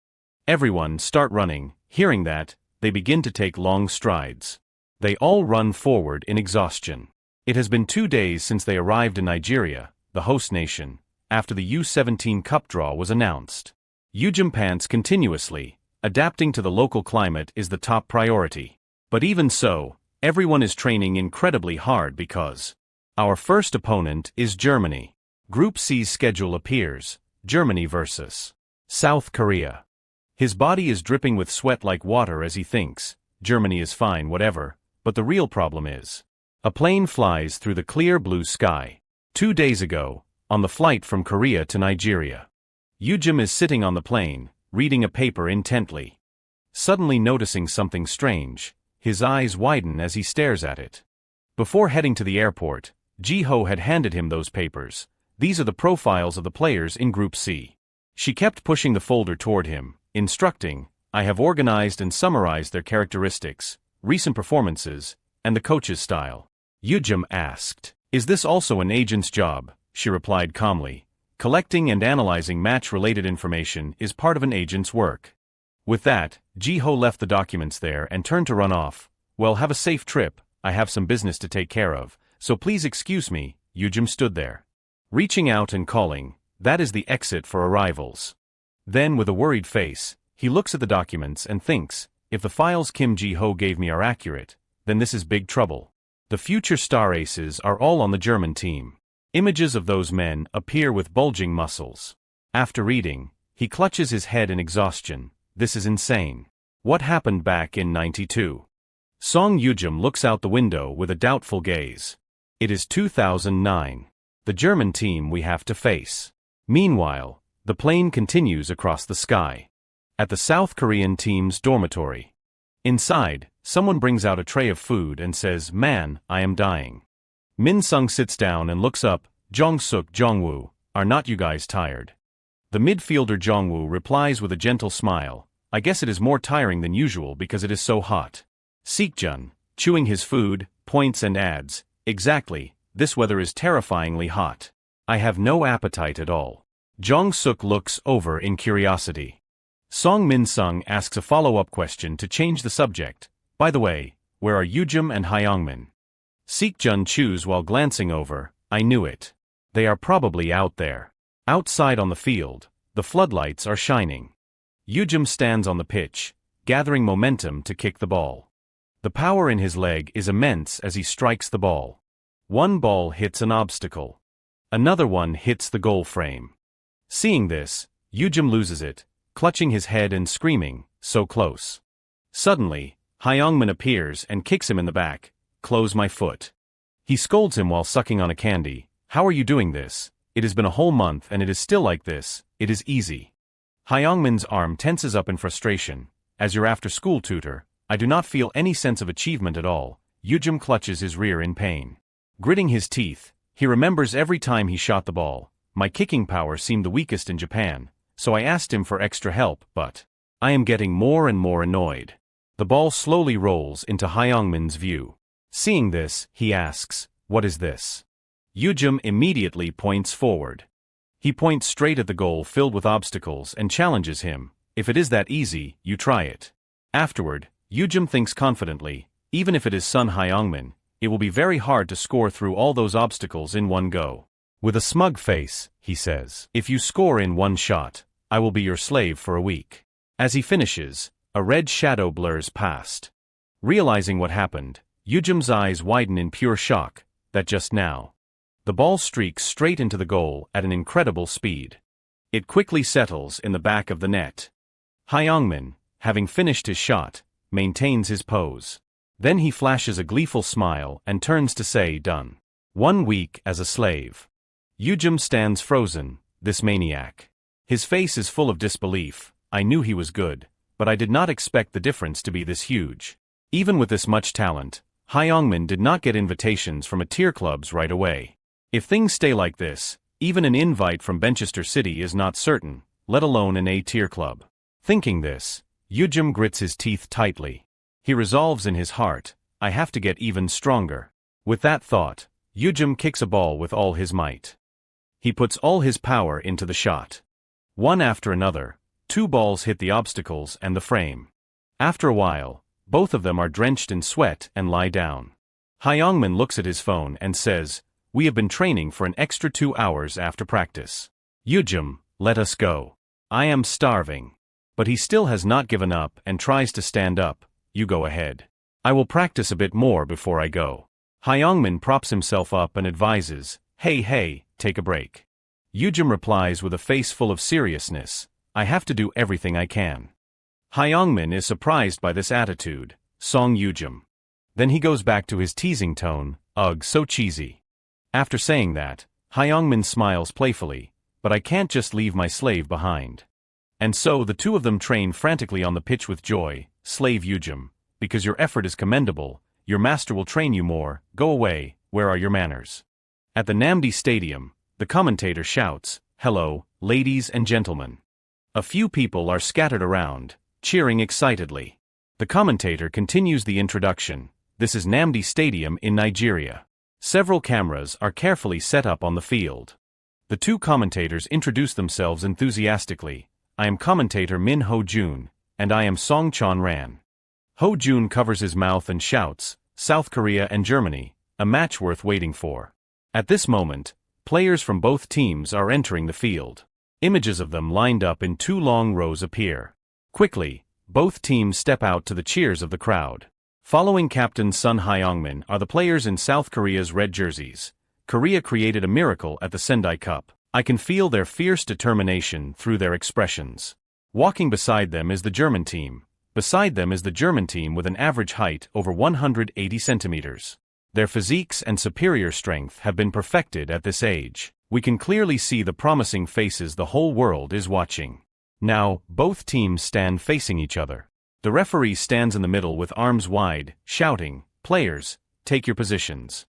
Everyone start running. Hearing that, they begin to take long strides. They all run forward in exhaustion. It has been 2 days since they arrived in Nigeria, the host nation, after the U17 Cup draw was announced. Yujim pants continuously. Adapting to the local climate is the top priority. But even so, everyone is training incredibly hard because our first opponent is Germany. Group C's schedule appears: Germany versus South Korea. His body is dripping with sweat like water as he thinks, Germany is fine, whatever, but the real problem is. A plane flies through the clear blue sky. 2 days ago, on the flight from Korea to Nigeria. Yujim is sitting on the plane, reading a paper intently. Suddenly noticing something strange, his eyes widen as he stares at it. Before heading to the airport, Ji-ho had handed him those papers. These are the profiles of the players in Group C. She kept pushing the folder toward him, instructing, I have organized and summarized their characteristics, recent performances, and the coach's style. Yujim asked, is this also an agent's job? She replied calmly, collecting and analyzing match-related information is part of an agent's work. With that, Ji-ho left the documents there and turned to run off. Well, have a safe trip, I have some business to take care of, so please excuse me. Yujim stood there, reaching out and calling, that is the exit for arrivals. Then with a worried face, he looks at the documents and thinks, if the files Kim Ji-ho gave me are accurate, then this is big trouble. The future star aces are all on the German team. Images of those men appear with bulging muscles. After reading, he clutches his head in exhaustion. This is insane. What happened back in '92? Song Yujum looks out the window with a doubtful gaze. It is 2009. The German team we have to face. Meanwhile, the plane continues across the sky. At the South Korean team's dormitory. Inside, someone brings out a tray of food and says, "Man, I am dying." Min Sung sits down and looks up. "Jong-suk, Jongwoo, are not you guys tired?" The midfielder Jongwoo replies with a gentle smile, "I guess it is more tiring than usual because it is so hot." Seekjun, chewing his food, points and adds, "Exactly, this weather is terrifyingly hot. I have no appetite at all." Jong-suk looks over in curiosity. Song Min-sung asks a follow-up question to change the subject. "By the way, where are Yujum and Hyungmin?" Seekjun chews while glancing over. "I knew it. They are probably out there." Outside on the field, the floodlights are shining. Yujum stands on the pitch, gathering momentum to kick the ball. The power in his leg is immense as he strikes the ball. One ball hits an obstacle. Another one hits the goal frame. Seeing this, Yujum loses it, clutching his head and screaming, "So close." Suddenly, Hyungmin appears and kicks him in the back. "Close my foot." He scolds him while sucking on a candy. "How are you doing this? It has been a whole month and it is still like this. It is easy." Hyungmin's arm tenses up in frustration. "As your after-school tutor, I do not feel any sense of achievement at all." Yujum clutches his rear in pain. Gritting his teeth, he remembers every time he shot the ball. "My kicking power seemed the weakest in Japan, so I asked him for extra help, but I am getting more and more annoyed." The ball slowly rolls into Hyungmin's view. Seeing this, he asks, "What is this?" Yujum immediately points forward. He points straight at the goal filled with obstacles and challenges him. "If it is that easy, you try it." Afterward, Yujum thinks confidently, "Even if it is Sun Hyungmin, it will be very hard to score through all those obstacles in one go." With a smug face, he says, "If you score in one shot, I will be your slave for a week." As he finishes, a red shadow blurs past. Realizing what happened, Yujum's eyes widen in pure shock. That just now, the ball streaks straight into the goal at an incredible speed. It quickly settles in the back of the net. Hyungmin, having finished his shot, maintains his pose. Then he flashes a gleeful smile and turns to say, "Done. 1 week as a slave." Yujum stands frozen, this maniac. His face is full of disbelief. "I knew he was good, but I did not expect the difference to be this huge." Even with this much talent, Hyungmin did not get invitations from tier clubs right away. If things stay like this, even an invite from Manchester City is not certain, let alone an A-tier club. Thinking this, Yujum grits his teeth tightly. He resolves in his heart, "I have to get even stronger." With that thought, Yujum kicks a ball with all his might. He puts all his power into the shot. One after another, 2 balls hit the obstacles and the frame. After a while, both of them are drenched in sweat and lie down. Hyungmin looks at his phone and says, "We have been training for an extra 2 hours after practice. Yujum, let us go. I am starving." But he still has not given up and tries to stand up. "You go ahead. I will practice a bit more before I go." Hyungmin props himself up and advises, Hey, take a break." Yujum replies with a face full of seriousness, "I have to do everything I can." Hyungmin is surprised by this attitude. Song Yujum. Then he goes back to his teasing tone, "Ugh, so cheesy." After saying that, Hyungmin smiles playfully, "But I can't just leave my slave behind." And so the two of them train frantically on the pitch with joy. "Slave Yujum, because your effort is commendable, your master will train you more. Go away, where are your manners?" At the Namdi Stadium, the commentator shouts, "Hello, ladies and gentlemen." A few people are scattered around, cheering excitedly. The commentator continues the introduction. This is Namdi Stadium in Nigeria. Several cameras are carefully set up on the field. The two commentators introduce themselves enthusiastically. "I am commentator Min Ho-jun, and I am Song Chon-ran." Ho-jun covers his mouth and shouts, "South Korea and Germany, a match worth waiting for." At this moment, players from both teams are entering the field. Images of them lined up in 2 long rows appear. Quickly, both teams step out to the cheers of the crowd. Following Captain Sun Hyungmin are the players in South Korea's red jerseys. Korea created a miracle at the Sendai Cup. I can feel their fierce determination through their expressions. Walking beside them is the German team. Beside them is the German team with an average height over 180 centimeters. Their physiques and superior strength have been perfected at this age. We can clearly see the promising faces the whole world is watching. Now, both teams stand facing each other. The referee stands in the middle with arms wide, shouting, "Players, take your positions."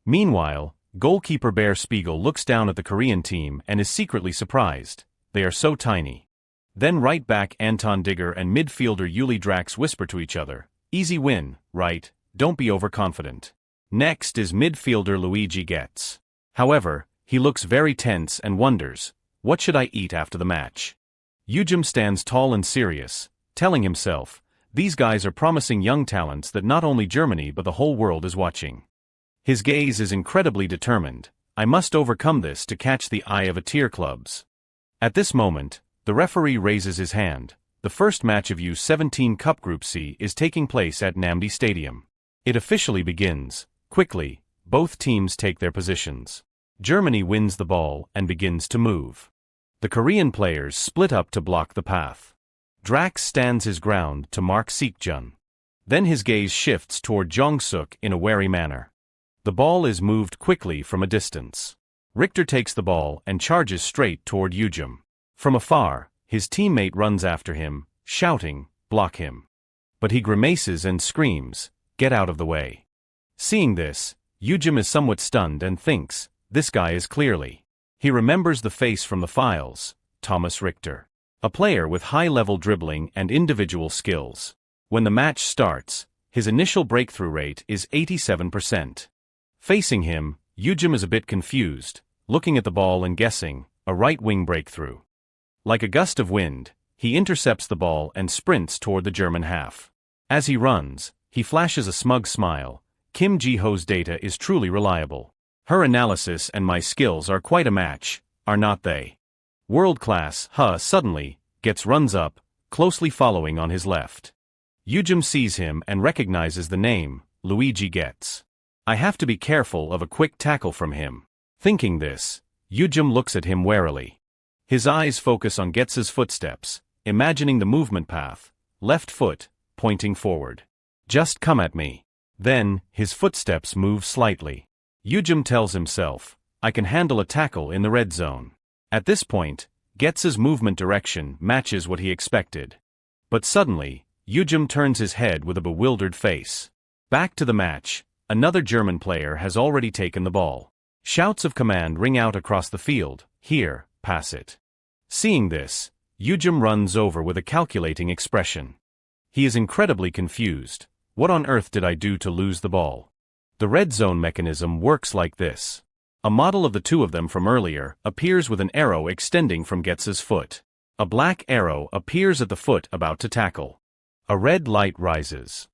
Meanwhile, goalkeeper Bear Spiegel looks down at the Korean team and is secretly surprised. They are so tiny. Then right back Anton Digger and midfielder Uli Drax whisper to each other, "Easy win, right? Don't be overconfident." Next is midfielder Luigi Getz. However, he looks very tense and wonders, "What should I eat after the match?" Yujim stands tall and serious, telling himself, "These guys are promising young talents that not only Germany but the whole world is watching." His gaze is incredibly determined. "I must overcome this to catch the eye of a tier clubs." At this moment, the referee raises his hand. The first match of U17 Cup Group C is taking place at Namdi Stadium. It officially begins. Quickly, both teams take their positions. Germany wins the ball and begins to move. The Korean players split up to block the path. Drax stands his ground to mark Seekjun. Then his gaze shifts toward Jong-suk in a wary manner. The ball is moved quickly from a distance. Richter takes the ball and charges straight toward Yujim. From afar, his teammate runs after him, shouting, "Block him." But he grimaces and screams, "Get out of the way." Seeing this, Yujim is somewhat stunned and thinks, "This guy is clearly." He remembers the face from the files, Thomas Richter. A player with high-level dribbling and individual skills. When the match starts, his initial breakthrough rate is 87%. Facing him, Yujim is a bit confused, looking at the ball and guessing, a right-wing breakthrough. Like a gust of wind, he intercepts the ball and sprints toward the German half. As he runs, he flashes a smug smile. Kim Ji-ho's data is truly reliable. Her analysis and my skills are quite a match, are not they? World class, huh? Suddenly, Getz runs up, closely following on his left. Yujim sees him and recognizes the name, Luigi Getz. I have to be careful of a quick tackle from him. Thinking this, Yujim looks at him warily. His eyes focus on Getz's footsteps, imagining the movement path, left foot, pointing forward. Just come at me. Then, his footsteps move slightly. Yujim tells himself, I can handle a tackle in the red zone. At this point, Getz's movement direction matches what he expected. But suddenly, Yujim turns his head with a bewildered face. Back to the match, another German player has already taken the ball. Shouts of command ring out across the field, "Here, pass it." Seeing this, Yujim runs over with a calculating expression. He is incredibly confused. What on earth did I do to lose the ball? The red zone mechanism works like this. A model of the two of them from earlier appears with an arrow extending from Getz's foot. A black arrow appears at the foot about to tackle. A red light rises.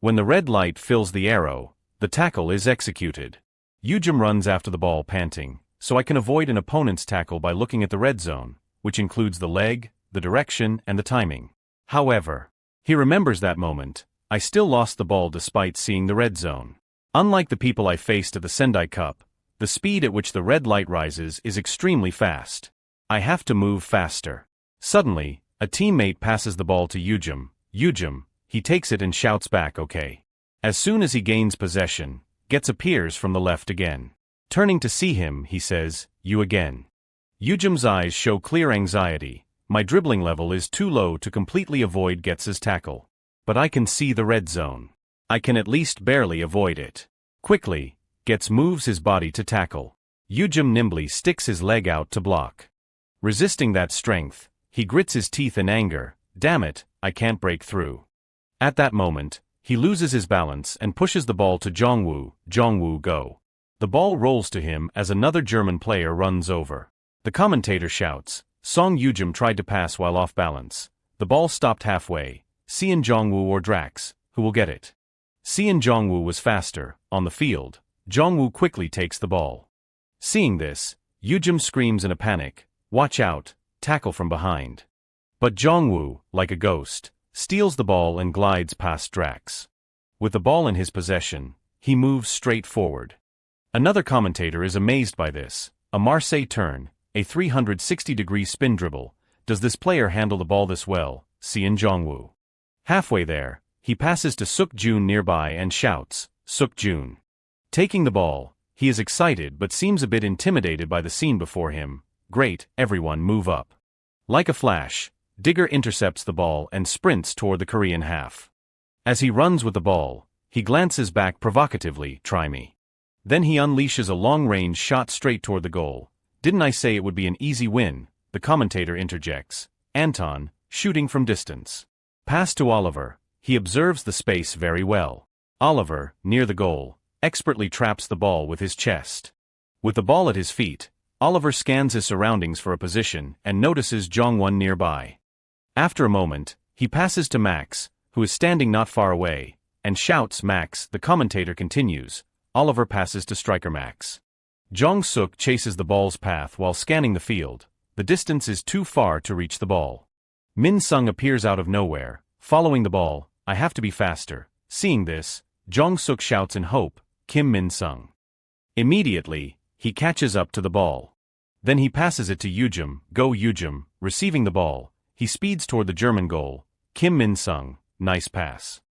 When the red light fills the arrow, the tackle is executed. Yujim runs after the ball panting, so I can avoid an opponent's tackle by looking at the red zone, which includes the leg, the direction, and the timing. However, he remembers that moment. I still lost the ball despite seeing the red zone. Unlike the people I faced at the Sendai Cup, the speed at which the red light rises is extremely fast. I have to move faster. Suddenly, a teammate passes the ball to Yujim. Yujim, he takes it and shouts back, "Okay." As soon as he gains possession, Getz appears from the left again. Turning to see him, he says, "You again." Yujim's eyes show clear anxiety. My dribbling level is too low to completely avoid Getz's tackle. But I can see the red zone. I can at least barely avoid it. Quickly, Getz moves his body to tackle. Yujim nimbly sticks his leg out to block. Resisting that strength, he grits his teeth in anger. Damn it, I can't break through. At that moment, he loses his balance and pushes the ball to Jongwoo. Jongwoo go. The ball rolls to him as another German player runs over. The commentator shouts, Song Yujim tried to pass while off balance. The ball stopped halfway. Sean Jongwoo or Drax, who will get it? Sean Jongwoo was faster. On the field, Jongwoo quickly takes the ball. Seeing this, Yujim screams in a panic, "Watch out, tackle from behind." But Jongwoo, like a ghost, steals the ball and glides past Drax. With the ball in his possession, he moves straight forward. Another commentator is amazed by this. A Marseille turn, a 360-degree spin dribble. Does this player handle the ball this well? Sean Jongwoo. Halfway there, he passes to Suk-jun nearby and shouts, "Suk-jun." Taking the ball, he is excited but seems a bit intimidated by the scene before him. "Great, everyone move up." Like a flash, Digger intercepts the ball and sprints toward the Korean half. As he runs with the ball, he glances back provocatively, "Try me." Then he unleashes a long-range shot straight toward the goal. "Didn't I say it would be an easy win?" the commentator interjects. Anton, shooting from distance. Pass to Oliver. He observes the space very well. Oliver, near the goal, expertly traps the ball with his chest. With the ball at his feet, Oliver scans his surroundings for a position and notices Jongwon nearby. After a moment, he passes to Max, who is standing not far away, and shouts, "Max." The commentator continues. Oliver passes to striker Max. Jong-suk chases the ball's path while scanning the field. The distance is too far to reach the ball. Min-sung appears out of nowhere, following the ball. "I have to be faster." Seeing this, Jong-suk shouts in hope, "Kim Min-sung." Immediately, he catches up to the ball. Then he passes it to Yujum. "Go Yujum." Receiving the ball, he speeds toward the German goal. "Kim Min-sung, nice pass."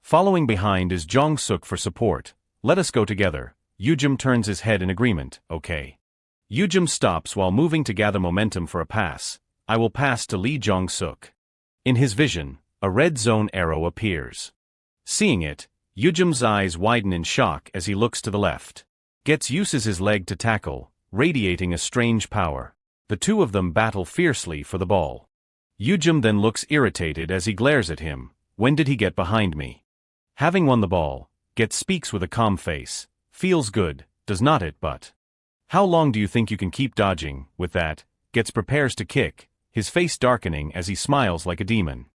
Following behind is Jong-suk for support. "Let us go together." Yujum turns his head in agreement. "Okay." Yujum stops while moving to gather momentum for a pass. "I will pass to Lee Jong-suk." In his vision, a red zone arrow appears. Seeing it, Yujum's eyes widen in shock as he looks to the left. Getz uses his leg to tackle, radiating a strange power. The two of them battle fiercely for the ball. Yujum then looks irritated as he glares at him. "When did he get behind me?" Having won the ball, Getz speaks with a calm face. "Feels good, does not it, but how long do you think you can keep dodging?" With that, Getz prepares to kick, his face darkening as he smiles like a demon.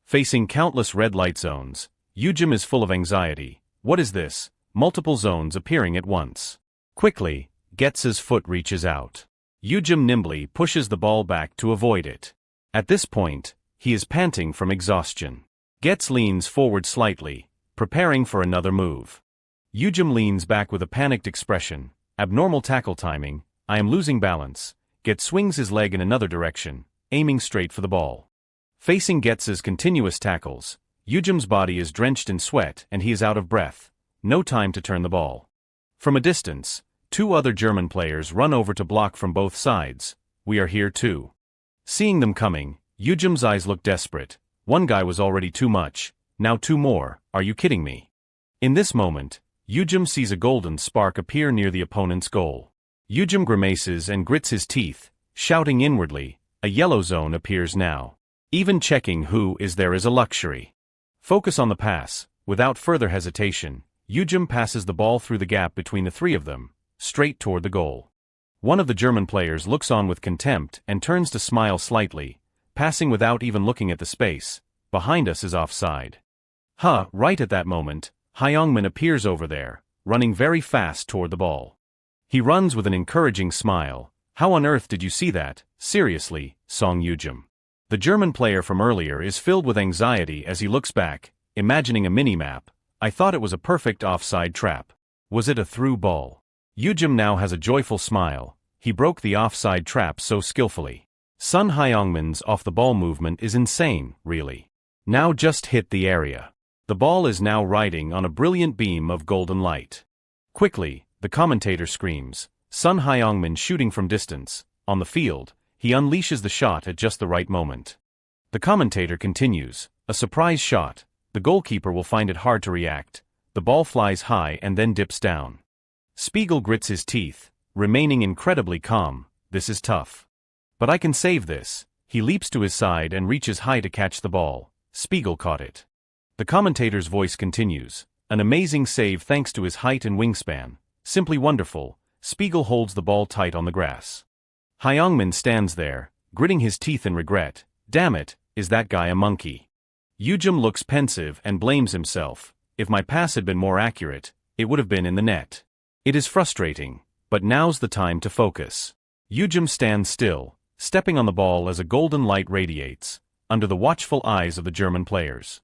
Facing countless red light zones, Yujum is full of anxiety. What is this? Multiple zones appearing at once. Quickly, Getz's foot reaches out. Yujum nimbly pushes the ball back to avoid it. At this point, he is panting from exhaustion. Getz leans forward slightly, preparing for another move. Yujum leans back with a panicked expression. "Abnormal tackle timing, I am losing balance." Getz swings his leg in another direction, aiming straight for the ball. Facing Getz's continuous tackles, Yujum's body is drenched in sweat and he is out of breath. No time to turn the ball. From a distance, two other German players run over to block from both sides. "We are here too." Seeing them coming, Yujum's eyes look desperate. One guy was already too much, now two more. Are you kidding me? In this moment, Yujum sees a golden spark appear near the opponent's goal. Yujum grimaces and grits his teeth, shouting inwardly. A yellow zone appears now. Even checking who is there is a luxury. Focus on the pass. Without further hesitation, Yujum passes the ball through the gap between the three of them, straight toward the goal. One of the German players looks on with contempt and turns to smile slightly, passing without even looking at the space. "Behind us is offside." Right at that moment, Hyungmin appears over there, running very fast toward the ball. He runs with an encouraging smile. "How on earth did you see that? Seriously, Song Yujum." The German player from earlier is filled with anxiety as he looks back, imagining a mini-map. "I thought it was a perfect offside trap. Was it a through ball?" Yujum now has a joyful smile. He broke the offside trap so skillfully. Sun Hyungmin's off-the-ball movement is insane, really. Now just hit the area. The ball is now riding on a brilliant beam of golden light. Quickly, the commentator screams. Sun Hyungmin shooting from distance. On the field, he unleashes the shot at just the right moment. The commentator continues. A surprise shot. The goalkeeper will find it hard to react. The ball flies high and then dips down. Spiegel grits his teeth, remaining incredibly calm. This is tough. But I can save this. He leaps to his side and reaches high to catch the ball. Spiegel caught it. The commentator's voice continues. An amazing save thanks to his height and wingspan. Simply wonderful. Spiegel holds the ball tight on the grass. Hyungmin stands there, gritting his teeth in regret. Damn it, is that guy a monkey? Yujum looks pensive and blames himself. If my pass had been more accurate, it would have been in the net. It is frustrating, but now's the time to focus. Yujum stands still, stepping on the ball as a golden light radiates, under the watchful eyes of the German players.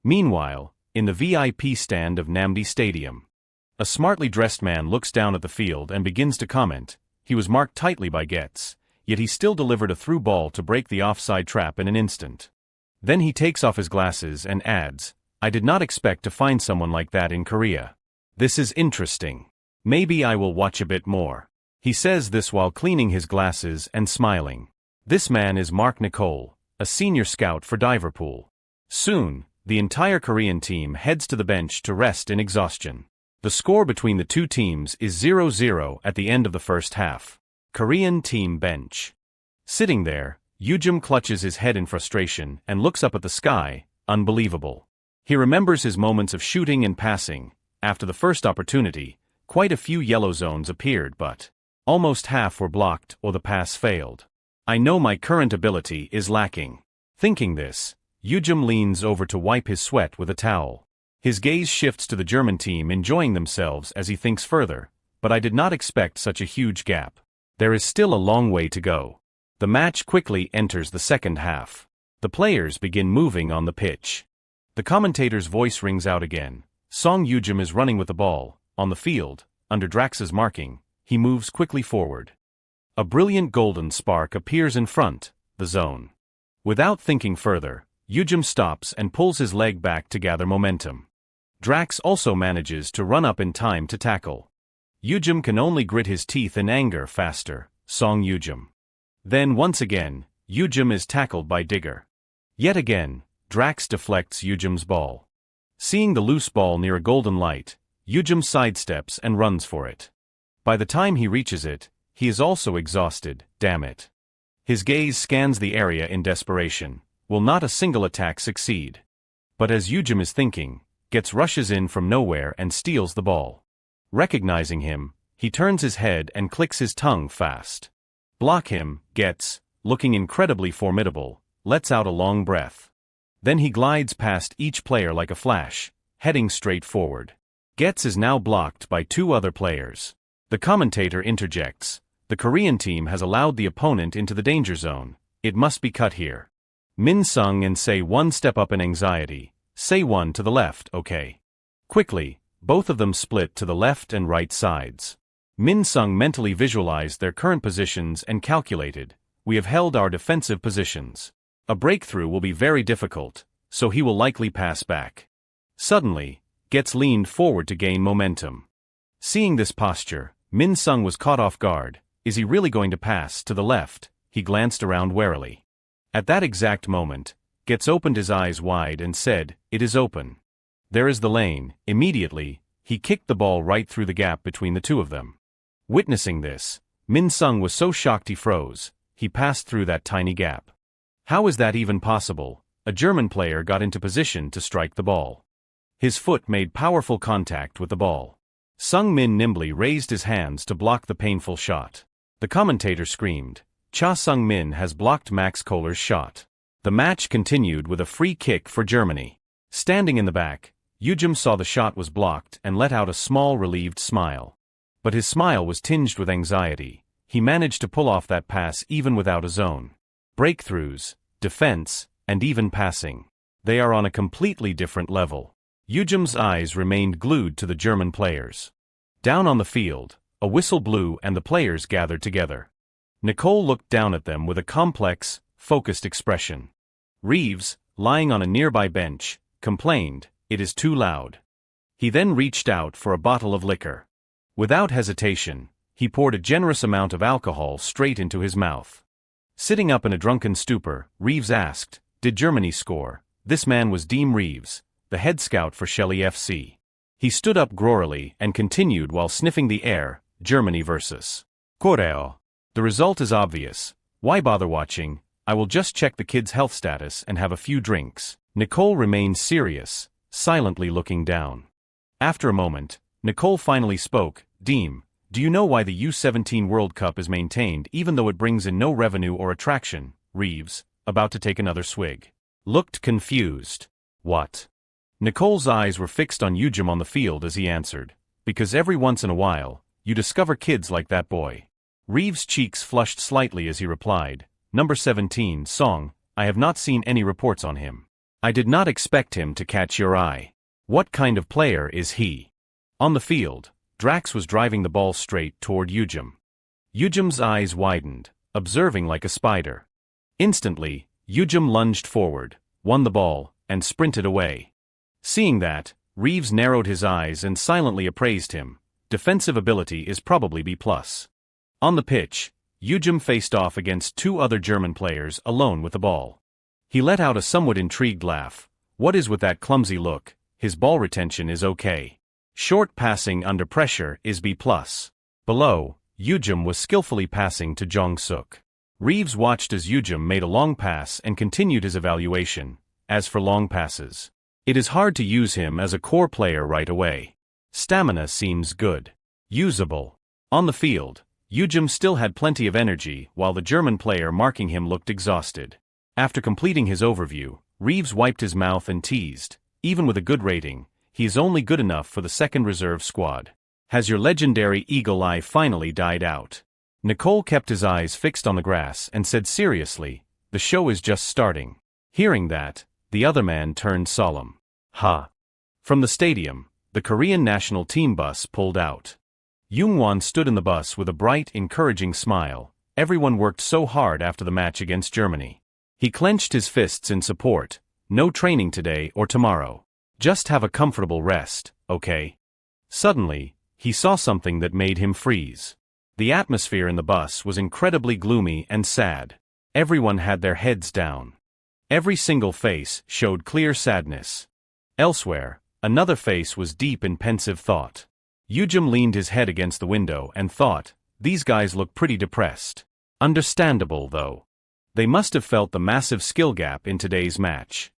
Meanwhile, in the VIP stand of Namdi Stadium, a smartly dressed man looks down at the field and begins to comment. He was marked tightly by Getz, yet he still delivered a through ball to break the offside trap in an instant. Then he takes off his glasses and adds, I did not expect to find someone like that in Korea. This is interesting. Maybe I will watch a bit more. He says this while cleaning his glasses and smiling. This man is Mark Nicole, a senior scout for Liverpool. Soon, the entire Korean team heads to the bench to rest in exhaustion. The score between the two teams is 0-0 at the end of the first half. Korean team bench. Sitting there, Yujum clutches his head in frustration and looks up at the sky, unbelievable. He remembers his moments of shooting and passing. After the first opportunity, quite a few yellow zones appeared but almost half were blocked or the pass failed. I know my current ability is lacking. Thinking this, Yujum leans over to wipe his sweat with a towel. His gaze shifts to the German team enjoying themselves as he thinks further, but I did not expect such a huge gap. There is still a long way to go. The match quickly enters the second half. The players begin moving on the pitch. The commentator's voice rings out again. Song Yujum is running with the ball. On the field, under Drax's marking, he moves quickly forward. A brilliant golden spark appears in front, the zone. Without thinking further, Yujum stops and pulls his leg back to gather momentum. Drax also manages to run up in time to tackle. Yujum can only grit his teeth in anger. Faster, Song Yujum. Then once again, Yujum is tackled by Digger. Yet again, Drax deflects Yujum's ball. Seeing the loose ball near a golden light, Yujum sidesteps and runs for it. By the time he reaches it, he is also exhausted, damn it. His gaze scans the area in desperation. Will not a single attack succeed? But as Yujum is thinking, Gets rushes in from nowhere and steals the ball. Recognizing him, he turns his head and clicks his tongue fast. Block him, Gets, looking incredibly formidable, lets out a long breath. Then he glides past each player like a flash, heading straight forward. Gets is now blocked by two other players. The commentator interjects. The Korean team has allowed the opponent into the danger zone. It must be cut here. Min Sung and Se-won step up in anxiety. Se-won to the left, okay. Quickly, both of them split to the left and right sides. Min Sung mentally visualized their current positions and calculated, we have held our defensive positions. A breakthrough will be very difficult, so he will likely pass back. Suddenly, Gets leaned forward to gain momentum. Seeing this posture, Min Sung was caught off guard. Is he really going to pass to the left? He glanced around warily. At that exact moment, Gets opened his eyes wide and said, "It is open. There is the lane." Immediately, he kicked the ball right through the gap between the two of them. Witnessing this, Min Sung was so shocked he froze. He passed through that tiny gap. How is that even possible? A German player got into position to strike the ball. His foot made powerful contact with the ball. Sung Min nimbly raised his hands to block the painful shot. The commentator screamed, Cha Sung Min has blocked Max Kohler's shot. The match continued with a free kick for Germany. Standing in the back, Yujum saw the shot was blocked and let out a small relieved smile. But his smile was tinged with anxiety. He managed to pull off that pass even without a zone. Breakthroughs, defense, and even passing. They are on a completely different level. Yujum's eyes remained glued to the German players. Down on the field, a whistle blew and the players gathered together. Nicole looked down at them with a complex, focused expression. Reeves, lying on a nearby bench, complained, "It is too loud." He then reached out for a bottle of liquor. Without hesitation, he poured a generous amount of alcohol straight into his mouth. Sitting up in a drunken stupor, Reeves asked, "Did Germany score?" This man was Dean Reeves, the head scout for Shelley FC. He stood up grorily and continued while sniffing the air, Germany vs. Korea. The result is obvious. Why bother watching? I will just check the kid's health status and have a few drinks. Nicole remained serious, silently looking down. After a moment, Nicole finally spoke, "Deem, do you know why the U17 World Cup is maintained even though it brings in no revenue or attraction?" Reeves, about to take another swig, looked confused. What? Nicole's eyes were fixed on Yujum on the field as he answered, "Because every once in a while, you discover kids like that boy." Reeves' cheeks flushed slightly as he replied, "Number 17, Song, I have not seen any reports on him. I did not expect him to catch your eye. What kind of player is he?" On the field, Drax was driving the ball straight toward Yujum. Yujum's eyes widened, observing like a spider. Instantly, Yujum lunged forward, won the ball, and sprinted away. Seeing that, Reeves narrowed his eyes and silently appraised him. Defensive ability is probably B+. On the pitch, Yujum faced off against two other German players alone with the ball. He let out a somewhat intrigued laugh. What is with that clumsy look? His ball retention is okay. Short passing under pressure is B+. Below, Yujum was skillfully passing to Jong-suk. Reeves watched as Yujum made a long pass and continued his evaluation. As for long passes, it is hard to use him as a core player right away. Stamina seems good. Usable. On the field, Yujum still had plenty of energy while the German player marking him looked exhausted. After completing his overview, Reeves wiped his mouth and teased, even with a good rating, he is only good enough for the second reserve squad. Has your legendary eagle eye finally died out? Nicole kept his eyes fixed on the grass and said seriously, the show is just starting. Hearing that, the other man turned solemn. Ha! From the stadium, the Korean national team bus pulled out. Youngwon stood in the bus with a bright, encouraging smile. Everyone worked so hard after the match against Germany. He clenched his fists in support. No training today or tomorrow. Just have a comfortable rest, okay? Suddenly, he saw something that made him freeze. The atmosphere in the bus was incredibly gloomy and sad. Everyone had their heads down. Every single face showed clear sadness. Elsewhere, another face was deep in pensive thought. Yujum leaned his head against the window and thought, these guys look pretty depressed. Understandable, though. They must have felt the massive skill gap in today's match.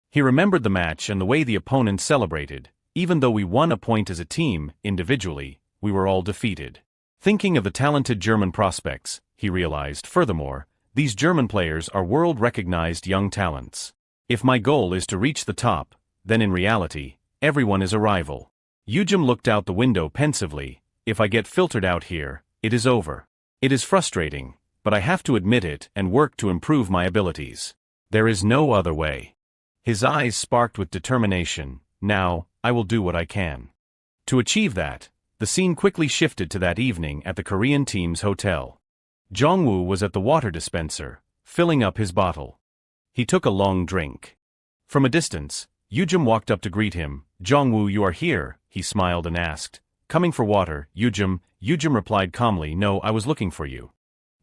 He remembered the match and the way the opponent celebrated. Even though we won a point as a team, individually, we were all defeated. Thinking of the talented German prospects, he realized, furthermore, these German players are world-recognized young talents. If my goal is to reach the top, then in reality, everyone is a rival. Yujum looked out the window pensively. If I get filtered out here, it is over. It is frustrating, but I have to admit it and work to improve my abilities. There is no other way. His eyes sparked with determination. Now, I will do what I can. To achieve that, the scene quickly shifted to that evening at the Korean team's hotel. Jongwoo was at the water dispenser, filling up his bottle. He took a long drink. From a distance, Yujum walked up to greet him. Jongwoo, you are here, he smiled and asked. Coming for water, Yujum? Yujum replied calmly, no, I was looking for you.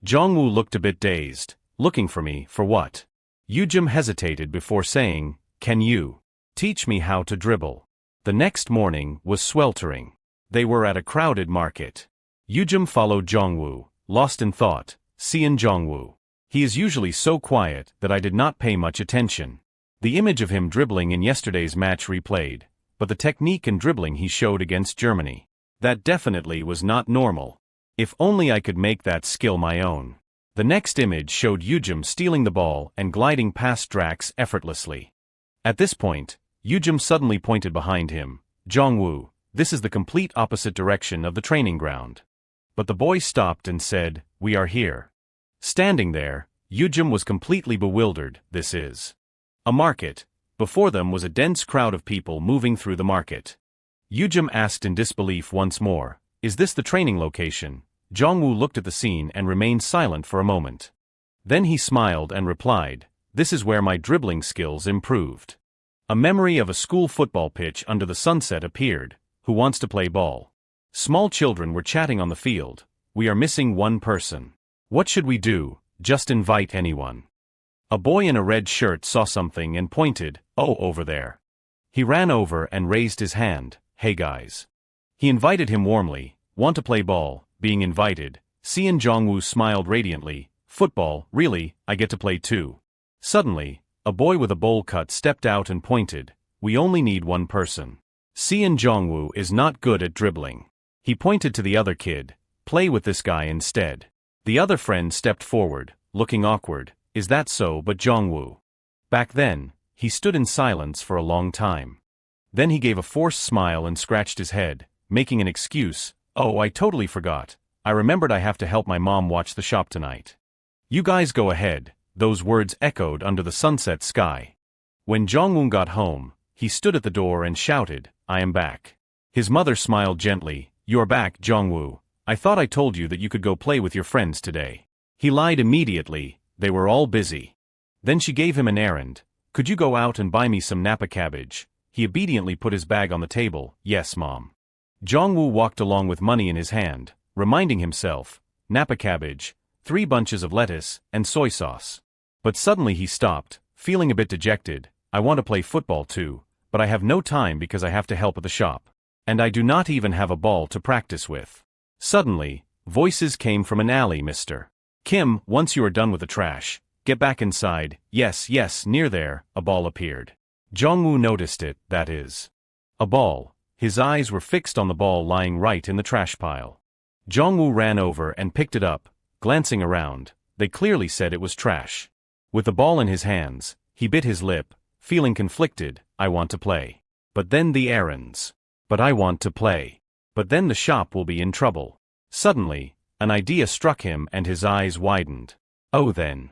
Jongwoo looked a bit dazed. Looking for me, for what? Yujum hesitated before saying, can you teach me how to dribble? The next morning was sweltering. They were at a crowded market. Yujum followed Jongwoo, lost in thought. Seeing Jongwoo. He is usually so quiet that I did not pay much attention. The image of him dribbling in yesterday's match replayed, but the technique and dribbling he showed against Germany. That definitely was not normal. If only I could make that skill my own. The next image showed Yujum stealing the ball and gliding past Drax effortlessly. At this point, Yujum suddenly pointed behind him. Jongwoo, this is the complete opposite direction of the training ground. But the boy stopped and said, we are here. Standing there, Yujum was completely bewildered. This is a market. Before them was a dense crowd of people moving through the market. Yujum asked in disbelief once more, is this the training location? Jongwoo looked at the scene and remained silent for a moment. Then he smiled and replied, this is where my dribbling skills improved. A memory of a school football pitch under the sunset appeared. Who wants to play ball? Small children were chatting on the field. We are missing one person. What should we do? Just invite anyone. A boy in a red shirt saw something and pointed, oh, over there. He ran over and raised his hand, hey guys. He invited him warmly, want to play ball, being invited. Sean Jongwoo smiled radiantly, football, really, I get to play too. Suddenly, a boy with a bowl cut stepped out and pointed, we only need one person. Sean Jongwoo is not good at dribbling. He pointed to the other kid, play with this guy instead. The other friend stepped forward, looking awkward, is that so? But Jongwoo. Back then, he stood in silence for a long time. Then he gave a forced smile and scratched his head, making an excuse, oh, I totally forgot. I remembered I have to help my mom watch the shop tonight. You guys go ahead. Those words echoed under the sunset sky. When Jongwoo got home, he stood at the door and shouted, I am back. His mother smiled gently, you're back, Jongwoo. I thought I told you that you could go play with your friends today. He lied immediately, they were all busy. Then she gave him an errand. Could you go out and buy me some Napa cabbage? He obediently put his bag on the table. Yes, Mom. Jongwoo walked along with money in his hand, reminding himself, Napa cabbage, 3 bunches of lettuce, and soy sauce. But suddenly he stopped, feeling a bit dejected. I want to play football too, but I have no time because I have to help at the shop. And I do not even have a ball to practice with. Suddenly, voices came from an alley. Mr. Kim, once you are done with the trash, get back inside. Yes, yes, near there, a ball appeared. Jongwoo noticed it, that is. A ball. His eyes were fixed on the ball lying right in the trash pile. Jongwoo ran over and picked it up, glancing around. They clearly said it was trash. With the ball in his hands, he bit his lip, feeling conflicted. I want to play. But then the errands. But I want to play. But then the shop will be in trouble. Suddenly, an idea struck him and his eyes widened. Oh then.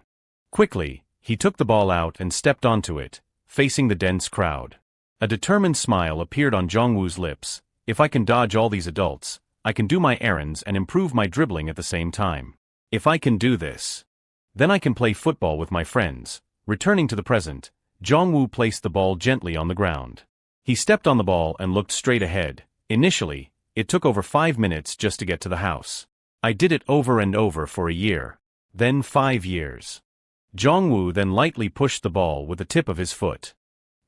Quickly, he took the ball out and stepped onto it, facing the dense crowd. A determined smile appeared on Jongwoo's lips. If I can dodge all these adults, I can do my errands and improve my dribbling at the same time. If I can do this, then I can play football with my friends. Returning to the present, Jongwoo placed the ball gently on the ground. He stepped on the ball and looked straight ahead. Initially, it took over 5 minutes just to get to the house. I did it over and over for a year. Then 5 years. Jongwoo then lightly pushed the ball with the tip of his foot.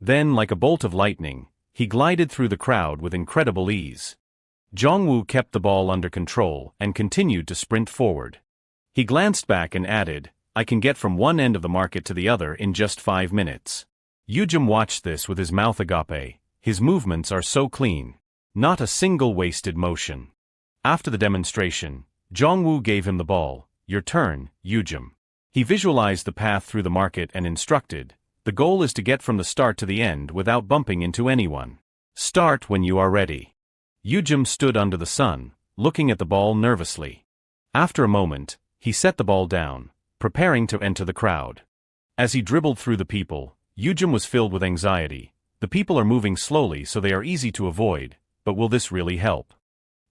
Then, like a bolt of lightning, he glided through the crowd with incredible ease. Jongwoo kept the ball under control and continued to sprint forward. He glanced back and added, I can get from one end of the market to the other in just 5 minutes. Yujim watched this with his mouth agape. His movements are so clean. Not a single wasted motion. After the demonstration, Jongwoo gave him the ball. Your turn, Yujim. He visualized the path through the market and instructed, the goal is to get from the start to the end without bumping into anyone. Start when you are ready. Yujim stood under the sun, looking at the ball nervously. After a moment, he set the ball down, preparing to enter the crowd. As he dribbled through the people, Yujim was filled with anxiety. The people are moving slowly so they are easy to avoid, but will this really help?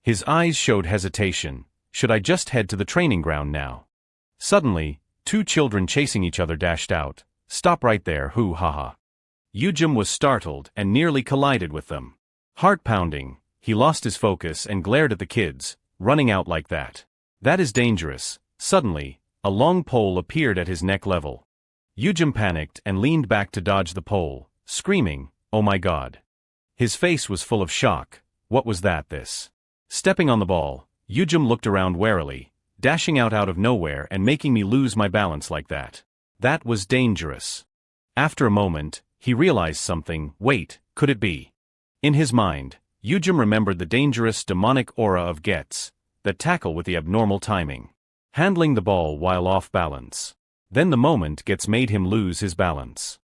His eyes showed hesitation. Should I just head to the training ground now? Suddenly, 2 children chasing each other dashed out. Stop right there, hoo ha ha. Yujim was startled and nearly collided with them. Heart pounding, he lost his focus and glared at the kids, running out like that. That is dangerous. Suddenly, a long pole appeared at his neck level. Yujim panicked and leaned back to dodge the pole, screaming, oh my god. His face was full of shock. What was that this? Stepping on the ball, Yujim looked around warily, dashing out of nowhere and making me lose my balance like that. That was dangerous. After a moment, he realized something. Wait, could it be? In his mind, Yujim remembered the dangerous demonic aura of Gets, that tackle with the abnormal timing. Handling the ball while off balance. Then the moment Gets made him lose his balance.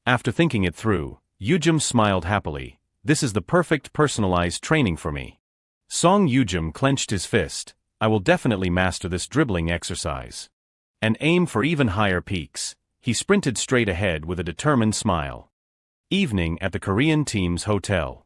After thinking it through, Yujim smiled happily. This is the perfect personalized training for me. Song Yujim clenched his fist. I will definitely master this dribbling exercise. And aim for even higher peaks. He sprinted straight ahead with a determined smile. Evening at the Korean team's hotel.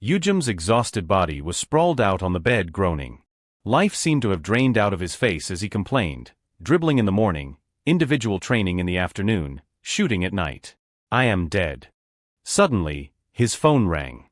Yujim's exhausted body was sprawled out on the bed groaning. Life seemed to have drained out of his face as he complained. Dribbling in the morning, individual training in the afternoon, shooting at night. I am dead. Suddenly, his phone rang.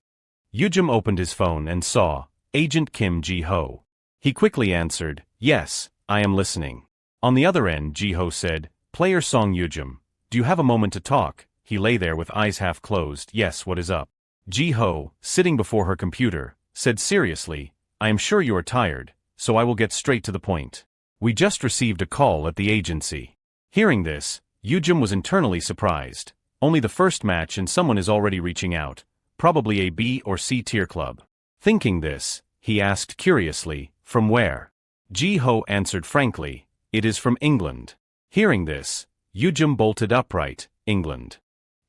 Yujim opened his phone and saw Agent Kim Ji-ho. He quickly answered, yes, I am listening. On the other end, Ji-ho said, Player Song Yujim, do you have a moment to talk? He lay there with eyes half closed. Yes, what is up? Ji-ho, sitting before her computer, said seriously, I am sure you are tired, so I will get straight to the point. We just received a call at the agency. Hearing this, Yujim was internally surprised. Only the first match and someone is already reaching out, probably a B or C tier club. Thinking this, he asked curiously, from where? Ji-ho answered frankly, it is from England. Hearing this, Yujim bolted upright. England.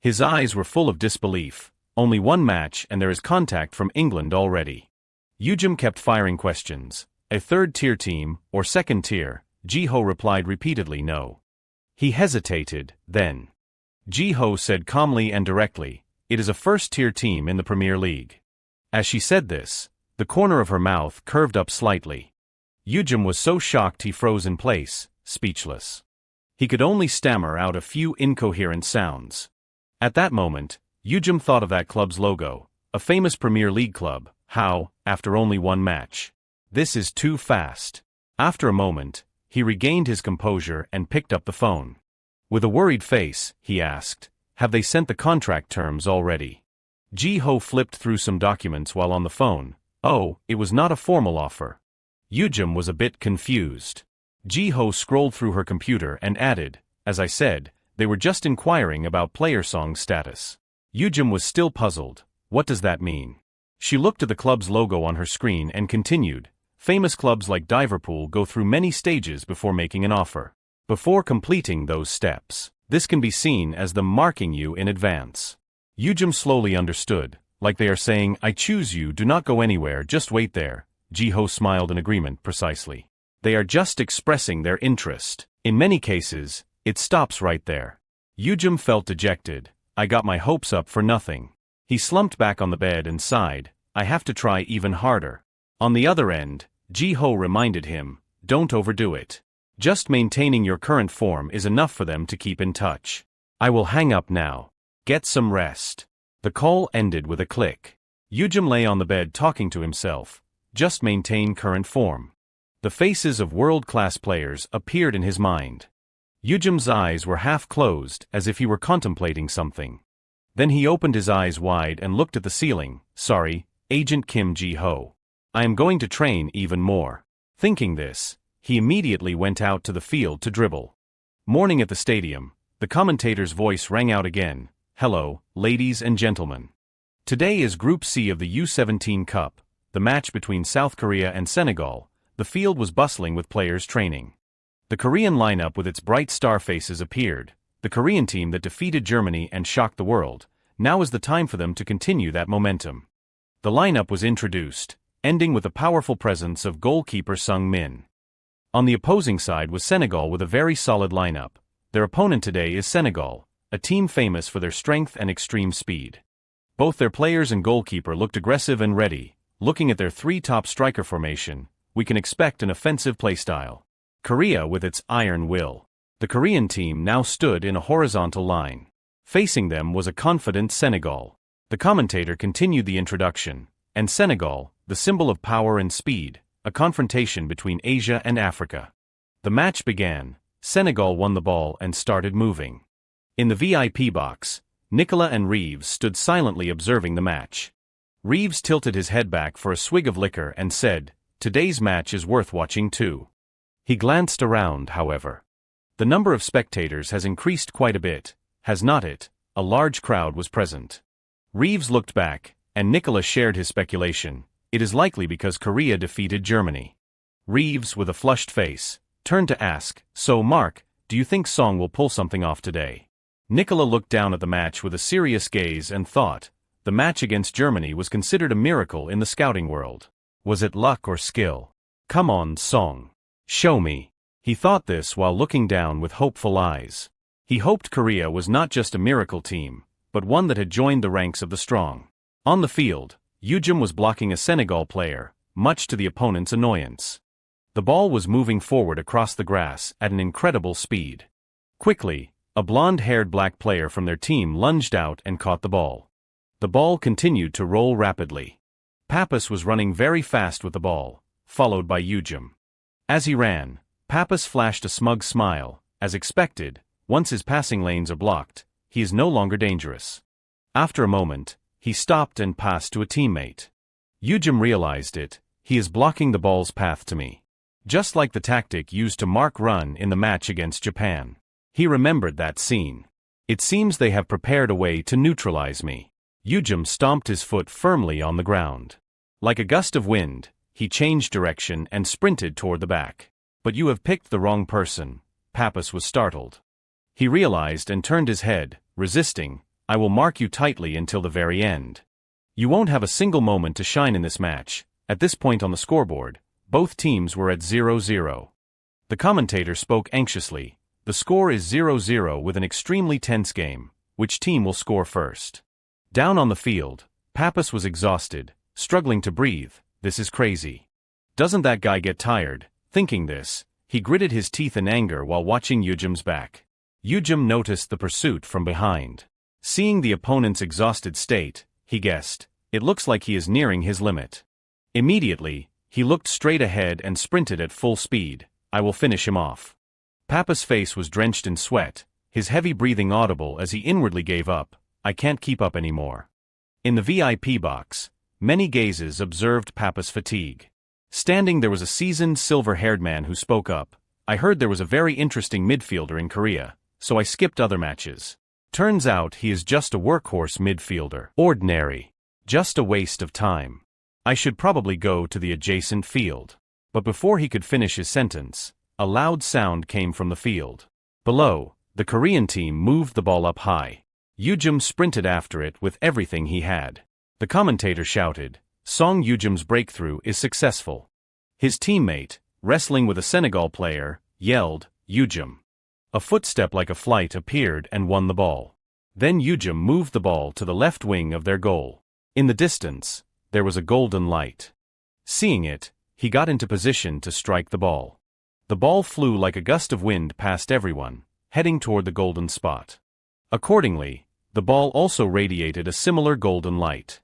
His eyes were full of disbelief. Only one match and there is contact from England already. Yujim kept firing questions. A third-tier team, or second-tier? Ji-ho replied repeatedly no. He hesitated, then. Ji-ho said calmly and directly, it is a first-tier team in the Premier League. As she said this, the corner of her mouth curved up slightly. Yujim was so shocked he froze in place, speechless. He could only stammer out a few incoherent sounds. At that moment, Yujim thought of that club's logo, a famous Premier League club. How, after only one match? This is too fast. After a moment, he regained his composure and picked up the phone. With a worried face, he asked, "Have they sent the contract terms already?" Ji-ho flipped through some documents while on the phone. Oh, it was not a formal offer. Yujim was a bit confused. Ji-ho scrolled through her computer and added, "As I said, they were just inquiring about player song status." Yujim was still puzzled. What does that mean? She looked at the club's logo on her screen and continued, "Famous clubs like Liverpool go through many stages before making an offer. Before completing those steps, this can be seen as them marking you in advance." Yujim slowly understood, like they are saying, "I choose you, do not go anywhere, just wait there." Ji-ho smiled in agreement. Precisely. They are just expressing their interest. In many cases, it stops right there. Yujim felt dejected. "I got my hopes up for nothing." He slumped back on the bed and sighed, "I have to try even harder." On the other end, Ji-ho reminded him, "Don't overdo it. Just maintaining your current form is enough for them to keep in touch. I will hang up now. Get some rest." The call ended with a click. Yujim lay on the bed talking to himself. Just maintain current form. The faces of world-class players appeared in his mind. Yujim's eyes were half closed, as if he were contemplating something. Then he opened his eyes wide and looked at the ceiling. "Sorry, Agent Kim Ji-ho. I am going to train even more." Thinking this, he immediately went out to the field to dribble. Morning at the stadium, the commentator's voice rang out again. "Hello, ladies and gentlemen. Today is Group C of the U17 Cup, the match between South Korea and Senegal." The field was bustling with players training. The Korean lineup with its bright star faces appeared, the Korean team that defeated Germany and shocked the world. Now is the time for them to continue that momentum. The lineup was introduced, ending with the powerful presence of goalkeeper Sung Min. On the opposing side was Senegal with a very solid lineup. Their opponent today is Senegal, a team famous for their strength and extreme speed. Both their players and goalkeeper looked aggressive and ready. Looking at their three top striker formation, we can expect an offensive playstyle. Korea with its iron will. The Korean team now stood in a horizontal line. Facing them was a confident Senegal. The commentator continued the introduction, and Senegal, the symbol of power and speed, a confrontation between Asia and Africa. The match began. Senegal won the ball and started moving. In the VIP box, Nicola and Reeves stood silently observing the match. Reeves tilted his head back for a swig of liquor and said, "Today's match is worth watching too." He glanced around, however. The number of spectators has increased quite a bit, has not it? A large crowd was present. Reeves looked back, and Nicola shared his speculation. It is likely because Korea defeated Germany. Reeves, with a flushed face, turned to ask, "So Mark, do you think Song will pull something off today?" Nicola looked down at the match with a serious gaze and thought, the match against Germany was considered a miracle in the scouting world. Was it luck or skill? Come on, Song. Show me. He thought this while looking down with hopeful eyes. He hoped Korea was not just a miracle team, but one that had joined the ranks of the strong. On the field, Yujim was blocking a Senegal player, much to the opponent's annoyance. The ball was moving forward across the grass at an incredible speed. Quickly, a blonde-haired black player from their team lunged out and caught the ball. The ball continued to roll rapidly. Pappas was running very fast with the ball, followed by Yujim. As he ran, Pappas flashed a smug smile. As expected, once his passing lanes are blocked, he is no longer dangerous. After a moment, he stopped and passed to a teammate. Yujim realized it, he is blocking the ball's path to me. Just like the tactic used to mark run in the match against Japan. He remembered that scene. It seems they have prepared a way to neutralize me. Yujim stomped his foot firmly on the ground. Like a gust of wind, he changed direction and sprinted toward the back. But you have picked the wrong person. Pappas was startled. He realized and turned his head, resisting. I will mark you tightly until the very end. You won't have a single moment to shine in this match. At this point on the scoreboard, both teams were at 0-0. The commentator spoke anxiously. The score is 0-0 with an extremely tense game. Which team will score first? Down on the field, Pappas was exhausted, struggling to breathe. This is crazy. Doesn't that guy get tired? Thinking this, he gritted his teeth in anger while watching Yujim's back. Yujim noticed the pursuit from behind. Seeing the opponent's exhausted state, he guessed, "It looks like he is nearing his limit." Immediately, he looked straight ahead and sprinted at full speed. "I will finish him off." Papa's face was drenched in sweat, his heavy breathing audible as he inwardly gave up. "I can't keep up anymore." In the VIP box, many gazes observed Papa's fatigue. Standing there was a seasoned silver-haired man who spoke up. "I heard there was a very interesting midfielder in Korea, so I skipped other matches. Turns out he is just a workhorse midfielder. Ordinary. Just a waste of time. I should probably go to the adjacent field." But before he could finish his sentence, a loud sound came from the field. Below, the Korean team moved the ball up high. Yujum sprinted after it with everything he had. The commentator shouted, "Song Yujum's breakthrough is successful." His teammate, wrestling with a Senegal player, yelled, "Yujum." A footstep like a flight appeared and won the ball. Then Yujum moved the ball to the left wing of their goal. In the distance, there was a golden light. Seeing it, he got into position to strike the ball. The ball flew like a gust of wind past everyone, heading toward the golden spot. Accordingly, the ball also radiated a similar golden light.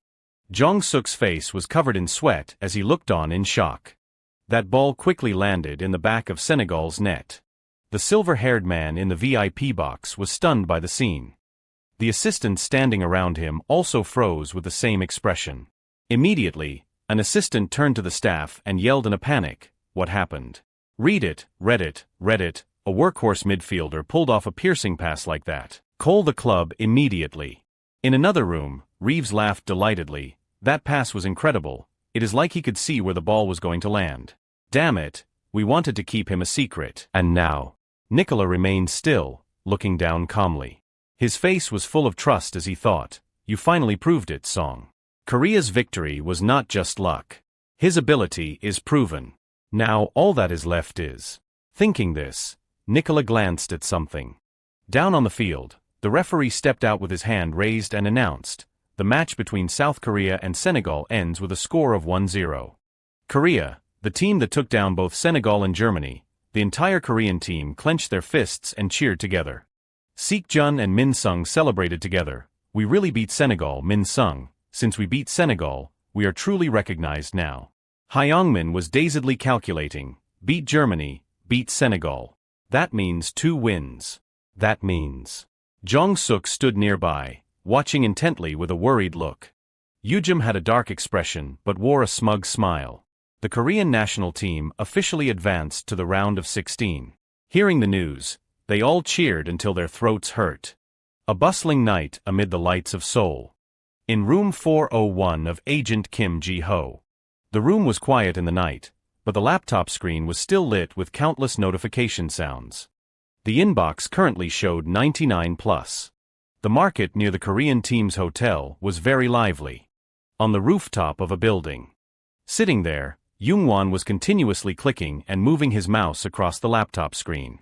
Jong-suk's face was covered in sweat as he looked on in shock. That ball quickly landed in the back of Senegal's net. The silver-haired man in the VIP box was stunned by the scene. The assistants standing around him also froze with the same expression. Immediately, an assistant turned to the staff and yelled in a panic, "What happened?" "Read it, read it, read it. A workhorse midfielder pulled off a piercing pass like that. Call the club immediately." In another room, Reeves laughed delightedly. "That pass was incredible. It is like he could see where the ball was going to land. Damn it, we wanted to keep him a secret." And now, Nicola remained still, looking down calmly. His face was full of trust as he thought, "You finally proved it, Song. Korea's victory was not just luck. His ability is proven. Now all that is left is..." Thinking this, Nicola glanced at something. Down on the field, the referee stepped out with his hand raised and announced, "The match between South Korea and Senegal ends with a score of 1-0. Korea, the team that took down both Senegal and Germany, the entire Korean team clenched their fists and cheered together. Seek-jun and Min-sung celebrated together. "We really beat Senegal, Min-sung. Since we beat Senegal, we are truly recognized now." Hyungmin was dazedly calculating, "Beat Germany, beat Senegal. That means 2 wins. That means..." Jong-suk stood nearby, watching intently with a worried look. Yujum had a dark expression but wore a smug smile. The Korean national team officially advanced to the round of 16. Hearing the news, they all cheered until their throats hurt. A bustling night amid the lights of Seoul. In room 401 of Agent Kim Ji-ho. The room was quiet in the night, but the laptop screen was still lit with countless notification sounds. The inbox currently showed 99+. The market near the Korean team's hotel was very lively. On the rooftop of a building. Sitting there, Youngwon was continuously clicking and moving his mouse across the laptop screen.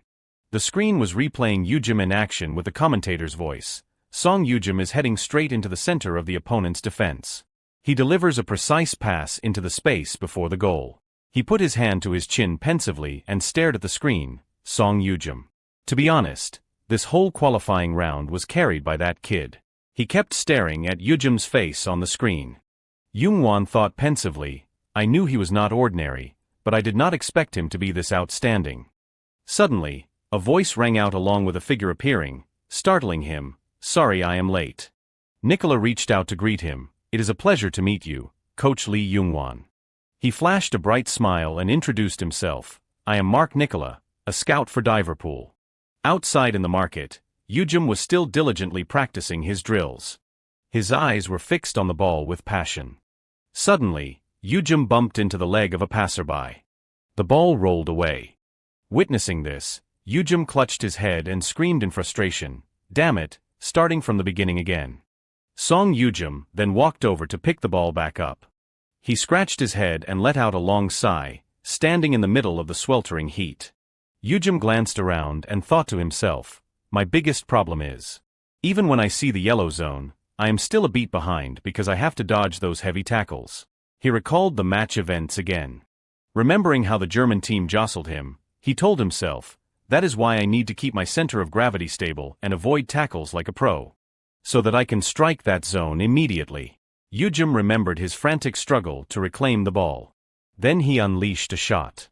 The screen was replaying Yujum in action with the commentator's voice. Song Yujum is heading straight into the center of the opponent's defense. He delivers a precise pass into the space before the goal. He put his hand to his chin pensively and stared at the screen. Song Yujum. To be honest, this whole qualifying round was carried by that kid. He kept staring at Yujum's face on the screen. Youngwon thought pensively, "I knew he was not ordinary, but I did not expect him to be this outstanding." Suddenly, a voice rang out along with a figure appearing, startling him. "Sorry I am late." Nicola reached out to greet him. "It is a pleasure to meet you, Coach Lee Youngwon." He flashed a bright smile and introduced himself. "I am Mark Nicola, a scout for Diverpool." Outside in the market, Yujum was still diligently practicing his drills. His eyes were fixed on the ball with passion. Suddenly, Yujum bumped into the leg of a passerby. The ball rolled away. Witnessing this, Yujum clutched his head and screamed in frustration, "Damn it, starting from the beginning again." Song Yujum then walked over to pick the ball back up. He scratched his head and let out a long sigh, standing in the middle of the sweltering heat. Yujum glanced around and thought to himself, "My biggest problem is, even when I see the yellow zone, I am still a beat behind because I have to dodge those heavy tackles." He recalled the match events again. Remembering how the German team jostled him, he told himself, "That is why I need to keep my center of gravity stable and avoid tackles like a pro." so that I can strike that zone immediately. Yujum remembered his frantic struggle to reclaim the ball. Then he unleashed a shot.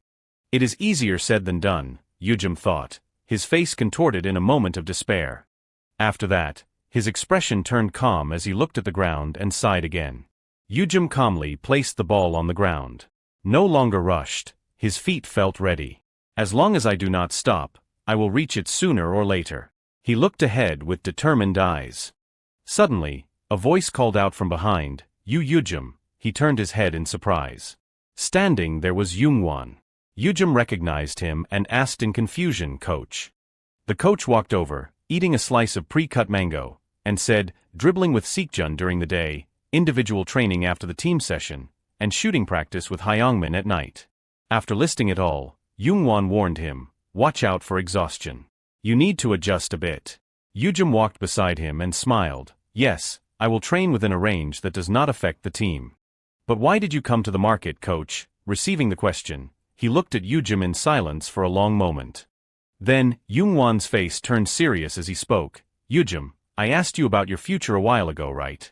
It is easier said than done, Yujum thought, his face contorted in a moment of despair. After that, his expression turned calm as he looked at the ground and sighed again. Yujum calmly placed the ball on the ground. No longer rushed, his feet felt ready. As long as I do not stop, I will reach it sooner or later. He looked ahead with determined eyes. Suddenly, a voice called out from behind, Yujum. He turned his head in surprise. Standing there was Youngwon. Yujum recognized him and asked in confusion, "Coach?" The coach walked over, eating a slice of pre-cut mango, and said, "Dribbling with Seekjun during the day, individual training after the team session, and shooting practice with Hyungmin at night." After listing it all, Youngwon warned him, "Watch out for exhaustion. You need to adjust a bit." Yujum walked beside him and smiled, "Yes, I will train within a range that does not affect the team." "But why did you come to the market, coach?" Receiving the question, he looked at Yujum in silence for a long moment. Then, Youngwon's face turned serious as he spoke. "Yujum, I asked you about your future a while ago, right?"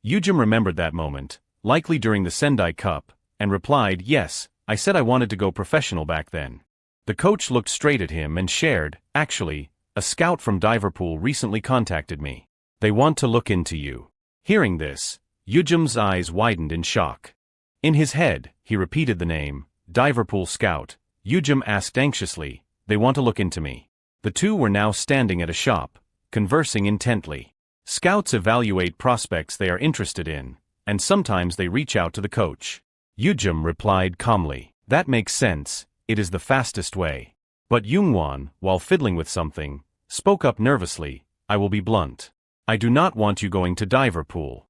Yujum remembered that moment, likely during the Sendai Cup, and replied, "Yes, I said I wanted to go professional back then." The coach looked straight at him and shared, "Actually, a scout from Liverpool recently contacted me. They want to look into you." Hearing this, Yujum's eyes widened in shock. In his head, he repeated the name, Liverpool scout. Yujum asked anxiously, "They want to look into me?" The two were now standing at a shop, conversing intently. Scouts evaluate prospects they are interested in, and sometimes they reach out to the coach. Yujum replied calmly, "That makes sense, it is the fastest way." But Youngwon, while fiddling with something, spoke up nervously, "I will be blunt. I do not want you going to Liverpool."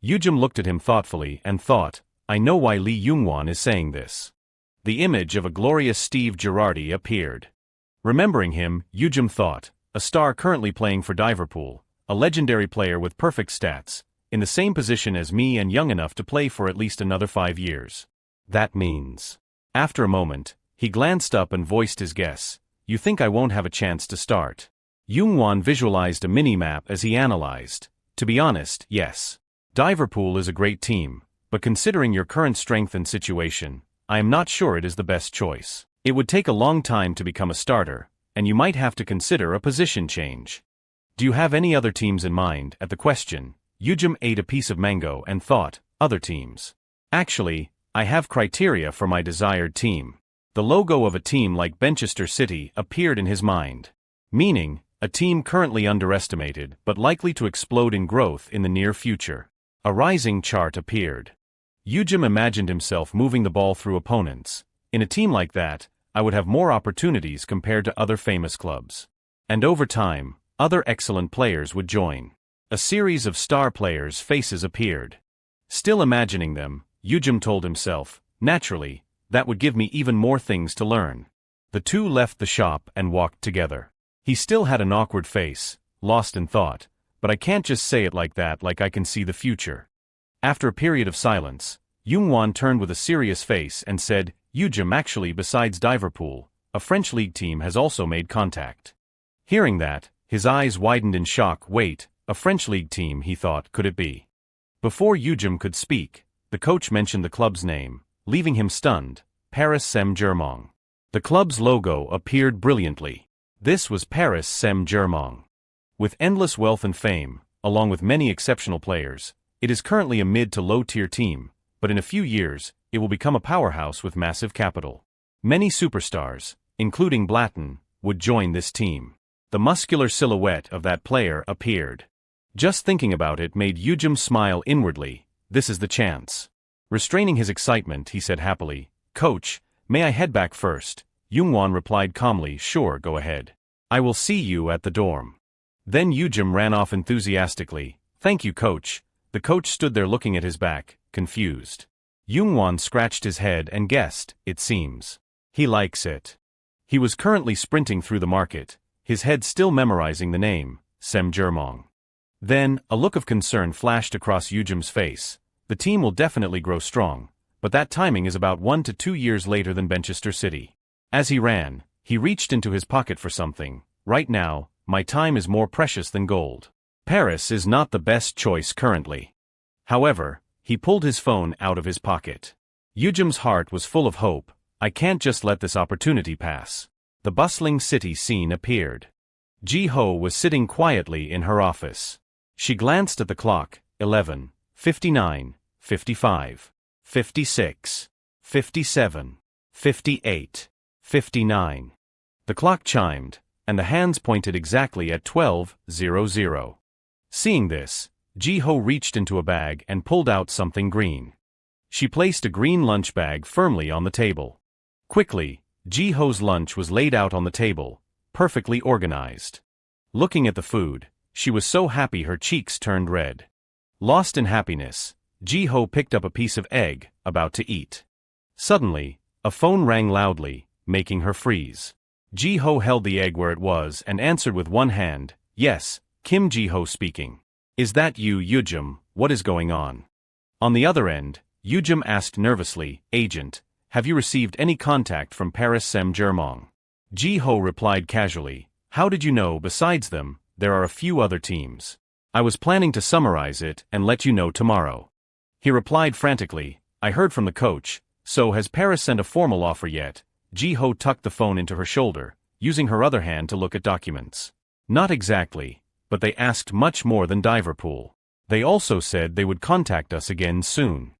Yujum looked at him thoughtfully and thought, "I know why Lee Youngwon is saying this." The image of a glorious Steve Gerrardi appeared. Remembering him, Yujum thought, a star currently playing for Liverpool, a legendary player with perfect stats, in the same position as me and young enough to play for at least another 5 years. That means. After a moment, he glanced up and voiced his guess, "You think I won't have a chance to start?" Youngwon visualized a mini-map as he analyzed. "To be honest, yes. Liverpool is a great team, but considering your current strength and situation, I am not sure it is the best choice. It would take a long time to become a starter, and you might have to consider a position change. Do you have any other teams in mind?" At the question, Yujum ate a piece of mango and thought, "Other teams. Actually, I have criteria for my desired team." The logo of a team like Manchester City appeared in his mind. Meaning, a team currently underestimated but likely to explode in growth in the near future. A rising chart appeared. Yujum imagined himself moving the ball through opponents. In a team like that, I would have more opportunities compared to other famous clubs. And over time, other excellent players would join. A series of star players' faces appeared. Still imagining them, Yujum told himself, "Naturally, that would give me even more things to learn." The two left the shop and walked together. He still had an awkward face, lost in thought, "But I can't just say it like that, like I can see the future." After a period of silence, Youngwon turned with a serious face and said, "Yujum, actually, besides Liverpool, a French league team has also made contact." Hearing that, his eyes widened in shock. "Wait, a French league team," he thought, "could it be?" Before Yujum could speak, the coach mentioned the club's name, leaving him stunned, Paris Saint-Germain. The club's logo appeared brilliantly. This was Paris Saint-Germain. With endless wealth and fame, along with many exceptional players, it is currently a mid to low-tier team, but in a few years, it will become a powerhouse with massive capital. Many superstars, including Blatten, would join this team. The muscular silhouette of that player appeared. Just thinking about it made Yujum smile inwardly. This is the chance. Restraining his excitement, he said happily, "Coach, may I head back first?" Youngwon replied calmly, "Sure, go ahead. I will see you at the dorm." Then Yujum ran off enthusiastically. "Thank you, coach." The coach stood there looking at his back, confused. Youngwon scratched his head and guessed, "It seems he likes it." He was currently sprinting through the market, his head still memorizing the name, Saint-Germain. Then, a look of concern flashed across Yujum's face. The team will definitely grow strong, but that timing is about 1 to 2 years later than Manchester City. As he ran, he reached into his pocket for something. "Right now, my time is more precious than gold." Paris is not the best choice currently. However, he pulled his phone out of his pocket. Yujim's heart was full of hope. I can't just let this opportunity pass. The bustling city scene appeared. Ji-ho was sitting quietly in her office. She glanced at the clock. 11, 59, 55, 56, 57, 58, 59. The clock chimed, and the hands pointed exactly at 12:00. Seeing this, Ji-ho reached into a bag and pulled out something green. She placed a green lunch bag firmly on the table. Quickly, Ji-ho's lunch was laid out on the table, perfectly organized. Looking at the food, she was so happy her cheeks turned red. Lost in happiness, Ji-ho picked up a piece of egg, about to eat. Suddenly, a phone rang loudly, making her freeze. Ji-ho held the egg where it was and answered with one hand. Yes, Kim Ji-ho speaking. Is that you, Yujim? What is going on? On the other end, Yujim asked nervously, Agent, have you received any contact from Paris Saint-Germain? Ji-ho replied casually, how did you know? Besides them, there are a few other teams. I was planning to summarize it and let you know tomorrow. He replied frantically, I heard from the coach. So has Paris sent a formal offer yet? Ji-ho tucked the phone into her shoulder, using her other hand to look at documents. Not exactly, but they asked much more than Liverpool. They also said they would contact us again soon.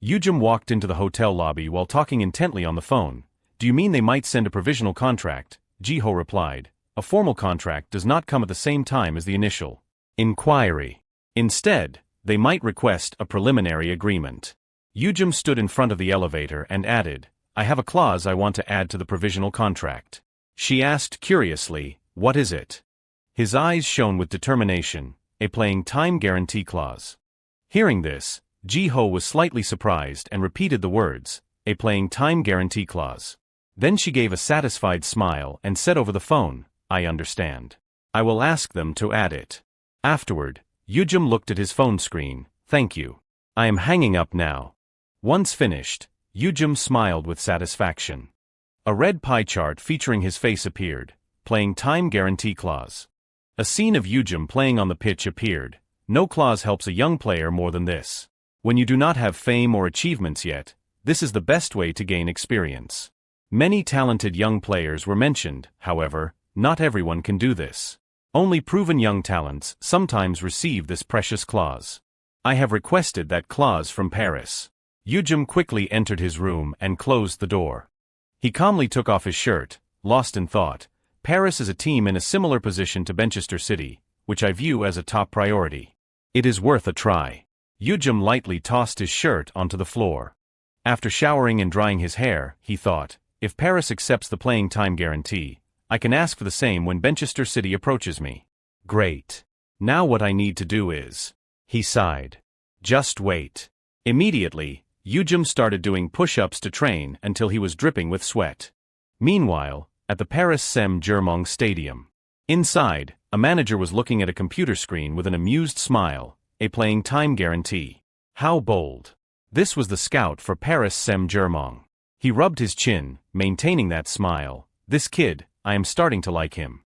Yujim walked into the hotel lobby while talking intently on the phone. Do you mean they might send a provisional contract? Ji-ho replied. A formal contract does not come at the same time as the initial inquiry. Instead, they might request a preliminary agreement. Yujim stood in front of the elevator and added, I have a clause I want to add to the provisional contract. She asked curiously, what is it? His eyes shone with determination, a playing time guarantee clause. Hearing this, Ji-ho was slightly surprised and repeated the words, a playing time guarantee clause. Then she gave a satisfied smile and said over the phone, I understand. I will ask them to add it. Afterward, Yujim looked at his phone screen. Thank you. I am hanging up now. Once finished, Yujim smiled with satisfaction. A red pie chart featuring his face appeared, playing time guarantee clause. A scene of Yujim playing on the pitch appeared. No clause helps a young player more than this. When you do not have fame or achievements yet, this is the best way to gain experience. Many talented young players were mentioned, however, not everyone can do this. Only proven young talents sometimes receive this precious clause. I have requested that clause from Paris. Yujim quickly entered his room and closed the door. He calmly took off his shirt, lost in thought. Paris is a team in a similar position to Manchester City, which I view as a top priority. It is worth a try. Yujim lightly tossed his shirt onto the floor. After showering and drying his hair, he thought, if Paris accepts the playing time guarantee, I can ask for the same when Manchester City approaches me. Great. Now what I need to do is... He sighed. Just wait. Immediately, Yujim started doing push-ups to train until he was dripping with sweat. Meanwhile, at the Paris Saint-Germain stadium. Inside, a manager was looking at a computer screen with an amused smile, a playing time guarantee. How bold. This was the scout for Paris Saint-Germain. He rubbed his chin, maintaining that smile. This kid, I am starting to like him.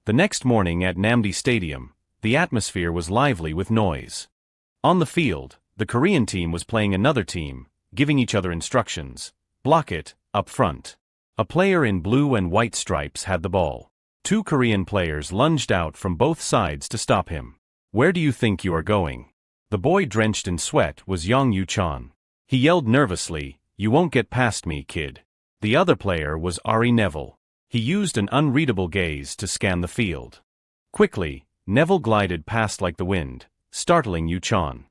The next morning at Namdi Stadium, the atmosphere was lively with noise. On the field, the Korean team was playing another team, giving each other instructions. Block it, up front. A player in blue and white stripes had the ball. Two Korean players lunged out from both sides to stop him. Where do you think you are going? The boy drenched in sweat was Yong Yu-chan. He yelled nervously, you won't get past me, kid. The other player was Ari Neville. He used an unreadable gaze to scan the field. Quickly, Neville glided past like the wind, startling Yu-chan.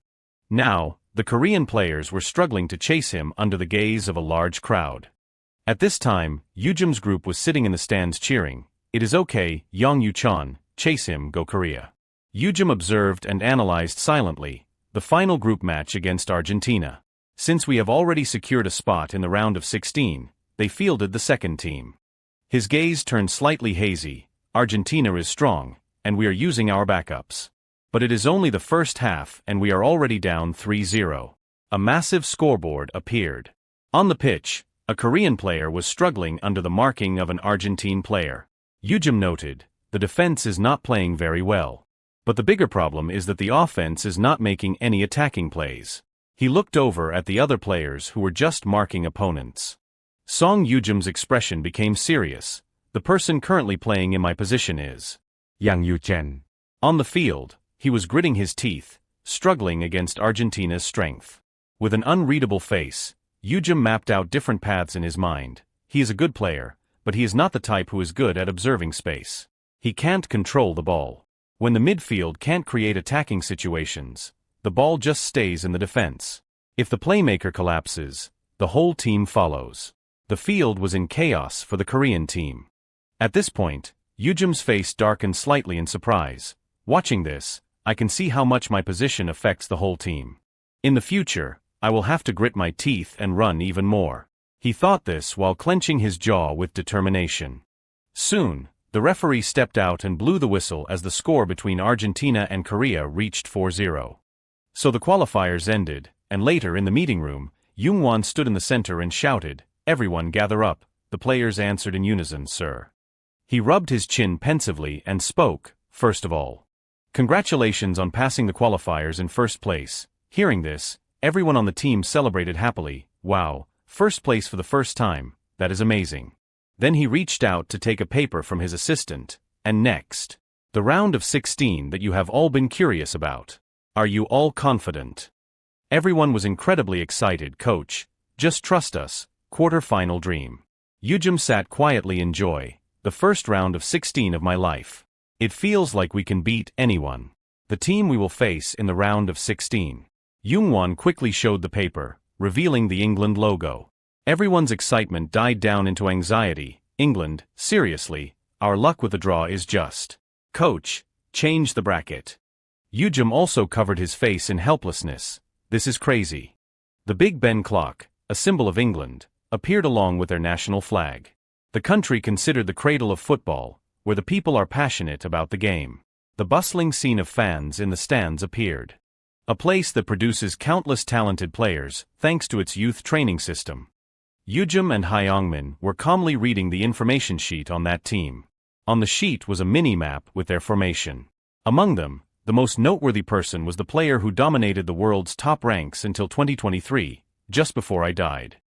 Now, the Korean players were struggling to chase him under the gaze of a large crowd. At this time, Yujim's group was sitting in the stands cheering. It is okay, Yong Yu-chan, chase him, go Korea. Yujim observed and analyzed silently, the final group match against Argentina. Since we have already secured a spot in the round of 16, they fielded the second team. His gaze turned slightly hazy. Argentina is strong, and we are using our backups. But it is only the first half and we are already down 3-0. A massive scoreboard appeared. On the pitch, a Korean player was struggling under the marking of an Argentine player. Yujim noted, the defense is not playing very well. But the bigger problem is that the offense is not making any attacking plays. He looked over at the other players who were just marking opponents. Song Yujim's expression became serious. The person currently playing in my position is Yang Yuchen. on the field. He was gritting his teeth, struggling against Argentina's strength. With an unreadable face, Yujim mapped out different paths in his mind. He is a good player, but he is not the type who is good at observing space. He can't control the ball. When the midfield can't create attacking situations, the ball just stays in the defense. If the playmaker collapses, the whole team follows. The field was in chaos for the Korean team. At this point, Yujim's face darkened slightly in surprise. Watching this, I can see how much my position affects the whole team. In the future, I will have to grit my teeth and run even more. He thought this while clenching his jaw with determination. Soon, the referee stepped out and blew the whistle as the score between Argentina and Korea reached 4-0. So the qualifiers ended, and later in the meeting room, Young-won stood in the center and shouted, "Everyone gather up." The players answered in unison, "Sir." He rubbed his chin pensively and spoke, "First of all, congratulations on passing the qualifiers in first place." Hearing this, everyone on the team celebrated happily. "Wow, first place for the first time, that is amazing." Then he reached out to take a paper from his assistant, and next, the round of 16 that you have all been curious about. Are you all confident? Everyone was incredibly excited. "Coach, just trust us, quarter-final dream." Yujim sat quietly in joy. "The first round of 16 of my life. It feels like we can beat anyone. The team we will face in the round of 16. Young-won quickly showed the paper, revealing the England logo. Everyone's excitement died down into anxiety. "England, seriously, our luck with the draw is just. Coach, change the bracket." Yujim also covered his face in helplessness. "This is crazy." The Big Ben clock, a symbol of England, appeared along with their national flag. The country considered the cradle of football, where the people are passionate about the game. The bustling scene of fans in the stands appeared. A place that produces countless talented players, thanks to its youth training system. Yujim and Hyungmin were calmly reading the information sheet on that team. On the sheet was a mini-map with their formation. Among them, the most noteworthy person was the player who dominated the world's top ranks until 2023, just before I died.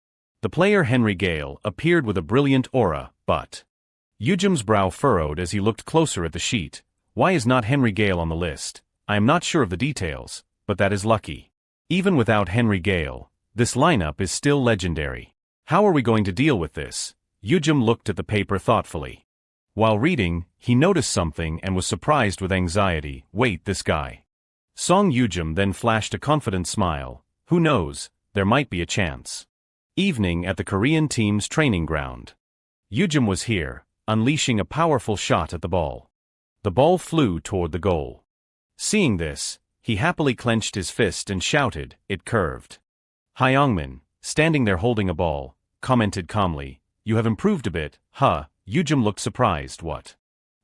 The player Henry Gale appeared with a brilliant aura, but Yujim's brow furrowed as he looked closer at the sheet. Why is not Henry Gale on the list? I am not sure of the details, but that is lucky. Even without Henry Gale, this lineup is still legendary. How are we going to deal with this? Yujim looked at the paper thoughtfully. While reading, he noticed something and was surprised with anxiety. "Wait, this guy." Song Yujim then flashed a confident smile. "Who knows, there might be a chance." Evening at the Korean team's training ground. Yujim was here, unleashing a powerful shot at the ball. The ball flew toward the goal. Seeing this, he happily clenched his fist and shouted, "It curved." Hyungmin, standing there holding a ball, commented calmly, "You have improved a bit, huh?" Yujim looked surprised. "What?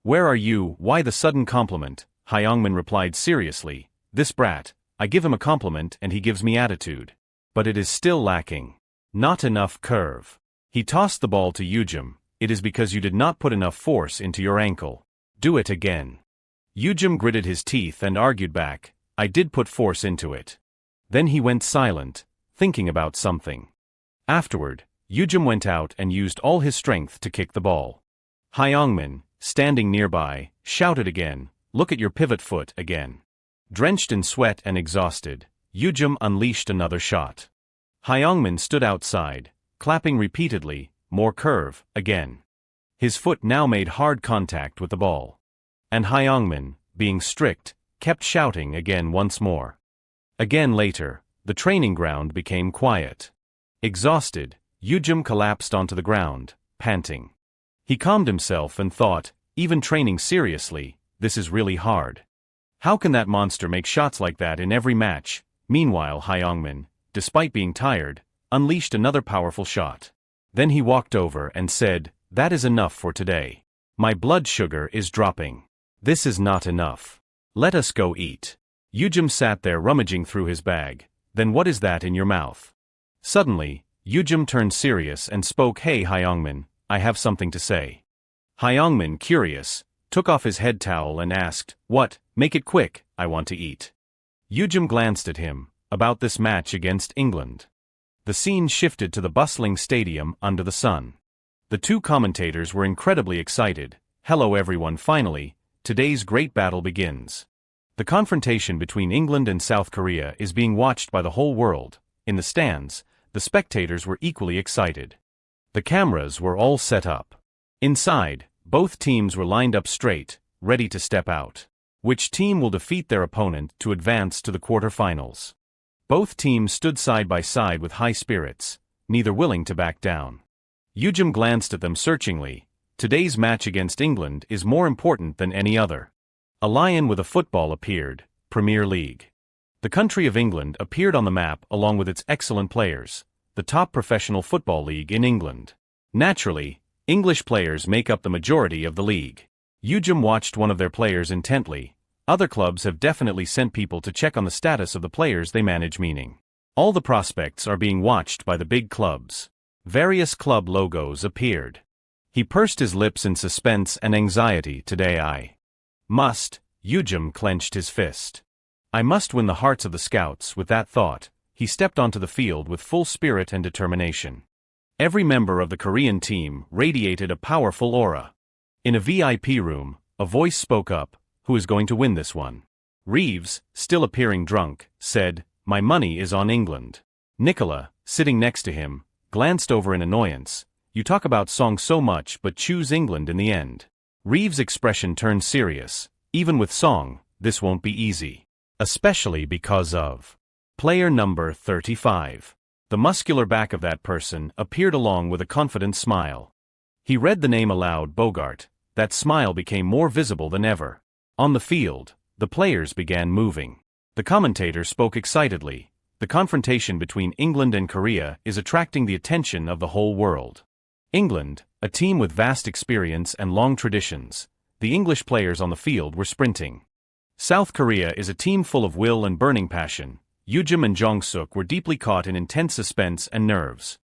Where are you? Why the sudden compliment?" Hyungmin replied seriously, "This brat, I give him a compliment and he gives me attitude. But it is still lacking. Not enough curve." He tossed the ball to Yujim. "It is because you did not put enough force into your ankle. Do it again." Yujim gritted his teeth and argued back, "I did put force into it." Then he went silent, thinking about something. Afterward, Yujim went out and used all his strength to kick the ball. Hyungmin, standing nearby, shouted again, "Look at your pivot foot again." Drenched in sweat and exhausted, Yujim unleashed another shot. Hyungmin stood outside, clapping repeatedly, "More curve, again." His foot now made hard contact with the ball. And Hyungmin, being strict, kept shouting again once more. Again later, the training ground became quiet. Exhausted, Yujim collapsed onto the ground, panting. He calmed himself and thought, even training seriously, this is really hard. How can that monster make shots like that in every match? Meanwhile, Hyungmin, despite being tired, unleashed another powerful shot. Then he walked over and said, "That is enough for today. My blood sugar is dropping. This is not enough. Let us go eat." Yujim sat there rummaging through his bag. "Then what is that in your mouth?" Suddenly, Yujim turned serious and spoke, "Hey Hyungmin, I have something to say." Hyungmin, curious, took off his head towel and asked, "What?" Make it quick, I want to eat. Yujim glanced at him, about this match against England. The scene shifted to the bustling stadium under the sun. The two commentators were incredibly excited. Hello everyone, finally, today's great battle begins. The confrontation between England and South Korea is being watched by the whole world. In the stands, the spectators were equally excited. The cameras were all set up. Inside, both teams were lined up straight, ready to step out. Which team will defeat their opponent to advance to the quarterfinals? Both teams stood side by side with high spirits, neither willing to back down. Yujim glanced at them searchingly. Today's match against England is more important than any other. A lion with a football appeared, Premier League. The country of England appeared on the map along with its excellent players, the top professional football league in England. Naturally, English players make up the majority of the league. Yujim watched one of their players intently. Other clubs have definitely sent people to check on the status of the players they manage, meaning all the prospects are being watched by the big clubs. Various club logos appeared. He pursed his lips in suspense and anxiety. Today I must. Yujim clenched his fist. I must win the hearts of the scouts. With that thought, he stepped onto the field with full spirit and determination. Every member of the Korean team radiated a powerful aura. In a VIP room, a voice spoke up. Who is going to win this one? Reeves, still appearing drunk, said, My money is on England. Nicola, sitting next to him, glanced over in annoyance. You talk about Song so much but choose England in the end. Reeves' expression turned serious. Even with Song, this won't be easy. Especially because of player number 35. The muscular back of that person appeared along with a confident smile. He read the name aloud, Bogart. That smile became more visible than ever. On the field, the players began moving. The commentator spoke excitedly. The confrontation between England and Korea is attracting the attention of the whole world. England, a team with vast experience and long traditions. The English players on the field were sprinting. South Korea is a team full of will and burning passion. Yujim and Jong-suk were deeply caught in intense suspense and nerves.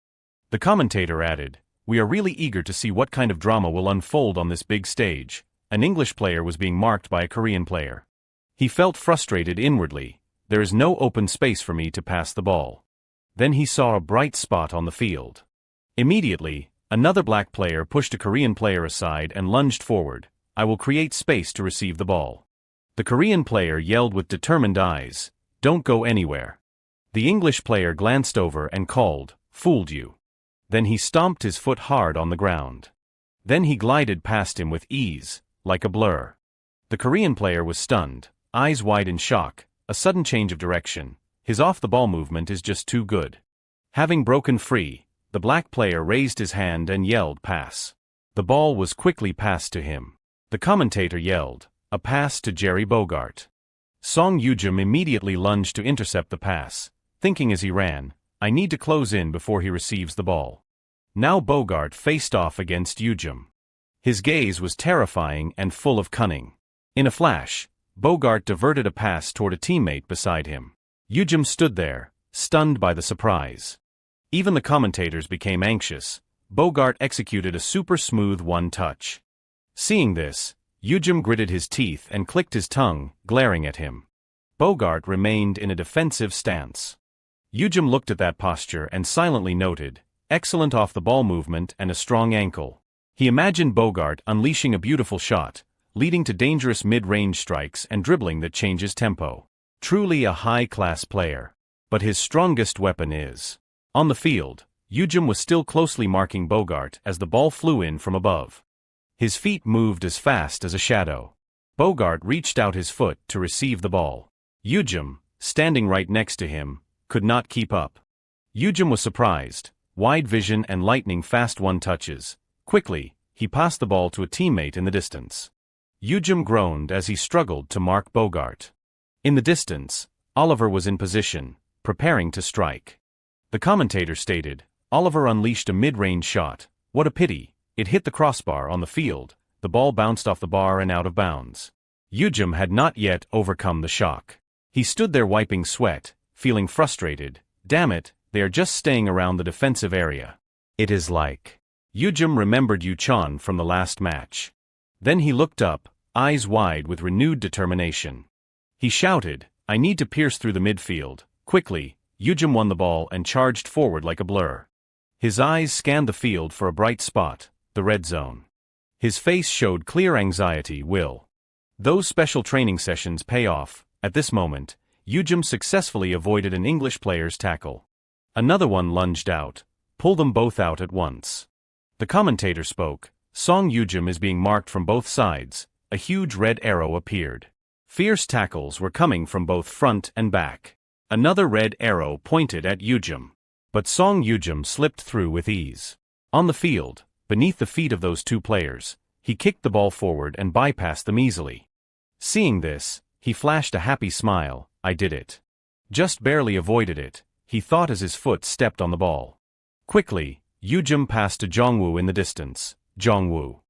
The commentator added, We are really eager to see what kind of drama will unfold on this big stage. An English player was being marked by a Korean player. He felt frustrated inwardly. There is no open space for me to pass the ball. Then he saw a bright spot on the field. Immediately, another black player pushed a Korean player aside and lunged forward. I will create space to receive the ball. The Korean player yelled with determined eyes, Don't go anywhere. The English player glanced over and called, Fooled you. Then he stomped his foot hard on the ground. Then he glided past him with ease, like a blur. The Korean player was stunned, eyes wide in shock, a sudden change of direction. His off-the-ball movement is just too good. Having broken free, the black player raised his hand and yelled, Pass. The ball was quickly passed to him. The commentator yelled, A pass to Jerry Bogart. Song Yujim immediately lunged to intercept the pass, thinking as he ran, I need to close in before he receives the ball. Now Bogart faced off against Yujim. His gaze was terrifying and full of cunning. In a flash, Bogart diverted a pass toward a teammate beside him. Yujim stood there, stunned by the surprise. Even the commentators became anxious. Bogart executed a super smooth one-touch. Seeing this, Yujim gritted his teeth and clicked his tongue, glaring at him. Bogart remained in a defensive stance. Yujim looked at that posture and silently noted, excellent off-the-ball movement and a strong ankle. He imagined Bogart unleashing a beautiful shot, leading to dangerous mid-range strikes and dribbling that changes tempo. Truly a high-class player. But his strongest weapon is. On the field, Yujim was still closely marking Bogart as the ball flew in from above. His feet moved as fast as a shadow. Bogart reached out his foot to receive the ball. Yujim, standing right next to him, could not keep up. Yujim was surprised, wide vision and lightning-fast one-touches. Quickly, he passed the ball to a teammate in the distance. Yujim groaned as he struggled to mark Bogart. In the distance, Oliver was in position, preparing to strike. The commentator stated, Oliver unleashed a mid-range shot. What a pity, it hit the crossbar on the field, the ball bounced off the bar and out of bounds. Yujim had not yet overcome the shock. He stood there wiping sweat, feeling frustrated. Damn it, they are just staying around the defensive area. It is like. Yujim remembered Yuchon from the last match. Then he looked up, eyes wide with renewed determination. He shouted, "I need to pierce through the midfield." Quickly, Yujum won the ball and charged forward like a blur. His eyes scanned the field for a bright spot, the red zone. His face showed clear anxiety. Those special training sessions pay off. At this moment, Yujum successfully avoided an English player's tackle. Another one lunged out, pull them both out at once. The commentator spoke, Song Yujum is being marked from both sides. A huge red arrow appeared. Fierce tackles were coming from both front and back. Another red arrow pointed at Yujum. But Song Yujum slipped through with ease. On the field, beneath the feet of those two players, he kicked the ball forward and bypassed them easily. Seeing this, he flashed a happy smile. I did it. Just barely avoided it, he thought as his foot stepped on the ball. Quickly, Yujum passed to Jongwoo in the distance. Jongwoo.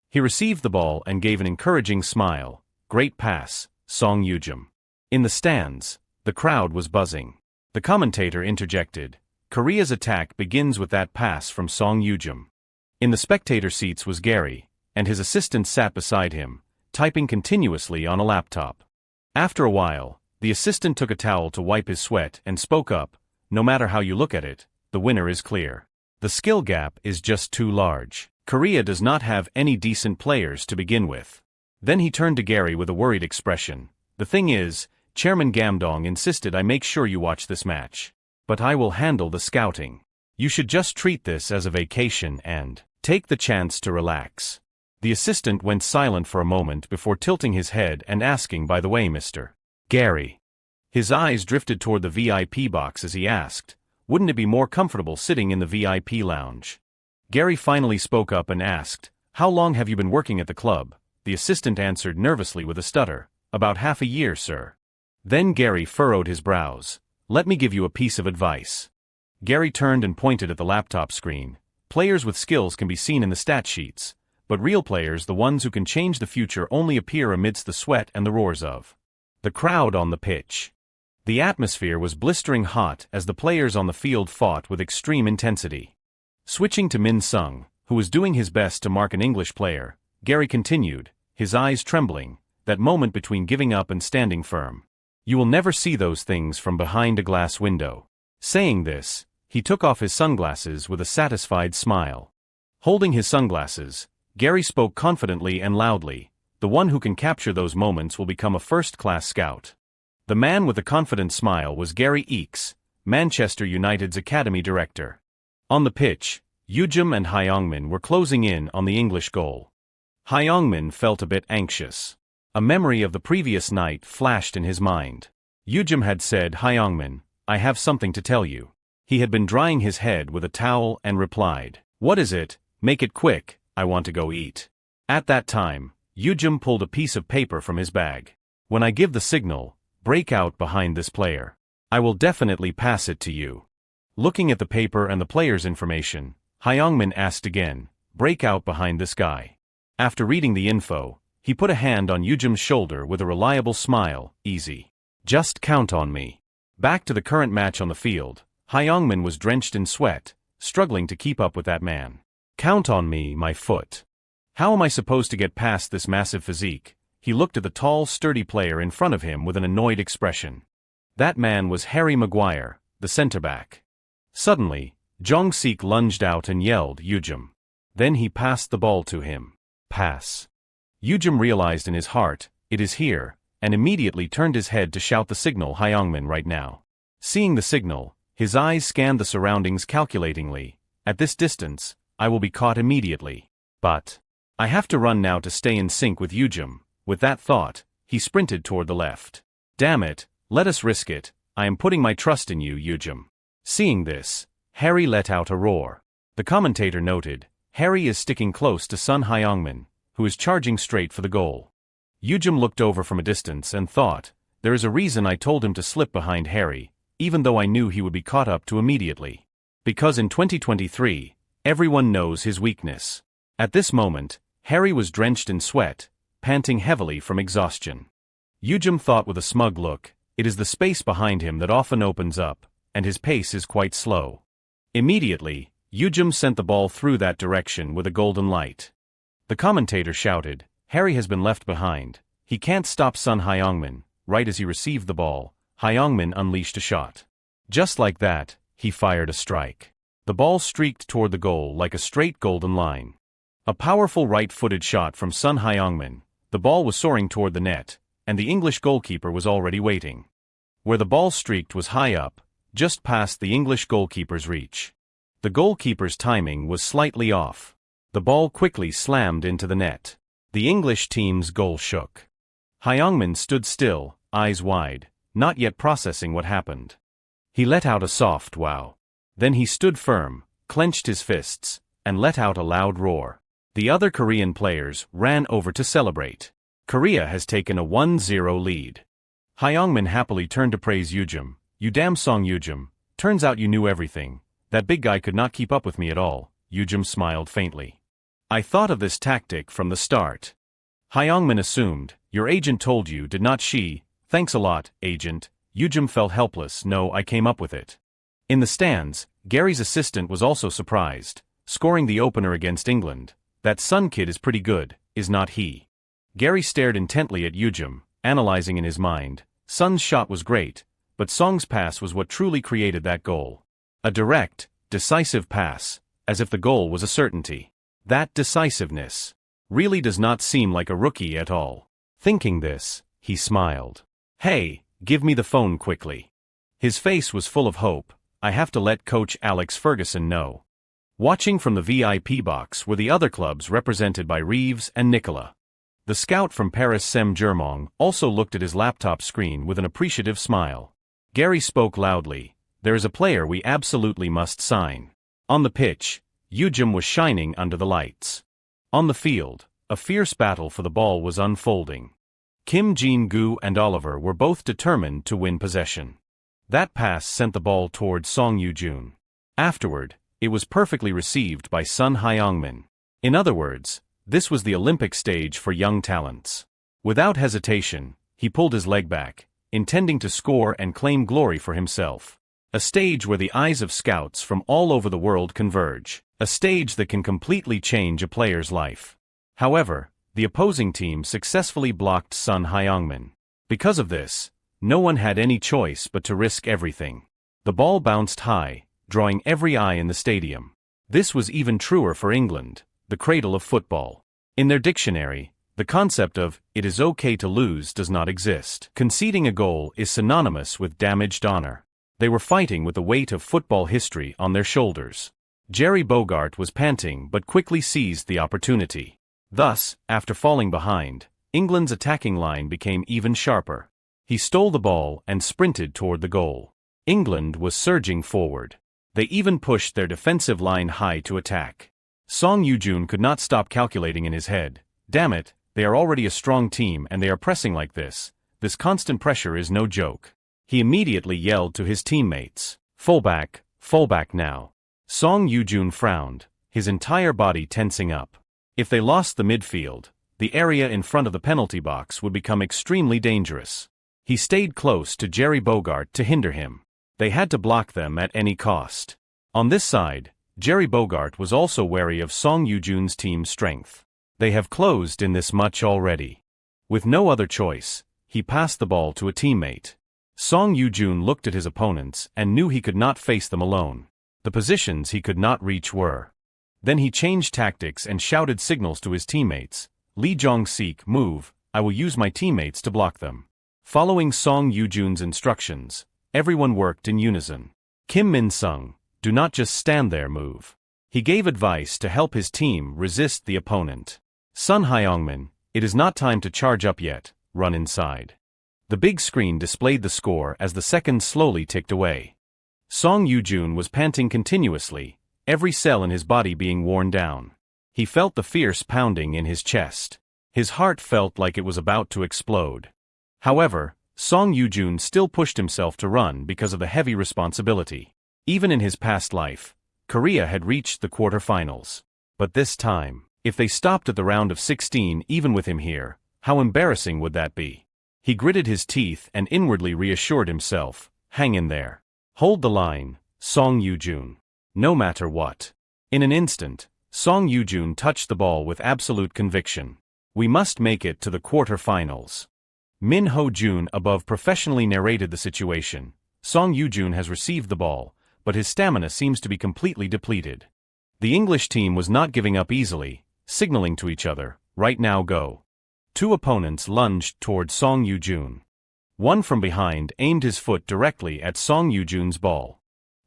He received the ball and gave an encouraging smile. Great pass, Song Yujum. In the stands, the crowd was buzzing. The commentator interjected, Korea's attack begins with that pass from Song Yujum. In the spectator seats was Gary, and his assistant sat beside him, typing continuously on a laptop. After a while, the assistant took a towel to wipe his sweat and spoke up, no matter how you look at it, the winner is clear. The skill gap is just too large. Korea does not have any decent players to begin with. Then he turned to Gary with a worried expression. The thing is, Chairman Gamdong insisted I make sure you watch this match. But I will handle the scouting. You should just treat this as a vacation and take the chance to relax. The assistant went silent for a moment before tilting his head and asking, by the way, Mr. Gary. His eyes drifted toward the VIP box as he asked, wouldn't it be more comfortable sitting in the VIP lounge? Gary finally spoke up and asked, how long have you been working at the club? The assistant answered nervously with a stutter, about half a year, sir. Then Gary furrowed his brows. Let me give you a piece of advice. Gary turned and pointed at the laptop screen. Players with skills can be seen in the stat sheets, but real players, the ones who can change the future, only appear amidst the sweat and the roars of the crowd on the pitch. The atmosphere was blistering hot as the players on the field fought with extreme intensity. Switching to Min Sung, who was doing his best to mark an English player, Gary continued, his eyes trembling, that moment between giving up and standing firm. You will never see those things from behind a glass window. Saying this, he took off his sunglasses with a satisfied smile. Holding his sunglasses, Gary spoke confidently and loudly, the one who can capture those moments will become a first-class scout. The man with the confident smile was Gary Eakes, Manchester United's academy director. On the pitch, Yujum and Hyungmin were closing in on the English goal. Hyungmin felt a bit anxious. A memory of the previous night flashed in his mind. Yujum had said, Hyungmin, I have something to tell you. He had been drying his head with a towel and replied, what is it? Make it quick, I want to go eat. At that time, Yujum pulled a piece of paper from his bag. When I give the signal, break out behind this player. I will definitely pass it to you. Looking at the paper and the player's information, Hyungmin asked again, break out behind this guy. After reading the info, he put a hand on Yujum's shoulder with a reliable smile, easy. Just count on me. Back to the current match on the field, Hyungmin was drenched in sweat, struggling to keep up with that man. Count on me, my foot. How am I supposed to get past this massive physique? He looked at the tall, sturdy player in front of him with an annoyed expression. That man was Harry Maguire, the centre-back. Suddenly, Jong-sik lunged out and yelled, Yujum. Then he passed the ball to him. Pass. Yujum realized in his heart, it is here, and immediately turned his head to shout the signal, Hyungmin right now. Seeing the signal, his eyes scanned the surroundings calculatingly. At this distance, I will be caught immediately. But I have to run now to stay in sync with Yujum. With that thought, he sprinted toward the left. Damn it, let us risk it, I am putting my trust in you, Yujum. Seeing this, Harry let out a roar. The commentator noted, Harry is sticking close to Sun Hyungmin, who is charging straight for the goal. Yujum looked over from a distance and thought, there is a reason I told him to slip behind Harry, even though I knew he would be caught up to immediately. Because in 2023, everyone knows his weakness. At this moment, Harry was drenched in sweat, panting heavily from exhaustion. Yujum thought with a smug look, it is the space behind him that often opens up, and his pace is quite slow. Immediately, Yujum sent the ball through that direction with a golden light. The commentator shouted, Harry has been left behind. He can't stop Sun Hyungmin. Right as he received the ball, Hyungmin unleashed a shot. Just like that, he fired a strike. The ball streaked toward the goal like a straight golden line. A powerful right-footed shot from Sun Hyungmin. The ball was soaring toward the net, and the English goalkeeper was already waiting. Where the ball streaked was high up, just past the English goalkeeper's reach. The goalkeeper's timing was slightly off. The ball quickly slammed into the net. The English team's goal shook. Hyungmin stood still, eyes wide, not yet processing what happened. He let out a soft wow. Then he stood firm, clenched his fists, and let out a loud roar. The other Korean players ran over to celebrate. Korea has taken a 1-0 lead. Hyungmin happily turned to praise Yujum. "You damn Song Yujum, turns out you knew everything. That big guy could not keep up with me at all." Yujum smiled faintly. "I thought of this tactic from the start." Hyungmin assumed. "Your agent told you, did not she?" "Thanks a lot, agent." Yujum felt helpless. "No, I came up with it." In the stands, Gary's assistant was also surprised, scoring the opener against England. "That Sun kid is pretty good, is not he?" Gary stared intently at Yujum, analyzing in his mind. Sun's shot was great, but Song's pass was what truly created that goal. A direct, decisive pass, as if the goal was a certainty. That decisiveness really does not seem like a rookie at all. Thinking this, he smiled. "Hey, give me the phone quickly." His face was full of hope. "I have to let Coach Alex Ferguson know." Watching from the VIP box were the other clubs represented by Reeves and Nicola. The scout from Paris Saint-Germain also looked at his laptop screen with an appreciative smile. Gary spoke loudly. "There is a player we absolutely must sign." On the pitch, Yujum was shining under the lights. On the field, a fierce battle for the ball was unfolding. Kim Jin-gu and Oliver were both determined to win possession. That pass sent the ball toward Song Yoo-jun. Afterward, it was perfectly received by Sun Hyungmin. In other words, this was the Olympic stage for young talents. Without hesitation, he pulled his leg back, intending to score and claim glory for himself. A stage where the eyes of scouts from all over the world converge. A stage that can completely change a player's life. However, the opposing team successfully blocked Sun Hyungmin. Because of this, no one had any choice but to risk everything. The ball bounced high, drawing every eye in the stadium. This was even truer for England, the cradle of football. In their dictionary, the concept of "it is okay to lose" does not exist. Conceding a goal is synonymous with damaged honor. They were fighting with the weight of football history on their shoulders. Jerry Bogart was panting but quickly seized the opportunity. Thus, after falling behind, England's attacking line became even sharper. He stole the ball and sprinted toward the goal. England was surging forward. They even pushed their defensive line high to attack. Song Yoo-jun could not stop calculating in his head. "Damn it, they are already a strong team and they are pressing like this. This constant pressure is no joke." He immediately yelled to his teammates, fullback now." Song Yoo-jun frowned, his entire body tensing up. If they lost the midfield, the area in front of the penalty box would become extremely dangerous. He stayed close to Jerry Bogart to hinder him. They had to block them at any cost. On this side, Jerry Bogart was also wary of Song Yoo-jun's team's strength. They have closed in this much already. With no other choice, he passed the ball to a teammate. Song Yoo-jun looked at his opponents and knew he could not face them alone. The positions he could not reach were. Then he changed tactics and shouted signals to his teammates. "Lee Jong-sik, move, I will use my teammates to block them." Following Song Yoo-jun's instructions, everyone worked in unison. Kim Min-sung, "Do not just stand there, move." He gave advice to help his team resist the opponent. Sun Hyungmin, "It is not time to charge up yet, run inside." The big screen displayed the score as the seconds slowly ticked away. Song Yoo-jun was panting continuously, every cell in his body being worn down. He felt the fierce pounding in his chest. His heart felt like it was about to explode. However, Song Yoo-jun still pushed himself to run because of the heavy responsibility. Even in his past life, Korea had reached the quarterfinals. But this time, if they stopped at the round of 16 even with him here, how embarrassing would that be? He gritted his teeth and inwardly reassured himself, "Hang in there. Hold the line, Song Yoo-jun. No matter what." In an instant, Song Yoo-jun touched the ball with absolute conviction. We must make it to the quarterfinals. Min Ho-jun above professionally narrated the situation. Song Yoo-jun has received the ball, but his stamina seems to be completely depleted. The English team was not giving up easily, signaling to each other, right now go. Two opponents lunged toward Song Yoo-jun. One from behind aimed his foot directly at Song Yoo-jun's ball,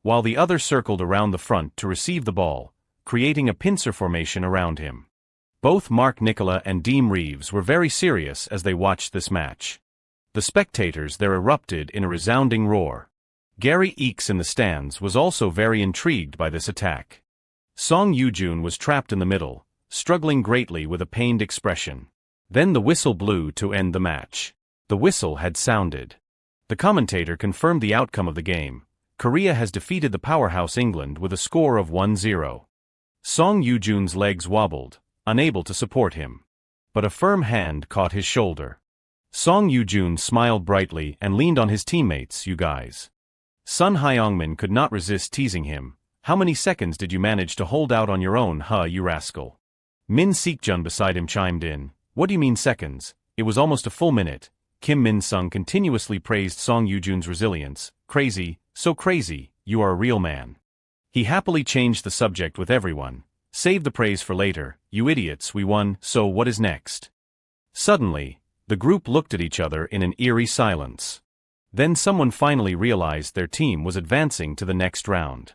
while the other circled around the front to receive the ball, creating a pincer formation around him. Both Mark Nicola and Deem Reeves were very serious as they watched this match. The spectators there erupted in a resounding roar. Gary Eakes in the stands was also very intrigued by this attack. Song Yoo-jun was trapped in the middle, struggling greatly with a pained expression. Then the whistle blew to end the match. The whistle had sounded. The commentator confirmed the outcome of the game. Korea has defeated the powerhouse England with a score of 1-0. Song Yoo-jun's legs wobbled, unable to support him. But a firm hand caught his shoulder. Song Yoo-jun smiled brightly and leaned on his teammates. You guys. Sun Hyungmin could not resist teasing him. How many seconds did you manage to hold out on your own, you rascal? Min Seekjun beside him chimed in. What do you mean seconds? It was almost a full minute. Kim Min-sung continuously praised Song Yoo-jun's resilience. Crazy, so crazy, you are a real man. He happily changed the subject with everyone. Save the praise for later, you idiots, we won, so what is next? Suddenly, the group looked at each other in an eerie silence. Then someone finally realized their team was advancing to the next round.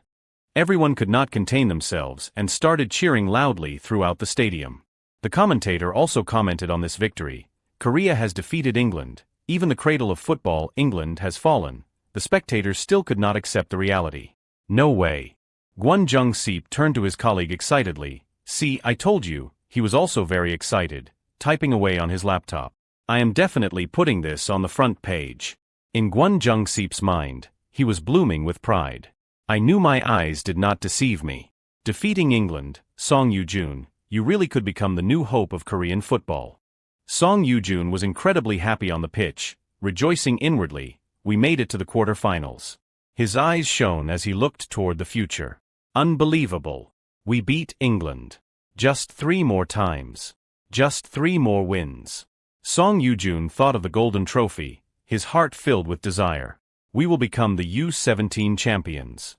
Everyone could not contain themselves and started cheering loudly throughout the stadium. The commentator also commented on this victory. Korea has defeated England, even the cradle of football, England has fallen. The spectators still could not accept the reality. No way. Gwon Jung-seep turned to his colleague excitedly. See, I told you. He was also very excited, typing away on his laptop. I am definitely putting this on the front page. In Gwon Jung-seep's mind, he was blooming with pride. I knew my eyes did not deceive me. Defeating England, Song Yoo-jun, you really could become the new hope of Korean football. Song Yoo-jun was incredibly happy on the pitch, rejoicing inwardly. We made it to the quarterfinals. His eyes shone as he looked toward the future. Unbelievable. We beat England. Just 3 more times. Just 3 more wins. Song Yoo-jun thought of the golden trophy, his heart filled with desire. We will become the U17 champions.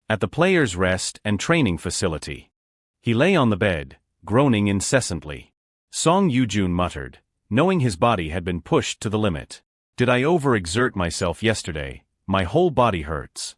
At the players' rest and training facility. He lay on the bed, groaning incessantly. Song Yoo-jun muttered, knowing his body had been pushed to the limit. Did I overexert myself yesterday? My whole body hurts.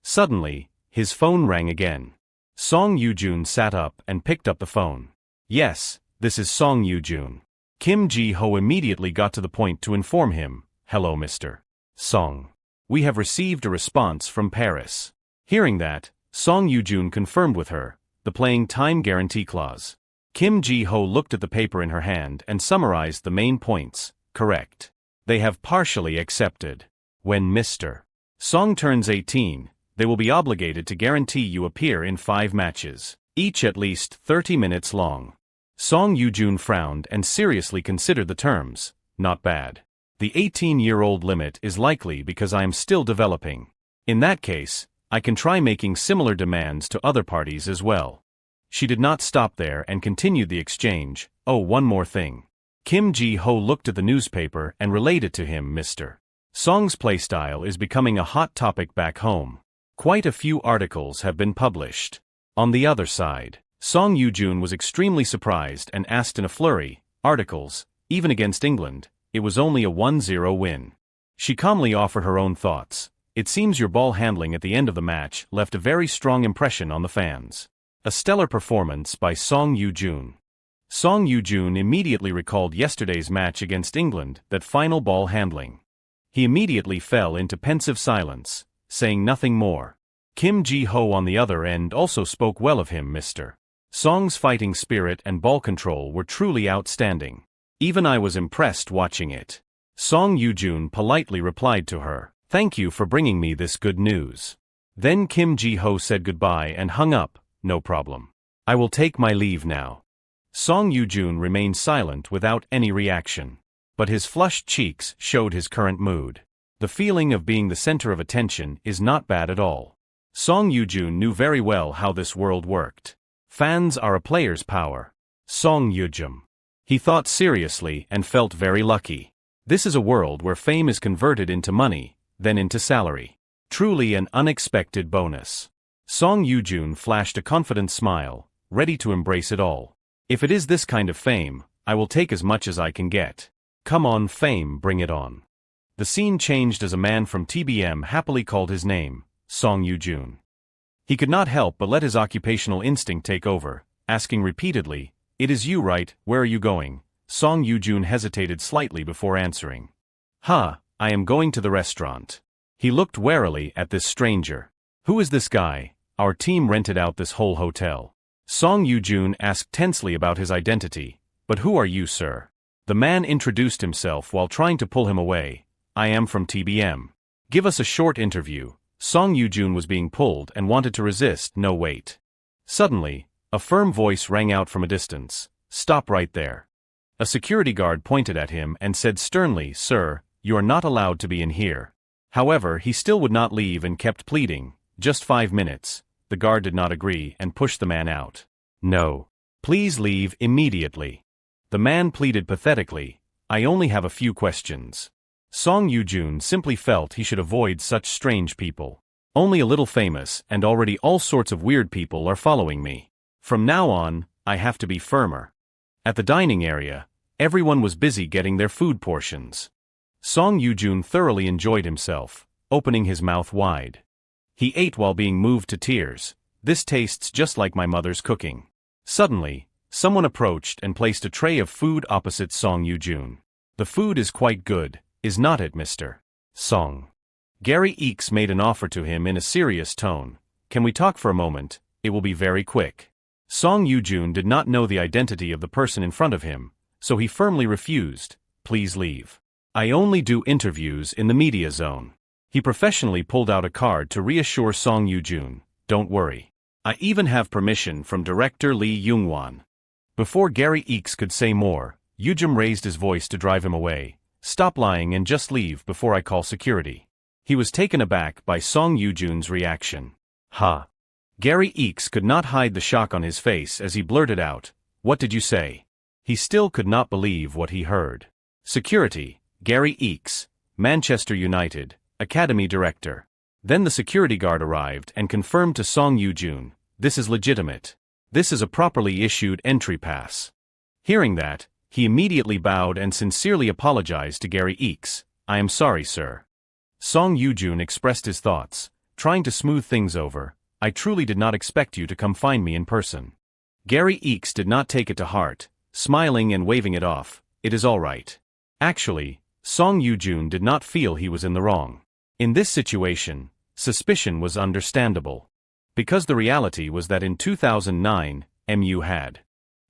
Suddenly, his phone rang again. Song Yoo-jun sat up and picked up the phone. Yes, this is Song Yoo-jun. Kim Ji-ho immediately got to the point to inform him. Hello, Mr. Song. We have received a response from Paris. Hearing that, Song Yoo-jun confirmed with her the playing time guarantee clause. Kim Ji-ho looked at the paper in her hand and summarized the main points. Correct. They have partially accepted. When Mr. Song turns 18, they will be obligated to guarantee you appear in 5 matches, each at least 30 minutes long. Song Yoo-jun frowned and seriously considered the terms. Not bad. The 18-year-old limit is likely because I am still developing. In that case, I can try making similar demands to other parties as well. She did not stop there and continued the exchange. Oh, one more thing. Kim Ji-ho looked at the newspaper and related to him. Mr. Song's playstyle is becoming a hot topic back home. Quite a few articles have been published. On the other side, Song Yoo-jun was extremely surprised and asked in a flurry, articles, even against England, it was only a 1-0 win. She calmly offered her own thoughts. It seems your ball handling at the end of the match left a very strong impression on the fans. A stellar performance by Song Yoo-jun. Song Yoo-jun immediately recalled yesterday's match against England, that final ball handling. He immediately fell into pensive silence, saying nothing more. Kim Ji-ho on the other end also spoke well of him. Mr. Song's fighting spirit and ball control were truly outstanding. Even I was impressed watching it. Song Yoo-jun politely replied to her, "Thank you for bringing me this good news." Then Kim Ji-ho said goodbye and hung up. No problem. I will take my leave now. Song Yoo-jun remained silent without any reaction. But his flushed cheeks showed his current mood. The feeling of being the center of attention is not bad at all. Song Yoo-jun knew very well how this world worked. Fans are a player's power. Song Yoo-jun. He thought seriously and felt very lucky. This is a world where fame is converted into money, then into salary. Truly an unexpected bonus. Song Yoo-jun flashed a confident smile, ready to embrace it all. If it is this kind of fame, I will take as much as I can get. Come on, fame, bring it on. The scene changed as a man from TBM happily called his name, Song Yoo-jun. He could not help but let his occupational instinct take over, asking repeatedly, "It is you, right? Where are you going?" Song Yoo-jun hesitated slightly before answering. I am going to the restaurant." He looked warily at this stranger. "Who is this guy? Our team rented out this whole hotel." Song Yoo-jun asked tensely about his identity. "But who are you, sir?" The man introduced himself while trying to pull him away. "I am from TBM. Give us a short interview." Song Yoo-jun was being pulled and wanted to resist. "No, wait." Suddenly, a firm voice rang out from a distance. "Stop right there." A security guard pointed at him and said sternly, "Sir, you are not allowed to be in here." However, he still would not leave and kept pleading, "Just 5 minutes." The guard did not agree and pushed the man out. "No. Please leave immediately." The man pleaded pathetically, "I only have a few questions." Song Yoo-jun simply felt he should avoid such strange people. "Only a little famous and already all sorts of weird people are following me. From now on, I have to be firmer." At the dining area, everyone was busy getting their food portions. Song Yoo-jun thoroughly enjoyed himself, opening his mouth wide. He ate while being moved to tears. "This tastes just like my mother's cooking." Suddenly, someone approached and placed a tray of food opposite Song Yoo-jun. "The food is quite good, is not it, Mr. Song?" Gary Eakes made an offer to him in a serious tone. "Can we talk for a moment? It will be very quick." Song Yoo-jun did not know the identity of the person in front of him, so he firmly refused. "Please leave. I only do interviews in the media zone." He professionally pulled out a card to reassure Song Yoo-jun. "Don't worry. I even have permission from director Lee Young-won." Before Gary Eakes could say more, Yoo-jun raised his voice to drive him away. "Stop lying and just leave before I call security." He was taken aback by Song Yoo-jun's reaction. Gary Eakes could not hide the shock on his face as he blurted out, "What did you say?" He still could not believe what he heard. "Security, Gary Eakes, Manchester United, Academy Director." Then the security guard arrived and confirmed to Song Yoo-jun, "This is legitimate. This is a properly issued entry pass." Hearing that, he immediately bowed and sincerely apologized to Gary Eakes. "I am sorry, sir." Song Yoo-jun expressed his thoughts, trying to smooth things over. "I truly did not expect you to come find me in person." Gary Eakes did not take it to heart, smiling and waving it off. "It is all right." Actually, Song Yoo-jun did not feel he was in the wrong. In this situation, suspicion was understandable. Because the reality was that in 2009, MU had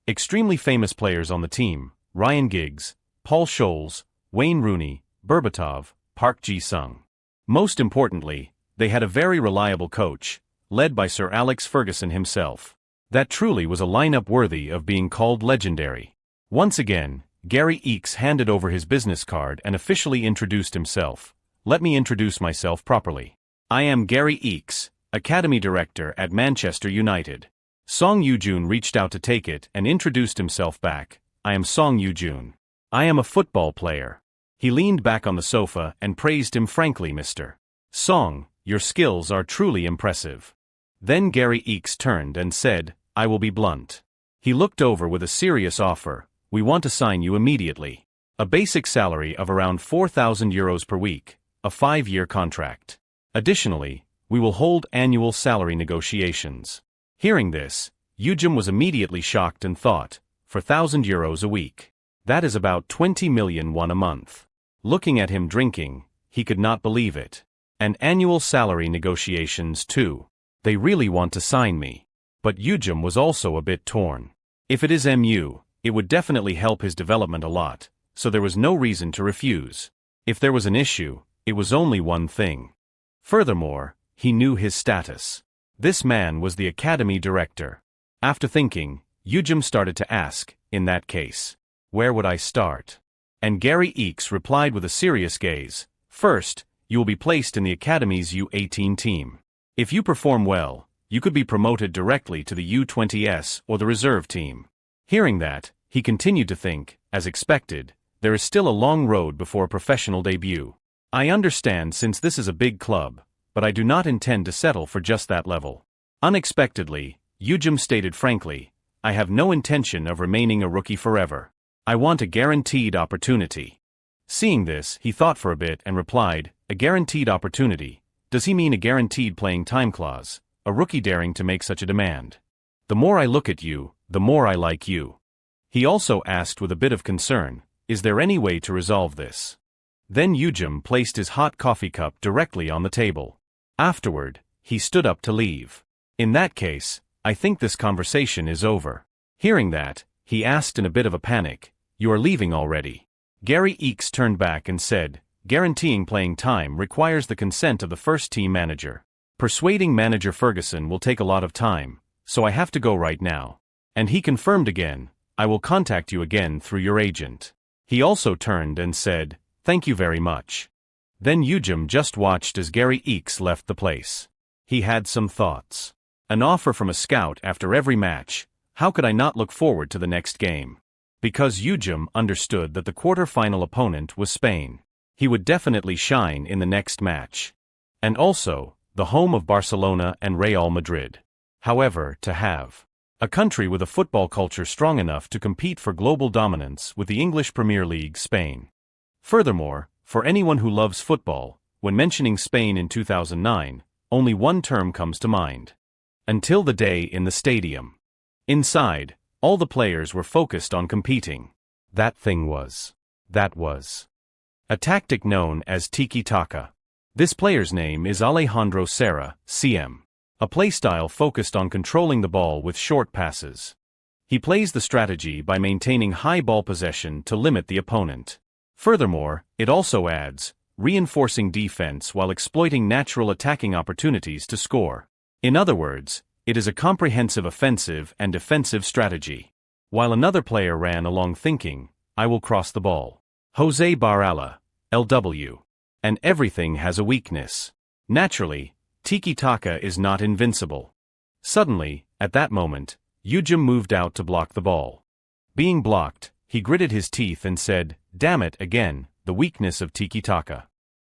extremely famous players on the team: Ryan Giggs, Paul Scholes, Wayne Rooney, Berbatov, Park Ji-sung. Most importantly, they had a very reliable coach, led by Sir Alex Ferguson himself. That truly was a lineup worthy of being called legendary. Once again, Gary Eakes handed over his business card and officially introduced himself. "Let me introduce myself properly. I am Gary Eakes, Academy Director at Manchester United." Song Yoo-jun reached out to take it and introduced himself back. "I am Song Yoo-jun. I am a football player." He leaned back on the sofa and praised him frankly. "Mr. Song, your skills are truly impressive." Then Gary Eakes turned and said, "I will be blunt." He looked over with a serious offer. "We want to sign you immediately. A basic salary of around €4,000 per week, a 5-year contract. Additionally, we will hold annual salary negotiations." Hearing this, Yoo-jun was immediately shocked and thought, for €1,000 a week. That is about 20 million won a month. Looking at him drinking, he could not believe it. And annual salary negotiations too. They really want to sign me. But Yoo-jun was also a bit torn. If it is MU, it would definitely help his development a lot, so there was no reason to refuse. If there was an issue, it was only one thing. Furthermore, he knew his status. This man was the academy director. After thinking, Yoo-jun started to ask, "In that case, where would I start?" And Gary Eakes replied with a serious gaze, "First, you will be placed in the academy's U18 team. If you perform well, you could be promoted directly to the U20s or the reserve team." Hearing that, he continued to think, as expected, there is still a long road before a professional debut. I understand since this is a big club, but I do not intend to settle for just that level. Unexpectedly, Yujim stated frankly, I have no intention of remaining a rookie forever. I want a guaranteed opportunity. Seeing this, he thought for a bit and replied, a guaranteed opportunity? Does he mean a guaranteed playing time clause, a rookie daring to make such a demand? The more I look at you, the more I like you. He also asked with a bit of concern, is there any way to resolve this? Then Yujim placed his hot coffee cup directly on the table. Afterward, he stood up to leave. In that case, I think this conversation is over. Hearing that, he asked in a bit of a panic, you are leaving already? Gary Eakes turned back and said, guaranteeing playing time requires the consent of the first team manager. Persuading manager Ferguson will take a lot of time, so I have to go right now. And he confirmed again, I will contact you again through your agent. He also turned and said, thank you very much. Then Yujim just watched as Gary Eakes left the place. He had some thoughts. An offer from a scout after every match, how could I not look forward to the next game? Because Yujim understood that the quarter-final opponent was Spain. He would definitely shine in the next match. And also, the home of Barcelona and Real Madrid. However, to have a country with a football culture strong enough to compete for global dominance with the English Premier League Spain. Furthermore, for anyone who loves football, when mentioning Spain in 2009, only one term comes to mind. Until the day in the stadium. Inside, all the players were focused on competing. That was a tactic known as tiki-taka. This player's name is Alejandro Serra, CM. A playstyle focused on controlling the ball with short passes. He plays the strategy by maintaining high ball possession to limit the opponent. Furthermore, it also adds, reinforcing defense while exploiting natural attacking opportunities to score. In other words, it is a comprehensive offensive and defensive strategy. While another player ran along thinking, I will cross the ball. Jose Barala, LW. And everything has a weakness. Naturally, tiki-taka is not invincible. Suddenly, at that moment, Yujim moved out to block the ball. Being blocked, he gritted his teeth and said, damn it again, the weakness of tiki-taka.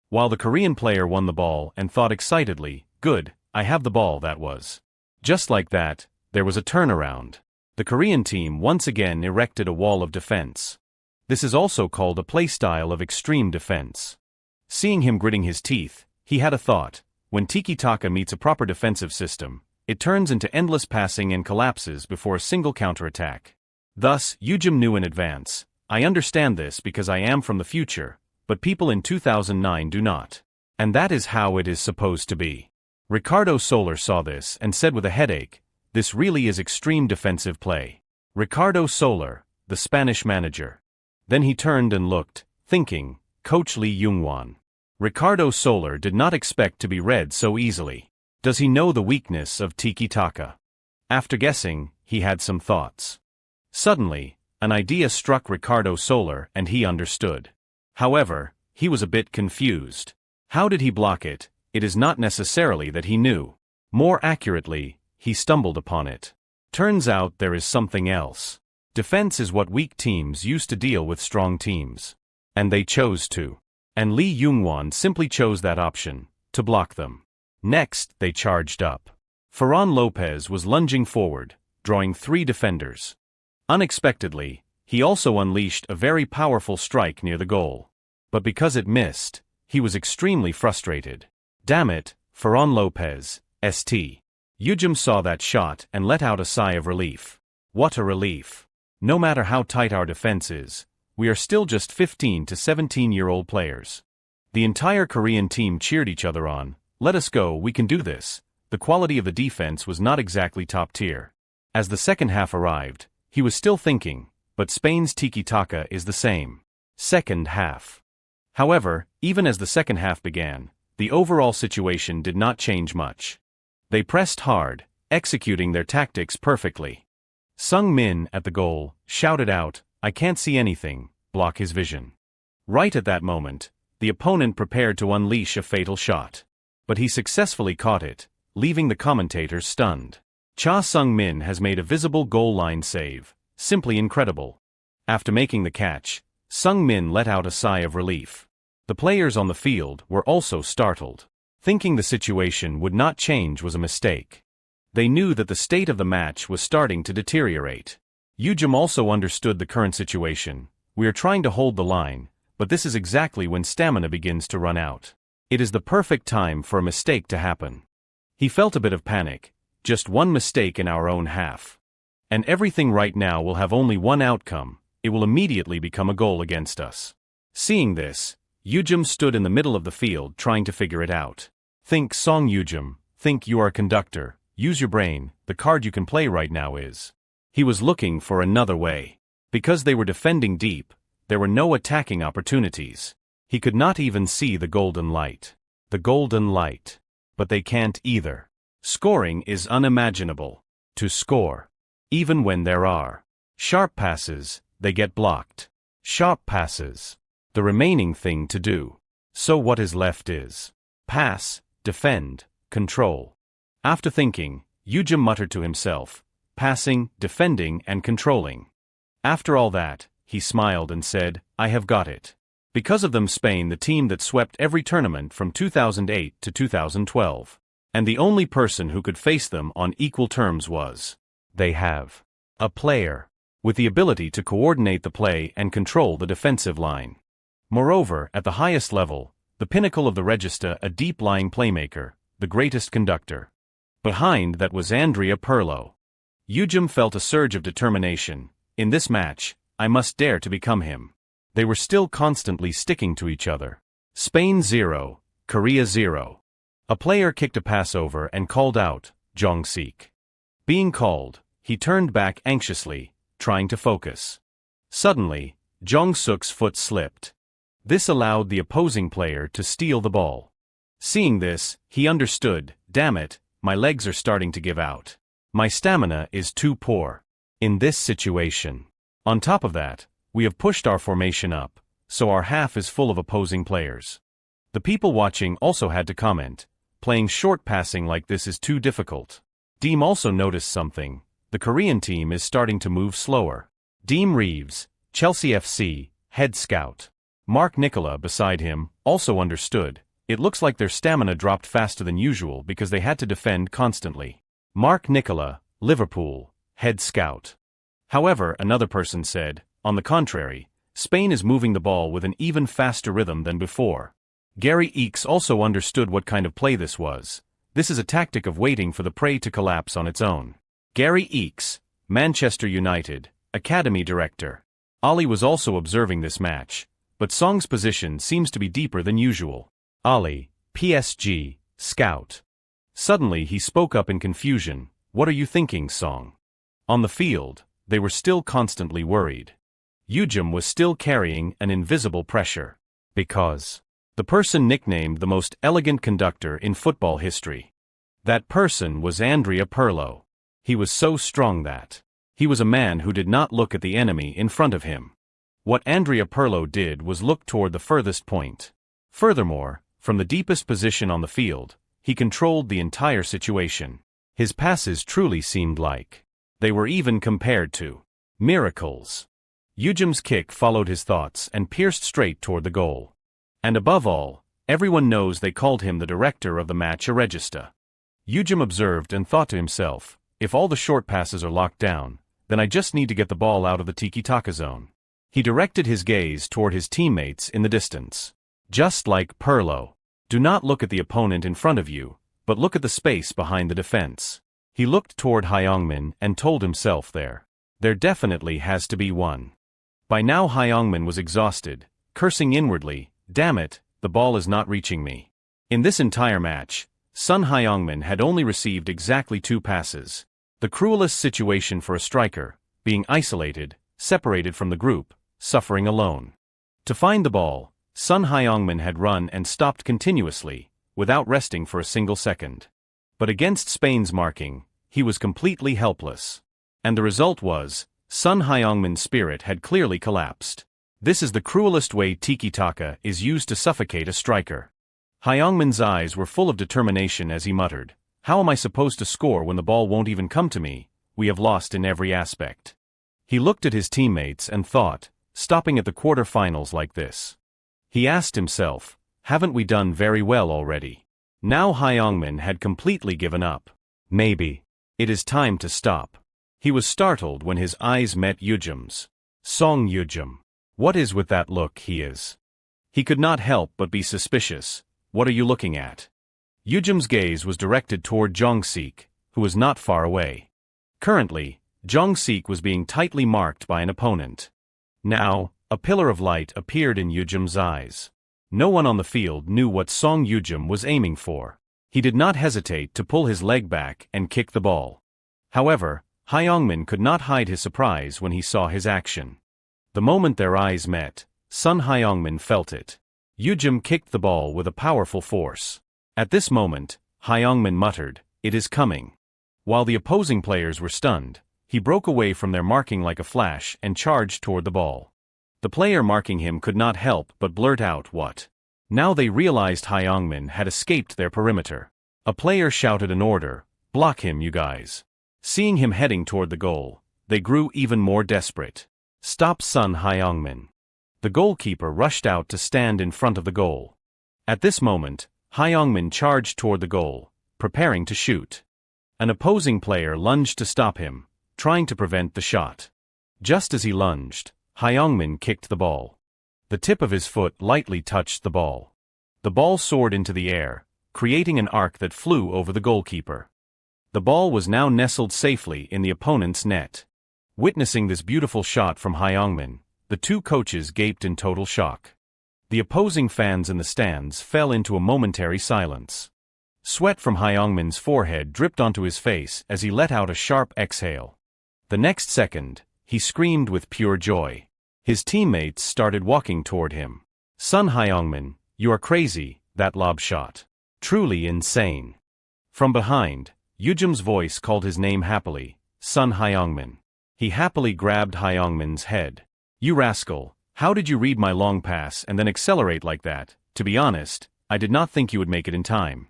While the Korean player won the ball and thought excitedly, good, I have the ball that was. Just like that, there was a turnaround. The Korean team once again erected a wall of defense. This is also called a playstyle of extreme defense. Seeing him gritting his teeth, he had a thought. When tiki-taka meets a proper defensive system, it turns into endless passing and collapses before a single counterattack. Thus, Yujim knew in advance, I understand this because I am from the future, but people in 2009 do not. And that is how it is supposed to be. Ricardo Soler saw this and said with a headache, this really is extreme defensive play. Ricardo Soler, the Spanish manager. Then he turned and looked, thinking, Coach Lee Young-won. Ricardo Soler did not expect to be read so easily. Does he know the weakness of tiki-taka? After guessing, he had some thoughts. Suddenly, an idea struck Ricardo Soler and he understood. However, he was a bit confused. How did he block it? It is not necessarily that he knew. More accurately, he stumbled upon it. Turns out there is something else. Defense is what weak teams use to deal with strong teams. And they chose to. And Lee Young-won simply chose that option, to block them. Next, they charged up. Ferran Lopez was lunging forward, drawing 3 defenders. Unexpectedly, he also unleashed a very powerful strike near the goal. But because it missed, he was extremely frustrated. Damn it, Ferran Lopez, St. Yujim saw that shot and let out a sigh of relief. What a relief. No matter how tight our defense is, we are still just 15 to 17-year-old players. The entire Korean team cheered each other on, let us go, we can do this. The quality of the defense was not exactly top tier. As the second half arrived, he was still thinking, but Spain's tiki-taka is the same. Second half. However, even as the second half began, the overall situation did not change much. They pressed hard, executing their tactics perfectly. Sung Min at the goal shouted out, I can't see anything, block his vision. Right at that moment, the opponent prepared to unleash a fatal shot. But he successfully caught it, leaving the commentators stunned. Cha Sung Min has made a visible goal line save, simply incredible. After making the catch, Sung-min let out a sigh of relief. The players on the field were also startled. Thinking the situation would not change was a mistake. They knew that the state of the match was starting to deteriorate. Yujim also understood the current situation. We are trying to hold the line, but this is exactly when stamina begins to run out. It is the perfect time for a mistake to happen. He felt a bit of panic, just one mistake in our own half. And everything right now will have only one outcome, it will immediately become a goal against us. Seeing this, Yujim stood in the middle of the field trying to figure it out. Think Song Yujim, think you are a conductor, use your brain, the card you can play right now is. He was looking for another way. Because they were defending deep, there were no attacking opportunities. He could not even see the golden light. The golden light. But they can't either. Scoring is unimaginable. To score. Even when there are sharp passes, they get blocked. Sharp passes. The remaining thing to do. So what is left is pass, defend, control. After thinking, Yujim muttered to himself, passing, defending and controlling. After all that, he smiled and said, I have got it. Because of them Spain the team that swept every tournament from 2008 to 2012. And the only person who could face them on equal terms was. They have a player with the ability to coordinate the play and control the defensive line. Moreover, at the highest level, the pinnacle of the register, a deep-lying playmaker, the greatest conductor. Behind that was Andrea Pirlo. Yujim felt a surge of determination. In this match, I must dare to become him. They were still constantly sticking to each other. Spain 0, Korea 0. A player kicked a pass over and called out, Jong-sik. Being called, he turned back anxiously, trying to focus. Suddenly, Jong-suk's foot slipped. This allowed the opposing player to steal the ball. Seeing this, he understood, damn it, my legs are starting to give out. My stamina is too poor. In this situation. On top of that, we have pushed our formation up, so our half is full of opposing players. The people watching also had to comment, playing short passing like this is too difficult. Deem also noticed something, the Korean team is starting to move slower. Deem Reeves, Chelsea FC, head scout. Mark Nicola beside him, also understood, it looks like their stamina dropped faster than usual because they had to defend constantly. Mark Nicola, Liverpool, head scout. However, another person said, on the contrary, Spain is moving the ball with an even faster rhythm than before. Gary Eakes also understood what kind of play this was. This is a tactic of waiting for the prey to collapse on its own. Gary Eakes, Manchester United, Academy Director. Ali was also observing this match, but Song's position seems to be deeper than usual. Ali, PSG, scout. Suddenly he spoke up in confusion, what are you thinking, Song? On the field, they were still constantly worried. Yujim was still carrying an invisible pressure. Because the person nicknamed the most elegant conductor in football history. That person was Andrea Pirlo. He was so strong that he was a man who did not look at the enemy in front of him. What Andrea Pirlo did was look toward the furthest point. Furthermore, from the deepest position on the field, he controlled the entire situation. His passes truly seemed like they were even compared to miracles. Yujim's kick followed his thoughts and pierced straight toward the goal. And above all, everyone knows they called him the director of the match a regista. Yujim observed and thought to himself, if all the short passes are locked down, then I just need to get the ball out of the tiki-taka zone. He directed his gaze toward his teammates in the distance. Just like Pirlo. Do not look at the opponent in front of you, but look at the space behind the defense. He looked toward Hyungmin and told himself there definitely has to be one. By now Hyungmin was exhausted, cursing inwardly, damn it, the ball is not reaching me. In this entire match, Sun Hyungmin had only received exactly 2 passes. The cruelest situation for a striker, being isolated, separated from the group, suffering alone. To find the ball, Sun Hyungmin had run and stopped continuously, without resting for a single second. But against Spain's marking, he was completely helpless. And the result was, Sun Hyungmin's spirit had clearly collapsed. This is the cruelest way tiki-taka is used to suffocate a striker. Hyungmin's eyes were full of determination as he muttered, how am I supposed to score when the ball won't even come to me? We have lost in every aspect. He looked at his teammates and thought, stopping at the quarterfinals like this. He asked himself, haven't we done very well already? Now Hyungmin had completely given up. Maybe it is time to stop. He was startled when his eyes met Yujim's. Song Yujim. What is with that look he is? He could not help but be suspicious. What are you looking at? Yujim's gaze was directed toward Jong-sik, who was not far away. Currently, Jong-sik was being tightly marked by an opponent. Now, a pillar of light appeared in Yujim's eyes. No one on the field knew what Song Yujim was aiming for. He did not hesitate to pull his leg back and kick the ball. However, Hyungmin could not hide his surprise when he saw his action. The moment their eyes met, Sun Hyungmin felt it. Yujim kicked the ball with a powerful force. At this moment, Hyungmin muttered, "It is coming." While the opposing players were stunned, he broke away from their marking like a flash and charged toward the ball. The player marking him could not help but blurt out what. Now they realized Hyungmin had escaped their perimeter. A player shouted an order, "Block him, you guys." Seeing him heading toward the goal, they grew even more desperate. "Stop Sun Hyungmin." The goalkeeper rushed out to stand in front of the goal. At this moment, Hyungmin charged toward the goal, preparing to shoot. An opposing player lunged to stop him, trying to prevent the shot. Just as he lunged, Hyungmin kicked the ball. The tip of his foot lightly touched the ball. The ball soared into the air, creating an arc that flew over the goalkeeper. The ball was now nestled safely in the opponent's net. Witnessing this beautiful shot from Hyungmin, the two coaches gaped in total shock. The opposing fans in the stands fell into a momentary silence. Sweat from Hyungmin's forehead dripped onto his face as he let out a sharp exhale. The next second, he screamed with pure joy. His teammates started walking toward him. "Sun Hyungmin, you are crazy, that lob shot. Truly insane." From behind, Yujim's voice called his name happily, "Sun Hyungmin." He happily grabbed Hyungmin's head. "You rascal, how did you read my long pass and then accelerate like that? To be honest, I did not think you would make it in time."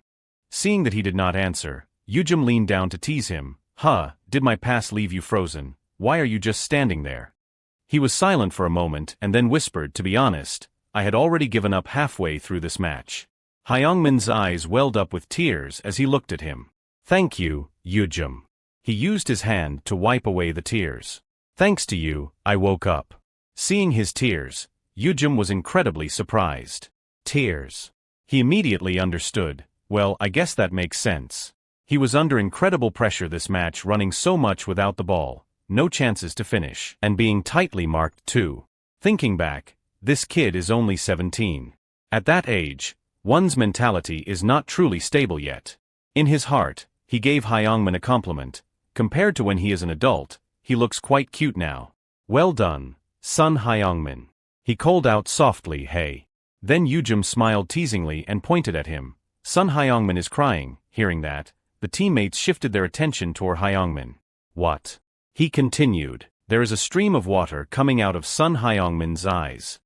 Seeing that he did not answer, Yujim leaned down to tease him. Did my pass leave you frozen? Why are you just standing there?" He was silent for a moment and then whispered, "To be honest, I had already given up halfway through this match." Hyungmin's eyes welled up with tears as he looked at him. "Thank you, Yujim." He used his hand to wipe away the tears. "Thanks to you, I woke up." Seeing his tears, Yujim was incredibly surprised. Tears. He immediately understood. Well, I guess that makes sense. He was under incredible pressure this match, running so much without the ball, no chances to finish, and being tightly marked too. Thinking back, this kid is only 17. At that age, one's mentality is not truly stable yet. In his heart, he gave Hyungmin a compliment. Compared to when he is an adult, he looks quite cute now. "Well done, Sun Hyungmin." He called out softly, "Hey." Then Yujim smiled teasingly and pointed at him. Sun Hyungmin is crying. Hearing that, the teammates shifted their attention toward Hyungmin. "What?" He continued. "There is a stream of water coming out of Sun Hyungmin's eyes."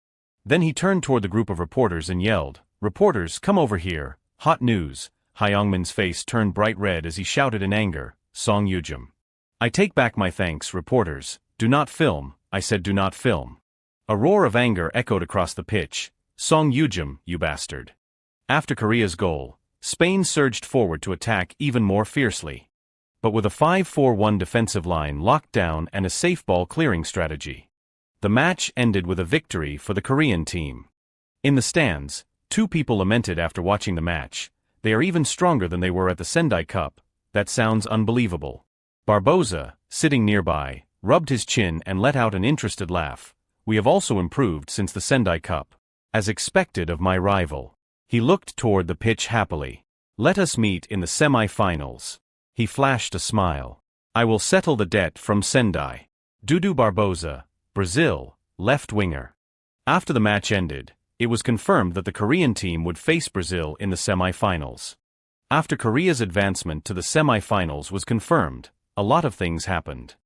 Then he turned toward the group of reporters and yelled, "Reporters, come over here. Hot news." Hyungmin's face turned bright red as he shouted in anger, "Song Yujim. I take back my thanks, reporters. Do not film, I said do not film." A roar of anger echoed across the pitch. "Song Yujim, you bastard." After Korea's goal, Spain surged forward to attack even more fiercely. But with a 5-4-1 defensive line locked down and a safe ball clearing strategy, the match ended with a victory for the Korean team. In the stands, two people lamented after watching the match. "They are even stronger than they were at the Sendai Cup. That sounds unbelievable." Barboza, sitting nearby, rubbed his chin and let out an interested laugh. "We have also improved since the Sendai Cup. As expected of my rival." He looked toward the pitch happily. "Let us meet in the semi-finals." He flashed a smile. "I will settle the debt from Sendai." Dudu Barboza, Brazil, left winger. After the match ended, it was confirmed that the Korean team would face Brazil in the semi-finals. After Korea's advancement to the semi-finals was confirmed, a lot of things happened.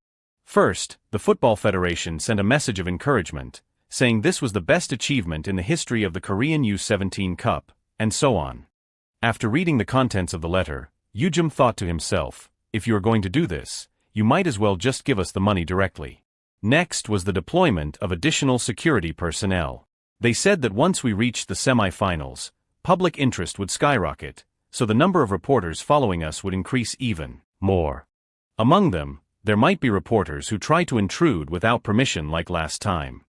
First, the Football Federation sent a message of encouragement, saying this was the best achievement in the history of the Korean U17 Cup, and so on. After reading the contents of the letter, Yujim thought to himself, if you are going to do this, you might as well just give us the money directly. Next was the deployment of additional security personnel. They said that once we reached the semi-finals, public interest would skyrocket, so the number of reporters following us would increase even more. Among them, there might be reporters who try to intrude without permission like last time.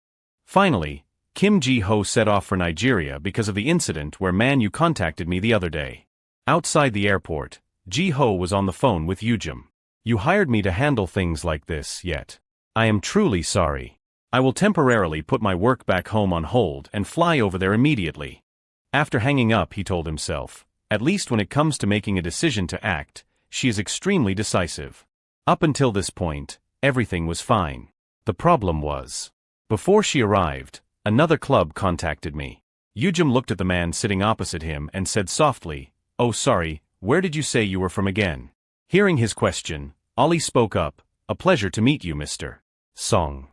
Finally, Kim Ji-ho set off for Nigeria because of the incident where Man-yu contacted me the other day. Outside the airport, Ji-ho was on the phone with Yujum. You hired me to handle things like this, yet. I am truly sorry. I will temporarily put my work back home on hold and fly over there immediately. After hanging up, he told himself, at least when it comes to making a decision to act, she is extremely decisive. Up until this point, everything was fine. The problem was, before she arrived, another club contacted me. Yujum looked at the man sitting opposite him and said softly, "Oh sorry, where did you say you were from again?" Hearing his question, Ali spoke up, "A pleasure to meet you, Mr. Song."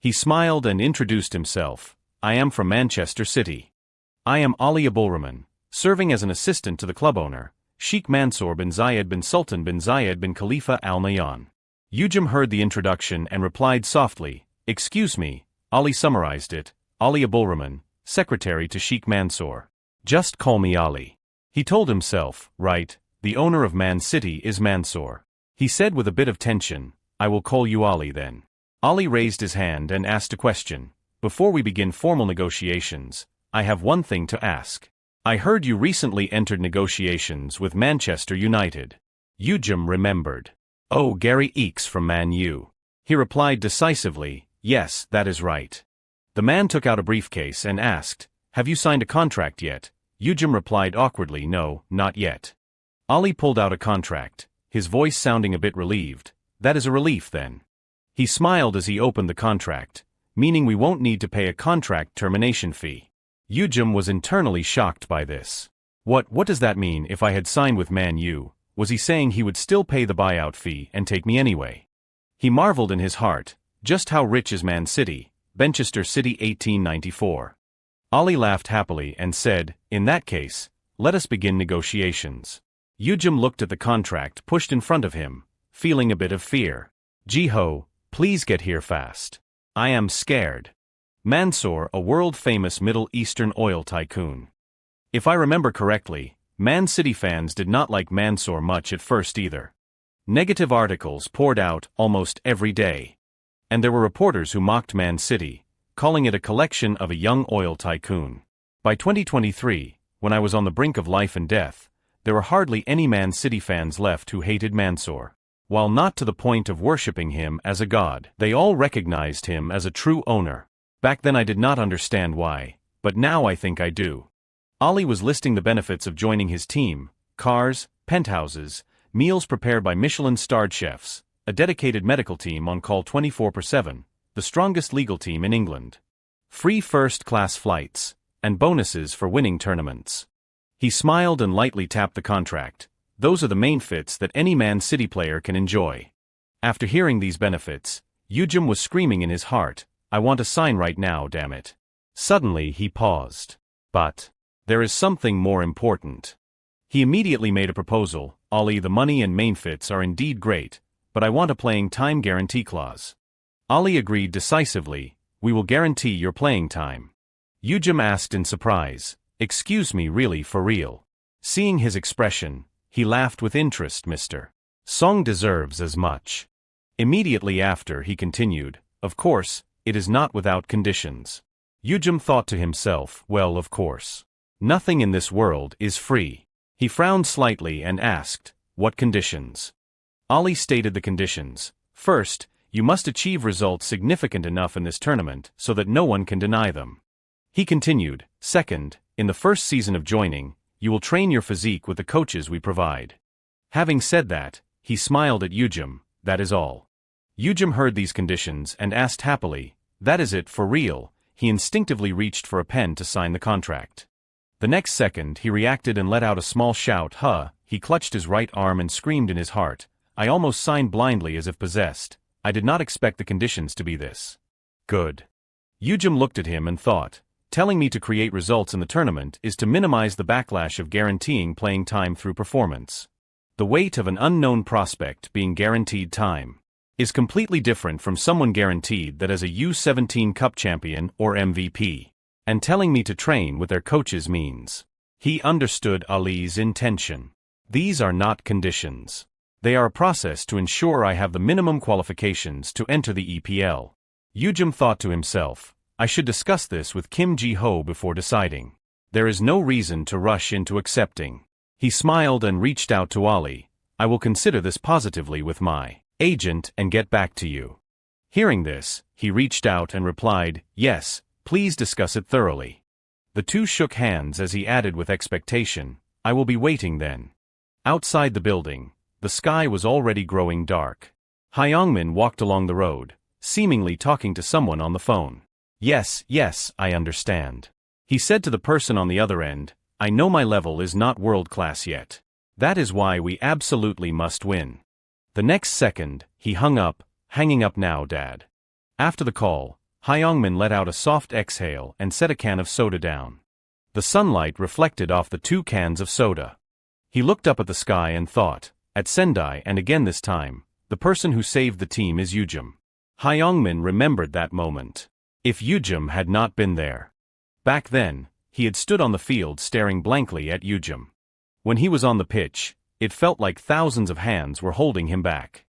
He smiled and introduced himself, "I am from Manchester City. I am Ali Abulrahman, serving as an assistant to the club owner, Sheikh Mansour bin Zayed bin Sultan bin Zayed bin Khalifa Al Nahyan." Yujum heard the introduction and replied softly, "Excuse me." Ali summarized it, Ali Abulrahman, secretary to Sheikh Mansour. "Just call me Ali." He told himself, right, the owner of Man City is Mansour. He said with a bit of tension, "I will call you Ali then." Ali raised his hand and asked a question. "Before we begin formal negotiations, I have one thing to ask. I heard you recently entered negotiations with Manchester United." Yujum remembered. "Oh, Gary Eakes from Man U." He replied decisively, "Yes, that is right." The man took out a briefcase and asked, "Have you signed a contract yet?" Yujum replied awkwardly, "No, not yet." Ali pulled out a contract, his voice sounding a bit relieved. "That is a relief then." He smiled as he opened the contract, meaning we won't need to pay a contract termination fee. Yujum was internally shocked by this. What does that mean? If I had signed with Man U, was he saying he would still pay the buyout fee and take me anyway? He marveled in his heart, just how rich is Man City, Manchester City 1894. Ali laughed happily and said, "In that case, let us begin negotiations." Yujum looked at the contract pushed in front of him, feeling a bit of fear. "Ji-ho, please get here fast. I am scared." Mansour, a world-famous Middle Eastern oil tycoon. If I remember correctly, Man City fans did not like Mansour much at first either. Negative articles poured out almost every day. And there were reporters who mocked Man City, calling it a collection of a young oil tycoon. By 2023, when I was on the brink of life and death, there were hardly any Man City fans left who hated Mansour. While not to the point of worshipping him as a god, they all recognized him as a true owner. Back then I did not understand why, but now I think I do. Ali was listing the benefits of joining his team: cars, penthouses, meals prepared by Michelin-starred chefs, a dedicated medical team on call 24/7, the strongest legal team in England, free first-class flights, and bonuses for winning tournaments. He smiled and lightly tapped the contract. Those are the main fits that any Man City player can enjoy. After hearing these benefits, Yujum was screaming in his heart, "I want to sign right now, damn it." Suddenly he paused. But there is something more important. He immediately made a proposal. "Ali, the money and main fits are indeed great, but I want a playing time guarantee clause." Ali agreed decisively, "We will guarantee your playing time." Yujum asked in surprise, "Excuse me, really, for real?" Seeing his expression, he laughed with interest. "Mr. Song deserves as much." Immediately after, he continued, "Of course, it is not without conditions." Yujum thought to himself, well, of course. Nothing in this world is free. He frowned slightly and asked, "What conditions?" Ali stated the conditions. "First, you must achieve results significant enough in this tournament so that no one can deny them." He continued, "Second, in the first season of joining, you will train your physique with the coaches we provide." Having said that, he smiled at Yujum. "That is all." Yujum heard these conditions and asked happily, "That is it, for real?" He instinctively reached for a pen to sign the contract. The next second he reacted and let out a small shout, "Huh!" He clutched his right arm and screamed in his heart, "I almost signed blindly as if possessed. I did not expect the conditions to be this good." Yujum looked at him and thought, telling me to create results in the tournament is to minimize the backlash of guaranteeing playing time through performance. The weight of an unknown prospect being guaranteed time. is completely different from someone guaranteed that as a U17 Cup champion or MVP. And telling me to train with their coaches means. He understood Ali's intention. These are not conditions. They are a process to ensure I have the minimum qualifications to enter the EPL. Yujim thought to himself, I should discuss this with Kim Ji-ho before deciding. There is no reason to rush into accepting. He smiled and reached out to Ali. I will consider this positively with my agent and get back to you. Hearing this, he reached out and replied, yes, please discuss it thoroughly. The two shook hands as he added with expectation, I will be waiting then. Outside the building, the sky was already growing dark. Hyungmin walked along the road, seemingly talking to someone on the phone. Yes, I understand. He said to the person on the other end, I know my level is not world-class yet. That is why we absolutely must win. The next second, he hung up, hanging up now, Dad. After the call, Hyungmin let out a soft exhale and set a can of soda down. The sunlight reflected off the 2 cans of soda. He looked up at the sky and thought, at Sendai and again this time, the person who saved the team is Yujim. Hyungmin remembered that moment. If Yujim had not been there. Back then, he had stood on the field staring blankly at Yujim. When he was on the pitch, it felt like thousands of hands were holding him back.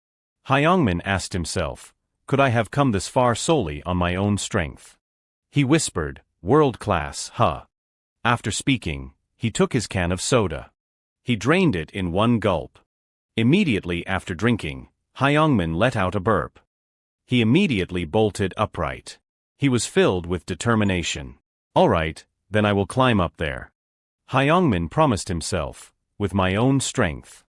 Hyungmin asked himself, could I have come this far solely on my own strength? He whispered, world class, huh? After speaking, he took his can of soda. He drained it in one gulp. Immediately after drinking, Hyungmin let out a burp. He immediately bolted upright. He was filled with determination. All right, then I will climb up there. Hyungmin promised himself, with my own strength.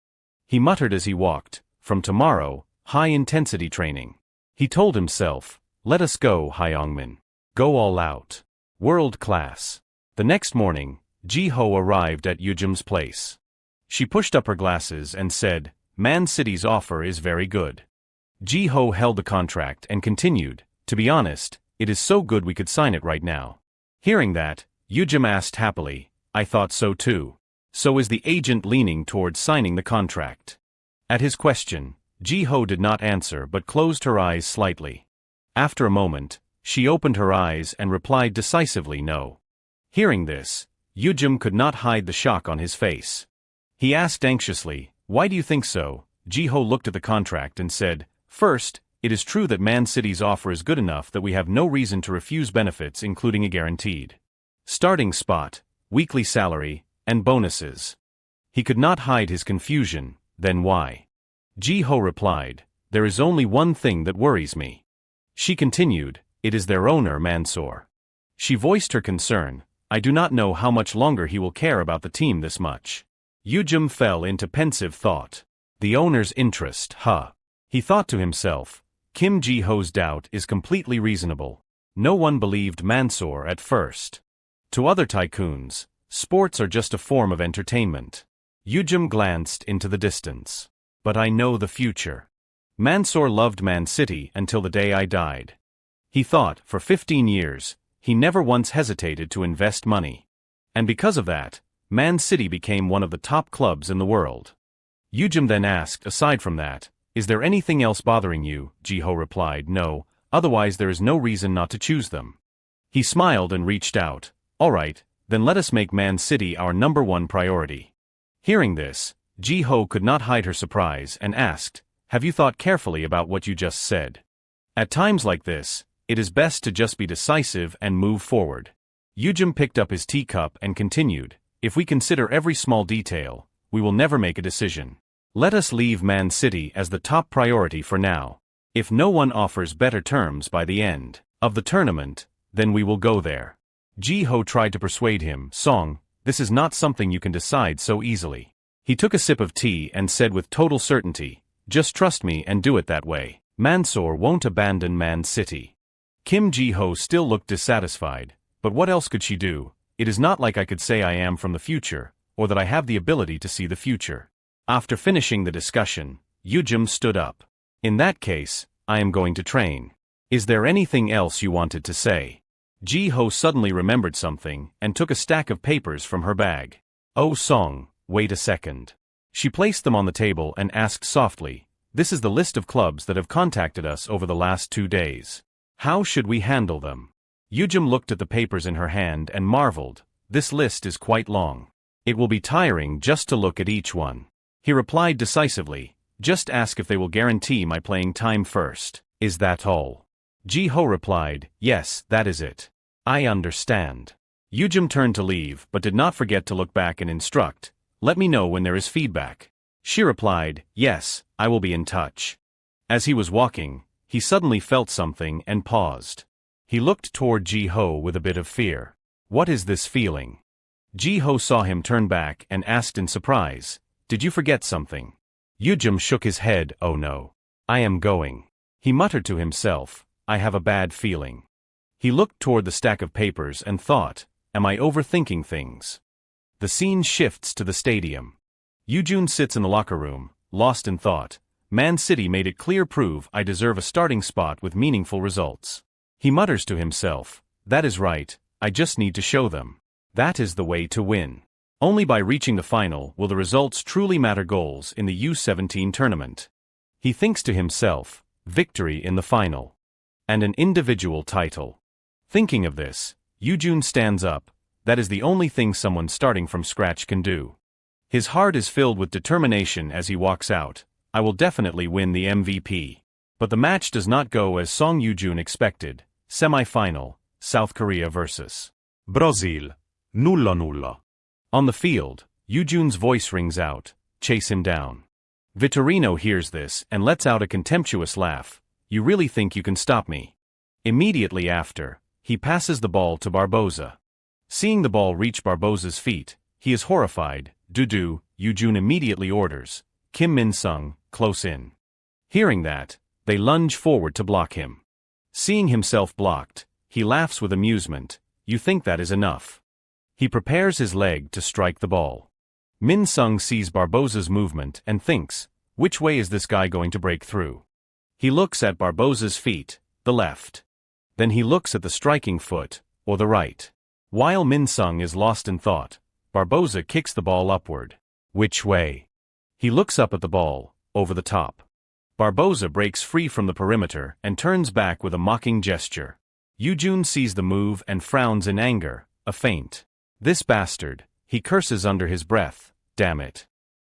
He muttered as he walked, from tomorrow, high-intensity training. He told himself, let us go, Hyungmin. Go all out. World class. The next morning, Ji-ho arrived at Yujim's place. She pushed up her glasses and said, Man City's offer is very good. Ji-ho held the contract and continued, to be honest, it is so good we could sign it right now. Hearing that, Yujim asked happily, I thought so too. So is the agent leaning towards signing the contract? At his question, Ji-ho did not answer but closed her eyes slightly. After a moment, she opened her eyes and replied decisively no. Hearing this, Yujim could not hide the shock on his face. He asked anxiously, why do you think so? Ji-ho looked at the contract and said, first, it is true that Man City's offer is good enough that we have no reason to refuse benefits including a guaranteed starting spot, weekly salary, and bonuses. He could not hide his confusion, then why? Ji-ho replied, there is only one thing that worries me. She continued, it is their owner Mansoor. She voiced her concern, I do not know how much longer he will care about the team this much. Yujim fell into pensive thought. The owner's interest, huh? He thought to himself, Kim Ji-ho's doubt is completely reasonable. No one believed Mansoor at first. To other tycoons, sports are just a form of entertainment. Yujim glanced into the distance. But I know the future. Mansoor loved Man City until the day I died. He thought, for 15 years, he never once hesitated to invest money. And because of that, Man City became one of the top clubs in the world. Yujim then asked, aside from that, is there anything else bothering you? Ji-ho replied, no, otherwise there is no reason not to choose them. He smiled and reached out, all right, then let us make Man City our #1 priority. Hearing this, Ji-ho could not hide her surprise and asked, have you thought carefully about what you just said? At times like this, it is best to just be decisive and move forward. Yujim picked up his teacup and continued, if we consider every small detail, we will never make a decision. Let us leave Man City as the top priority for now. If no one offers better terms by the end of the tournament, then we will go there. Ji-ho tried to persuade him, Song, this is not something you can decide so easily. He took a sip of tea and said with total certainty, just trust me and do it that way. Mansoor won't abandon Man City. Kim Ji-ho still looked dissatisfied, but what else could she do? It is not like I could say I am from the future, or that I have the ability to see the future. After finishing the discussion, Yujim stood up. In that case, I am going to train. Is there anything else you wanted to say? Ji-ho suddenly remembered something and took a stack of papers from her bag. Oh Song, wait a second. She placed them on the table and asked softly, This is the list of clubs that have contacted us over the last 2 days. How should we handle them? Yujum looked at the papers in her hand and marveled. This list is quite long. It will be tiring just to look at each one. He replied decisively, just ask if they will guarantee my playing time first. Is that all? Ji-ho replied, yes, that is it. I understand. Yujum turned to leave but did not forget to look back and instruct, let me know when there is feedback. She replied, yes, I will be in touch. As he was walking, he suddenly felt something and paused. He looked toward Ji-ho with a bit of fear. What is this feeling? Ji-ho saw him turn back and asked in surprise, did you forget something? Yujum shook his head, oh no. I am going. He muttered to himself, I have a bad feeling. He looked toward the stack of papers and thought, am I overthinking things? The scene shifts to the stadium. Yujun sits in the locker room, lost in thought. Man City made it clear prove I deserve a starting spot with meaningful results. He mutters to himself, that is right, I just need to show them. That is the way to win. Only by reaching the final will the results truly matter. Goals in the U17 tournament. He thinks to himself, victory in the final. And an individual title. Thinking of this, Yujun stands up. That is the only thing someone starting from scratch can do. His heart is filled with determination as he walks out. I will definitely win the MVP. But the match does not go as Song Yujun expected. Semi-final, South Korea vs. Brazil. 0-0. On the field, Yujun's voice rings out, chase him down. Vitorino hears this and lets out a contemptuous laugh. You really think you can stop me? Immediately after, he passes the ball to Barboza. Seeing the ball reach Barboza's feet, he is horrified. Doo-doo, Yujun immediately orders, Kim Min-sung, close in. Hearing that, they lunge forward to block him. Seeing himself blocked, he laughs with amusement. You think that is enough? He prepares his leg to strike the ball. Min-sung sees Barboza's movement and thinks, which way is this guy going to break through? He looks at Barboza's feet, the left. Then he looks at the striking foot, or the right. While Min-sung is lost in thought, Barboza kicks the ball upward. Which way? He looks up at the ball, over the top. Barboza breaks free from the perimeter and turns back with a mocking gesture. Yujun sees the move and frowns in anger, a feint. This bastard, he curses under his breath, damn it.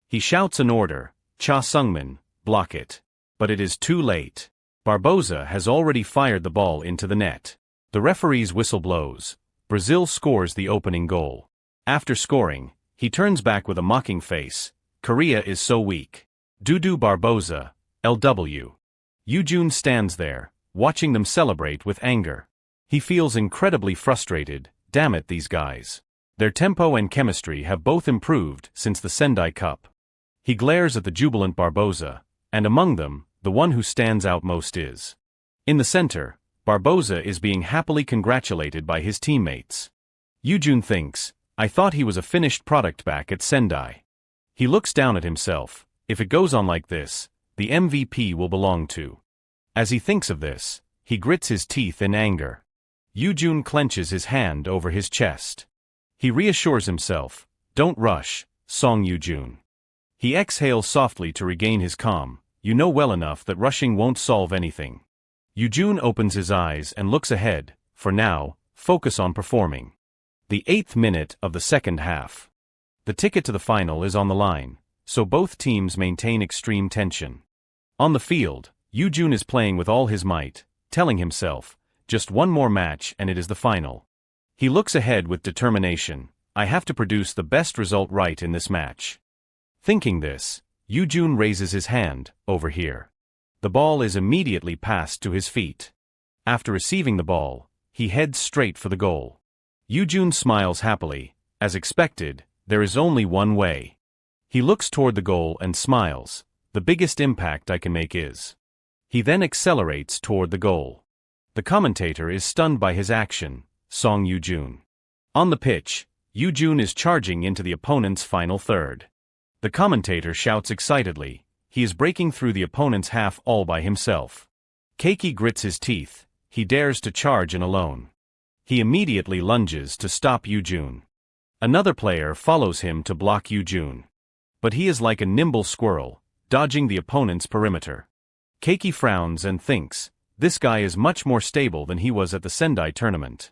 He shouts an order, Cha Sungmin, block it. But it is too late. Barboza has already fired the ball into the net. The referee's whistle blows. Brazil scores the opening goal. After scoring, he turns back with a mocking face. Korea is so weak. Doo-doo Barboza, LW. Yujun stands there, watching them celebrate with anger. He feels incredibly frustrated. Damn it, these guys. Their tempo and chemistry have both improved since the Sendai Cup. He glares at the jubilant Barboza, and among them, the one who stands out most is. In the center, Barboza is being happily congratulated by his teammates. Yujun thinks, I thought he was a finished product back at Sendai. He looks down at himself. If it goes on like this, the MVP will belong to. As he thinks of this, he grits his teeth in anger. Yujun clenches his hand over his chest. He reassures himself, don't rush, Song Yujun. He exhales softly to regain his calm. You know well enough that rushing won't solve anything. Yujun opens his eyes and looks ahead. For now, focus on performing. The 8th minute of the second half. The ticket to the final is on the line, so both teams maintain extreme tension. On the field, Yujun is playing with all his might, telling himself, just one more match and it is the final. He looks ahead with determination. I have to produce the best result right in this match. Thinking this, Yujun raises his hand, over here. The ball is immediately passed to his feet. After receiving the ball, he heads straight for the goal. Yujun smiles happily. As expected, there is only one way. He looks toward the goal and smiles. The biggest impact I can make is. He then accelerates toward the goal. The commentator is stunned by his action, Song Yujun. On the pitch, Yujun is charging into the opponent's final third. The commentator shouts excitedly, he is breaking through the opponent's half all by himself. Keiki grits his teeth, he dares to charge in alone. He immediately lunges to stop Yujun. Another player follows him to block Yujun. But he is like a nimble squirrel, dodging the opponent's perimeter. Keiki frowns and thinks, this guy is much more stable than he was at the Sendai tournament.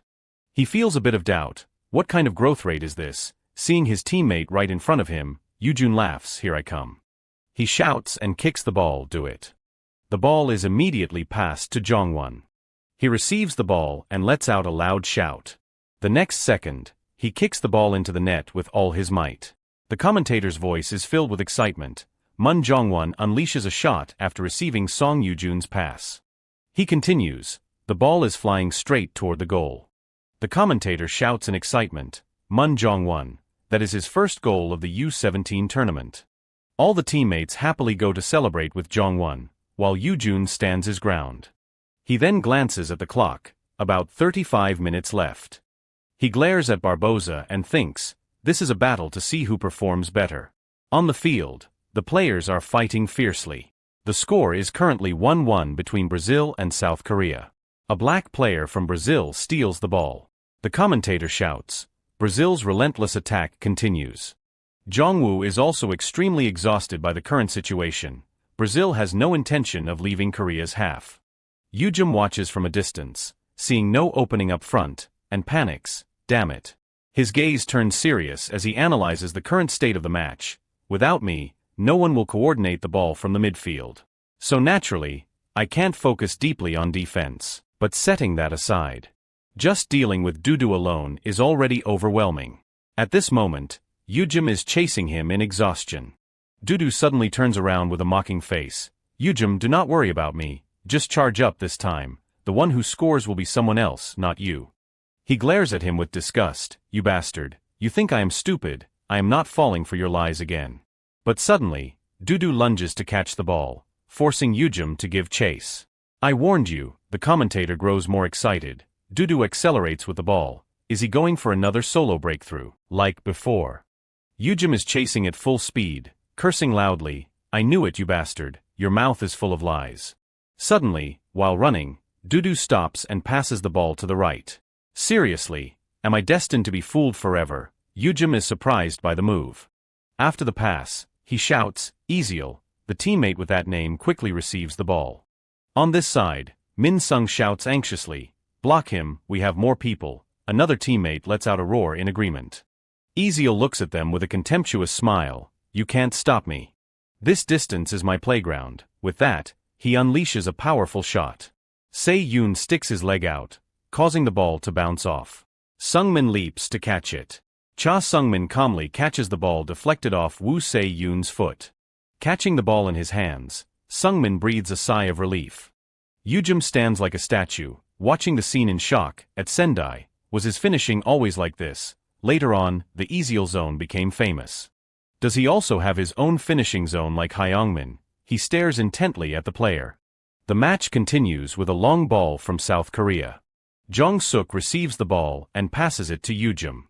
He feels a bit of doubt. What kind of growth rate is this? Seeing his teammate right in front of him, Yujun laughs, here I come. He shouts and kicks the ball, do it. The ball is immediately passed to Jongwon. He receives the ball and lets out a loud shout. The next second, he kicks the ball into the net with all his might. The commentator's voice is filled with excitement. Mun Jongwon unleashes a shot after receiving Song Yujun's pass. He continues, the ball is flying straight toward the goal. The commentator shouts in excitement, Mun Jongwon, that is his first goal of the U17 tournament. All the teammates happily go to celebrate with Jongwon, while Yujun stands his ground. He then glances at the clock, about 35 minutes left. He glares at Barboza and thinks, this is a battle to see who performs better. On the field, the players are fighting fiercely. The score is currently 1-1 between Brazil and South Korea. A black player from Brazil steals the ball. The commentator shouts, Brazil's relentless attack continues. Jongwoo is also extremely exhausted by the current situation. Brazil has no intention of leaving Korea's half. Yujum watches from a distance, seeing no opening up front, and panics, damn it. His gaze turns serious as he analyzes the current state of the match. Without me, no one will coordinate the ball from the midfield. So naturally, I can't focus deeply on defense. But setting that aside, just dealing with Dudu alone is already overwhelming. At this moment, Yujum is chasing him in exhaustion. Dudu suddenly turns around with a mocking face. Yujum, do not worry about me, just charge up this time. The one who scores will be someone else, not you. He glares at him with disgust. You bastard, you think I am stupid, I am not falling for your lies again. But suddenly, Dudu lunges to catch the ball, forcing Yujum to give chase. I warned you, the commentator grows more excited. Dudu accelerates with the ball. Is he going for another solo breakthrough, like before? Yujum is chasing at full speed, cursing loudly. I knew it, you bastard, your mouth is full of lies. Suddenly, while running, Dudu stops and passes the ball to the right. Seriously, am I destined to be fooled forever? Yujum is surprised by the move. After the pass, he shouts, Ezeal. The teammate with that name quickly receives the ball. On this side, Min Sung shouts anxiously, block him, we have more people. Another teammate lets out a roar in agreement. Ezeal looks at them with a contemptuous smile, you can't stop me. This distance is my playground. With that, he unleashes a powerful shot. Se-yoon sticks his leg out, causing the ball to bounce off. Sungmin leaps to catch it. Cha Sungmin calmly catches the ball deflected off Woo Se-yoon's foot. Catching the ball in his hands, Sungmin breathes a sigh of relief. Yujum stands like a statue, watching the scene in shock. At Sendai, was his finishing always like this? Later on, the Ezeal zone became famous. Does he also have his own finishing zone like Hyungmin? He stares intently at the player. The match continues with a long ball from South Korea. Jong-suk receives the ball and passes it to Yujum.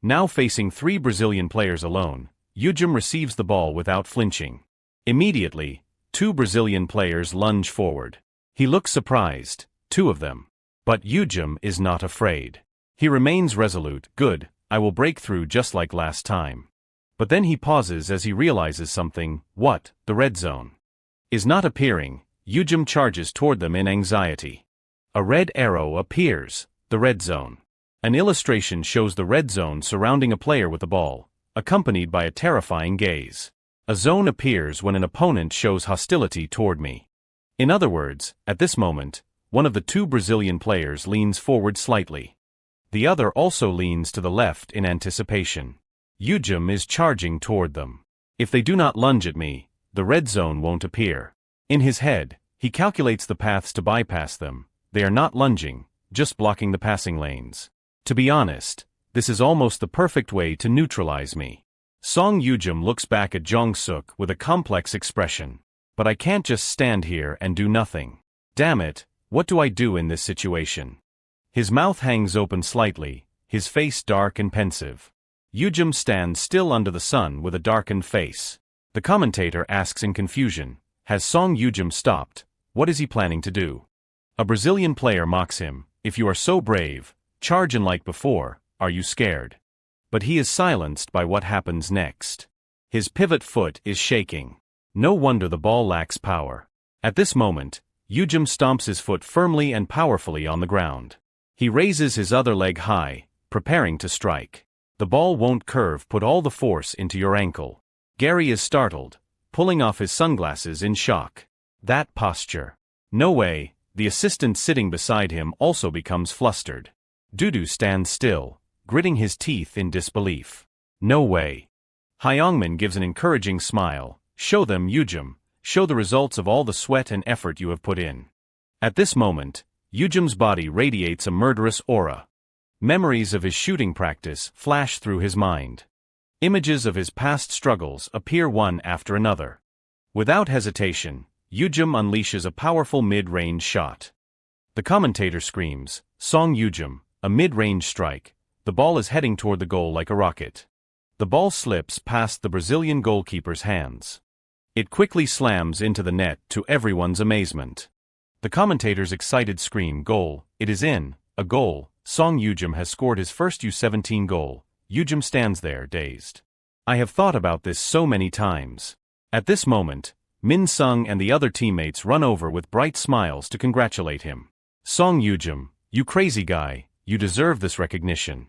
Now facing three Brazilian players alone, Yujum receives the ball without flinching. Immediately, two Brazilian players lunge forward. He looks surprised, two of them. But Yujum is not afraid. He remains resolute. Good, I will break through just like last time. But then he pauses as he realizes something. What? The red zone is not appearing. Yujum charges toward them in anxiety. A red arrow appears. The red zone. An illustration shows the red zone surrounding a player with the ball, accompanied by a terrifying gaze. A zone appears when an opponent shows hostility toward me. In other words, at this moment, one of the two Brazilian players leans forward slightly. The other also leans to the left in anticipation. Yujum is charging toward them. If they do not lunge at me, the red zone won't appear. In his head, he calculates the paths to bypass them. They are not lunging, just blocking the passing lanes. To be honest, this is almost the perfect way to neutralize me. Song Yujum looks back at Jong-suk with a complex expression. But I can't just stand here and do nothing. Damn it, what do I do in this situation? His mouth hangs open slightly, his face dark and pensive. Yujum stands still under the sun with a darkened face. The commentator asks in confusion, has Song Yujum stopped? What is he planning to do? A Brazilian player mocks him, if you are so brave, charge in like before, are you scared? But he is silenced by what happens next. His pivot foot is shaking. No wonder the ball lacks power. At this moment, Yujum stomps his foot firmly and powerfully on the ground. He raises his other leg high, preparing to strike. The ball won't curve, put all the force into your ankle. Gary is startled, pulling off his sunglasses in shock. That posture. No way, the assistant sitting beside him also becomes flustered. Dudu stands still, gritting his teeth in disbelief. No way. Hyungmin gives an encouraging smile. Show them, Yujum. Show the results of all the sweat and effort you have put in. At this moment, Yujum's body radiates a murderous aura. Memories of his shooting practice flash through his mind. Images of his past struggles appear one after another. Without hesitation, Yujum unleashes a powerful mid-range shot. The commentator screams, "Song Yujum, a mid-range strike." The ball is heading toward the goal like a rocket. The ball slips past the Brazilian goalkeeper's hands. It quickly slams into the net to everyone's amazement. The commentators' excited scream, "Goal, it is in, a goal, Song Yujum has scored his first U17 goal." Yujum stands there, dazed. I have thought about this so many times. At this moment, Min Sung and the other teammates run over with bright smiles to congratulate him. "Song Yujum, you crazy guy, you deserve this recognition."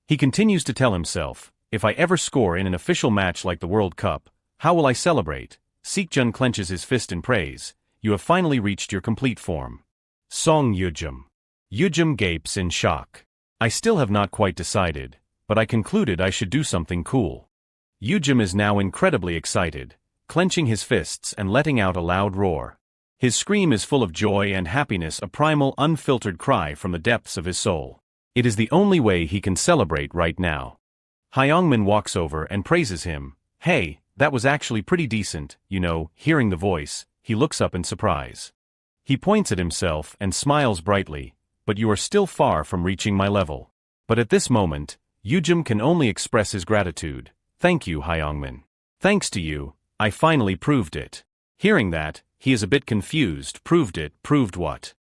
He continues to tell himself, "If I ever score in an official match like the World Cup, how will I celebrate?" Seekjun clenches his fist in praise. "You have finally reached your complete form. Song Yujum." Yujum gapes in shock. "I still have not quite decided, but I concluded I should do something cool." Yujum is now incredibly excited, clenching his fists and letting out a loud roar. His scream is full of joy and happiness, a primal, unfiltered cry from the depths of his soul. It is the only way he can celebrate right now. Hyungmin walks over and praises him. "Hey, that was actually pretty decent, you know." Hearing the voice, he looks up in surprise. He points at himself and smiles brightly, "But you are still far from reaching my level." But at this moment, Yujum can only express his gratitude. "Thank you, Hyungmin. Thanks to you, I finally proved it." Hearing that, he is a bit confused. Proved it? Proved what?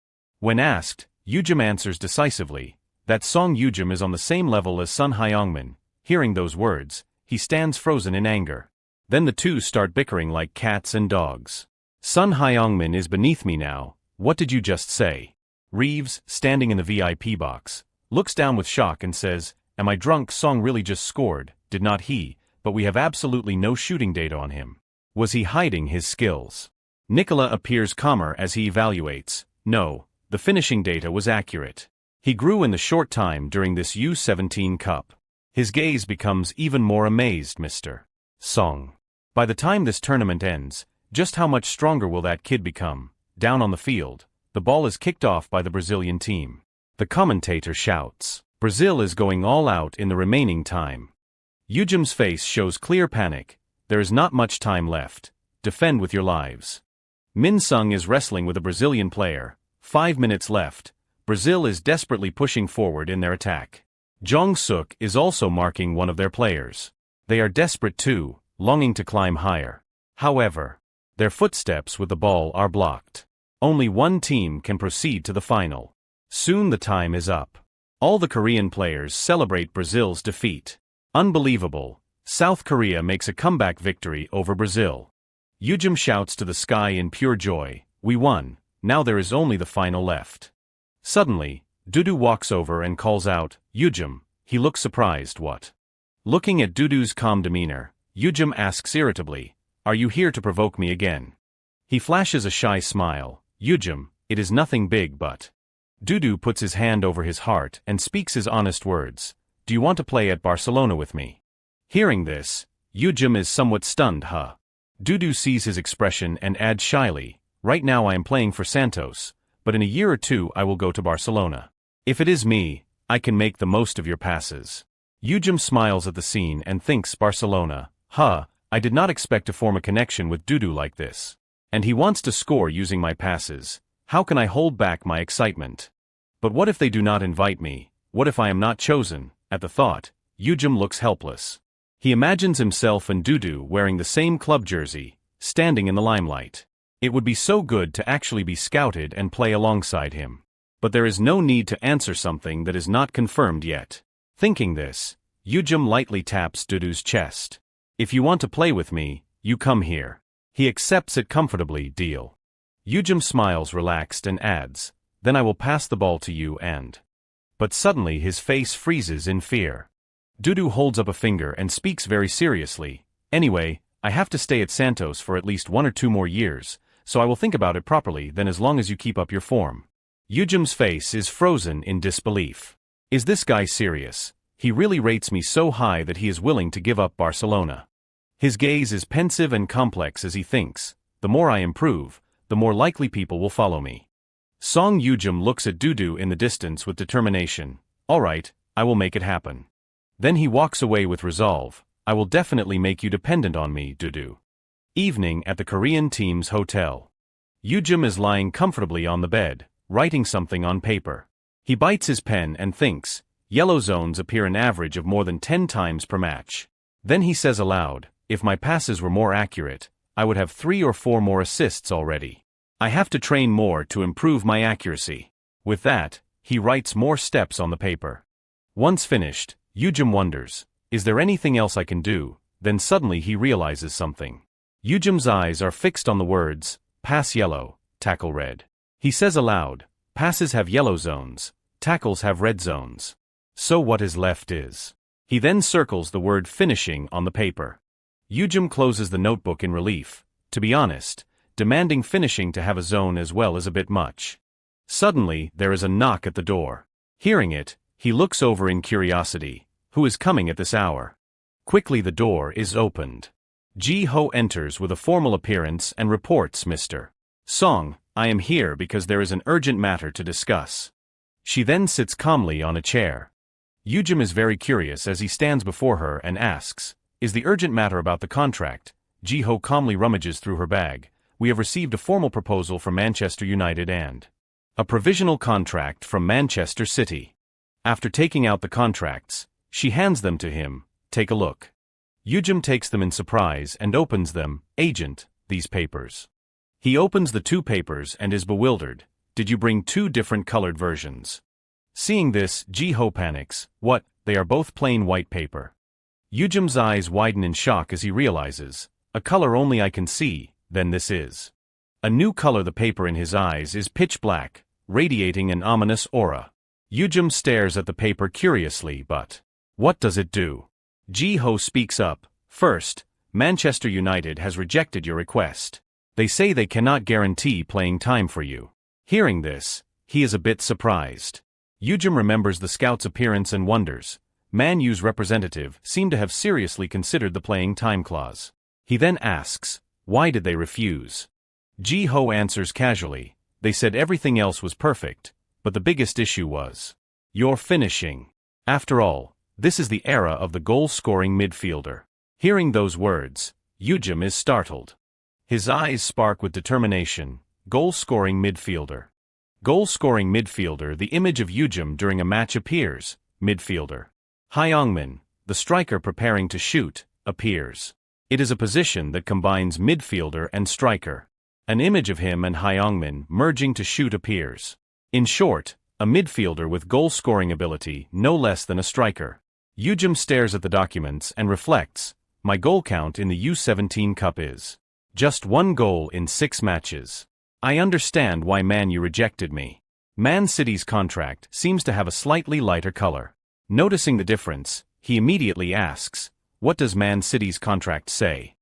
When asked, Yujum answers decisively, that Song Yujum is on the same level as Sun Hyungmin. Hearing those words, he stands frozen in anger. Then the two start bickering like cats and dogs. "Sun Hyungmin is beneath me now. What did you just say?" Reeves, standing in the VIP box, looks down with shock and says, "Am I drunk? Song really just scored, did not he? But we have absolutely no shooting data on him. Was he hiding his skills?" Nicola appears calmer as he evaluates. "No, the finishing data was accurate. He grew in the short time during this U17 Cup." His gaze becomes even more amazed. "Mr. Song. By the time this tournament ends, just how much stronger will that kid become?" Down on the field, the ball is kicked off by the Brazilian team. The commentator shouts, "Brazil is going all out in the remaining time." Yujum's face shows clear panic. "There is not much time left. Defend with your lives." Min Sung is wrestling with a Brazilian player. 5 minutes left. Brazil is desperately pushing forward in their attack. Jong Suk is also marking one of their players. They are desperate too, longing to climb higher. However, their footsteps with the ball are blocked. Only one team can proceed to the final. Soon the time is up. All the Korean players celebrate Brazil's defeat. Unbelievable, South Korea makes a comeback victory over Brazil. Yujum shouts to the sky in pure joy, "We won, now there is only the final left." Suddenly, Dudu walks over and calls out, "Yujum." He looks surprised. "What?" Looking at Dudu's calm demeanor, Yujum asks irritably, "Are you here to provoke me again?" He flashes a shy smile. "Yujum, it is nothing big but." Dudu puts his hand over his heart and speaks his honest words. "Do you want to play at Barcelona with me?" Hearing this, Yujum is somewhat stunned. Dudu sees his expression and adds shyly, "Right now I am playing for Santos, but in a year or two I will go to Barcelona. If it is me, I can make the most of your passes." Yujum smiles at the scene and thinks, Barcelona, I did not expect to form a connection with Dudu like this. And he wants to score using my passes. How can I hold back my excitement? But what if they do not invite me? What if I am not chosen? At the thought, Yujum looks helpless. He imagines himself and Dudu wearing the same club jersey, standing in the limelight. It would be so good to actually be scouted and play alongside him. But there is no need to answer something that is not confirmed yet. Thinking this, Yujum lightly taps Dudu's chest. "If you want to play with me, you come here." He accepts it comfortably, deal. Yujim smiles relaxed and adds, then I will pass the ball to you and... But suddenly his face freezes in fear. Dudu holds up a finger and speaks very seriously, anyway, I have to stay at Santos for at least 1 or 2 more years, so I will think about it properly then as long as you keep up your form. Yujim's face is frozen in disbelief. Is this guy serious? He really rates me so high that he is willing to give up Barcelona. His gaze is pensive and complex as he thinks, the more I improve, the more likely people will follow me. Song Yujim looks at Dudu in the distance with determination. Alright, I will make it happen. Then he walks away with resolve. I will definitely make you dependent on me, Dudu. Evening at the Korean team's hotel. Yujim is lying comfortably on the bed, writing something on paper. He bites his pen and thinks, yellow zones appear an average of more than 10 times per match. Then he says aloud, if my passes were more accurate, I would have 3 or 4 more assists already. I have to train more to improve my accuracy. With that, he writes more steps on the paper. Once finished, Yujim wonders, is there anything else I can do? Then suddenly he realizes something. Yujim's eyes are fixed on the words, pass yellow, tackle red. He says aloud, passes have yellow zones, tackles have red zones. So what is left is. He then circles the word finishing on the paper. Yujim closes the notebook in relief. To be honest, demanding finishing to have a zone as well is a bit much. Suddenly, there is a knock at the door. Hearing it, he looks over in curiosity. Who is coming at this hour? Quickly the door is opened. Ji-ho enters with a formal appearance and reports, Mr. Song, I am here because there is an urgent matter to discuss. She then sits calmly on a chair. Yujim is very curious as he stands before her and asks, is the urgent matter about the contract? Ji-ho calmly rummages through her bag. We have received a formal proposal from Manchester United and a provisional contract from Manchester City. After taking out the contracts, she hands them to him. Take a look. Yujim takes them in surprise and opens them. Agent, these papers. He opens the 2 papers and is bewildered. Did you bring 2 different colored versions? Seeing this, Ji-ho panics. What? They are both plain white paper. Yujim's eyes widen in shock as he realizes, a color only I can see, then this is. A new color. The paper in his eyes is pitch black, radiating an ominous aura. Yujim stares at the paper curiously but... What does it do? Ji-ho speaks up. First, Manchester United has rejected your request. They say they cannot guarantee playing time for you. Hearing this, he is a bit surprised. Yujim remembers the scout's appearance and wonders. Man U's representative seemed to have seriously considered the playing time clause. He then asks, why did they refuse? Ji-ho answers casually, they said everything else was perfect, but the biggest issue was your finishing. After all, this is the era of the goal-scoring midfielder. Hearing those words, Yujim is startled. His eyes spark with determination. Goal-scoring midfielder. Goal-scoring midfielder. The image of Yujim during a match appears. Midfielder. Hyungmin, the striker preparing to shoot, appears. It is a position that combines midfielder and striker. An image of him and Hyungmin merging to shoot appears. In short, a midfielder with goal-scoring ability no less than a striker. Yujim stares at the documents and reflects, my goal count in the U17 Cup is just 1 goal in 6 matches. I understand why Man U rejected me. Man City's contract seems to have a slightly lighter color. Noticing the difference, he immediately asks, what does Man City's contract say?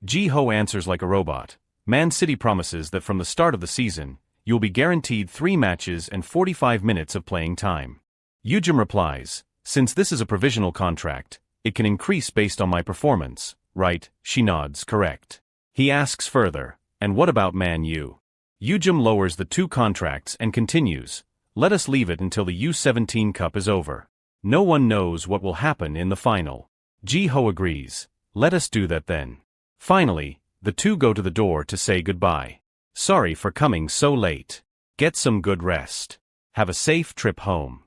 Ji-ho answers like a robot. Man City promises that from the start of the season, you'll be guaranteed 3 matches and 45 minutes of playing time. Yujim replies, since this is a provisional contract, it can increase based on my performance, right? She nods, correct. He asks further, and what about Man U? Yujim lowers the 2 contracts and continues, let us leave it until the U17 Cup is over. No one knows what will happen in the final. Ji-ho agrees, let us do that then. Finally, the 2 go to the door to say goodbye. Sorry for coming so late. Get some good rest. Have a safe trip home.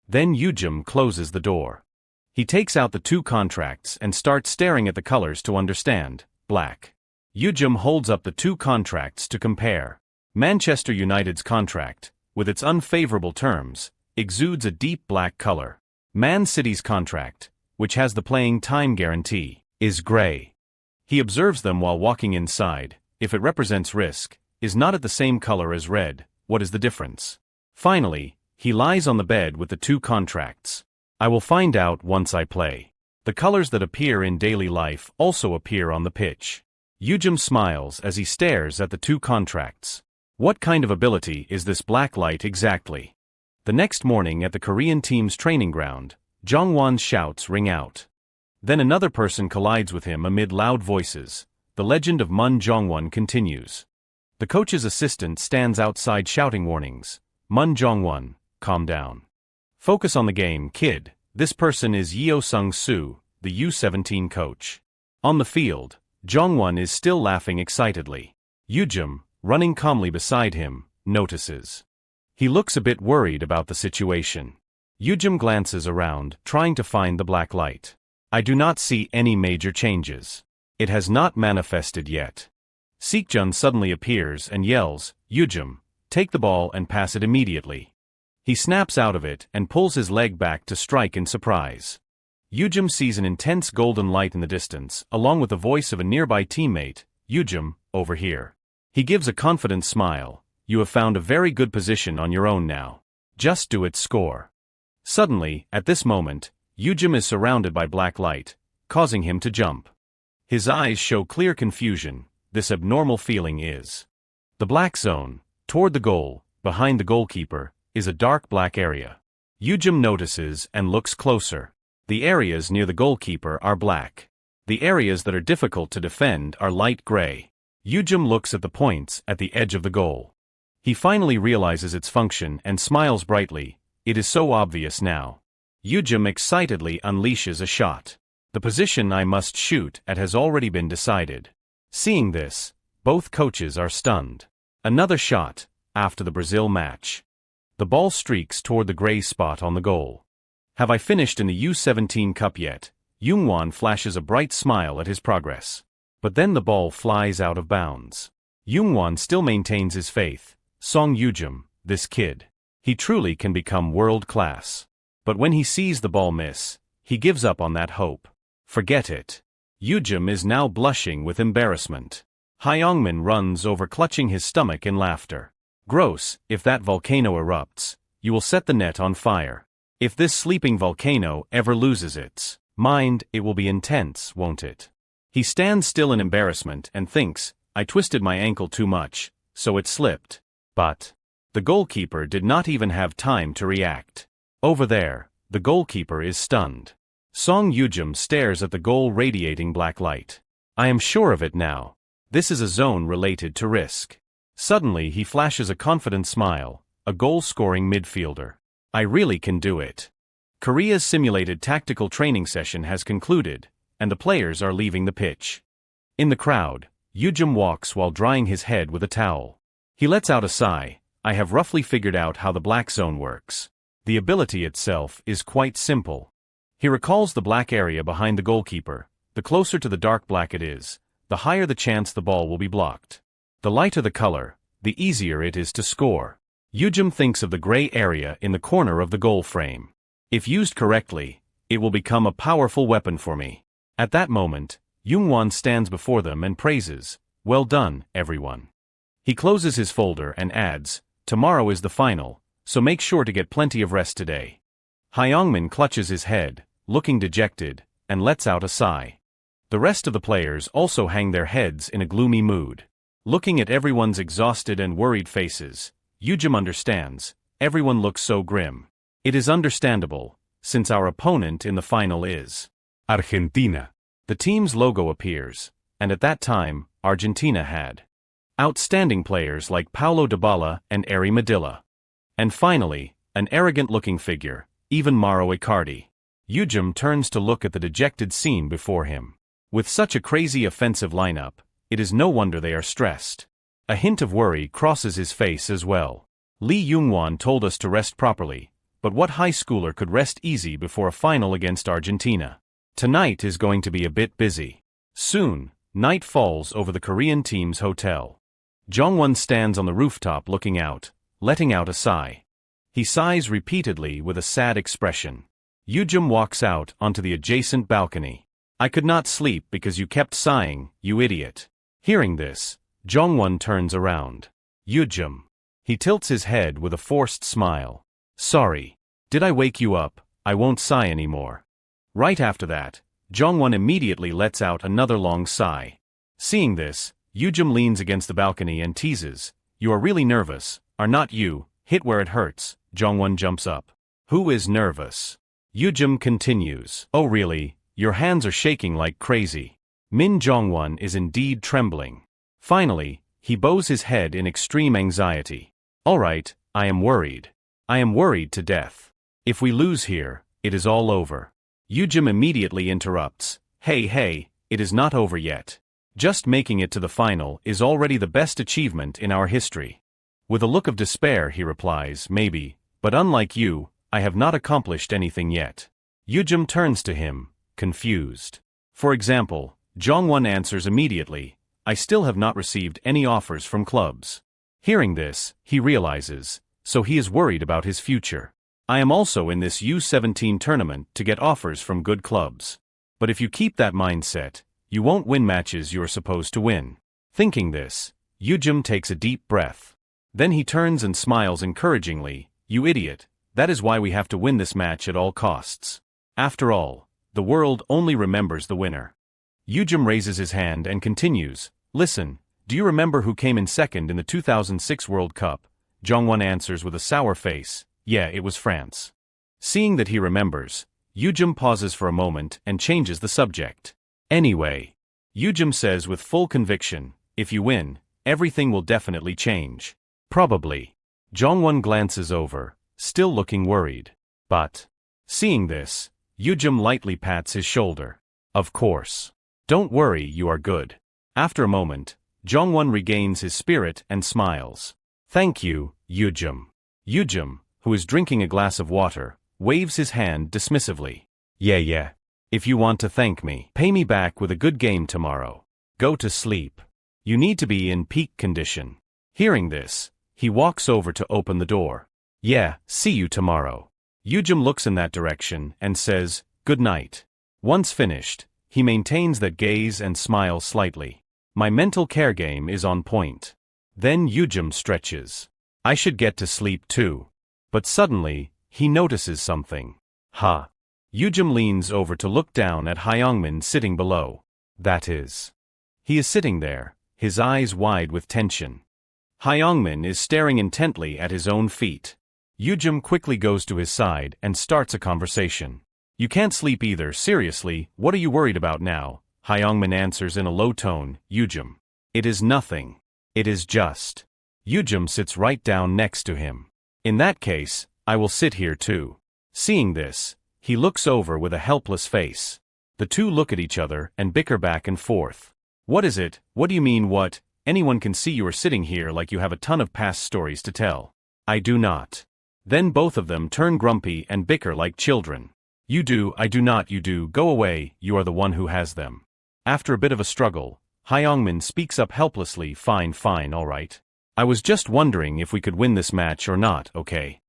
Then Yujim closes the door. He takes out the 2 contracts and starts staring at the colors to understand. Black. Yujim holds up the 2 contracts to compare. Manchester United's contract, with its unfavorable terms, exudes a deep black color. Man City's contract, which has the playing time guarantee, is gray. He observes them while walking inside. if it represents risk, is not at the same color as red. What is the difference? Finally, he lies on the bed with the two contracts. I will find out once I play. The colors that appear in daily life also appear on the pitch. Yujim smiles as he stares at the two contracts. What kind of ability is this black light exactly? The next morning at the Korean team's training ground, Jongwon's shouts ring out. Then another person collides with him amid loud voices. The legend of Mun Jongwon continues. The coach's assistant stands outside shouting warnings. Mun Jongwon, calm down. Focus on the game, kid. This person is Yeo Sung-soo, the U17 coach. On the field, Jongwon is still laughing excitedly. Yujim, running calmly beside him, notices. He looks a bit worried about the situation. Yujim glances around, trying to find the black light. I do not see any major changes. It has not manifested yet. Seekjun suddenly appears and yells, Yujim, take the ball and pass it immediately. He snaps out of it and pulls his leg back to strike in surprise. Yujim sees an intense golden light in the distance, along with the voice of a nearby teammate, Yujim, over here. He gives a confident smile. You have found a very good position on your own now. Just do it, score. Suddenly, at this moment, Yujim is surrounded by black light, causing him to jump. His eyes show clear confusion. This abnormal feeling is. The black zone, toward the goal, behind the goalkeeper, is a dark black area. Yujim notices and looks closer. The areas near the goalkeeper are black. The areas that are difficult to defend are light gray. Yujim looks at the points at the edge of the goal. He finally realizes its function and smiles brightly. It is so obvious now. Yujim excitedly unleashes a shot. The position I must shoot at has already been decided. Seeing this, both coaches are stunned. Another shot, after the Brazil match. The ball streaks toward the gray spot on the goal. Have I finished in the U17 Cup yet? Jungwon flashes a bright smile at his progress. But then the ball flies out of bounds. Jungwon still maintains his faith. Song Yujim, this kid. He truly can become world class. But when he sees the ball miss, he gives up on that hope. Forget it. Yujim is now blushing with embarrassment. Hyungmin runs over, clutching his stomach in laughter. Gross, if that volcano erupts, you will set the net on fire. If this sleeping volcano ever loses its mind, it will be intense, won't it? He stands still in embarrassment and thinks, I twisted my ankle too much, so it slipped. But the goalkeeper did not even have time to react. Over there, the goalkeeper is stunned. Song Yujim stares at the goal radiating black light. I am sure of it now. This is a zone related to risk. Suddenly he flashes a confident smile, a goal-scoring midfielder. I really can do it. Korea's simulated tactical training session has concluded, and the players are leaving the pitch. In the crowd, Yujim walks while drying his head with a towel. He lets out a sigh. I have roughly figured out how the black zone works. The ability itself is quite simple. He recalls the black area behind the goalkeeper. The closer to the dark black it is, the higher the chance the ball will be blocked. The lighter the color, the easier it is to score. Yujim thinks of the gray area in the corner of the goal frame. If used correctly, it will become a powerful weapon for me. At that moment, Jungwon stands before them and praises, well done, everyone. He closes his folder and adds, tomorrow is the final, so make sure to get plenty of rest today. Hyungmin clutches his head, looking dejected, and lets out a sigh. The rest of the players also hang their heads in a gloomy mood. Looking at everyone's exhausted and worried faces, Yujim understands, everyone looks so grim. It is understandable, since our opponent in the final is Argentina. The team's logo appears, and at that time, Argentina had outstanding players like Paulo Dybala and Eri Madilla. And finally, an arrogant-looking figure, even Mauro Icardi. Yujim turns to look at the dejected scene before him. With such a crazy offensive lineup, it is no wonder they are stressed. A hint of worry crosses his face as well. Lee Jungwon told us to rest properly, but what high schooler could rest easy before a final against Argentina? Tonight is going to be a bit busy. Soon, night falls over the Korean team's hotel. Jongwon stands on the rooftop looking out, letting out a sigh. He sighs repeatedly with a sad expression. Yujim walks out onto the adjacent balcony. I could not sleep because you kept sighing, you idiot. Hearing this, Jongwon turns around. Yujum. He tilts his head with a forced smile. Sorry. Did I wake you up? I won't sigh anymore. Right after that, Jongwon immediately lets out another long sigh. Seeing this, Yujum leans against the balcony and teases, You are really nervous, are not you? Hit where it hurts. Jongwon jumps up. Who is nervous? Yujum continues. Oh really, your hands are shaking like crazy. Min Jongwon is indeed trembling. Finally, he bows his head in extreme anxiety. Alright, I am worried. I am worried to death. If we lose here, it is all over. Yujum immediately interrupts. Hey, it is not over yet. Just making it to the final is already the best achievement in our history. With a look of despair he replies, maybe, but unlike you, I have not accomplished anything yet. Yujum turns to him, confused. For example, Jongwon answers immediately, I still have not received any offers from clubs. Hearing this, he realizes, so he is worried about his future. I am also in this U17 tournament to get offers from good clubs. But if you keep that mindset, you won't win matches you're supposed to win. Thinking this, Yujum takes a deep breath. Then he turns and smiles encouragingly, You idiot, that is why we have to win this match at all costs. After all, the world only remembers the winner. Yujum raises his hand and continues, Listen, do you remember who came in second in the 2006 World Cup? Jongwon answers with a sour face, Yeah, it was France. Seeing that he remembers, Yujum pauses for a moment and changes the subject. Anyway, Yujum says with full conviction, if you win, everything will definitely change. Probably. Jongwon glances over, still looking worried. But, seeing this, Yujum lightly pats his shoulder. Of course. Don't worry, you are good. After a moment, Jongwon regains his spirit and smiles. Thank you, Yujum. Yujum, who is drinking a glass of water, waves his hand dismissively. Yeah. If you want to thank me, pay me back with a good game tomorrow. Go to sleep. You need to be in peak condition. Hearing this, he walks over to open the door. Yeah, see you tomorrow. Yujum looks in that direction and says, Good night. Once finished, he maintains that gaze and smiles slightly. My mental care game is on point. Then Yujum stretches. I should get to sleep too. But suddenly, he notices something. Yujum leans over to look down at Hyungmin sitting below. That is. He is sitting there, his eyes wide with tension. Hyungmin is staring intently at his own feet. Yujum quickly goes to his side and starts a conversation. You can't sleep either, seriously, what are you worried about now? Hyungmin answers in a low tone, Yujum. It is nothing. It is just. Yujum sits right down next to him. In that case, I will sit here too. Seeing this, he looks over with a helpless face. The two look at each other and bicker back and forth. What is it? What do you mean what? Anyone can see you are sitting here like you have a ton of past stories to tell. I do not. Then both of them turn grumpy and bicker like children. You do, I do not, you do, go away, you are the one who has them. After a bit of a struggle, Hyungmin speaks up helplessly, fine, alright. I was just wondering if we could win this match or not, okay?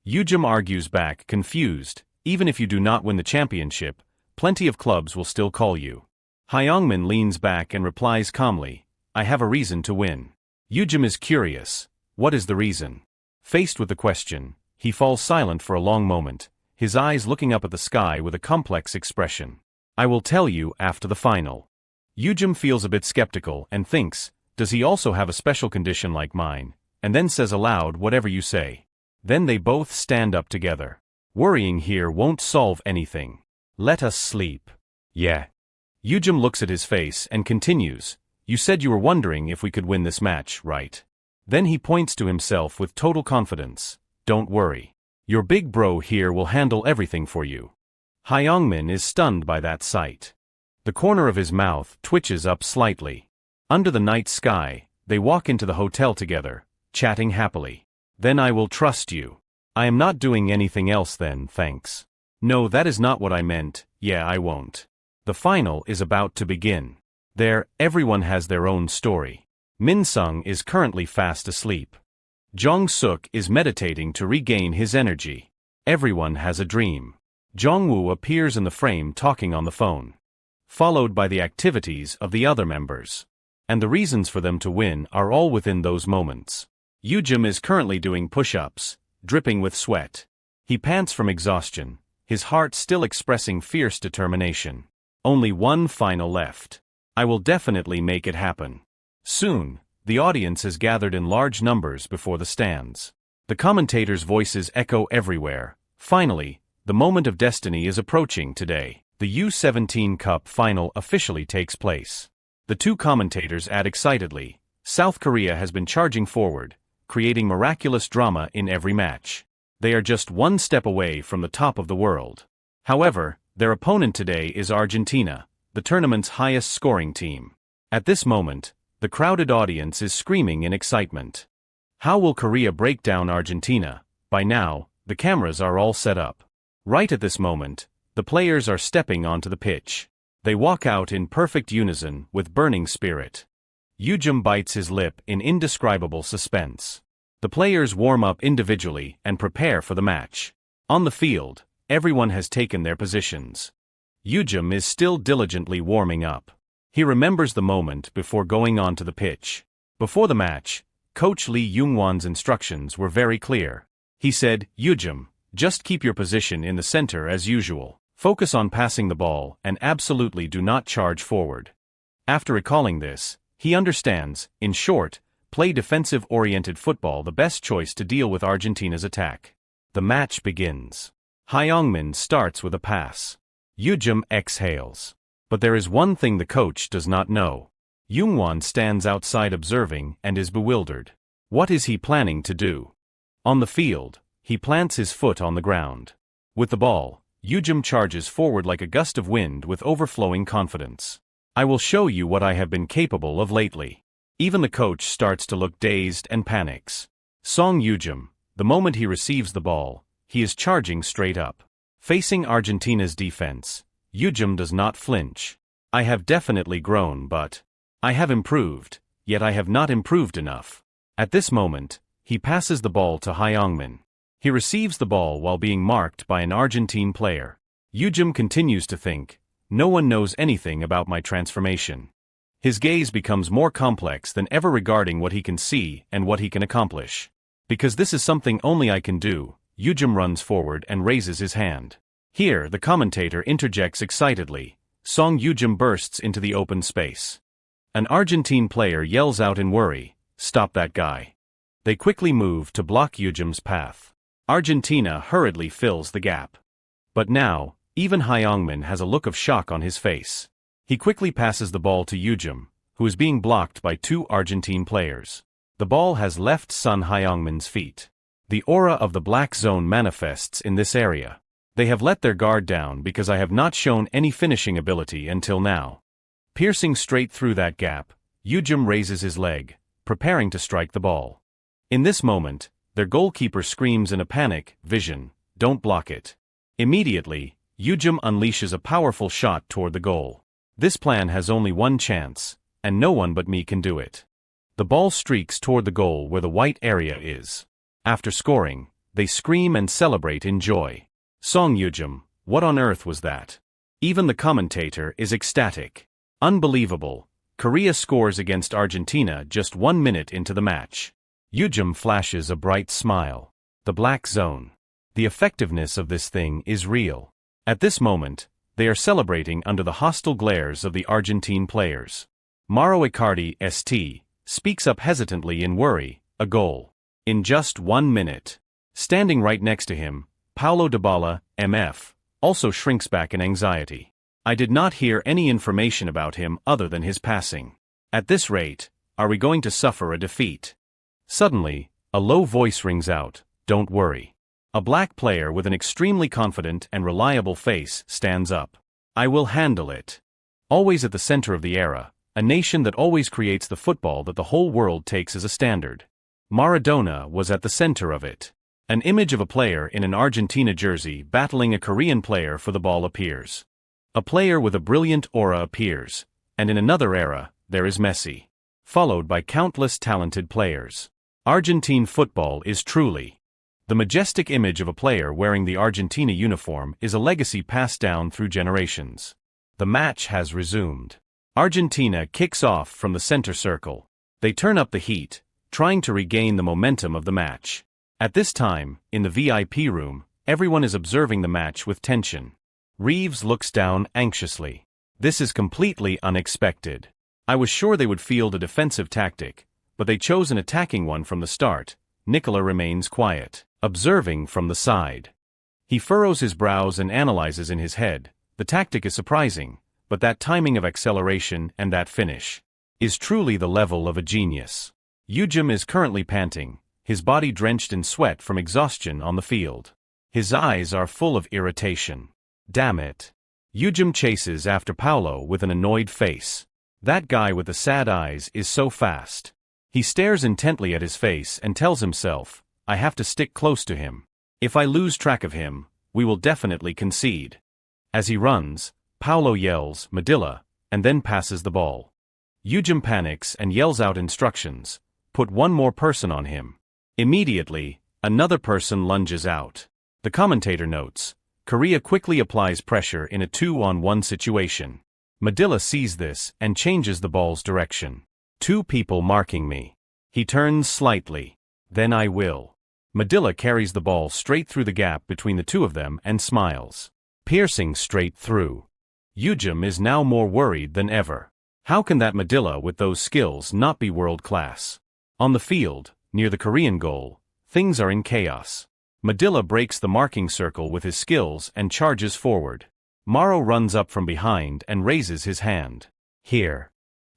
Yujum argues back, confused. Even if you do not win the championship, plenty of clubs will still call you. Hyungmin leans back and replies calmly, I have a reason to win. Yujum is curious. What is the reason? Faced with the question, he falls silent for a long moment, his eyes looking up at the sky with a complex expression. I will tell you after the final. Yujum feels a bit skeptical and thinks, does he also have a special condition like mine? And then says aloud, whatever you say. Then they both stand up together. Worrying here won't solve anything. Let us sleep. Yeah. Yujum looks at his face and continues, You said you were wondering if we could win this match, right? Then he points to himself with total confidence. Don't worry. Your big bro here will handle everything for you. Hyungmin is stunned by that sight. The corner of his mouth twitches up slightly. Under the night sky, they walk into the hotel together, chatting happily. Then I will trust you. I am not doing anything else then, thanks. No, that is not what I meant, yeah, I won't. The final is about to begin. There, everyone has their own story. Min-sung is currently fast asleep. Jong-suk is meditating to regain his energy. Everyone has a dream. Jong-woo appears in the frame talking on the phone. Followed by the activities of the other members. And the reasons for them to win are all within those moments. Yujim is currently doing push-ups, dripping with sweat. He pants from exhaustion, his heart still expressing fierce determination. Only one final left. I will definitely make it happen. Soon, the audience has gathered in large numbers before the stands. The commentators' voices echo everywhere. Finally, the moment of destiny is approaching today. The U17 Cup final officially takes place. The two commentators add excitedly, South Korea has been charging forward, creating miraculous drama in every match. They are just one step away from the top of the world. However, their opponent today is Argentina, the tournament's highest scoring team. At this moment, the crowded audience is screaming in excitement. How will Korea break down Argentina? By now, the cameras are all set up. Right at this moment, the players are stepping onto the pitch. They walk out in perfect unison with burning spirit. Yujim bites his lip in indescribable suspense. The players warm up individually and prepare for the match. On the field, everyone has taken their positions. Yujim is still diligently warming up. He remembers the moment before going onto the pitch. Before the match, Coach Lee Young-won's instructions were very clear. He said, Yujim, just keep your position in the center as usual. Focus on passing the ball and absolutely do not charge forward. After recalling this, he understands, in short, play defensive-oriented football the best choice to deal with Argentina's attack. The match begins. Hyungmin starts with a pass. Yujim exhales. But there is one thing the coach does not know. Young-won stands outside observing and is bewildered. What is he planning to do? On the field, he plants his foot on the ground. With the ball, Yujim charges forward like a gust of wind with overflowing confidence. I will show you what I have been capable of lately. Even the coach starts to look dazed and panics. Song Yujim, the moment he receives the ball, he is charging straight up. Facing Argentina's defense, Yujim does not flinch. I have definitely grown, but I have improved, yet I have not improved enough. At this moment, he passes the ball to Hyungmin. He receives the ball while being marked by an Argentine player. Yujim continues to think, no one knows anything about my transformation. His gaze becomes more complex than ever regarding what he can see and what he can accomplish. Because this is something only I can do, Yujim runs forward and raises his hand. Here, the commentator interjects excitedly. Song Yujim bursts into the open space. An Argentine player yells out in worry, "Stop that guy." They quickly move to block Yujim's path. Argentina hurriedly fills the gap. But now, even Hyungmin has a look of shock on his face. He quickly passes the ball to Yujim, who is being blocked by two Argentine players. The ball has left Sun Hyungmin's feet. The aura of the black zone manifests in this area. They have let their guard down because I have not shown any finishing ability until now. Piercing straight through that gap, Yujim raises his leg, preparing to strike the ball. In this moment, their goalkeeper screams in a panic, "Vision, don't block it." Immediately, Yujim unleashes a powerful shot toward the goal. This plan has only one chance, and no one but me can do it. The ball streaks toward the goal where the white area is. After scoring, they scream and celebrate in joy. Song Yujim, what on earth was that? Even the commentator is ecstatic. Unbelievable, Korea scores against Argentina just 1 minute into the match. Yujim flashes a bright smile. The black zone. The effectiveness of this thing is real. At this moment, they are celebrating under the hostile glares of the Argentine players. Mauro Icardi St. speaks up hesitantly in worry, a goal. In just 1 minute. Standing right next to him, Paulo Dybala, MF, also shrinks back in anxiety. I did not hear any information about him other than his passing. At this rate, are we going to suffer a defeat? Suddenly, a low voice rings out, "Don't worry." A black player with an extremely confident and reliable face stands up. "I will handle it." Always at the center of the era, a nation that always creates the football that the whole world takes as a standard. Maradona was at the center of it. An image of a player in an Argentina jersey battling a Korean player for the ball appears. A player with a brilliant aura appears, and in another era, there is Messi. Followed by countless talented players. Argentine football is truly. The majestic image of a player wearing the Argentina uniform is a legacy passed down through generations. The match has resumed. Argentina kicks off from the center circle. They turn up the heat, trying to regain the momentum of the match. At this time, in the VIP room, everyone is observing the match with tension. Reeves looks down anxiously. This is completely unexpected. I was sure they would field a defensive tactic, but they chose an attacking one from the start. Nicola remains quiet, observing from the side. He furrows his brows and analyzes in his head. The tactic is surprising, but that timing of acceleration and that finish is truly the level of a genius. Yujim is currently panting, his body drenched in sweat from exhaustion on the field. His eyes are full of irritation. Damn it. Yujim chases after Paulo with an annoyed face. That guy with the sad eyes is so fast. He stares intently at his face and tells himself, I have to stick close to him. If I lose track of him, we will definitely concede. As he runs, Paulo yells, Madilla, and then passes the ball. Yujim panics and yells out instructions. Put one more person on him. Immediately, another person lunges out. The commentator notes, Korea quickly applies pressure in a 2-on-1 situation. Madilla sees this and changes the ball's direction. Two people marking me. He turns slightly. Then I will. Madilla carries the ball straight through the gap between the two of them and smiles. Piercing straight through. Yujim is now more worried than ever. How can that Madilla with those skills not be world class? On the field, near the Korean goal, things are in chaos. Madilla breaks the marking circle with his skills and charges forward. Maro runs up from behind and raises his hand. Here.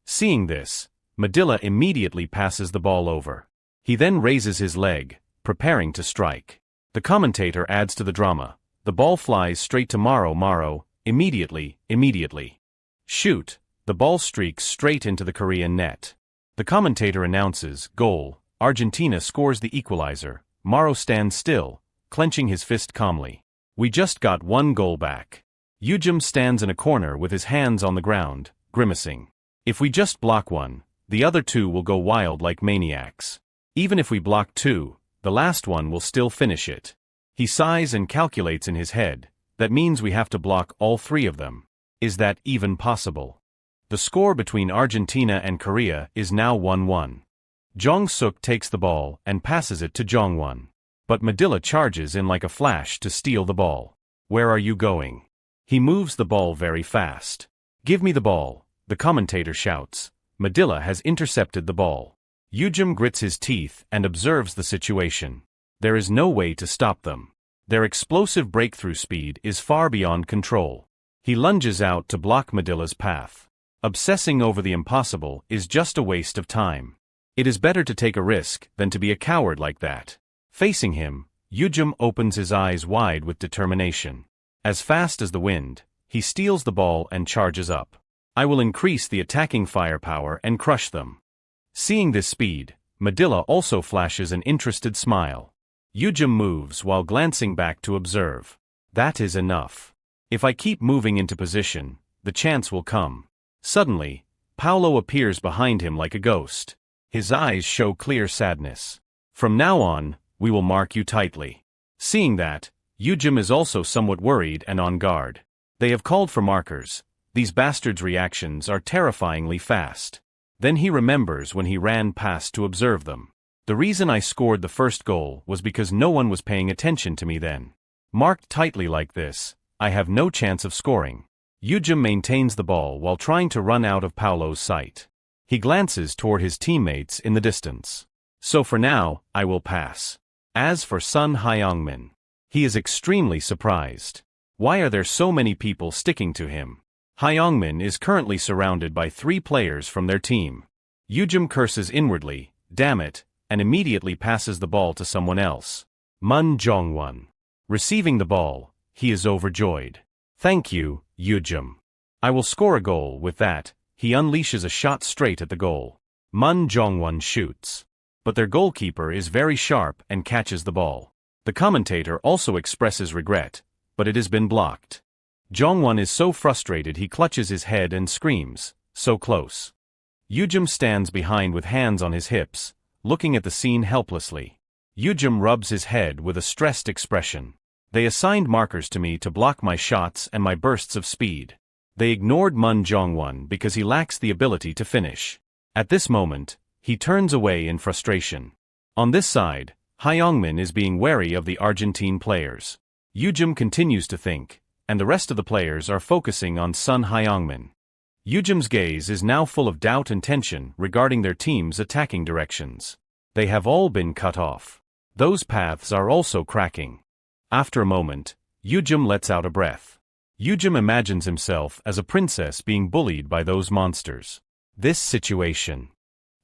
Seeing this, Madilla immediately passes the ball over. He then raises his leg, preparing to strike. The commentator adds to the drama. The ball flies straight to Maro, immediately. Shoot, the ball streaks straight into the Korean net. The commentator announces, goal, Argentina scores the equalizer. Maro stands still, clenching his fist calmly. We just got one goal back. Yujim stands in a corner with his hands on the ground, grimacing. If we just block one, the other two will go wild like maniacs. Even if we block two, the last one will still finish it. He sighs and calculates in his head. That means we have to block all three of them. Is that even possible? The score between Argentina and Korea is now 1-1. Jong-suk takes the ball and passes it to Jong-won. But Madilla charges in like a flash to steal the ball. Where are you going? He moves the ball very fast. Give me the ball, the commentator shouts. Madilla has intercepted the ball. Yujim grits his teeth and observes the situation. There is no way to stop them. Their explosive breakthrough speed is far beyond control. He lunges out to block Madilla's path. Obsessing over the impossible is just a waste of time. It is better to take a risk than to be a coward like that. Facing him, Yujim opens his eyes wide with determination. As fast as the wind, he steals the ball and charges up. I will increase the attacking firepower and crush them. Seeing this speed, Madilla also flashes an interested smile. Yujim moves while glancing back to observe. That is enough. If I keep moving into position, the chance will come. Suddenly, Paulo appears behind him like a ghost. His eyes show clear sadness. From now on, we will mark you tightly. Seeing that, Yujim is also somewhat worried and on guard. They have called for markers. These bastards' reactions are terrifyingly fast. Then he remembers when he ran past to observe them. The reason I scored the first goal was because no one was paying attention to me then. Marked tightly like this, I have no chance of scoring. Yujim maintains the ball while trying to run out of Paulo's sight. He glances toward his teammates in the distance. So for now, I will pass. As for Sun Hyungmin, he is extremely surprised. Why are there so many people sticking to him? Hyungmin is currently surrounded by 3 players from their team. Yujim curses inwardly, damn it, and immediately passes the ball to someone else. Mun Jong-won. Receiving the ball, he is overjoyed. Thank you, Yujim. I will score a goal with that. He unleashes a shot straight at the goal. Mun Jong-won shoots. But their goalkeeper is very sharp and catches the ball. The commentator also expresses regret, but it has been blocked. Jong-won is so frustrated he clutches his head and screams, so close. Yujim stands behind with hands on his hips, looking at the scene helplessly. Yujim rubs his head with a stressed expression. They assigned markers to me to block my shots and my bursts of speed. They ignored Mun Jongwon because he lacks the ability to finish. At this moment, he turns away in frustration. On this side, Hyungmin is being wary of the Argentine players. Yujum continues to think, and the rest of the players are focusing on Sun Hyungmin. Yujum's gaze is now full of doubt and tension regarding their team's attacking directions. They have all been cut off. Those paths are also cracking. After a moment, Yujum lets out a breath. Yujum imagines himself as a princess being bullied by those monsters. This situation.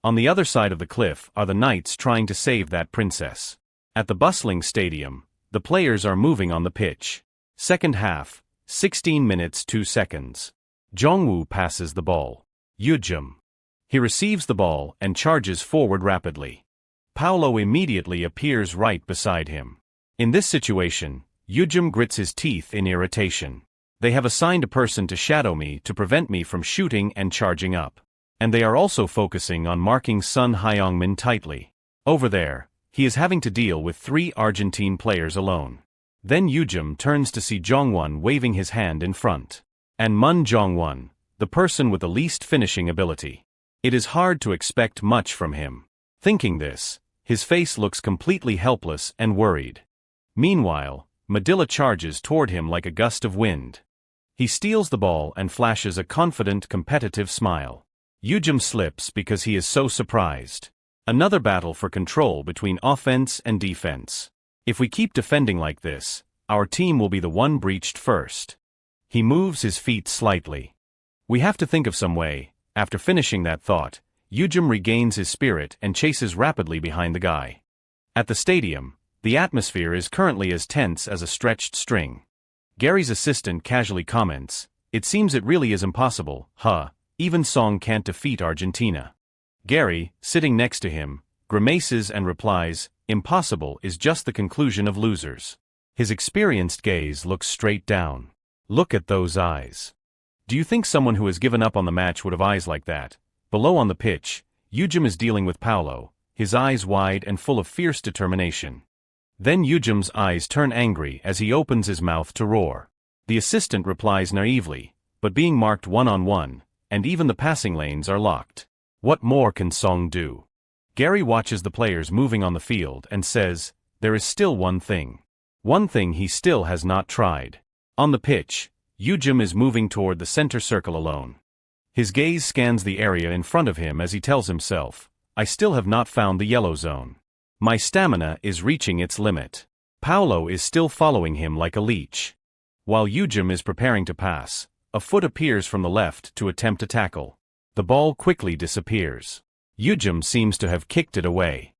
On the other side of the cliff are the knights trying to save that princess. At the bustling stadium, the players are moving on the pitch. Second half, 16 minutes 2 seconds. Jongwoo passes the ball. Yujum. He receives the ball and charges forward rapidly. Paolo immediately appears right beside him. In this situation, Yujum grits his teeth in irritation. They have assigned a person to shadow me to prevent me from shooting and charging up. And they are also focusing on marking Sun Hyungmin tightly. Over there, he is having to deal with 3 Argentine players alone. Then Yujum turns to see Jongwon waving his hand in front. And Mun Jongwon, the person with the least finishing ability. It is hard to expect much from him. Thinking this, his face looks completely helpless and worried. Meanwhile, Madilla charges toward him like a gust of wind. He steals the ball and flashes a confident, competitive smile. Yujum slips because he is so surprised. Another battle for control between offense and defense. If we keep defending like this, our team will be the one breached first. He moves his feet slightly. We have to think of some way. After finishing that thought, Yujum regains his spirit and chases rapidly behind the guy. At the stadium, the atmosphere is currently as tense as a stretched string. Gary's assistant casually comments, "It seems it really is impossible, huh? Even Song can't defeat Argentina." Gary, sitting next to him, grimaces and replies, "Impossible is just the conclusion of losers." His experienced gaze looks straight down. Look at those eyes. Do you think someone who has given up on the match would have eyes like that? Below on the pitch, Yujum is dealing with Paolo, his eyes wide and full of fierce determination. Then Yujum's eyes turn angry as he opens his mouth to roar. The assistant replies naively, but being marked one-on-one, and even the passing lanes are locked. What more can Song do? Gary watches the players moving on the field and says, there is still one thing. One thing he still has not tried. On the pitch, Yujum is moving toward the center circle alone. His gaze scans the area in front of him as he tells himself, I still have not found the yellow zone. My stamina is reaching its limit. Paolo is still following him like a leech. While Yujum is preparing to pass, a foot appears from the left to attempt a tackle. The ball quickly disappears. Yujum seems to have kicked it away.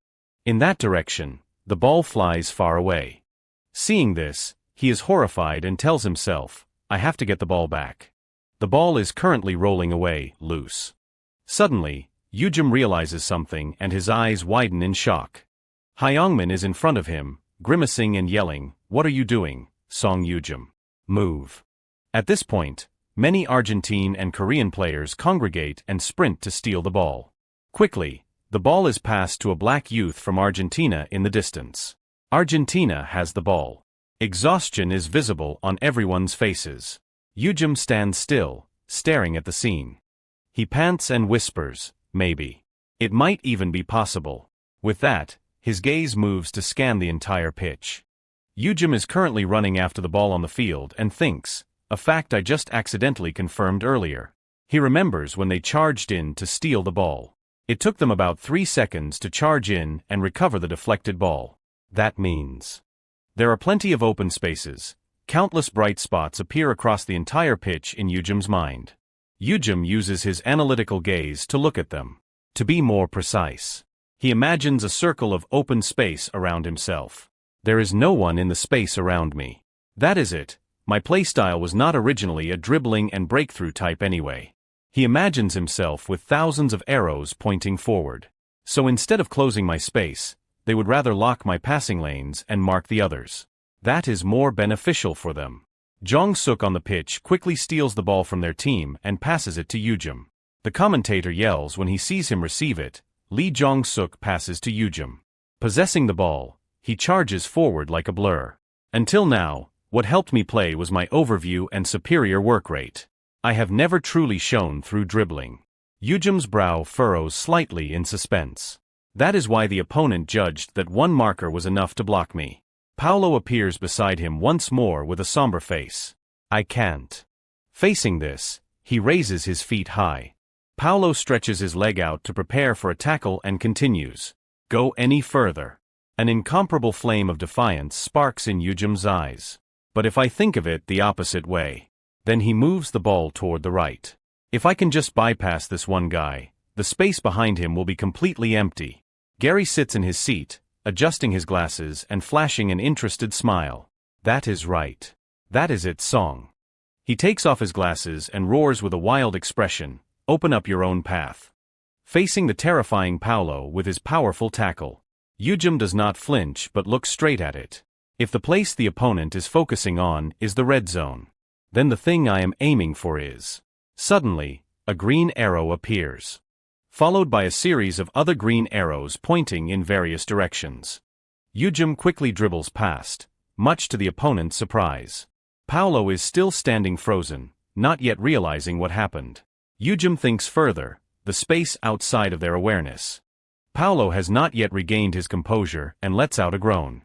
In that direction, the ball flies far away. Seeing this, he is horrified and tells himself, I have to get the ball back. The ball is currently rolling away, loose. Suddenly, Yujum realizes something and his eyes widen in shock. Hyungmin is in front of him, grimacing and yelling, What are you doing, Song Yujum? Move. At this point, many Argentine and Korean players congregate and sprint to steal the ball. Quickly, the ball is passed to a black youth from Argentina in the distance. Argentina has the ball. Exhaustion is visible on everyone's faces. Yujum stands still, staring at the scene. He pants and whispers, maybe. It might even be possible. With that, his gaze moves to scan the entire pitch. Yujum is currently running after the ball on the field and thinks, a fact I just accidentally confirmed earlier. He remembers when they charged in to steal the ball. It took them about 3 seconds to charge in and recover the deflected ball. That means there are plenty of open spaces. Countless bright spots appear across the entire pitch in Yujum's mind. Yujum uses his analytical gaze to look at them. To be more precise, he imagines a circle of open space around himself. There is no one in the space around me. That is it. My playstyle was not originally a dribbling and breakthrough type anyway. He imagines himself with thousands of arrows pointing forward. So instead of closing my space, they would rather lock my passing lanes and mark the others. That is more beneficial for them. Jong-suk on the pitch quickly steals the ball from their team and passes it to Yujum. The commentator yells when he sees him receive it, Lee Jong-suk passes to Yujum. Possessing the ball, he charges forward like a blur. Until now, what helped me play was my overview and superior work rate. I have never truly shone through dribbling. Yujim's brow furrows slightly in suspense. That is why the opponent judged that one marker was enough to block me. Paolo appears beside him once more with a somber face. I can't. Facing this, he raises his feet high. Paolo stretches his leg out to prepare for a tackle and continues. Go any further. An incomparable flame of defiance sparks in Yujim's eyes. But if I think of it the opposite way, then he moves the ball toward the right. If I can just bypass this one guy, the space behind him will be completely empty. Gary sits in his seat, adjusting his glasses and flashing an interested smile. That is right. That is it, Song. He takes off his glasses and roars with a wild expression, open up your own path. Facing the terrifying Paolo with his powerful tackle, Yujim does not flinch but looks straight at it. If the place the opponent is focusing on is the red zone, then the thing I am aiming for is. Suddenly, a green arrow appears, followed by a series of other green arrows pointing in various directions. Yujim quickly dribbles past, much to the opponent's surprise. Paolo is still standing frozen, not yet realizing what happened. Yujim thinks further, the space outside of their awareness. Paolo has not yet regained his composure and lets out a groan.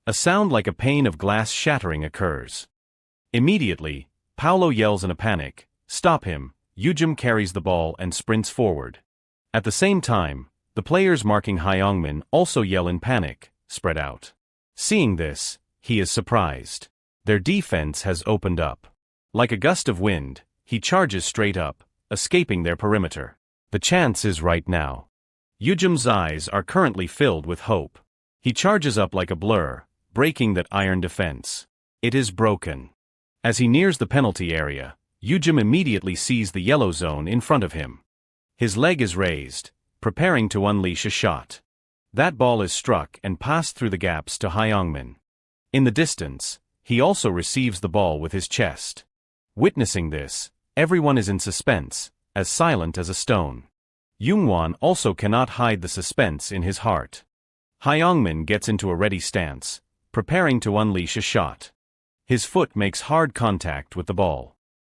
A sound like a pane of glass shattering occurs. Immediately, Paolo yells in a panic, stop him. Yujim carries the ball and sprints forward. At the same time, the players marking Hyungmin also yell in panic, spread out. Seeing this, he is surprised. Their defense has opened up. Like a gust of wind, he charges straight up, escaping their perimeter. The chance is right now. Yujim's eyes are currently filled with hope. He charges up like a blur, breaking that iron defense. It is broken. As he nears the penalty area, Yujim immediately sees the yellow zone in front of him. His leg is raised, preparing to unleash a shot. That ball is struck and passed through the gaps to Hyungmin. In the distance, he also receives the ball with his chest. Witnessing this, everyone is in suspense, as silent as a stone. Youngwon also cannot hide the suspense in his heart. Hyungmin gets into a ready stance, preparing to unleash a shot. His foot makes hard contact with the ball,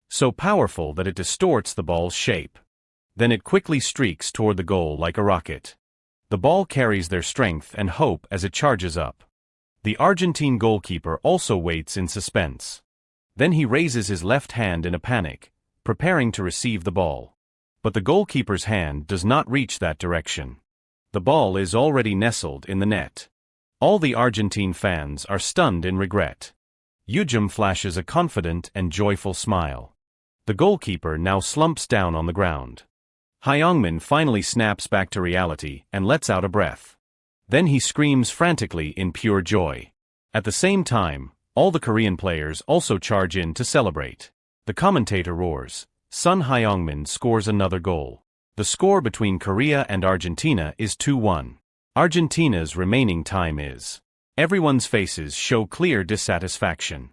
so powerful that it distorts the ball's shape. Then it quickly streaks toward the goal like a rocket. The ball carries their strength and hope as it charges up. The Argentine goalkeeper also waits in suspense. Then he raises his left hand in a panic, preparing to receive the ball. But the goalkeeper's hand does not reach that direction. The ball is already nestled in the net. All the Argentine fans are stunned in regret. Yujim flashes a confident and joyful smile. The goalkeeper now slumps down on the ground. Hyungmin finally snaps back to reality and lets out a breath. Then he screams frantically in pure joy. At the same time, all the Korean players also charge in to celebrate. The commentator roars, Sun Hyungmin scores another goal. The score between Korea and Argentina is 2-1. Argentina's remaining time is. Everyone's faces show clear dissatisfaction.